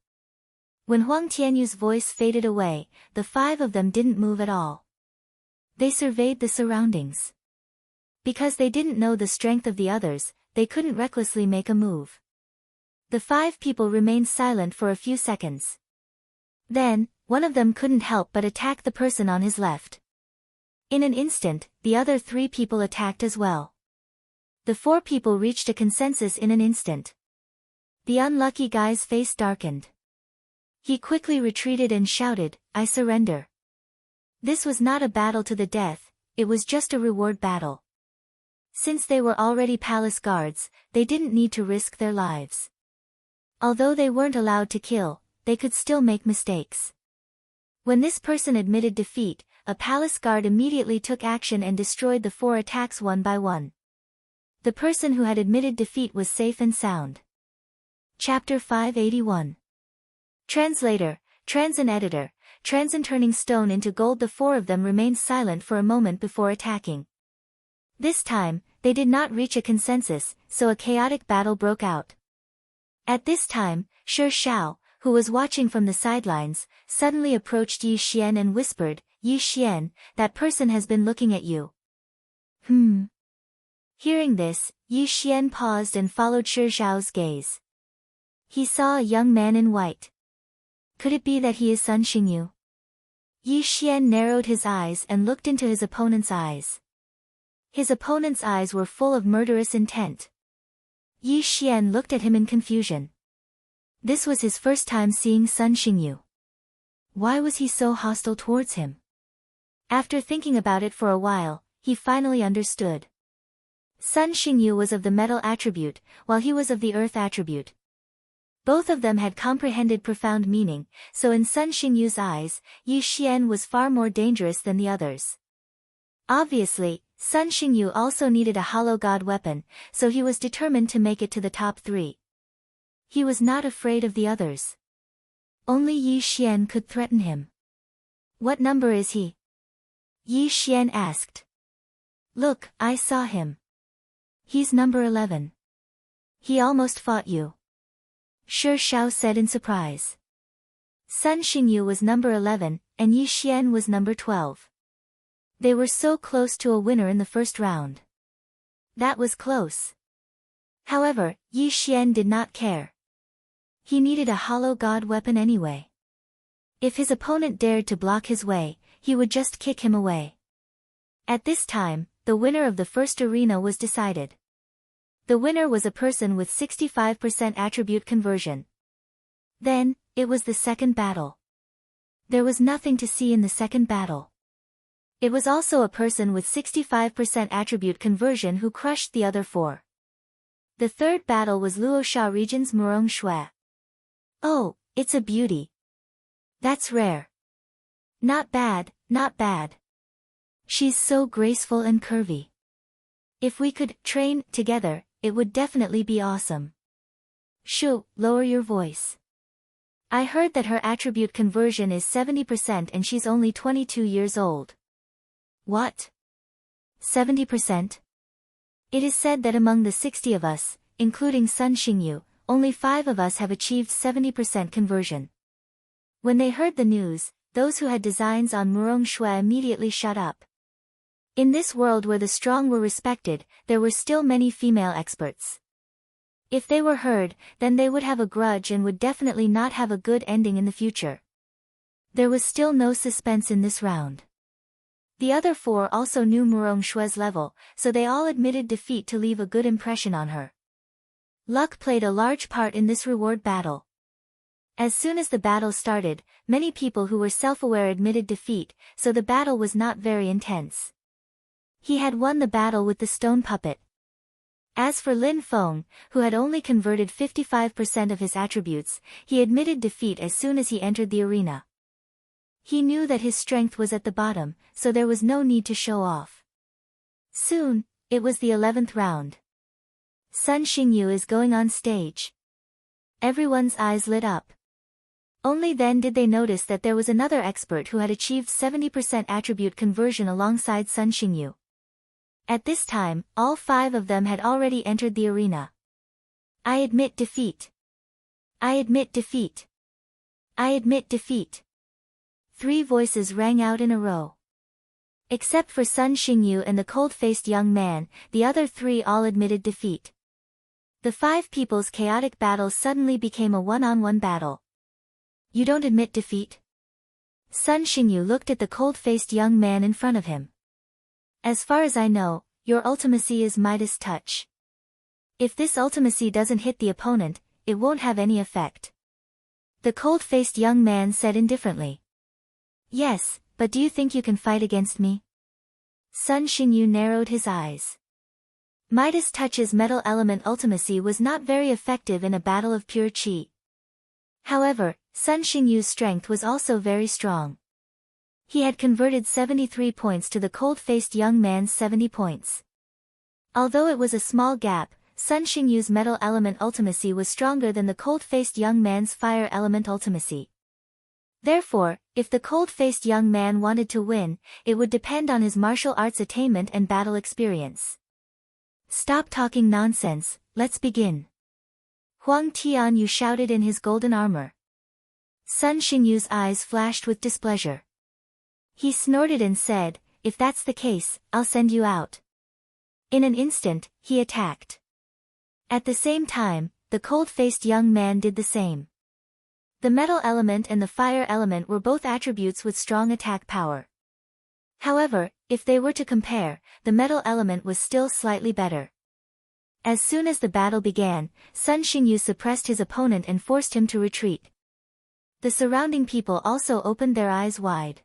When Huang Tianyu's voice faded away, the 5 of them didn't move at all. They surveyed the surroundings. Because they didn't know the strength of the others, they couldn't recklessly make a move. The 5 people remained silent for a few seconds. Then, one of them couldn't help but attack the person on his left. In an instant, the other 3 people attacked as well. The 4 people reached a consensus in an instant. The unlucky guy's face darkened. He quickly retreated and shouted, "I surrender." This was not a battle to the death, it was just a reward battle. Since they were already palace guards, they didn't need to risk their lives. Although they weren't allowed to kill, they could still make mistakes. When this person admitted defeat, a palace guard immediately took action and destroyed the 4 attacks one by one. The person who had admitted defeat was safe and sound. Chapter 581. Translator, Transin Editor, Transin turning stone into gold. The 4 of them remained silent for a moment before attacking. This time, they did not reach a consensus, so a chaotic battle broke out. At this time, Shi Xiao, who was watching from the sidelines, suddenly approached Yi Xian and whispered, "Yi Xian, that person has been looking at you." Hearing this, Yi Xian paused and followed Shi Xiao's gaze. He saw a young man in white. Could it be that he is Sun Xingyu? Yi Xian narrowed his eyes and looked into his opponent's eyes. His opponent's eyes were full of murderous intent. Yi Xian looked at him in confusion. This was his first time seeing Sun Xingyu. Why was he so hostile towards him? After thinking about it for a while, he finally understood. Sun Xingyu was of the metal attribute, while he was of the earth attribute. Both of them had comprehended profound meaning, so in Sun Xingyu's eyes, Yi Xian was far more dangerous than the others. Obviously, Sun Xingyu also needed a hollow god weapon, so he was determined to make it to the top 3. He was not afraid of the others. Only Yi Xian could threaten him. What number is he? Yi Xian asked. Look, I saw him. He's number 11. He almost fought you. Shi Shao said in surprise. Sun Xingyu was number 11, and Yi Xian was number 12. They were so close to a winner in the first round. That was close. However, Yi Xian did not care. He needed a hollow god weapon anyway. If his opponent dared to block his way, he would just kick him away. At this time, the winner of the first arena was decided. The winner was a person with 65% attribute conversion. Then, it was the second battle. There was nothing to see in the second battle. It was also a person with 65% attribute conversion who crushed the other 4. The third battle was Luosha region's Murong Shui. Oh, it's a beauty. That's rare. Not bad, not bad. She's so graceful and curvy. If we could train together, it would definitely be awesome. Shoo, lower your voice. I heard that her attribute conversion is 70% and she's only 22 years old. What? 70%? It is said that among the 60 of us, including Sun Xingyu, only 5 of us have achieved 70% conversion. When they heard the news, those who had designs on Murong Shui immediately shut up. In this world where the strong were respected, there were still many female experts. If they were heard, then they would have a grudge and would definitely not have a good ending in the future. There was still no suspense in this round. The other 4 also knew Murong Shui's level, so they all admitted defeat to leave a good impression on her. Luck played a large part in this reward battle. As soon as the battle started, many people who were self-aware admitted defeat, so the battle was not very intense. He had won the battle with the stone puppet. As for Lin Feng, who had only converted 55% of his attributes, he admitted defeat as soon as he entered the arena. He knew that his strength was at the bottom, so there was no need to show off. Soon, it was the 11th round. Sun Xingyu is going on stage. Everyone's eyes lit up. Only then did they notice that there was another expert who had achieved 70% attribute conversion alongside Sun Xingyu. At this time, all 5 of them had already entered the arena. I admit defeat. I admit defeat. I admit defeat. 3 voices rang out in a row. Except for Sun Xingyu and the cold-faced young man, the other 3 all admitted defeat. The 5 people's chaotic battle suddenly became a one-on-one battle. You don't admit defeat? Sun Xingyu looked at the cold-faced young man in front of him. As far as I know, your ultimacy is Midas Touch. If this ultimacy doesn't hit the opponent, it won't have any effect. The cold-faced young man said indifferently. Yes, but do you think you can fight against me? Sun Xingyu narrowed his eyes. Midas Touch's metal element ultimacy was not very effective in a battle of pure qi. However, Sun Xingyu's strength was also very strong. He had converted 73 points to the cold-faced young man's 70 points. Although it was a small gap, Sun Xingyu's metal element ultimacy was stronger than the cold-faced young man's fire element ultimacy. Therefore, if the cold-faced young man wanted to win, it would depend on his martial arts attainment and battle experience. Stop talking nonsense, let's begin. Huang Tianyu shouted in his golden armor. Sun Xingyu's eyes flashed with displeasure. He snorted and said, if that's the case, I'll send you out. In an instant, he attacked. At the same time, the cold-faced young man did the same. The metal element and the fire element were both attributes with strong attack power. However, if they were to compare, the metal element was still slightly better. As soon as the battle began, Sun Xingyu suppressed his opponent and forced him to retreat. The surrounding people also opened their eyes wide.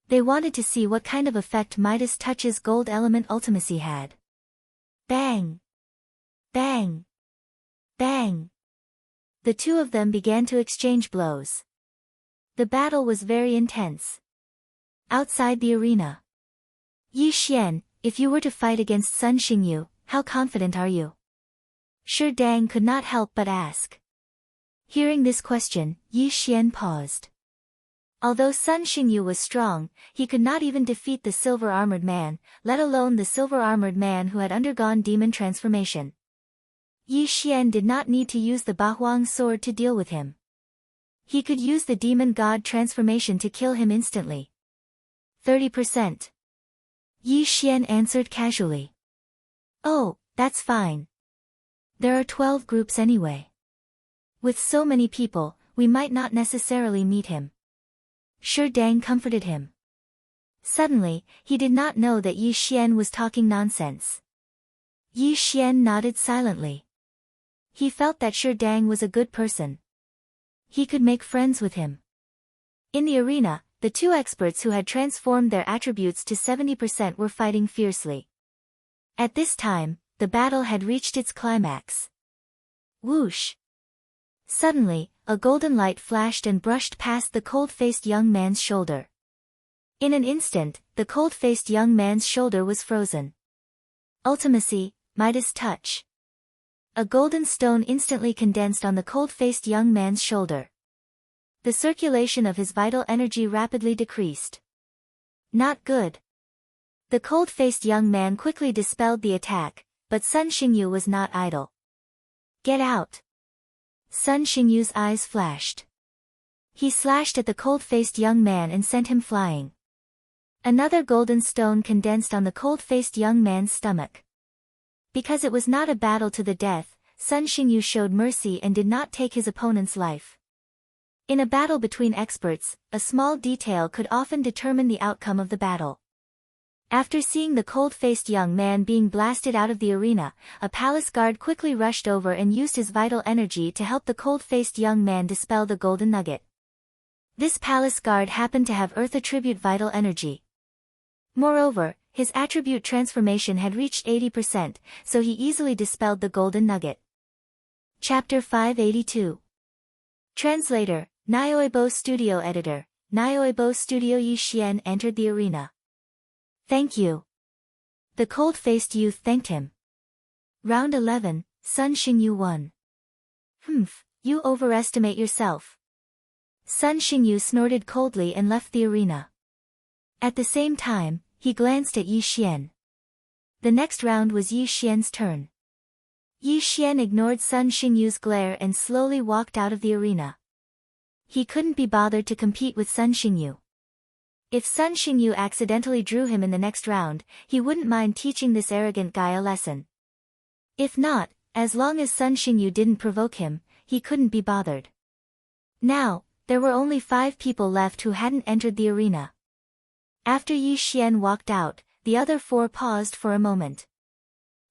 They wanted to see what kind of effect Midas Touch's gold element ultimacy had. Bang! Bang! Bang! The 2 of them began to exchange blows. The battle was very intense. Outside the arena, Yi Xian, if you were to fight against Sun Xingyu, how confident are you? Shi Dang could not help but ask. Hearing this question, Yi Xian paused. Although Sun Xingyu was strong, he could not even defeat the silver-armored man, let alone the silver-armored man who had undergone demon transformation. Yi Xian did not need to use the Bahuang sword to deal with him. He could use the demon god transformation to kill him instantly. 30%. Yi Xian answered casually. Oh, that's fine. There are 12 groups anyway. With so many people, we might not necessarily meet him. Shi Dang comforted him. Suddenly, he did not know that Yi Xian was talking nonsense. Yi Xian nodded silently. He felt that Shi Dang was a good person. He could make friends with him. In the arena, the two experts who had transformed their attributes to 70% were fighting fiercely. At this time, the battle had reached its climax. Whoosh! Suddenly, a golden light flashed and brushed past the cold-faced young man's shoulder. In an instant, the cold-faced young man's shoulder was frozen. Ultimacy, Midas touch. A golden stone instantly condensed on the cold-faced young man's shoulder. The circulation of his vital energy rapidly decreased. Not good. The cold-faced young man quickly dispelled the attack, but Sun Xingyu was not idle. Get out! Sun Xingyu's eyes flashed. He slashed at the cold-faced young man and sent him flying. Another golden stone condensed on the cold-faced young man's stomach. Because it was not a battle to the death, Sun Xingyu showed mercy and did not take his opponent's life. In a battle between experts, a small detail could often determine the outcome of the battle. After seeing the cold-faced young man being blasted out of the arena, a palace guard quickly rushed over and used his vital energy to help the cold-faced young man dispel the golden nugget. This palace guard happened to have Earth attribute vital energy. Moreover, his attribute transformation had reached 80%, so he easily dispelled the golden nugget. Chapter 582. Translator, Nyoibo Studio Editor, Nyoibo Studio. Yi Xian entered the arena. Thank you. The cold-faced youth thanked him. Round 11, Sun Xingyu won. Humph, you overestimate yourself. Sun Xingyu snorted coldly and left the arena. At the same time, he glanced at Yi Xian. The next round was Yi Xian's turn. Yi Xian ignored Sun Xingyu's glare and slowly walked out of the arena. He couldn't be bothered to compete with Sun Xingyu. If Sun Xingyu accidentally drew him in the next round, he wouldn't mind teaching this arrogant guy a lesson. If not, as long as Sun Xingyu didn't provoke him, he couldn't be bothered. Now, there were only 5 people left who hadn't entered the arena. After Yi Xian walked out, the other 4 paused for a moment.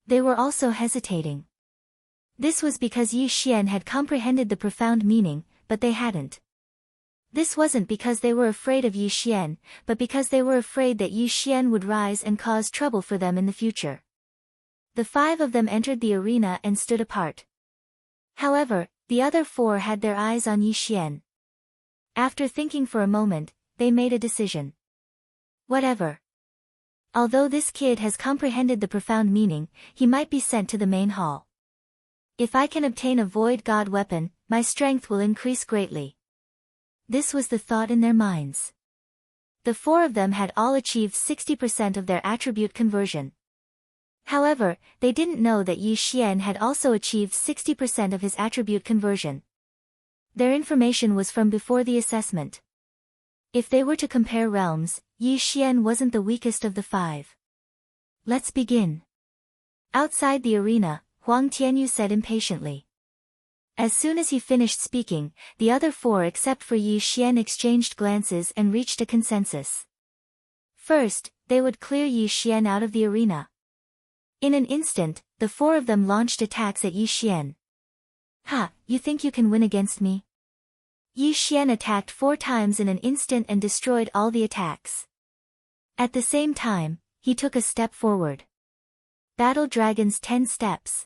They were also hesitating. This was because Yi Xian had comprehended the profound meaning, but they hadn't. This wasn't because they were afraid of Yi Xian, but because they were afraid that Yi Xian would rise and cause trouble for them in the future. The 5 of them entered the arena and stood apart. However, the other 4 had their eyes on Yi Xian. After thinking for a moment, they made a decision. Whatever. Although this kid has comprehended the profound meaning, he might be sent to the main hall. If I can obtain a void god weapon, my strength will increase greatly. This was the thought in their minds. The 4 of them had all achieved 60% of their attribute conversion. However, they didn't know that Yi Xian had also achieved 60% of his attribute conversion. Their information was from before the assessment. If they were to compare realms, Yi Xian wasn't the weakest of the 5. Let's begin. Outside the arena, Huang Tianyu said impatiently. As soon as he finished speaking, the other 4 except for Yi Xian exchanged glances and reached a consensus. First, they would clear Yi Xian out of the arena. In an instant, the 4 of them launched attacks at Yi Xian. Ha, you think you can win against me? Yi Xian attacked 4 times in an instant and destroyed all the attacks. At the same time, he took a step forward. Battle Dragon's 10 steps.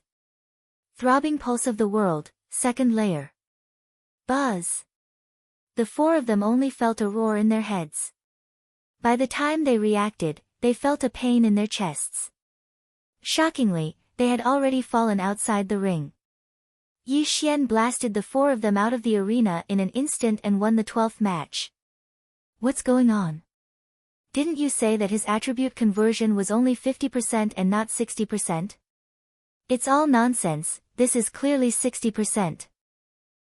Throbbing pulse of the world. Second layer. Buzz. The 4 of them only felt a roar in their heads. By the time they reacted, they felt a pain in their chests. Shockingly, they had already fallen outside the ring. Yi Xian blasted the 4 of them out of the arena in an instant and won the 12th match. What's going on? Didn't you say that his attribute conversion was only 50% and not 60%? It's all nonsense, this is clearly 60%.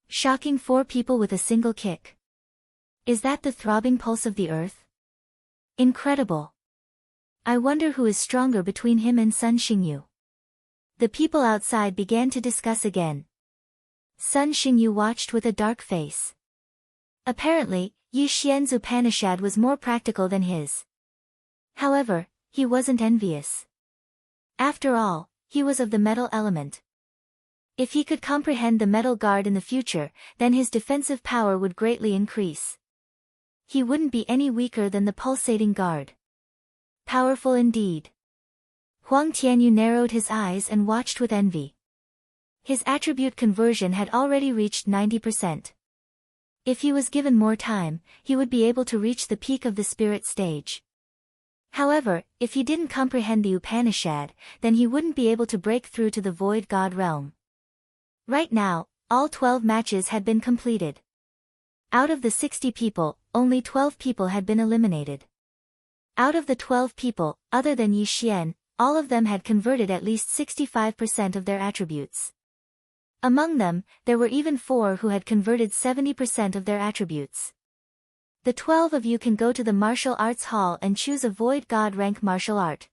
Shocking 4 people with a single kick. Is that the throbbing pulse of the earth? Incredible. I wonder who is stronger between him and Sun Xingyu. The people outside began to discuss again. Sun Xingyu watched with a dark face. Apparently, Yi Xian's Upanishad was more practical than his. However, he wasn't envious. After all, he was of the metal element. If he could comprehend the metal guard in the future, then his defensive power would greatly increase. He wouldn't be any weaker than the pulsating guard. Powerful indeed. Huang Tianyu narrowed his eyes and watched with envy. His attribute conversion had already reached 90%. If he was given more time, he would be able to reach the peak of the spirit stage. However, if he didn't comprehend the Upanishad, then he wouldn't be able to break through to the void god realm. Right now, all 12 matches had been completed. Out of the 60 people, only 12 people had been eliminated. Out of the 12 people, other than Yi Xian, all of them had converted at least 65% of their attributes. Among them, there were even 4 who had converted 70% of their attributes. The 12 of you can go to the martial arts hall and choose a void god rank martial art.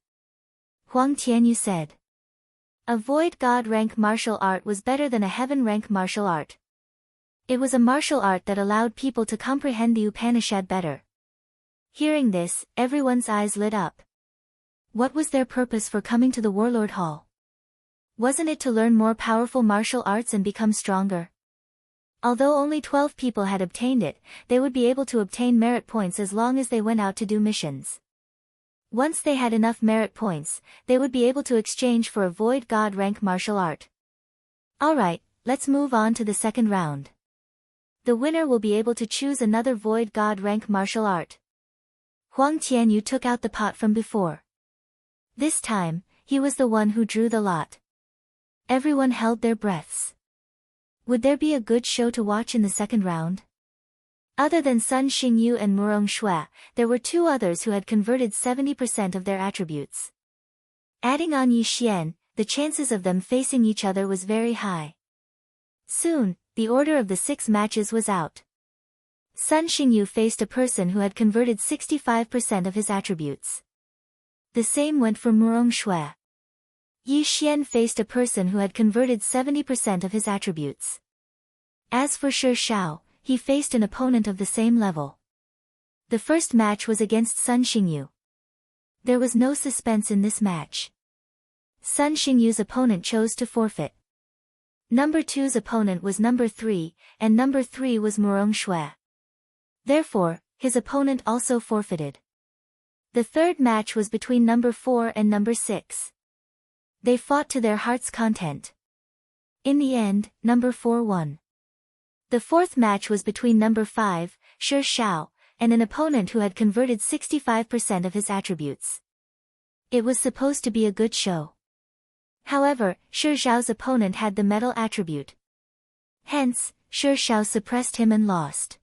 Huang Tianyu said. A void god rank martial art was better than a heaven rank martial art. It was a martial art that allowed people to comprehend the Upanishad better. Hearing this, everyone's eyes lit up. What was their purpose for coming to the Warlord Hall? Wasn't it to learn more powerful martial arts and become stronger? Although only 12 people had obtained it, they would be able to obtain merit points as long as they went out to do missions. Once they had enough merit points, they would be able to exchange for a void god rank martial art. Alright, let's move on to the second round. The winner will be able to choose another void god rank martial art. Huang Tianyu took out the pot from before. This time, he was the one who drew the lot. Everyone held their breaths. Would there be a good show to watch in the second round? Other than Sun Xingyu and Murong Shui, there were 2 others who had converted 70% of their attributes. Adding on Yi Xian, the chances of them facing each other was very high. Soon, the order of the 6 matches was out. Sun Xingyu faced a person who had converted 65% of his attributes. The same went for Murong Shui. Yi Xian faced a person who had converted 70% of his attributes. As for Shi Shao, he faced an opponent of the same level. The first match was against Sun Xingyu. There was no suspense in this match. Sun Xingyu's opponent chose to forfeit. Number 2's opponent was number 3, and number 3 was Murong Shui. Therefore, his opponent also forfeited. The third match was between number 4 and number 6. They fought to their heart's content. In the end, number 4 won. The fourth match was between number 5, Shi Shao, and an opponent who had converted 65% of his attributes. It was supposed to be a good show. However, Shi Shao's opponent had the metal attribute. Hence, Shi Shao suppressed him and lost.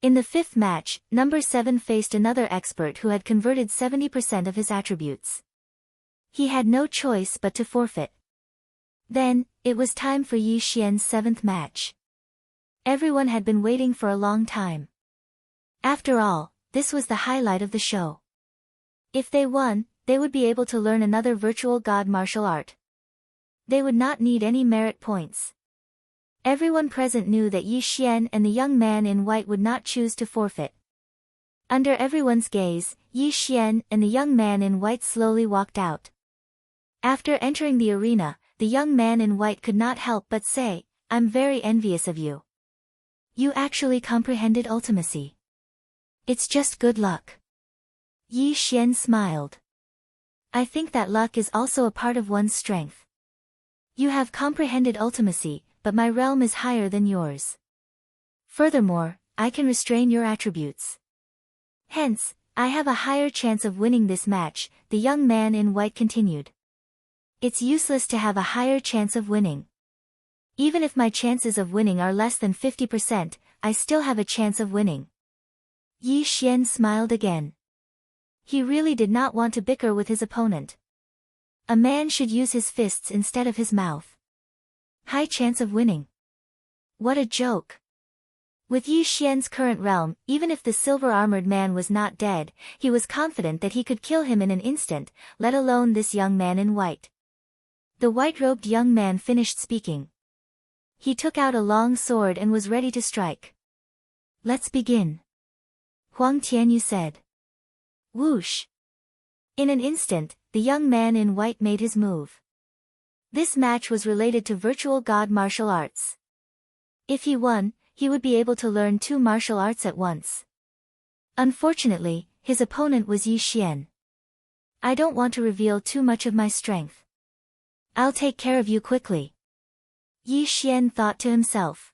In the fifth match, number 7 faced another expert who had converted 70% of his attributes. He had no choice but to forfeit. Then, it was time for Yi Xian's 7th match. Everyone had been waiting for a long time. After all, this was the highlight of the show. If they won, they would be able to learn another virtual god martial art. They would not need any merit points. Everyone present knew that Yi Xian and the young man in white would not choose to forfeit. Under everyone's gaze, Yi Xian and the young man in white slowly walked out. After entering the arena, the young man in white could not help but say, "I'm very envious of you. You actually comprehended ultimacy. It's just good luck." Yi Xian smiled. "I think that luck is also a part of one's strength. You have comprehended ultimacy, but my realm is higher than yours. Furthermore, I can restrain your attributes. Hence, I have a higher chance of winning this match, the young man in white continued. It's useless to have a higher chance of winning. Even if my chances of winning are less than 50%, I still have a chance of winning. Yi Xian smiled again. He really did not want to bicker with his opponent. A man should use his fists instead of his mouth. High chance of winning. What a joke. With Yi Xian's current realm, even if the silver-armored man was not dead, he was confident that he could kill him in an instant, let alone this young man in white. The white-robed young man finished speaking. He took out a long sword and was ready to strike. Let's begin. Huang Tianyu said. Whoosh. In an instant, the young man in white made his move. This match was related to virtual god martial arts. If he won, he would be able to learn 2 martial arts at once. Unfortunately, his opponent was Yi Xian. I don't want to reveal too much of my strength. I'll take care of you quickly. Yi Xian thought to himself.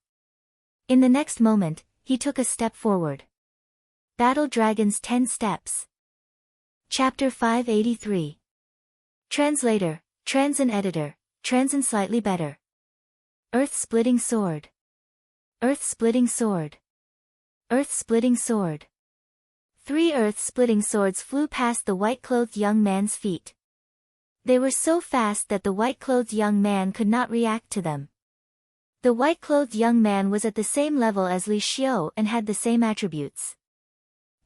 In the next moment, he took a step forward. Battle Dragon's 10 Steps. Chapter 583. Translator, Transin Editor, Transin Slightly Better. Earth-splitting sword. Earth-splitting sword. Earth-splitting sword. 3 earth-splitting swords flew past the white-clothed young man's feet. They were so fast that the white-clothed young man could not react to them. The white-clothed young man was at the same level as Li Xiu and had the same attributes.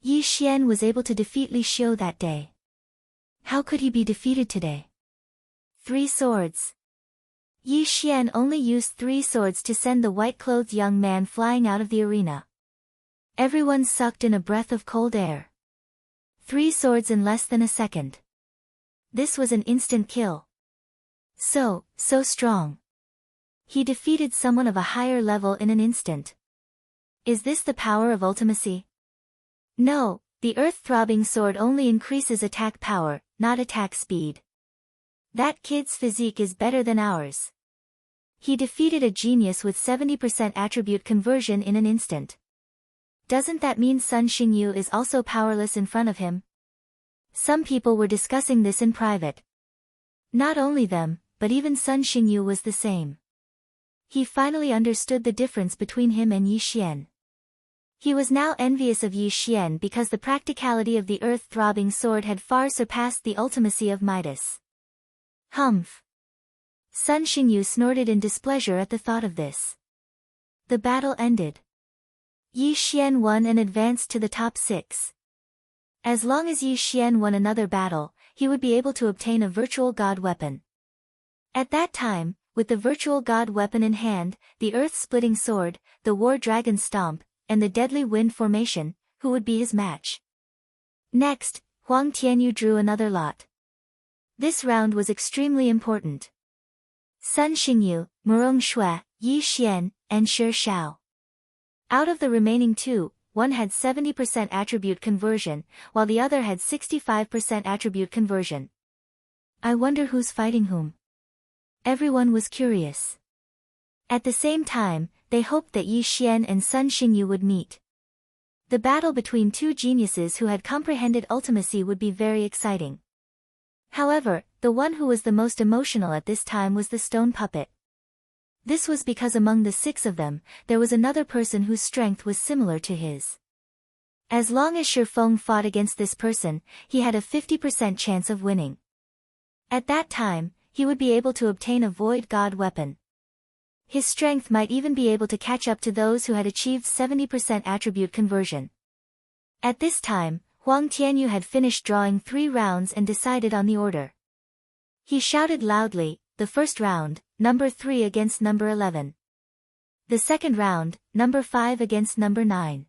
Yi Xian was able to defeat Li Xiu that day. How could he be defeated today? 3 swords. Yi Xian only used 3 swords to send the white-clothed young man flying out of the arena. Everyone sucked in a breath of cold air. 3 swords in less than a second. This was an instant kill. So strong. He defeated someone of a higher level in an instant. Is this the power of ultimacy? No, the earth-throbbing sword only increases attack power, not attack speed. That kid's physique is better than ours. He defeated a genius with 70% attribute conversion in an instant. Doesn't that mean Sun Xingyu is also powerless in front of him? Some people were discussing this in private. Not only them, but even Sun Xingyu was the same. He finally understood the difference between him and Yi Xian. He was now envious of Yi Xian because the practicality of the earth-throbbing sword had far surpassed the ultimacy of Midas. Humph. Sun Xingyu snorted in displeasure at the thought of this. The battle ended. Yi Xian won and advanced to the top 6. As long as Yi Xian won another battle, he would be able to obtain a virtual god weapon. At that time, with the virtual god weapon in hand, the earth-splitting sword, the war dragon stomp, and the deadly wind formation, who would be his match? Next, Huang Tianyu drew another lot. This round was extremely important. Sun Xingyu, Murong Shui, Yi Xian, and Shi Shao. Out of the remaining 2, one had 70% attribute conversion, while the other had 65% attribute conversion. I wonder who's fighting whom. Everyone was curious. At the same time, they hoped that Yi Xian and Sun Xingyu would meet. The battle between 2 geniuses who had comprehended ultimacy would be very exciting. However, the one who was the most emotional at this time was the stone puppet. This was because among the 6 of them, there was another person whose strength was similar to his. As long as Shi Feng fought against this person, he had a 50% chance of winning. At that time, he would be able to obtain a void god weapon. His strength might even be able to catch up to those who had achieved 70% attribute conversion. At this time, Huang Tianyu had finished drawing 3 rounds and decided on the order. He shouted loudly, the first round, number 3 against number 11. The second round, number 5 against number 9.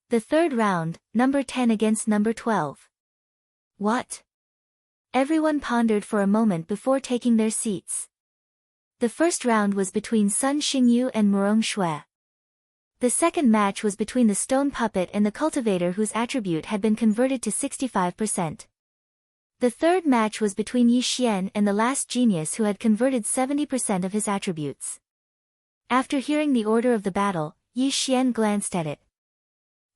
The third round, number 10 against number 12. What? Everyone pondered for a moment before taking their seats. The first round was between Sun Xingyu and Murong Shui. The second match was between the stone puppet and the cultivator whose attribute had been converted to 65%. The third match was between Yi Xian and the last genius who had converted 70% of his attributes. After hearing the order of the battle, Yi Xian glanced at it.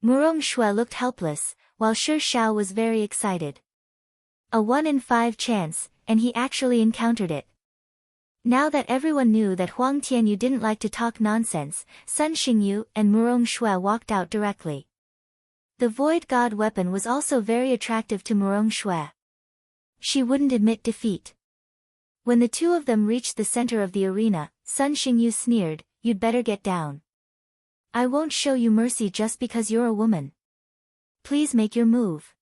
Murong Shui looked helpless, while Shi Xiao was very excited. A 1 in 5 chance, and he actually encountered it. Now that everyone knew that Huang Tianyu didn't like to talk nonsense, Sun Xingyu and Murong Shui walked out directly. The Void God weapon was also very attractive to Murong Shui. She wouldn't admit defeat. When the two of them reached the center of the arena, Sun Xingyu sneered, "You'd better get down. I won't show you mercy just because you're a woman. Please make your move."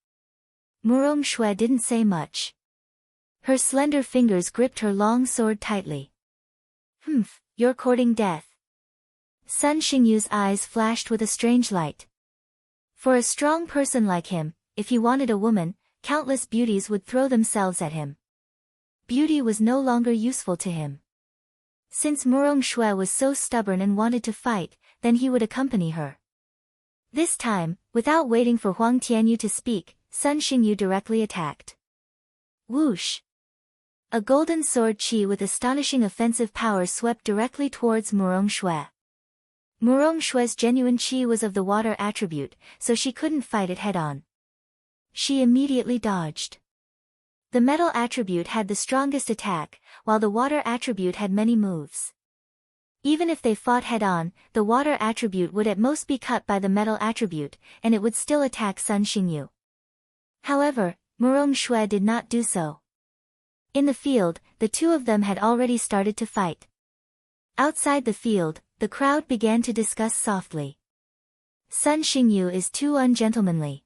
Murong Shui didn't say much. Her slender fingers gripped her long sword tightly. "Humph, you're courting death." Sun Xingyu's eyes flashed with a strange light. For a strong person like him, if he wanted a woman, countless beauties would throw themselves at him. Beauty was no longer useful to him. Since Murong Shui was so stubborn and wanted to fight, then he would accompany her. This time, without waiting for Huang Tianyu to speak, Sun Xingyu directly attacked. Whoosh! A golden sword qi with astonishing offensive power swept directly towards Murong Shui. Murong Shui's genuine qi was of the water attribute, so she couldn't fight it head-on. She immediately dodged. The metal attribute had the strongest attack, while the water attribute had many moves. Even if they fought head-on, the water attribute would at most be cut by the metal attribute, and it would still attack Sun Xingyu. However, Murong Shui did not do so. In the field, the two of them had already started to fight. Outside the field, the crowd began to discuss softly. Sun Xingyu is too ungentlemanly.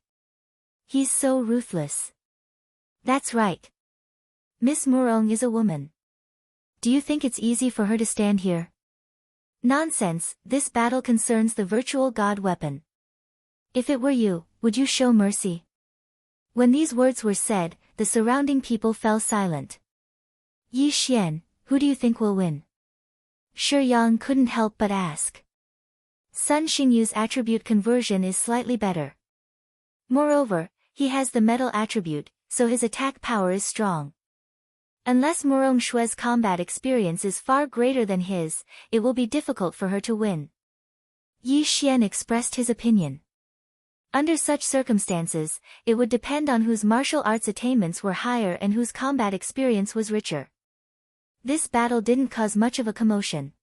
He's so ruthless. That's right. Miss Murong is a woman. Do you think it's easy for her to stand here? Nonsense, this battle concerns the virtual god weapon. If it were you, would you show mercy? When these words were said, the surrounding people fell silent. Yi Xian, who do you think will win? Shi Yang couldn't help but ask. Sun Xingyu's attribute conversion is slightly better. Moreover, he has the metal attribute, so his attack power is strong. Unless Murong Shui's combat experience is far greater than his, it will be difficult for her to win. Yi Xian expressed his opinion. Under such circumstances, it would depend on whose martial arts attainments were higher and whose combat experience was richer. This battle didn't cause much of a commotion.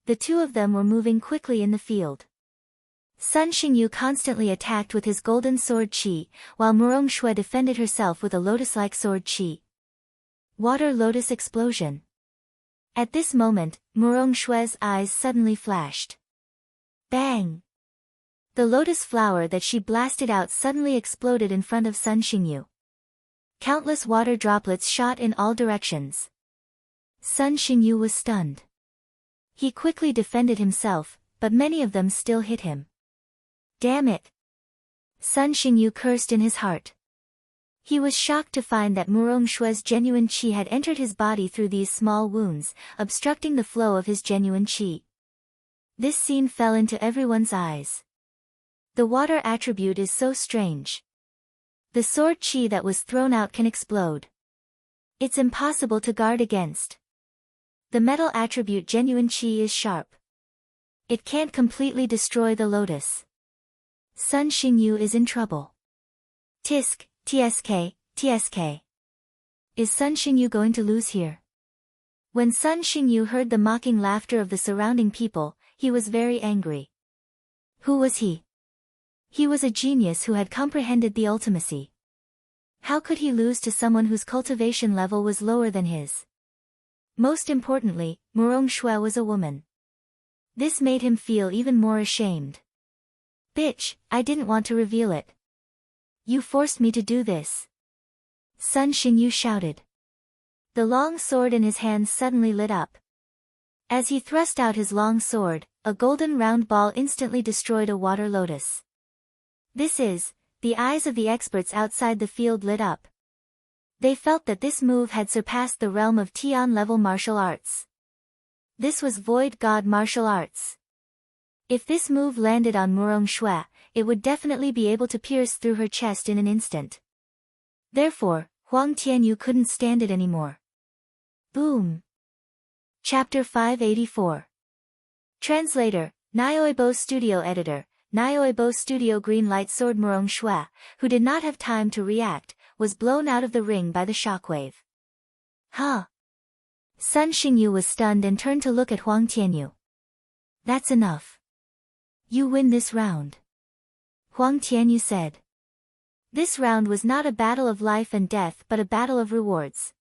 The two of them were moving quickly in the field. Sun Xingyu constantly attacked with his golden sword qi, while Murong Shui defended herself with a lotus-like sword qi. Water lotus explosion. At this moment, Murong Shui's eyes suddenly flashed. Bang! The lotus flower that she blasted out suddenly exploded in front of Sun Xingyu. Countless water droplets shot in all directions. Sun Xingyu was stunned. He quickly defended himself, but many of them still hit him. Damn it! Sun Xingyu cursed in his heart. He was shocked to find that Murong Shui's genuine qi had entered his body through these small wounds, obstructing the flow of his genuine qi. This scene fell into everyone's eyes. The water attribute is so strange. The sword qi that was thrown out can explode. It's impossible to guard against. The metal attribute genuine qi is sharp. It can't completely destroy the lotus. Sun Xingyu is in trouble. Tisk, tsk, tsk. Is Sun Xingyu going to lose here? When Sun Xingyu heard the mocking laughter of the surrounding people, he was very angry. Who was he? He was a genius who had comprehended the ultimacy. How could he lose to someone whose cultivation level was lower than his? Most importantly, Murong Shui was a woman. This made him feel even more ashamed. Bitch, I didn't want to reveal it. You forced me to do this. Sun Xingyu shouted. The long sword in his hand suddenly lit up. As he thrust out his long sword, a golden round ball instantly destroyed a water lotus. The eyes of the experts outside the field lit up. They felt that this move had surpassed the realm of Tian-level martial arts. This was Void God martial arts. If this move landed on Murong Shui, it would definitely be able to pierce through her chest in an instant. Therefore, Huang Tianyu couldn't stand it anymore. Boom! Chapter 584. Translator, Nioibo Studio Editor, Nioebo Studio green light sword Murong Shui, who did not have time to react, was blown out of the ring by the shockwave. Huh? Sun Xingyu was stunned and turned to look at Huang Tianyu. That's enough. You win this round. Huang Tianyu said. This round was not a battle of life and death but a battle of rewards.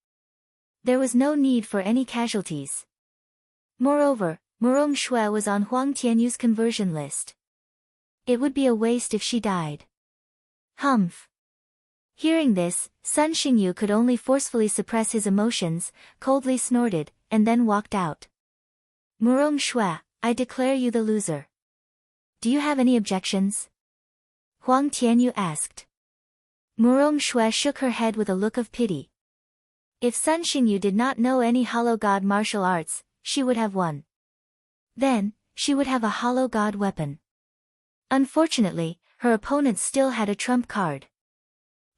There was no need for any casualties. Moreover, Murong Shui was on Huang Tianyu's conversion list. It would be a waste if she died. Humph. Hearing this, Sun Xingyu could only forcefully suppress his emotions, coldly snorted, and then walked out. Murong Shui, I declare you the loser. Do you have any objections? Huang Tianyu asked. Murong Shui shook her head with a look of pity. If Sun Xingyu did not know any hollow god martial arts, she would have won. Then, she would have a hollow god weapon. Unfortunately, her opponent still had a trump card.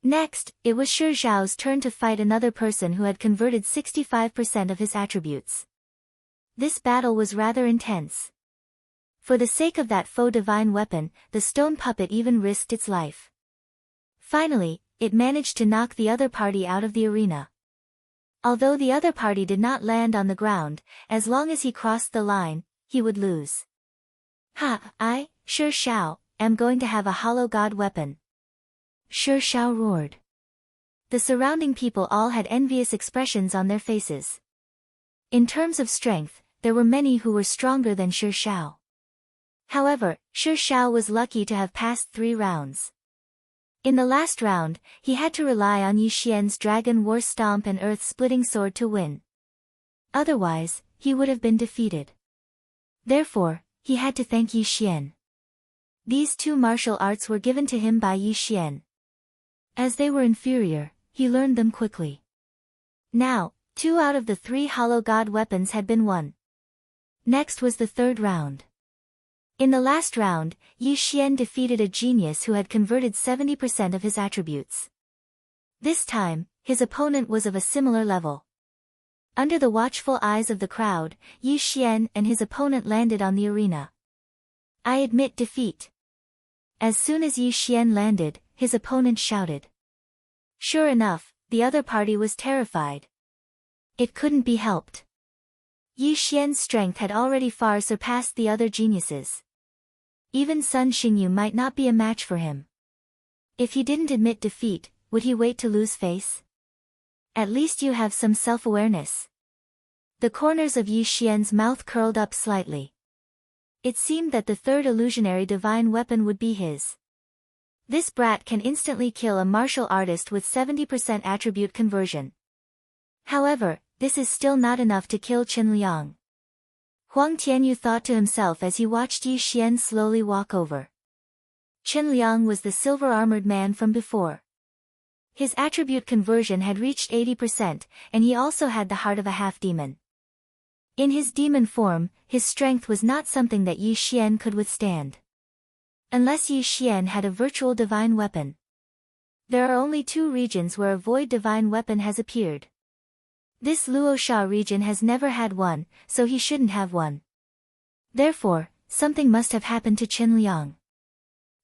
Next, it was Shi Zhao's turn to fight another person who had converted 65% of his attributes. This battle was rather intense. For the sake of that faux divine weapon, the stone puppet even risked its life. Finally, it managed to knock the other party out of the arena. Although the other party did not land on the ground, as long as he crossed the line, he would lose. I, Shi Zhao, am going to have a hollow god weapon. Shi Zhao roared. The surrounding people all had envious expressions on their faces. In terms of strength, there were many who were stronger than Shi Zhao. However, Shi Zhao was lucky to have passed 3 rounds. In the last round, he had to rely on Yi Xian's Dragon War Stomp and Earth-splitting sword to win. Otherwise, he would have been defeated. Therefore, he had to thank Yi Xian. These 2 martial arts were given to him by Yi Xian. As they were inferior, he learned them quickly. Now, 2 out of the 3 hollow god weapons had been won. Next was the 3rd round. In the last round, Yi Xian defeated a genius who had converted 70% of his attributes. This time, his opponent was of a similar level. Under the watchful eyes of the crowd, Yi Xian and his opponent landed on the arena. I admit defeat. As soon as Yi Xian landed, his opponent shouted. Sure enough, the other party was terrified. It couldn't be helped. Yi Xian's strength had already far surpassed the other geniuses. Even Sun Xingyu might not be a match for him. If he didn't admit defeat, would he wait to lose face? At least you have some self-awareness. The corners of Yi Xian's mouth curled up slightly. It seemed that the 3rd illusionary divine weapon would be his. This brat can instantly kill a martial artist with 70% attribute conversion. However, this is still not enough to kill Qin Liang. Huang Tianyu thought to himself as he watched Yi Xian slowly walk over. Qin Liang was the silver-armored man from before. His attribute conversion had reached 80%, and he also had the heart of a half-demon. In his demon form, his strength was not something that Yi Xian could withstand. Unless Yi Xian had a virtual divine weapon. There are only 2 regions where a void divine weapon has appeared. This Luosha region has never had one, so he shouldn't have one. Therefore, something must have happened to Qin Liang.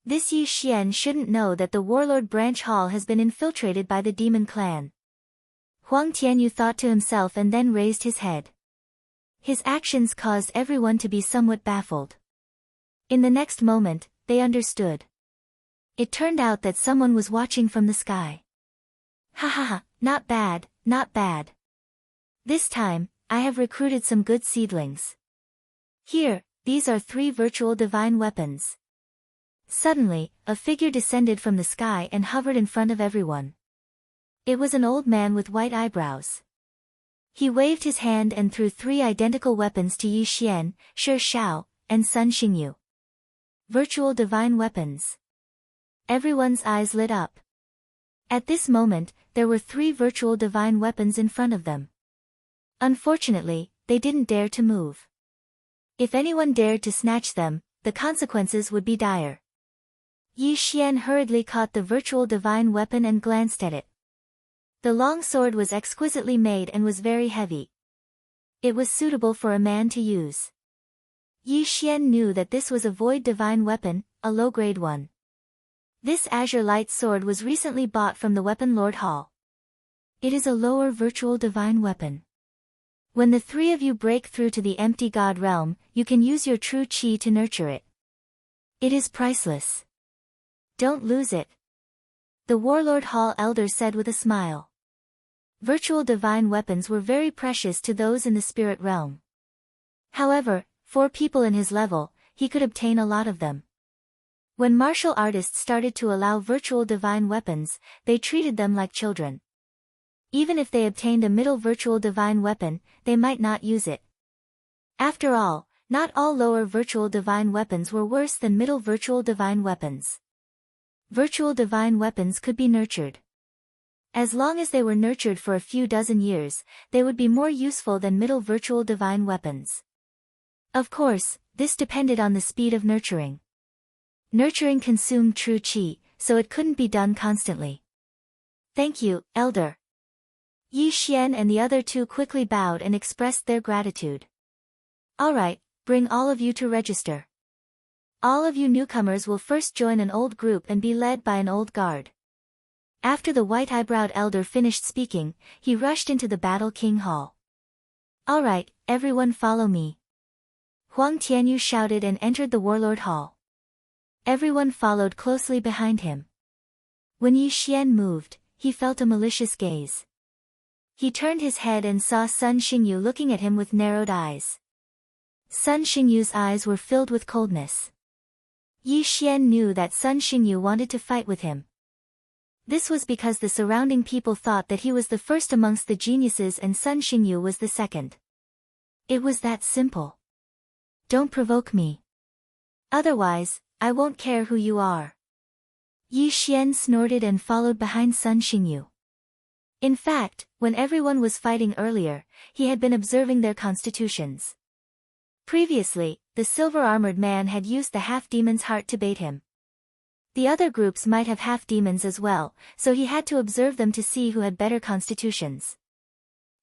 This Yi Xian shouldn't know that the Warlord Branch Hall has been infiltrated by the demon clan. Huang Tianyu thought to himself and then raised his head. His actions caused everyone to be somewhat baffled. In the next moment, they understood. It turned out that someone was watching from the sky. Ha ha ha, not bad, not bad. This time, I have recruited some good seedlings. Here, these are 3 virtual divine weapons. Suddenly, a figure descended from the sky and hovered in front of everyone. It was an old man with white eyebrows. He waved his hand and threw 3 identical weapons to Yi Xian, Shi Zhao, and Sun Xingyu. Virtual divine weapons. Everyone's eyes lit up. At this moment, there were 3 virtual divine weapons in front of them. Unfortunately, they didn't dare to move. If anyone dared to snatch them, the consequences would be dire. Yi Xian hurriedly caught the virtual divine weapon and glanced at it. The long sword was exquisitely made and was very heavy. It was suitable for a man to use. Yi Xian knew that this was a void divine weapon, a low-grade one. This azure light sword was recently bought from the Weapon Lord Hall. It is a lower virtual divine weapon. When the three of you break through to the empty god realm, you can use your true chi to nurture it. It is priceless. Don't lose it. The Warlord Hall elder said with a smile. Virtual divine weapons were very precious to those in the spirit realm. However, for people in his level, he could obtain a lot of them. When martial artists started to allow virtual divine weapons, they treated them like children. Even if they obtained a middle virtual divine weapon, they might not use it. After all, not all lower virtual divine weapons were worse than middle virtual divine weapons. Virtual divine weapons could be nurtured. As long as they were nurtured for a few dozen years, they would be more useful than middle virtual divine weapons. Of course, this depended on the speed of nurturing. Nurturing consumed true chi, so it couldn't be done constantly. Thank you, Elder. Yi Xian and the other two quickly bowed and expressed their gratitude. Alright, bring all of you to register. All of you newcomers will first join an old group and be led by an old guard. After the white-eyebrowed elder finished speaking, he rushed into the Battle King Hall. Alright, everyone follow me. Huang Tianyu shouted and entered the Warlord Hall. Everyone followed closely behind him. When Yi Xian moved, he felt a malicious gaze. He turned his head and saw Sun Xingyu looking at him with narrowed eyes. Sun Xingyu's eyes were filled with coldness. Yi Xian knew that Sun Xingyu wanted to fight with him. This was because the surrounding people thought that he was the first amongst the geniuses and Sun Xingyu was the second. It was that simple. Don't provoke me. Otherwise, I won't care who you are. Yi Xian snorted and followed behind Sun Xingyu. In fact, when everyone was fighting earlier, he had been observing their constitutions. Previously, the silver-armored man had used the half-demon's heart to bait him. The other groups might have half-demons as well, so he had to observe them to see who had better constitutions.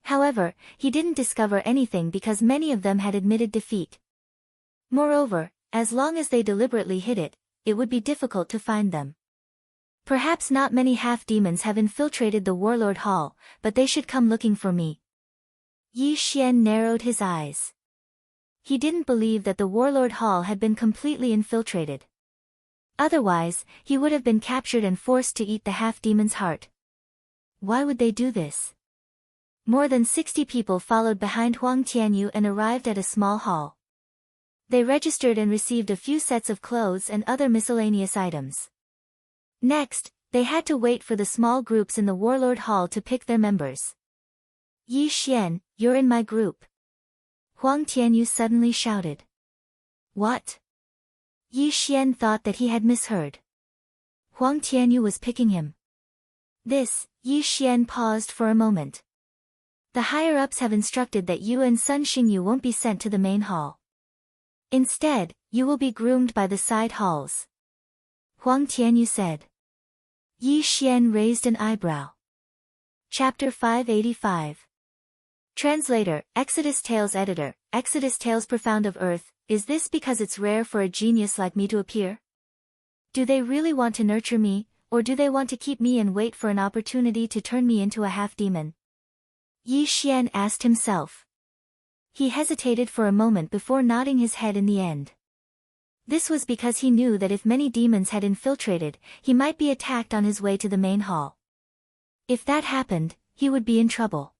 However, he didn't discover anything because many of them had admitted defeat. Moreover, as long as they deliberately hid it, it would be difficult to find them. Perhaps not many half-demons have infiltrated the Warlord Hall, but they should come looking for me. Yi Xian narrowed his eyes. He didn't believe that the Warlord Hall had been completely infiltrated. Otherwise, he would have been captured and forced to eat the half-demon's heart. Why would they do this? More than 60 people followed behind Huang Tianyu and arrived at a small hall. They registered and received a few sets of clothes and other miscellaneous items. Next, they had to wait for the small groups in the Warlord Hall to pick their members. Yi Xian, you're in my group. Huang Tianyu suddenly shouted. What? Yi Xian thought that he had misheard. Huang Tianyu was picking him. This, Yi Xian paused for a moment. The higher-ups have instructed that you and Sun Xingyu won't be sent to the main hall. Instead, you will be groomed by the side halls. Huang Tianyu said. Yi Xian raised an eyebrow. Chapter 585. Translator, Exodus Tales Editor, Exodus Tales Profound of Earth, is this because it's rare for a genius like me to appear? Do they really want to nurture me, or do they want to keep me and wait for an opportunity to turn me into a half-demon? Yi Xian asked himself. He hesitated for a moment before nodding his head in the end. This was because he knew that if many demons had infiltrated, he might be attacked on his way to the main hall. If that happened, he would be in trouble.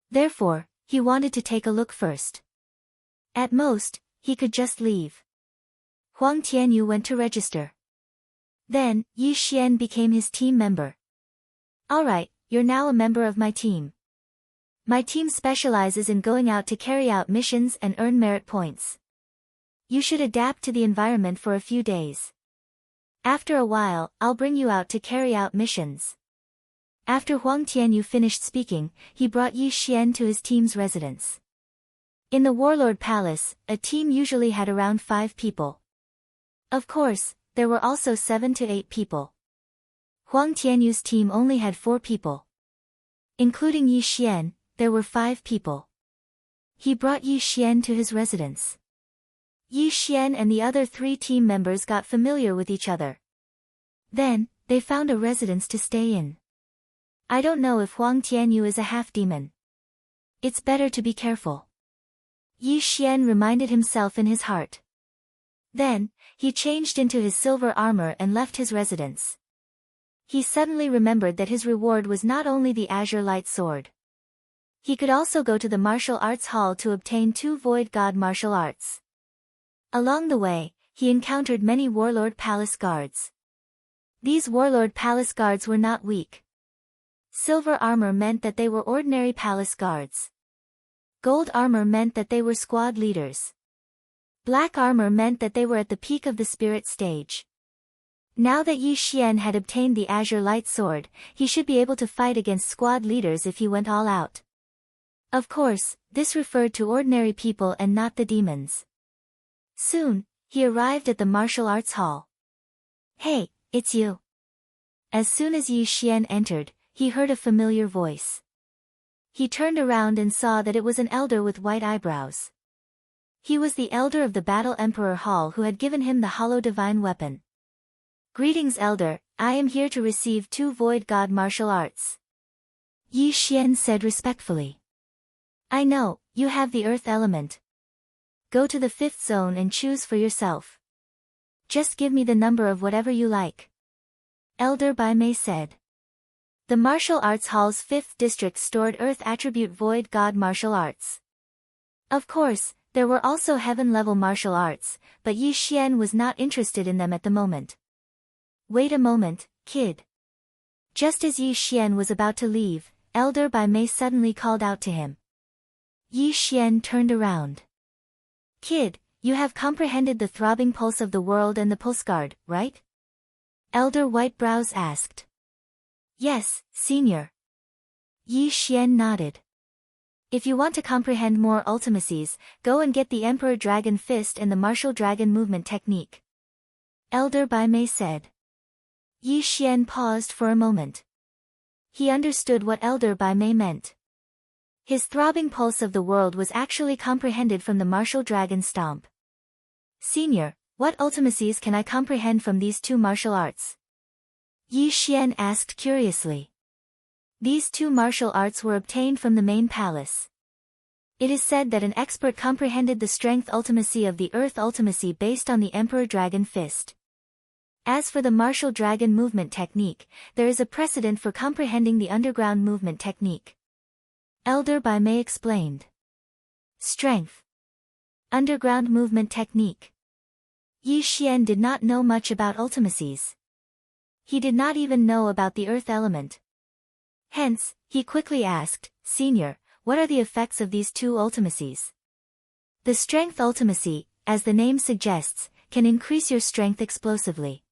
Therefore, he wanted to take a look first. At most, he could just leave. Huang Tianyu went to register. Then, Yi Xian became his team member. Alright, you're now a member of my team. My team specializes in going out to carry out missions and earn merit points. You should adapt to the environment for a few days. After a while, I'll bring you out to carry out missions. After Huang Tianyu finished speaking, he brought Yi Xian to his team's residence. In the Warlord Palace, a team usually had around 5 people. Of course, there were also 7 to 8 people. Huang Tianyu's team only had 4 people. Including Yi Xian, there were 5 people. He brought Yi Xian to his residence. Yi Xian and the other 3 team members got familiar with each other. Then, they found a residence to stay in. I don't know if Huang Tianyu is a half-demon. It's better to be careful. Yi Xian reminded himself in his heart. Then, he changed into his silver armor and left his residence. He suddenly remembered that his reward was not only the Azure Light Sword. He could also go to the martial arts hall to obtain 2 Void God martial arts. Along the way, he encountered many Warlord Palace guards. These Warlord Palace guards were not weak. Silver armor meant that they were ordinary palace guards. Gold armor meant that they were squad leaders. Black armor meant that they were at the peak of the spirit stage. Now that Yi Xian had obtained the Azure Light Sword, he should be able to fight against squad leaders if he went all out. Of course, this referred to ordinary people and not the demons. Soon, he arrived at the martial arts hall. Hey, it's you. As soon as Yi Xian entered, he heard a familiar voice. He turned around and saw that it was an elder with white eyebrows. He was the elder of the Battle Emperor Hall who had given him the hollow divine weapon. Greetings, elder, I am here to receive 2 Void God martial arts. Yi Xian said respectfully. I know, you have the earth element. Go to the 5th zone and choose for yourself. Just give me the number of whatever you like. Elder Bai Mei said. The martial arts hall's 5th district stored earth attribute Void God martial arts. Of course, there were also heaven-level martial arts, but Yi Xian was not interested in them at the moment. Wait a moment, kid. Just as Yi Xian was about to leave, Elder Bai Mei suddenly called out to him. Yi Xian turned around. Kid, you have comprehended the throbbing pulse of the world and the postcard, right? Elder White Brows asked. Yes, senior. Yi Xian nodded. If you want to comprehend more ultimacies, go and get the Emperor Dragon Fist and the Martial Dragon Movement Technique. Elder Bai Mei said. Yi Xian paused for a moment. He understood what Elder Bai Mei meant. His throbbing pulse of the world was actually comprehended from the Martial Dragon Stomp. Senior, what ultimacies can I comprehend from these 2 martial arts? Yi Xian asked curiously. These 2 martial arts were obtained from the main palace. It is said that an expert comprehended the strength ultimacy of the earth ultimacy based on the Emperor Dragon Fist. As for the Martial Dragon Movement Technique, there is a precedent for comprehending the Underground Movement Technique. Elder Bai Mei explained. Strength. Underground Movement Technique. Yi Xian did not know much about ultimacies. He did not even know about the earth element. Hence, he quickly asked, Senior, what are the effects of these 2 ultimacies? The strength ultimacy, as the name suggests, can increase your strength explosively.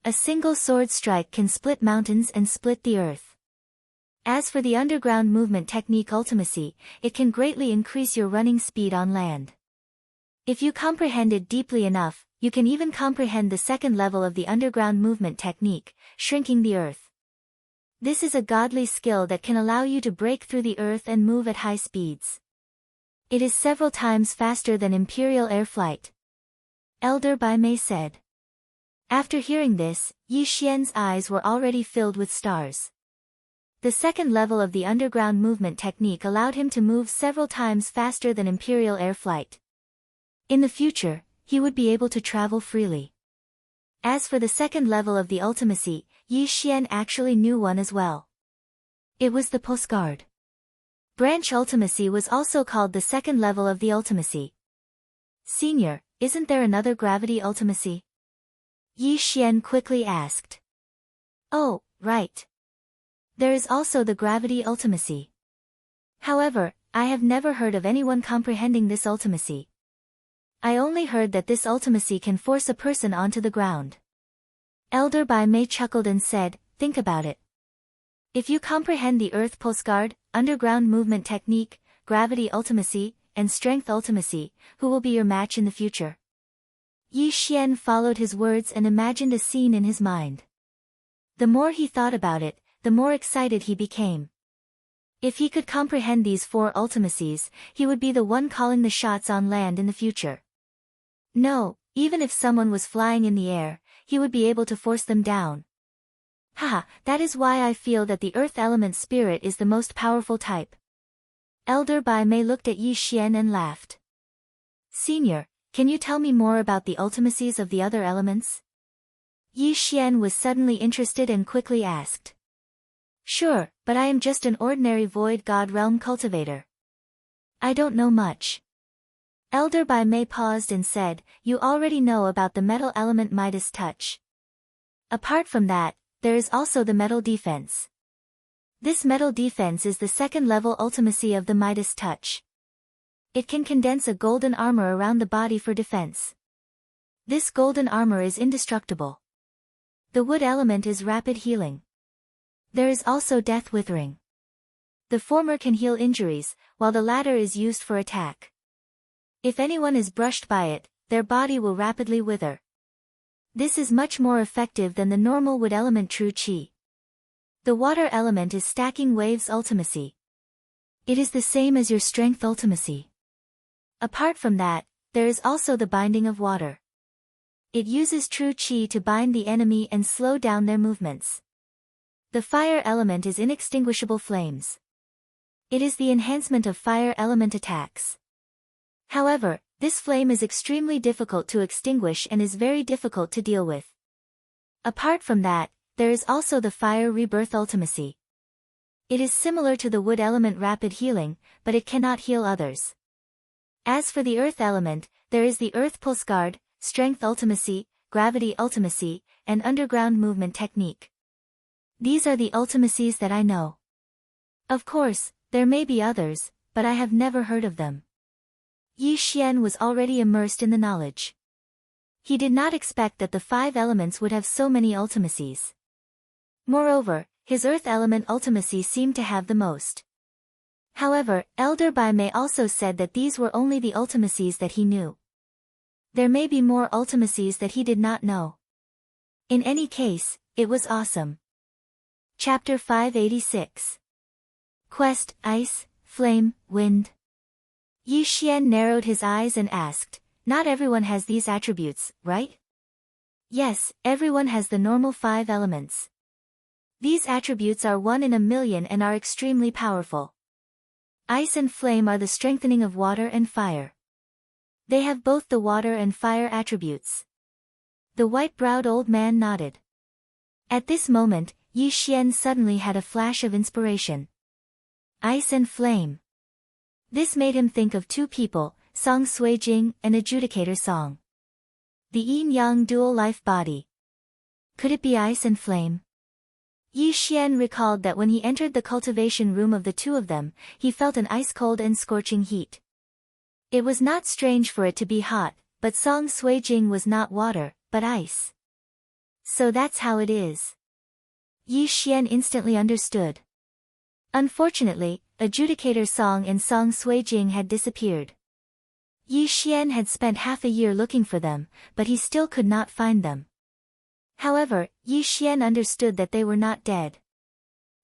A single sword strike can split mountains and split the earth. As for the underground movement technique ultimacy, it can greatly increase your running speed on land. If you comprehend it deeply enough, you can even comprehend the 2nd level of the underground movement technique, shrinking the earth. This is a godly skill that can allow you to break through the earth and move at high speeds. It is several times faster than Imperial air flight. Elder Bai Mei said. After hearing this, Yi Xian's eyes were already filled with stars. The 2nd level of the underground movement technique allowed him to move several times faster than Imperial air flight. In the future, he would be able to travel freely. As for the 2nd level of the ultimacy, Yi Xian actually knew one as well. It was the postcard. Branch ultimacy was also called the 2nd level of the ultimacy. Senior, isn't there another gravity ultimacy? Yi Xian quickly asked. Oh, right. There is also the gravity ultimacy. However, I have never heard of anyone comprehending this ultimacy. I only heard that this ultimacy can force a person onto the ground. Elder Bai Mei chuckled and said, think about it. If you comprehend the earth postcard, underground movement technique, gravity ultimacy, and strength ultimacy, who will be your match in the future? Yi Xian followed his words and imagined a scene in his mind. The more he thought about it, the more excited he became. If he could comprehend these 4 ultimacies, he would be the one calling the shots on land in the future. No, even if someone was flying in the air, he would be able to force them down. Haha, that is why I feel that the earth element spirit is the most powerful type. Elder Bai Mei looked at Yi Xian and laughed. Senior, can you tell me more about the ultimacies of the other elements? Yi Xian was suddenly interested and quickly asked. Sure, but I am just an ordinary void god realm cultivator. I don't know much. Elder Bai Mei paused and said, you already know about the metal element Midas touch. Apart from that, there is also the metal defense. This metal defense is the second level ultimacy of the Midas touch. It can condense a golden armor around the body for defense. This golden armor is indestructible. The wood element is rapid healing. There is also death withering. The former can heal injuries, while the latter is used for attack. If anyone is brushed by it, their body will rapidly wither. This is much more effective than the normal wood element true chi. The water element is stacking waves ultimacy. It is the same as your strength ultimacy. Apart from that, there is also the binding of water. It uses true chi to bind the enemy and slow down their movements. The fire element is inextinguishable flames. It is the enhancement of fire element attacks. However, this flame is extremely difficult to extinguish and is very difficult to deal with. Apart from that, there is also the fire rebirth ultimacy. It is similar to the wood element rapid healing, but it cannot heal others. As for the earth element, there is the earth pulse guard, strength ultimacy, gravity ultimacy, and underground movement technique. These are the ultimacies that I know. Of course, there may be others, but I have never heard of them. Yi Xian was already immersed in the knowledge. He did not expect that the 5 elements would have so many ultimacies. Moreover, his earth element ultimacy seemed to have the most. However, Elder Bai Mei also said that these were only the ultimacies that he knew. There may be more ultimacies that he did not know. In any case, it was awesome. Chapter 586. Quest, Ice, Flame, Wind. Yi Xian narrowed his eyes and asked, not everyone has these attributes, right? Yes, everyone has the normal 5 elements. These attributes are 1 in a million and are extremely powerful. Ice and flame are the strengthening of water and fire. They have both the water and fire attributes. The white-browed old man nodded. At this moment, Yi Xian suddenly had a flash of inspiration. Ice and flame. This made him think of 2 people, Song Sui Jing and Adjudicator Song. The yin-yang dual life body. Could it be ice and flame? Yi Xian recalled that when he entered the cultivation room of the 2 of them, he felt an ice-cold and scorching heat. It was not strange for it to be hot, but Song Sui Jing was not water, but ice. So that's how it is. Yi Xian instantly understood. Unfortunately, Adjudicator Song and Song Sui Jing had disappeared. Yi Xian had spent half a year looking for them, but he still could not find them. However, Yi Xian understood that they were not dead.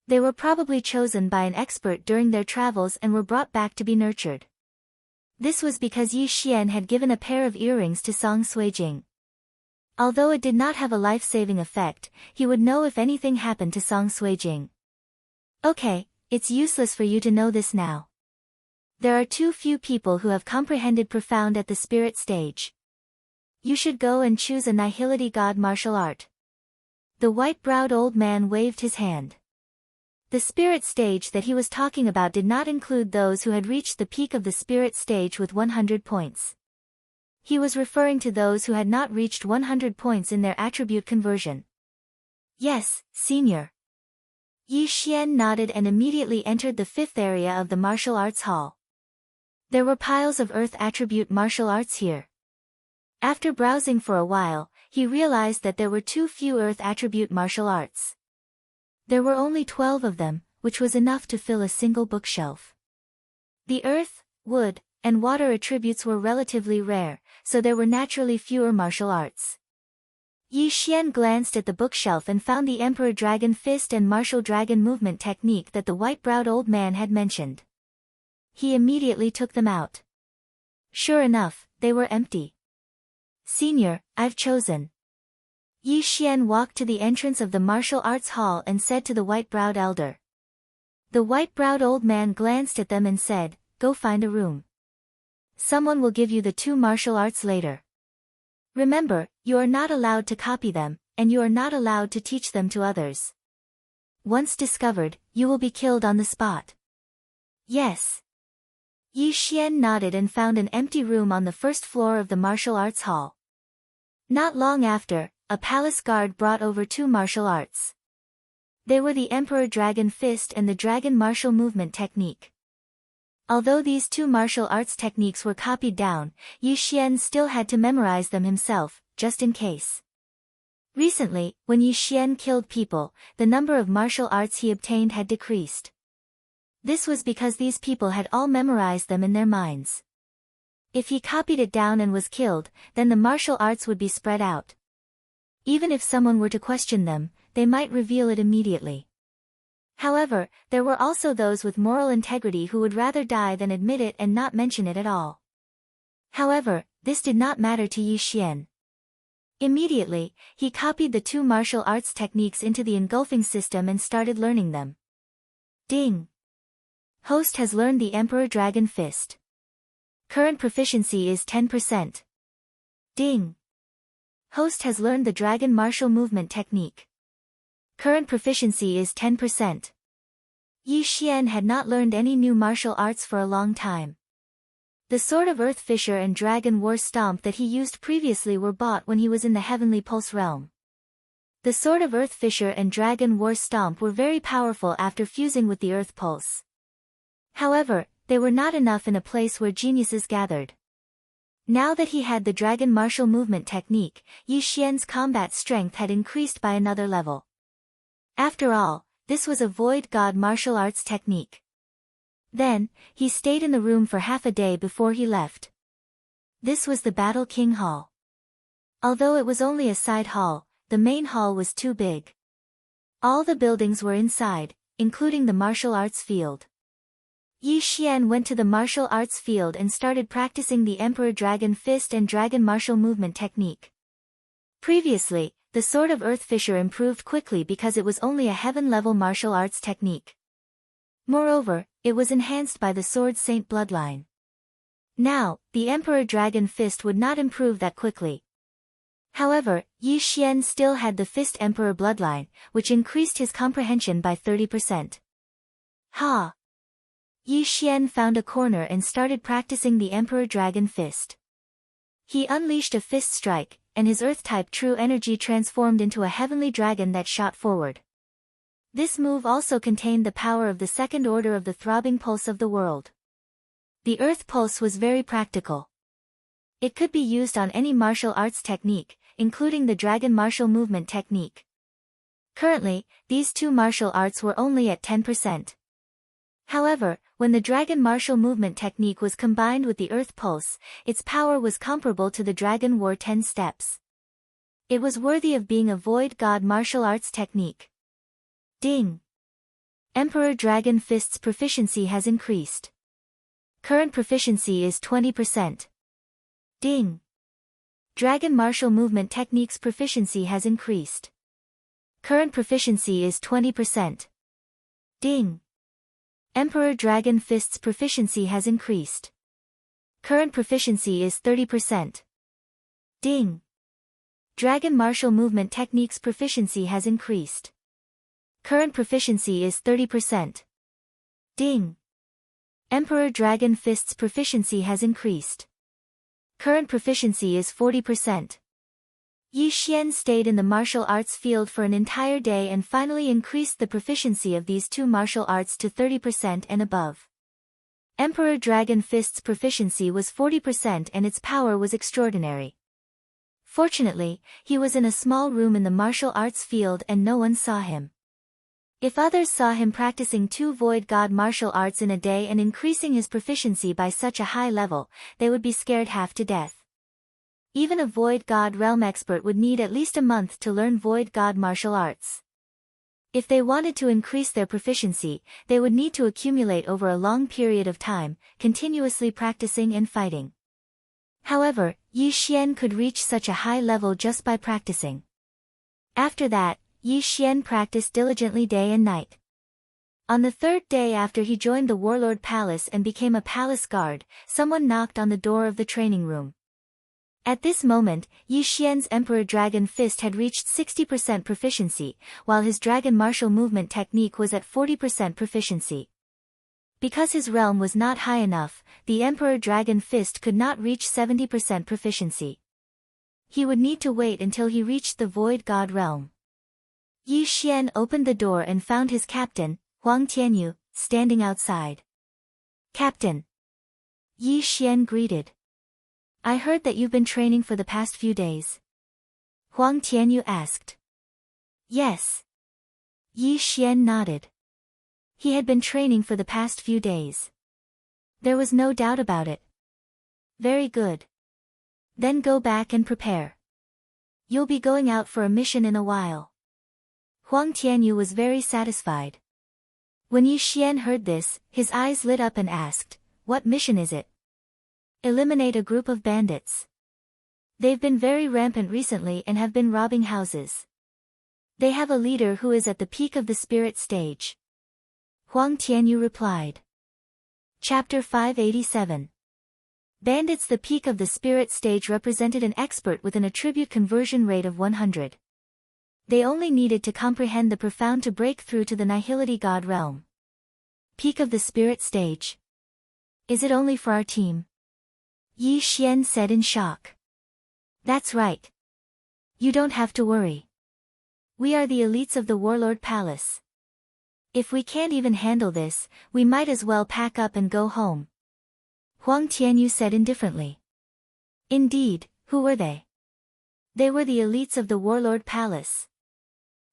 They were probably chosen by an expert during their travels and were brought back to be nurtured. This was because Yi Xian had given a pair of earrings to Song Sui Jing. Although it did not have a life-saving effect, he would know if anything happened to Song Sui Jing. Okay, it's useless for you to know this now. There are too few people who have comprehended profound at the spirit stage. You should go and choose a nihility god martial art. The white-browed old man waved his hand. The spirit stage that he was talking about did not include those who had reached the peak of the spirit stage with 100 points. He was referring to those who had not reached 100 points in their attribute conversion. Yes, senior. Yi Xian nodded and immediately entered the 5th area of the martial arts hall. There were piles of earth attribute martial arts here. After browsing for a while, he realized that there were too few earth attribute martial arts. There were only 12 of them, which was enough to fill a single bookshelf. The earth, wood, and water attributes were relatively rare, so there were naturally fewer martial arts. Yi Xian glanced at the bookshelf and found the Emperor Dragon Fist and Martial Dragon Movement technique that the white-browed old man had mentioned. He immediately took them out. Sure enough, they were empty. Senior, I've chosen. Yi Xian walked to the entrance of the martial arts hall and said to the white-browed elder. The white-browed old man glanced at them and said, "Go find a room. Someone will give you the 2 martial arts later. Remember, you are not allowed to copy them, and you are not allowed to teach them to others. Once discovered, you will be killed on the spot." "Yes." Yi Xian nodded and found an empty room on the first floor of the martial arts hall. Not long after, a palace guard brought over 2 martial arts. They were the Emperor Dragon Fist and the Dragon Martial Movement Technique. Although these 2 martial arts techniques were copied down, Yi Xian still had to memorize them himself, just in case. Recently, when Yi Xian killed people, the number of martial arts he obtained had decreased. This was because these people had all memorized them in their minds. If he copied it down and was killed, then the martial arts would be spread out. Even if someone were to question them, they might reveal it immediately. However, there were also those with moral integrity who would rather die than admit it and not mention it at all. However, this did not matter to Yi Xian. Immediately, he copied the 2 martial arts techniques into the engulfing system and started learning them. Ding! Host has learned the Emperor Dragon Fist. Current proficiency is 10%. Ding! Host has learned the Dragon Martial Movement Technique. Current proficiency is 10%. Yi Xian had not learned any new martial arts for a long time. The Sword of Earth Fisher and Dragon War Stomp that he used previously were bought when he was in the Heavenly Pulse realm. The Sword of Earth Fisher and Dragon War Stomp were very powerful after fusing with the Earth Pulse. However, they were not enough in a place where geniuses gathered. Now that he had the Dragon Martial Movement Technique, Yi Xian's combat strength had increased by another level. After all, this was a Void God martial arts technique. Then, he stayed in the room for half a day before he left. This was the Battle King Hall. Although it was only a side hall, the main hall was too big. All the buildings were inside, including the martial arts field. Yi Xian went to the martial arts field and started practicing the Emperor Dragon Fist and Dragon Martial Movement Technique. Previously, the Sword of Earth Fisher improved quickly because it was only a heaven-level martial arts technique. Moreover, it was enhanced by the Sword Saint bloodline. Now, the Emperor Dragon Fist would not improve that quickly. However, Yi Xian still had the Fist Emperor bloodline, which increased his comprehension by 30%. Ha! Yi Xian found a corner and started practicing the Emperor Dragon Fist. He unleashed a fist strike, and his Earth-type true energy transformed into a heavenly dragon that shot forward. This move also contained the power of the second order of the throbbing pulse of the world. The Earth Pulse was very practical. It could be used on any martial arts technique, including the Dragon Martial Movement Technique. Currently, these 2 martial arts were only at 10%. However, when the Dragon Martial Movement Technique was combined with the Earth Pulse, its power was comparable to the Dragon War 10 steps. It was worthy of being a Void God martial arts technique. Ding! Emperor Dragon Fist's proficiency has increased. Current proficiency is 20%. Ding! Dragon Martial Movement Technique's proficiency has increased. Current proficiency is 20%. Ding! Emperor Dragon Fist's proficiency has increased. Current proficiency is 30%. Ding! Dragon Martial Movement Technique's proficiency has increased. Current proficiency is 30%. Ding! Emperor Dragon Fist's proficiency has increased. Current proficiency is 40%. Yi Xian stayed in the martial arts field for an entire day and finally increased the proficiency of these 2 martial arts to 30% and above. Emperor Dragon Fist's proficiency was 40% and its power was extraordinary. Fortunately, he was in a small room in the martial arts field and no one saw him. If others saw him practicing 2 Void God martial arts in a day and increasing his proficiency by such a high level, they would be scared half to death. Even a Void God realm expert would need at least a month to learn Void God martial arts. If they wanted to increase their proficiency, they would need to accumulate over a long period of time, continuously practicing and fighting. However, Yi Xian could reach such a high level just by practicing. After that, Yi Xian practiced diligently day and night. On the third day after he joined the warlord palace and became a palace guard, someone knocked on the door of the training room. At this moment, Yi Xian's Emperor Dragon Fist had reached 60% proficiency, while his Dragon Martial Movement technique was at 40% proficiency. Because his realm was not high enough, the Emperor Dragon Fist could not reach 70% proficiency. He would need to wait until he reached the Void God realm. Yi Xian opened the door and found his captain, Huang Tianyu, standing outside. "Captain." Yi Xian greeted. "I heard that you've been training for the past few days." Huang Tianyu asked. "Yes." Yi Xian nodded. He had been training for the past few days. There was no doubt about it. "Very good. Then go back and prepare. You'll be going out for a mission in a while." Huang Tianyu was very satisfied. When Yi Xian heard this, his eyes lit up and asked, "What mission is it?" "Eliminate a group of bandits. They've been very rampant recently and have been robbing houses. They have a leader who is at the peak of the spirit stage." Huang Tianyu replied. Chapter 587. Bandits. The peak of the spirit stage represented an expert with an attribute conversion rate of 100. They only needed to comprehend the profound to break through to the Nihility God realm. Peak of the spirit stage. Is it only for our team? Yi Xian said in shock. That's right. You don't have to worry. We are the elites of the Warlord Palace. If we can't even handle this, we might as well pack up and go home. Huang Tianyu said indifferently. Indeed, who were they? They were the elites of the Warlord Palace.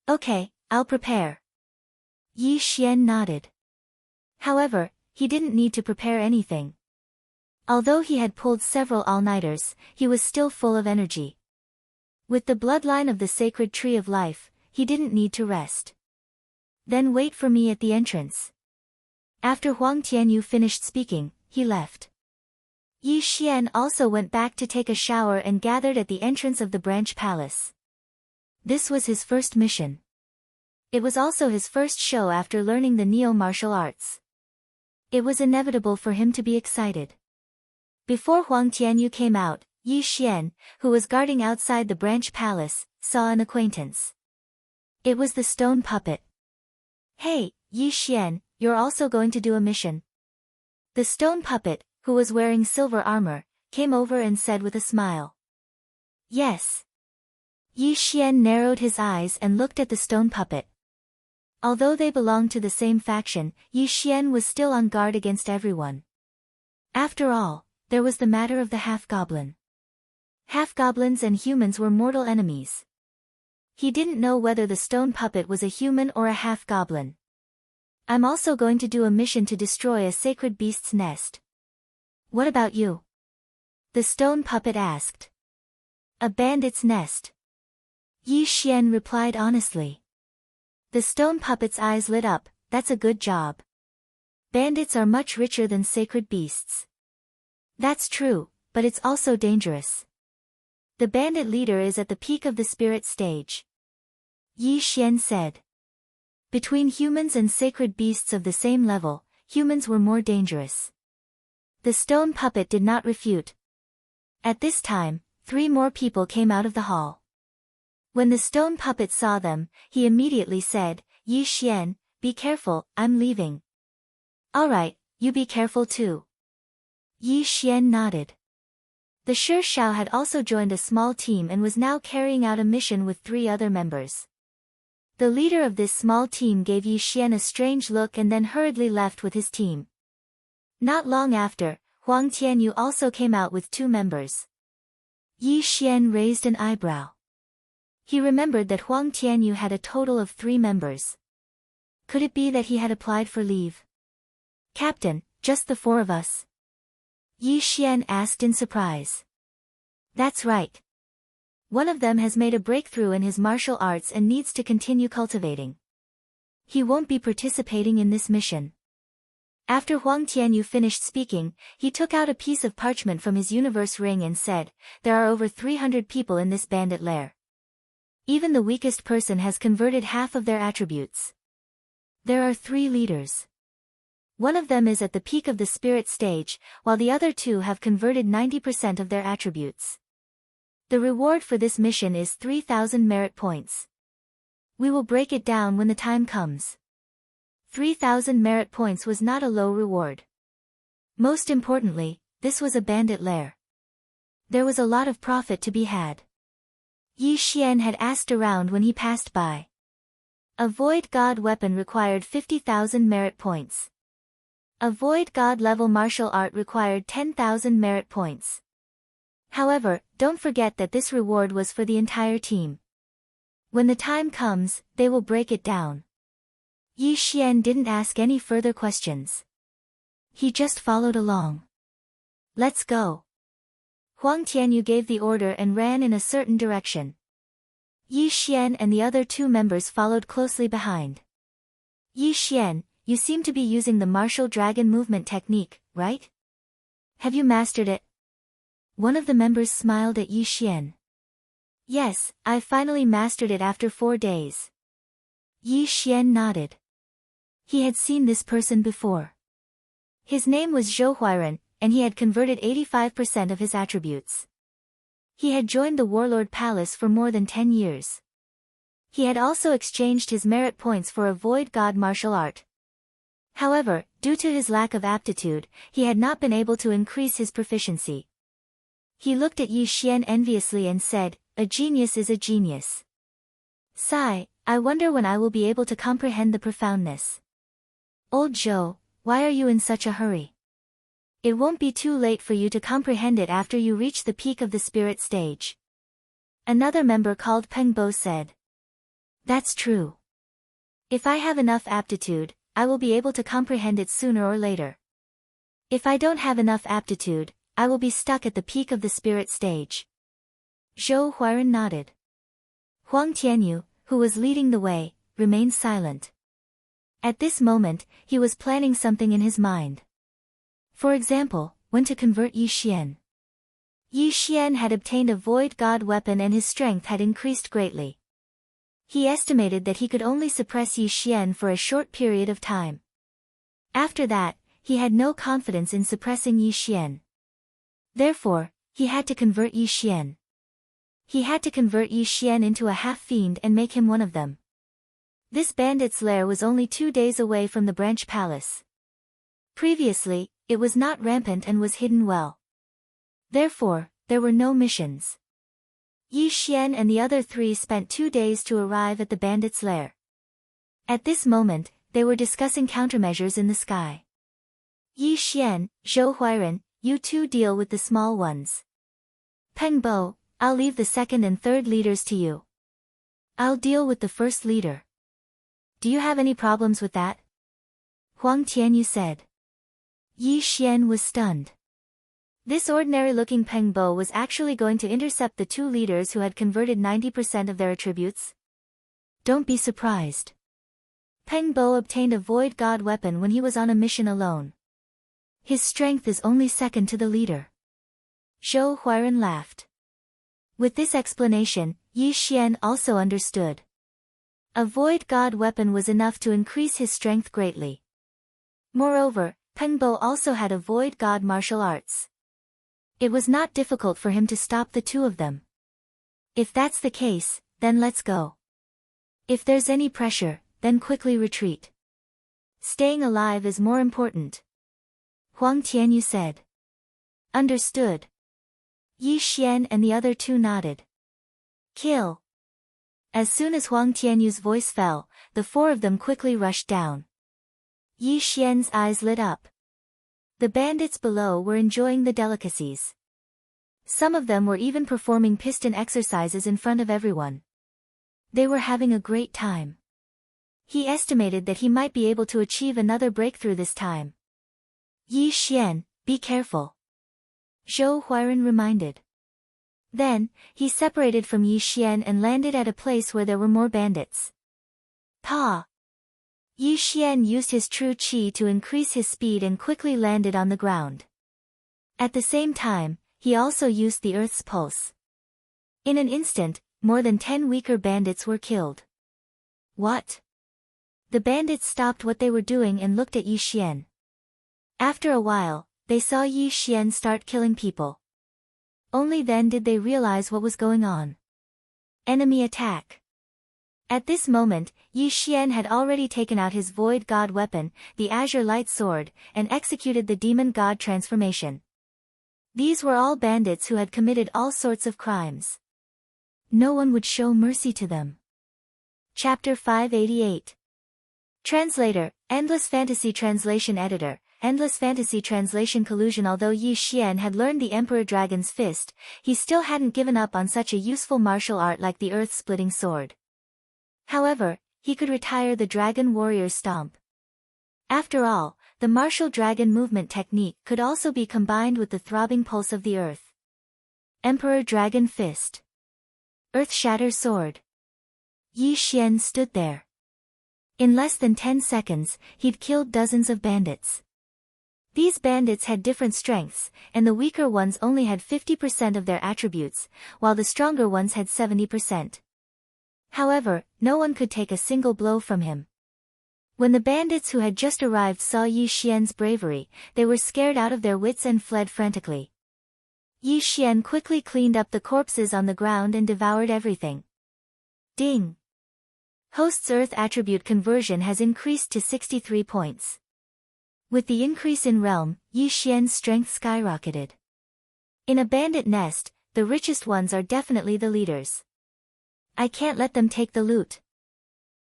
Okay, I'll prepare. Yi Xian nodded. However, he didn't need to prepare anything. Although he had pulled several all-nighters, he was still full of energy. With the bloodline of the sacred tree of life, he didn't need to rest. Then wait for me at the entrance. After Huang Tianyu finished speaking, he left. Yi Xian also went back to take a shower and gathered at the entrance of the branch palace. This was his first mission. It was also his first show after learning the neo-martial arts. It was inevitable for him to be excited. Before Huang Tianyu came out, Yi Xian, who was guarding outside the branch palace, saw an acquaintance. It was the stone puppet. Hey, Yi Xian, you're also going to do a mission? The stone puppet, who was wearing silver armor, came over and said with a smile. Yes. Yi Xian narrowed his eyes and looked at the stone puppet. Although they belonged to the same faction, Yi Xian was still on guard against everyone. After all, there was the matter of the half-goblin. Half-goblins and humans were mortal enemies. He didn't know whether the stone puppet was a human or a half-goblin. I'm also going to do a mission to destroy a sacred beast's nest. What about you? The stone puppet asked. A bandit's nest. Yi Xian replied honestly. The stone puppet's eyes lit up. That's a good job. Bandits are much richer than sacred beasts. That's true, but it's also dangerous. The bandit leader is at the peak of the spirit stage. Yi Xian said. Between humans and sacred beasts of the same level, humans were more dangerous. The stone puppet did not refute. At this time, 3 more people came out of the hall. When the stone puppet saw them, he immediately said, Yi Xian, be careful, I'm leaving. Alright, you be careful too. Yi Xian nodded. The Shi Shao had also joined a small team and was now carrying out a mission with 3 other members. The leader of this small team gave Yi Xian a strange look and then hurriedly left with his team. Not long after, Huang Tianyu also came out with 2 members. Yi Xian raised an eyebrow. He remembered that Huang Tianyu had a total of 3 members. Could it be that he had applied for leave? Captain, just the 4 of us? Yi Xian asked in surprise. That's right. One of them has made a breakthrough in his martial arts and needs to continue cultivating. He won't be participating in this mission. After Huang Tianyu finished speaking, he took out a piece of parchment from his universe ring and said, "There are over 300 people in this bandit lair. Even the weakest person has converted half of their attributes. There are 3 leaders. One of them is at the peak of the spirit stage, while the other 2 have converted 90% of their attributes. The reward for this mission is 3,000 merit points. We will break it down when the time comes." 3,000 merit points was not a low reward. Most importantly, this was a bandit lair. There was a lot of profit to be had. Yi Xian had asked around when he passed by. A Void God weapon required 50,000 merit points. A Void God level martial art required 10,000 merit points. However, don't forget that this reward was for the entire team. When the time comes, they will break it down. Yi Xian didn't ask any further questions. He just followed along. "Let's go." Huang Tianyu gave the order and ran in a certain direction. Yi Xian and the other 2 members followed closely behind. "Yi Xian, you seem to be using the martial dragon movement technique, right? Have you mastered it?" One of the members smiled at Yi Xian. "Yes, I finally mastered it after 4 days." Yi Xian nodded. He had seen this person before. His name was Zhou Huairen, and he had converted 85% of his attributes. He had joined the Warlord Palace for more than 10 years. He had also exchanged his merit points for a Void God martial art. However, due to his lack of aptitude, he had not been able to increase his proficiency. He looked at Yi Xian enviously and said, "A genius is a genius. Sigh, I wonder when I will be able to comprehend the profoundness." "Old Zhou, why are you in such a hurry? It won't be too late for you to comprehend it after you reach the peak of the spirit stage." Another member called Peng Bo said. "That's true. If I have enough aptitude, I will be able to comprehend it sooner or later. If I don't have enough aptitude, I will be stuck at the peak of the spirit stage." Zhou Huairen nodded. Huang Tianyu, who was leading the way, remained silent. At this moment, he was planning something in his mind. For example, when to convert Yi Xian. Yi Xian had obtained a Void God weapon and his strength had increased greatly. He estimated that he could only suppress Yi Xian for a short period of time. After that, he had no confidence in suppressing Yi Xian. Therefore, he had to convert Yi Xian. He had to convert Yi Xian into a half-fiend and make him one of them. This bandit's lair was only 2 days away from the branch palace. Previously, it was not rampant and was hidden well. Therefore, there were no missions. Yi Xian and the other 3 spent 2 days to arrive at the bandit's lair. At this moment, they were discussing countermeasures in the sky. "Yi Xian, Zhou Huairen, you 2 deal with the small ones. Peng Bo, I'll leave the 2nd and 3rd leaders to you. I'll deal with the 1st leader. Do you have any problems with that?" Huang Tianyu said. Yi Xian was stunned. This ordinary-looking Peng Bo was actually going to intercept the 2 leaders who had converted 90% of their attributes? Don't be surprised. Peng Bo obtained a Void God weapon when he was on a mission alone. His strength is only second to the leader. Zhou Huairen laughed. With this explanation, Yi Xian also understood. A Void God weapon was enough to increase his strength greatly. Moreover, Peng Bo also had a Void God martial arts. It was not difficult for him to stop the 2 of them. If that's the case, then let's go. If there's any pressure, then quickly retreat. Staying alive is more important. Huang Tianyu said. Understood. Yi Xian and the other 2 nodded. Kill. As soon as Huang Tianyu's voice fell, the 4 of them quickly rushed down. Yi Xian's eyes lit up. The bandits below were enjoying the delicacies. Some of them were even performing piston exercises in front of everyone. They were having a great time. He estimated that he might be able to achieve another breakthrough this time. Yi Xian, be careful. Zhou Huairen reminded. Then, he separated from Yi Xian and landed at a place where there were more bandits. Pa! Yi Xian used his true qi to increase his speed and quickly landed on the ground. At the same time, he also used the earth's pulse. In an instant, more than 10 weaker bandits were killed. What? The bandits stopped what they were doing and looked at Yi Xian. After a while, they saw Yi Xian start killing people. Only then did they realize what was going on. Enemy attack. At this moment, Yi Xian had already taken out his void god weapon, the azure light sword, and executed the demon god transformation. These were all bandits who had committed all sorts of crimes. No one would show mercy to them. Chapter 588. Translator, Endless Fantasy Translation Editor, Endless Fantasy Translation Collusion. Although Yi Xian had learned the Emperor Dragon's Fist, he still hadn't given up on such a useful martial art like the earth-splitting sword. However, he could retire the Dragon Warrior's Stomp. After all, the martial dragon movement technique could also be combined with the throbbing pulse of the earth. Emperor Dragon Fist. Earth Shatter Sword. Yi Xian stood there. In less than 10 seconds, he'd killed dozens of bandits. These bandits had different strengths, and the weaker ones only had 50% of their attributes, while the stronger ones had 70%. However, no one could take a single blow from him. When the bandits who had just arrived saw Yi Xian's bravery, they were scared out of their wits and fled frantically. Yi Xian quickly cleaned up the corpses on the ground and devoured everything. Ding! Host's Earth attribute conversion has increased to 63 points. With the increase in realm, Yi Xian's strength skyrocketed. In a bandit nest, the richest ones are definitely the leaders. I can't let them take the loot.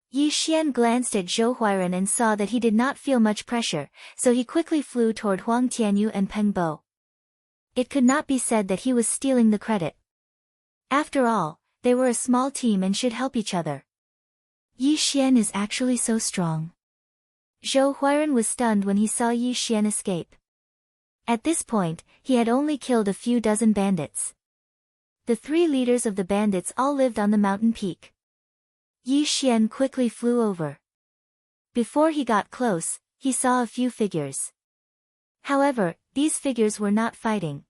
Yi Xian glanced at Zhou Huairan and saw that he did not feel much pressure, so he quickly flew toward Huang Tianyu and Peng Bo. It could not be said that he was stealing the credit. After all, they were a small team and should help each other. Yi Xian is actually so strong. Zhou Huairan was stunned when he saw Yi Xian escape. At this point, he had only killed a few dozen bandits. The 3 leaders of the bandits all lived on the mountain peak. Yi Xian quickly flew over. Before he got close, he saw a few figures. However, these figures were not fighting.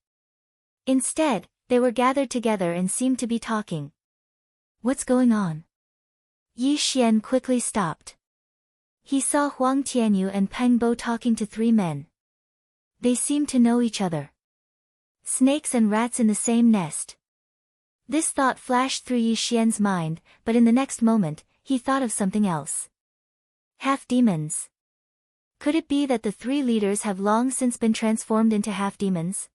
Instead, they were gathered together and seemed to be talking. What's going on? Yi Xian quickly stopped. He saw Huang Tianyu and Peng Bo talking to 3 men. They seemed to know each other. Snakes and rats in the same nest. This thought flashed through Yi Xian's mind, but in the next moment, he thought of something else. Half-demons. Could it be that the 3 leaders have long since been transformed into half-demons?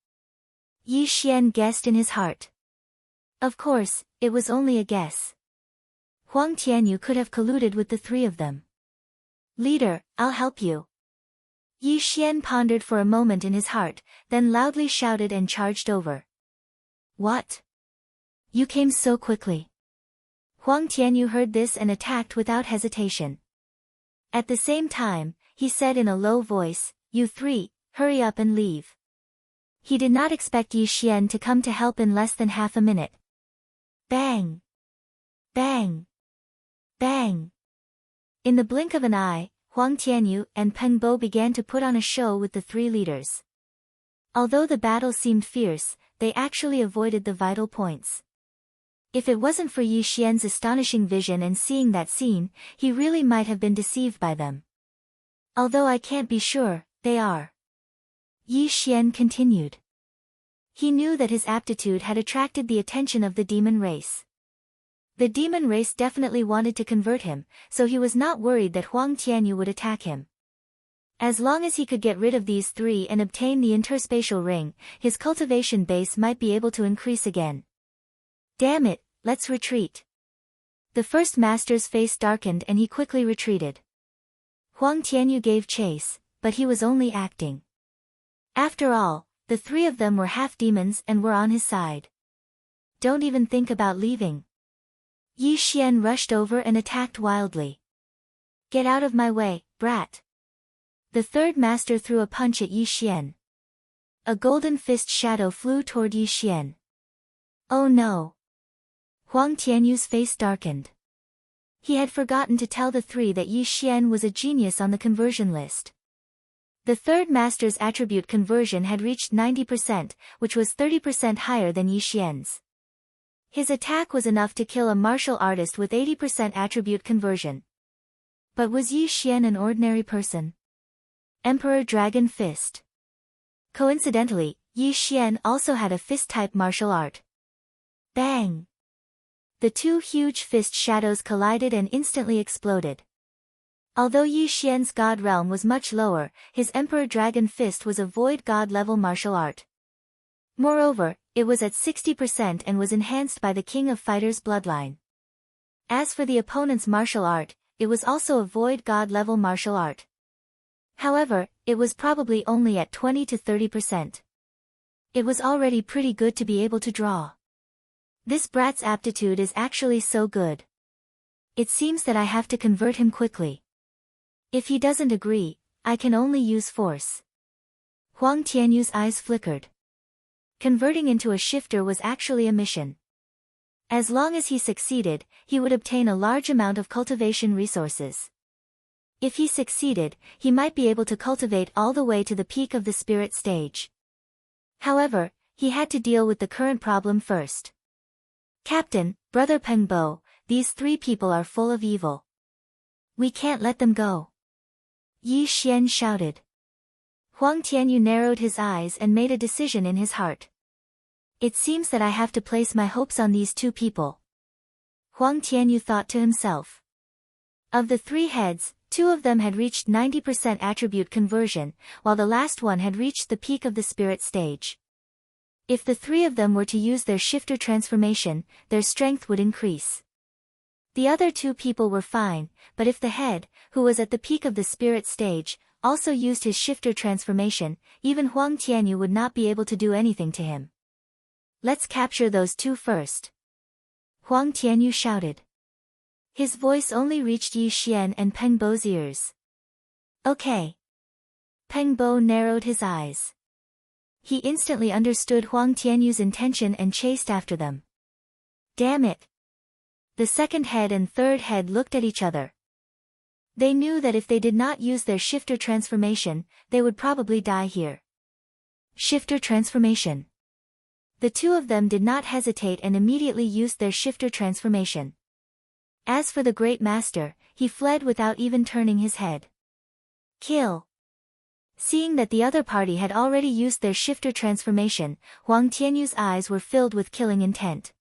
Yi Xian guessed in his heart. Of course, it was only a guess. Huang Tianyu could have colluded with the 3 of them. Leader, I'll help you. Yi Xian pondered for a moment in his heart, then loudly shouted and charged over. What? You came so quickly. Huang Tianyu heard this and attacked without hesitation. At the same time, he said in a low voice, You 3, hurry up and leave. He did not expect Yi Xian to come to help in less than half a minute. Bang! Bang! Bang! In the blink of an eye, Huang Tianyu and Peng Bo began to put on a show with the 3 leaders. Although the battle seemed fierce, they actually avoided the vital points. If it wasn't for Yi Xian's astonishing vision and seeing that scene, he really might have been deceived by them. Although I can't be sure, they are. Yi Xian continued. He knew that his aptitude had attracted the attention of the demon race. The demon race definitely wanted to convert him, so he was not worried that Huang Tianyu would attack him. As long as he could get rid of these 3 and obtain the interspatial ring, his cultivation base might be able to increase again. Damn it, let's retreat. The first master's face darkened and he quickly retreated. Huang Tianyu gave chase, but he was only acting. After all, the 3 of them were half-demons and were on his side. Don't even think about leaving. Yi Xian rushed over and attacked wildly. Get out of my way, brat. The 3rd master threw a punch at Yi Xian. A golden fist shadow flew toward Yi Xian. Oh no! Huang Tianyu's face darkened. He had forgotten to tell the three that Yi Xian was a genius on the conversion list. The third master's attribute conversion had reached 90%, which was 30% higher than Yi Xian's. His attack was enough to kill a martial artist with 80% attribute conversion. But was Yi Xian an ordinary person? Emperor Dragon Fist. Coincidentally, Yi Xian also had a fist-type martial art. Bang! The two huge fist shadows collided and instantly exploded. Although Yi Xian's god realm was much lower, his Emperor Dragon Fist was a void god-level martial art. Moreover, it was at 60% and was enhanced by the King of Fighters bloodline. As for the opponent's martial art, it was also a void god-level martial art. However, it was probably only at 20 to 30%. It was already pretty good to be able to draw. This brat's aptitude is actually so good. It seems that I have to convert him quickly. If he doesn't agree, I can only use force. Huang Tianyu's eyes flickered. Converting into a shifter was actually a mission. As long as he succeeded, he would obtain a large amount of cultivation resources. If he succeeded, he might be able to cultivate all the way to the peak of the spirit stage. However, he had to deal with the current problem first. Captain, Brother Pengbo, these three people are full of evil. We can't let them go. Yi Xian shouted. Huang Tianyu narrowed his eyes and made a decision in his heart. It seems that I have to place my hopes on these two people. Huang Tianyu thought to himself. Of the three heads, two of them had reached 90% attribute conversion, while the last one had reached the peak of the spirit stage. If the three of them were to use their shifter transformation, their strength would increase. The other two people were fine, but if the head, who was at the peak of the spirit stage, also used his shifter transformation, even Huang Tianyu would not be able to do anything to him. Let's capture those two first. Huang Tianyu shouted. His voice only reached Yi Xian and Peng Bo's ears. Okay. Peng Bo narrowed his eyes. He instantly understood Huang Tianyu's intention and chased after them. Damn it! The second head and third head looked at each other. They knew that if they did not use their shifter transformation, they would probably die here. Shifter transformation. The two of them did not hesitate and immediately used their shifter transformation. As for the great master, he fled without even turning his head. Kill! Seeing that the other party had already used their shifter transformation, Huang Tianyu's eyes were filled with killing intent.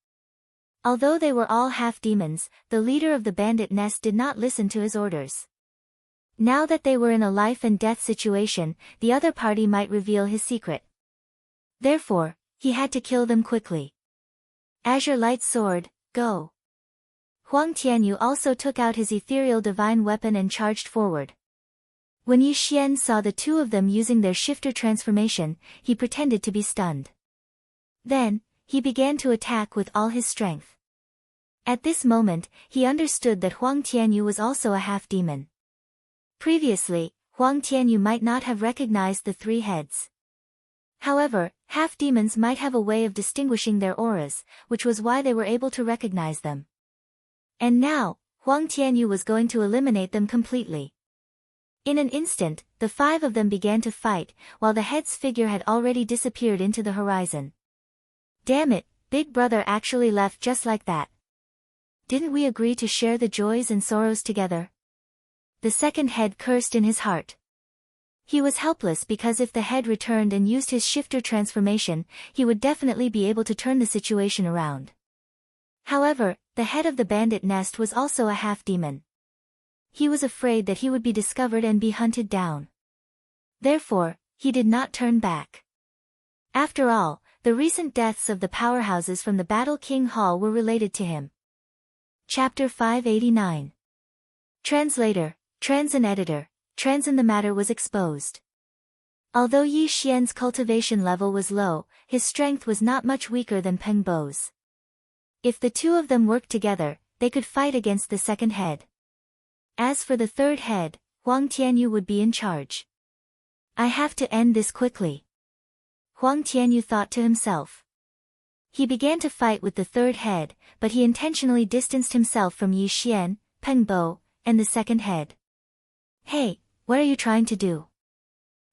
Although they were all half-demons, the leader of the bandit nest did not listen to his orders. Now that they were in a life-and-death situation, the other party might reveal his secret. Therefore, he had to kill them quickly. Azure Light Sword, go! Huang Tianyu also took out his ethereal divine weapon and charged forward. When Yi Xian saw the two of them using their shifter transformation, he pretended to be stunned. Then, he began to attack with all his strength. At this moment, he understood that Huang Tianyu was also a half-demon. Previously, Huang Tianyu might not have recognized the three heads. However, half-demons might have a way of distinguishing their auras, which was why they were able to recognize them. And now, Huang Tianyu was going to eliminate them completely. In an instant, the five of them began to fight, while the head's figure had already disappeared into the horizon. Damn it, Big Brother actually left just like that. Didn't we agree to share the joys and sorrows together? The second head cursed in his heart. He was helpless because if the head returned and used his shifter transformation, he would definitely be able to turn the situation around. However, the head of the bandit nest was also a half-demon. He was afraid that he would be discovered and be hunted down. Therefore, he did not turn back. After all, the recent deaths of the powerhouses from the Battle King Hall were related to him. Chapter 589. Translator, Transin Editor, Transin. The matter was exposed. Although Yi Xian's cultivation level was low, his strength was not much weaker than Peng Bo's. If the two of them worked together, they could fight against the second head. As for the third head, Huang Tianyu would be in charge. I have to end this quickly. Huang Tianyu thought to himself. He began to fight with the third head, but he intentionally distanced himself from Yi Xian, Peng Bo, and the second head. Hey, what are you trying to do?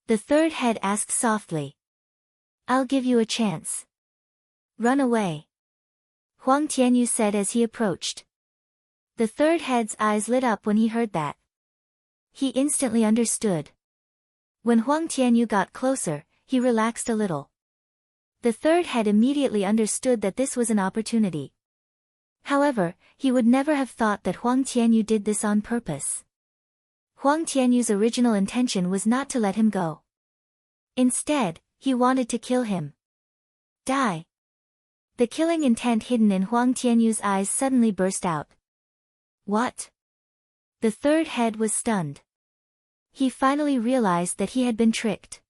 The third head asked softly. I'll give you a chance. Run away. Huang Tianyu said as he approached. The third head's eyes lit up when he heard that. He instantly understood. When Huang Tianyu got closer, he relaxed a little. The third head immediately understood that this was an opportunity. However, he would never have thought that Huang Tianyu did this on purpose. Huang Tianyu's original intention was not to let him go. Instead, he wanted to kill him. Die. The killing intent hidden in Huang Tianyu's eyes suddenly burst out. What? The third head was stunned. He finally realized that he had been tricked.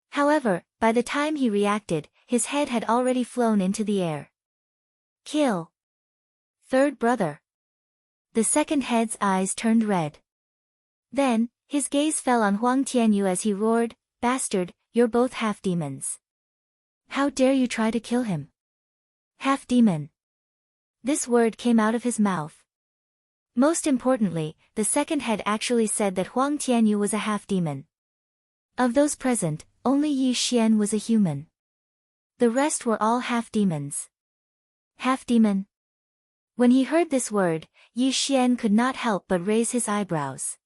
However, by the time he reacted, his head had already flown into the air. Kill. Third brother. The second head's eyes turned red. Then, his gaze fell on Huang Tianyu as he roared, Bastard, you're both half-demons. How dare you try to kill him? Half-demon. This word came out of his mouth. Most importantly, the second head actually said that Huang Tianyu was a half-demon. Of those present, only Yi Xian was a human. The rest were all half-demons. Half-demon? When he heard this word, Yi Xian could not help but raise his eyebrows.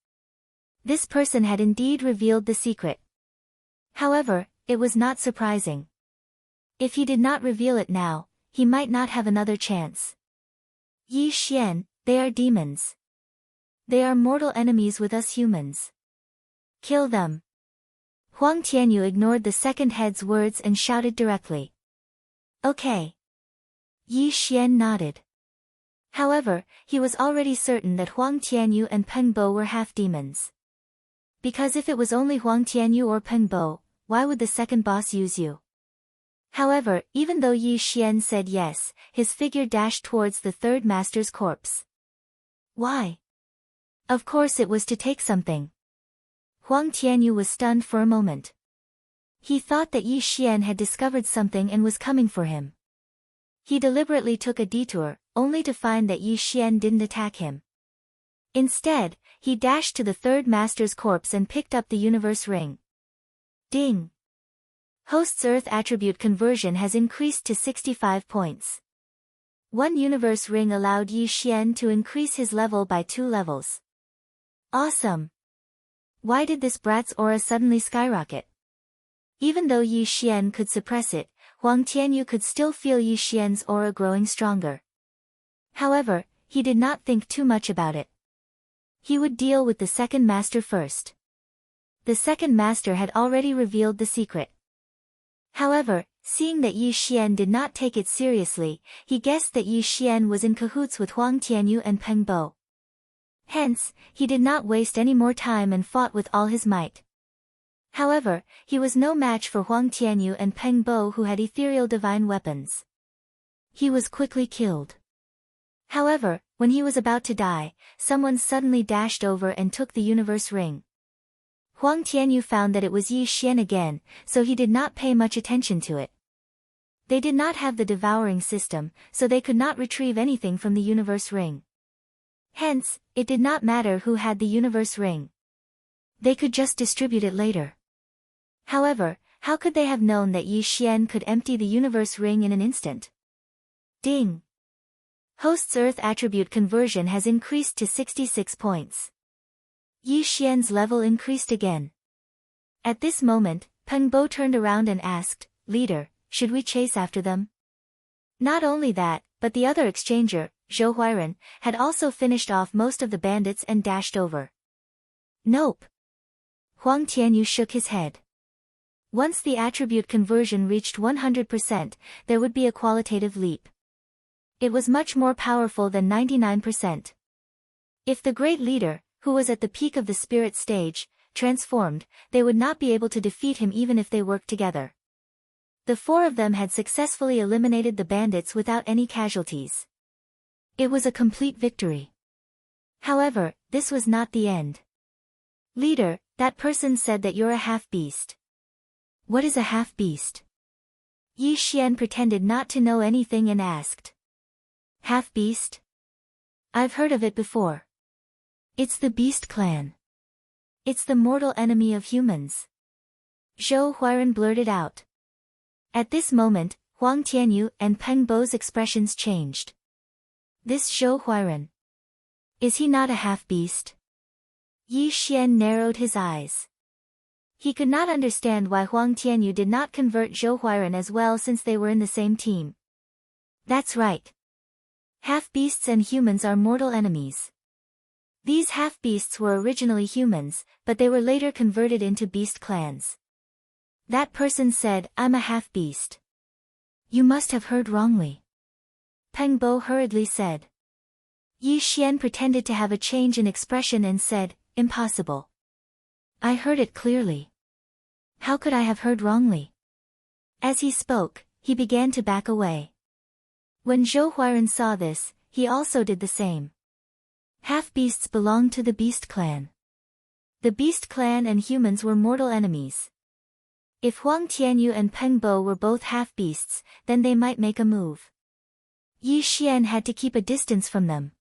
This person had indeed revealed the secret. However, it was not surprising. If he did not reveal it now, he might not have another chance. Yi Xian, they are demons. They are mortal enemies with us humans. Kill them. Huang Tianyu ignored the second head's words and shouted directly. Okay. Yi Xian nodded. However, he was already certain that Huang Tianyu and Peng Bo were half-demons. Because if it was only Huang Tianyu or Peng Bo, why would the second boss use you? However, even though Yi Xian said yes, his figure dashed towards the third master's corpse. Why? Of course it was to take something. Huang Tianyu was stunned for a moment. He thought that Yi Xian had discovered something and was coming for him. He deliberately took a detour, only to find that Yi Xian didn't attack him. Instead, he dashed to the third master's corpse and picked up the universe ring. Ding! Host's Earth attribute conversion has increased to 65 points. One universe ring allowed Yi Xian to increase his level by 2 levels. Awesome! Why did this brat's aura suddenly skyrocket? Even though Yi Xian could suppress it, Huang Tianyu could still feel Yi Xian's aura growing stronger. However, he did not think too much about it. He would deal with the second master first. The second master had already revealed the secret. However, seeing that Yi Xian did not take it seriously, he guessed that Yi Xian was in cahoots with Huang Tianyu and Peng Bo. Hence, he did not waste any more time and fought with all his might. However, he was no match for Huang Tianyu and Peng Bo, who had ethereal divine weapons. He was quickly killed. However, when he was about to die, someone suddenly dashed over and took the universe ring. Huang Tianyu found that it was Yi Xian again, so he did not pay much attention to it. They did not have the devouring system, so they could not retrieve anything from the universe ring. Hence, it did not matter who had the universe ring. They could just distribute it later. However, how could they have known that Yi Xian could empty the universe ring in an instant? Ding! Host's Earth attribute conversion has increased to 66 points. Yi Xian's level increased again. At this moment, Peng Bo turned around and asked, Leader, should we chase after them? Not only that, but the other exchanger, Zhou Huairen, had also finished off most of the bandits and dashed over. Nope. Huang Tianyu shook his head. Once the attribute conversion reached 100%, there would be a qualitative leap. It was much more powerful than 99%. If the great leader, who was at the peak of the spirit stage, transformed, they would not be able to defeat him even if they worked together. The 4 of them had successfully eliminated the bandits without any casualties. It was a complete victory. However, this was not the end. Leader, that person said that you're a half-beast. What is a half-beast? Yi Xian pretended not to know anything and asked. Half-beast? I've heard of it before. It's the Beast Clan. It's the mortal enemy of humans. Zhou Huairen blurted out. At this moment, Huang Tianyu and Peng Bo's expressions changed. This Zhou Huairen. Is he not a half-beast? Yi Xian narrowed his eyes. He could not understand why Huang Tianyu did not convert Zhou Huairen as well since they were in the same team. That's right. Half-beasts and humans are mortal enemies. These half-beasts were originally humans, but they were later converted into beast clans. That person said, I'm a half-beast. You must have heard wrongly. Peng Bo hurriedly said. Yi Xian pretended to have a change in expression and said, impossible. I heard it clearly. How could I have heard wrongly? As he spoke, he began to back away. When Zhou Huairen saw this, he also did the same. Half-beasts belonged to the Beast Clan. The Beast Clan and humans were mortal enemies. If Huang Tianyu and Peng Bo were both half-beasts, then they might make a move. Yi Xian had to keep a distance from them.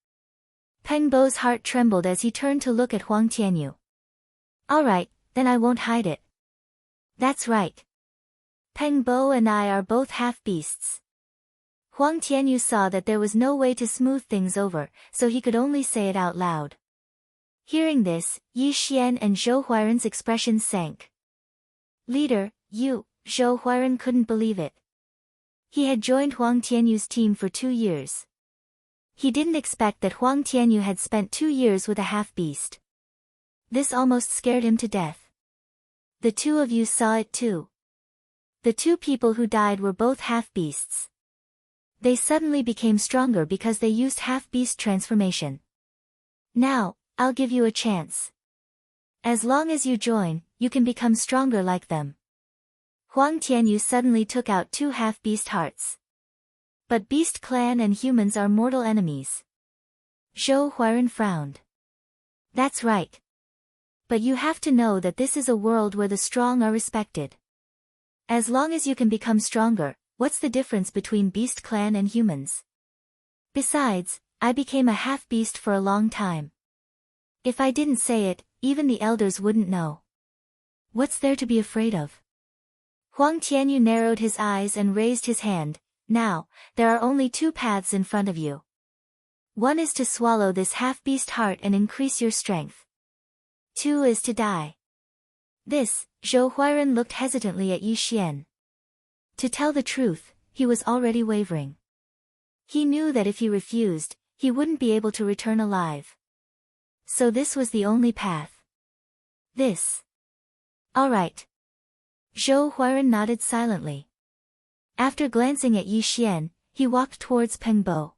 Peng Bo's heart trembled as he turned to look at Huang Tianyu. Alright, then I won't hide it. That's right. Peng Bo and I are both half-beasts. Huang Tianyu saw that there was no way to smooth things over, so he could only say it out loud. Hearing this, Yi Xian and Zhou Huairen's expressions sank. Leader, you, Zhou Huairen couldn't believe it. He had joined Huang Tianyu's team for 2 years. He didn't expect that Huang Tianyu had spent 2 years with a half-beast. This almost scared him to death. The two of you saw it too. The two people who died were both half-beasts. They suddenly became stronger because they used half-beast transformation. Now, I'll give you a chance. As long as you join, you can become stronger like them. Huang Tianyu suddenly took out 2 half-beast hearts. But Beast Clan and humans are mortal enemies. Zhou Huairen frowned. That's right. But you have to know that this is a world where the strong are respected. As long as you can become stronger, what's the difference between Beast Clan and humans? Besides, I became a half-beast for a long time. If I didn't say it, even the elders wouldn't know. What's there to be afraid of? Huang Tianyu narrowed his eyes and raised his hand. Now, there are only 2 paths in front of you. One is to swallow this half-beast heart and increase your strength. 2 is to die. This, Zhou Huairen looked hesitantly at Yi Xian. To tell the truth, he was already wavering. He knew that if he refused, he wouldn't be able to return alive. So this was the only path. This. Alright. Zhou Huairen nodded silently. After glancing at Yi Xian, he walked towards Peng Bo.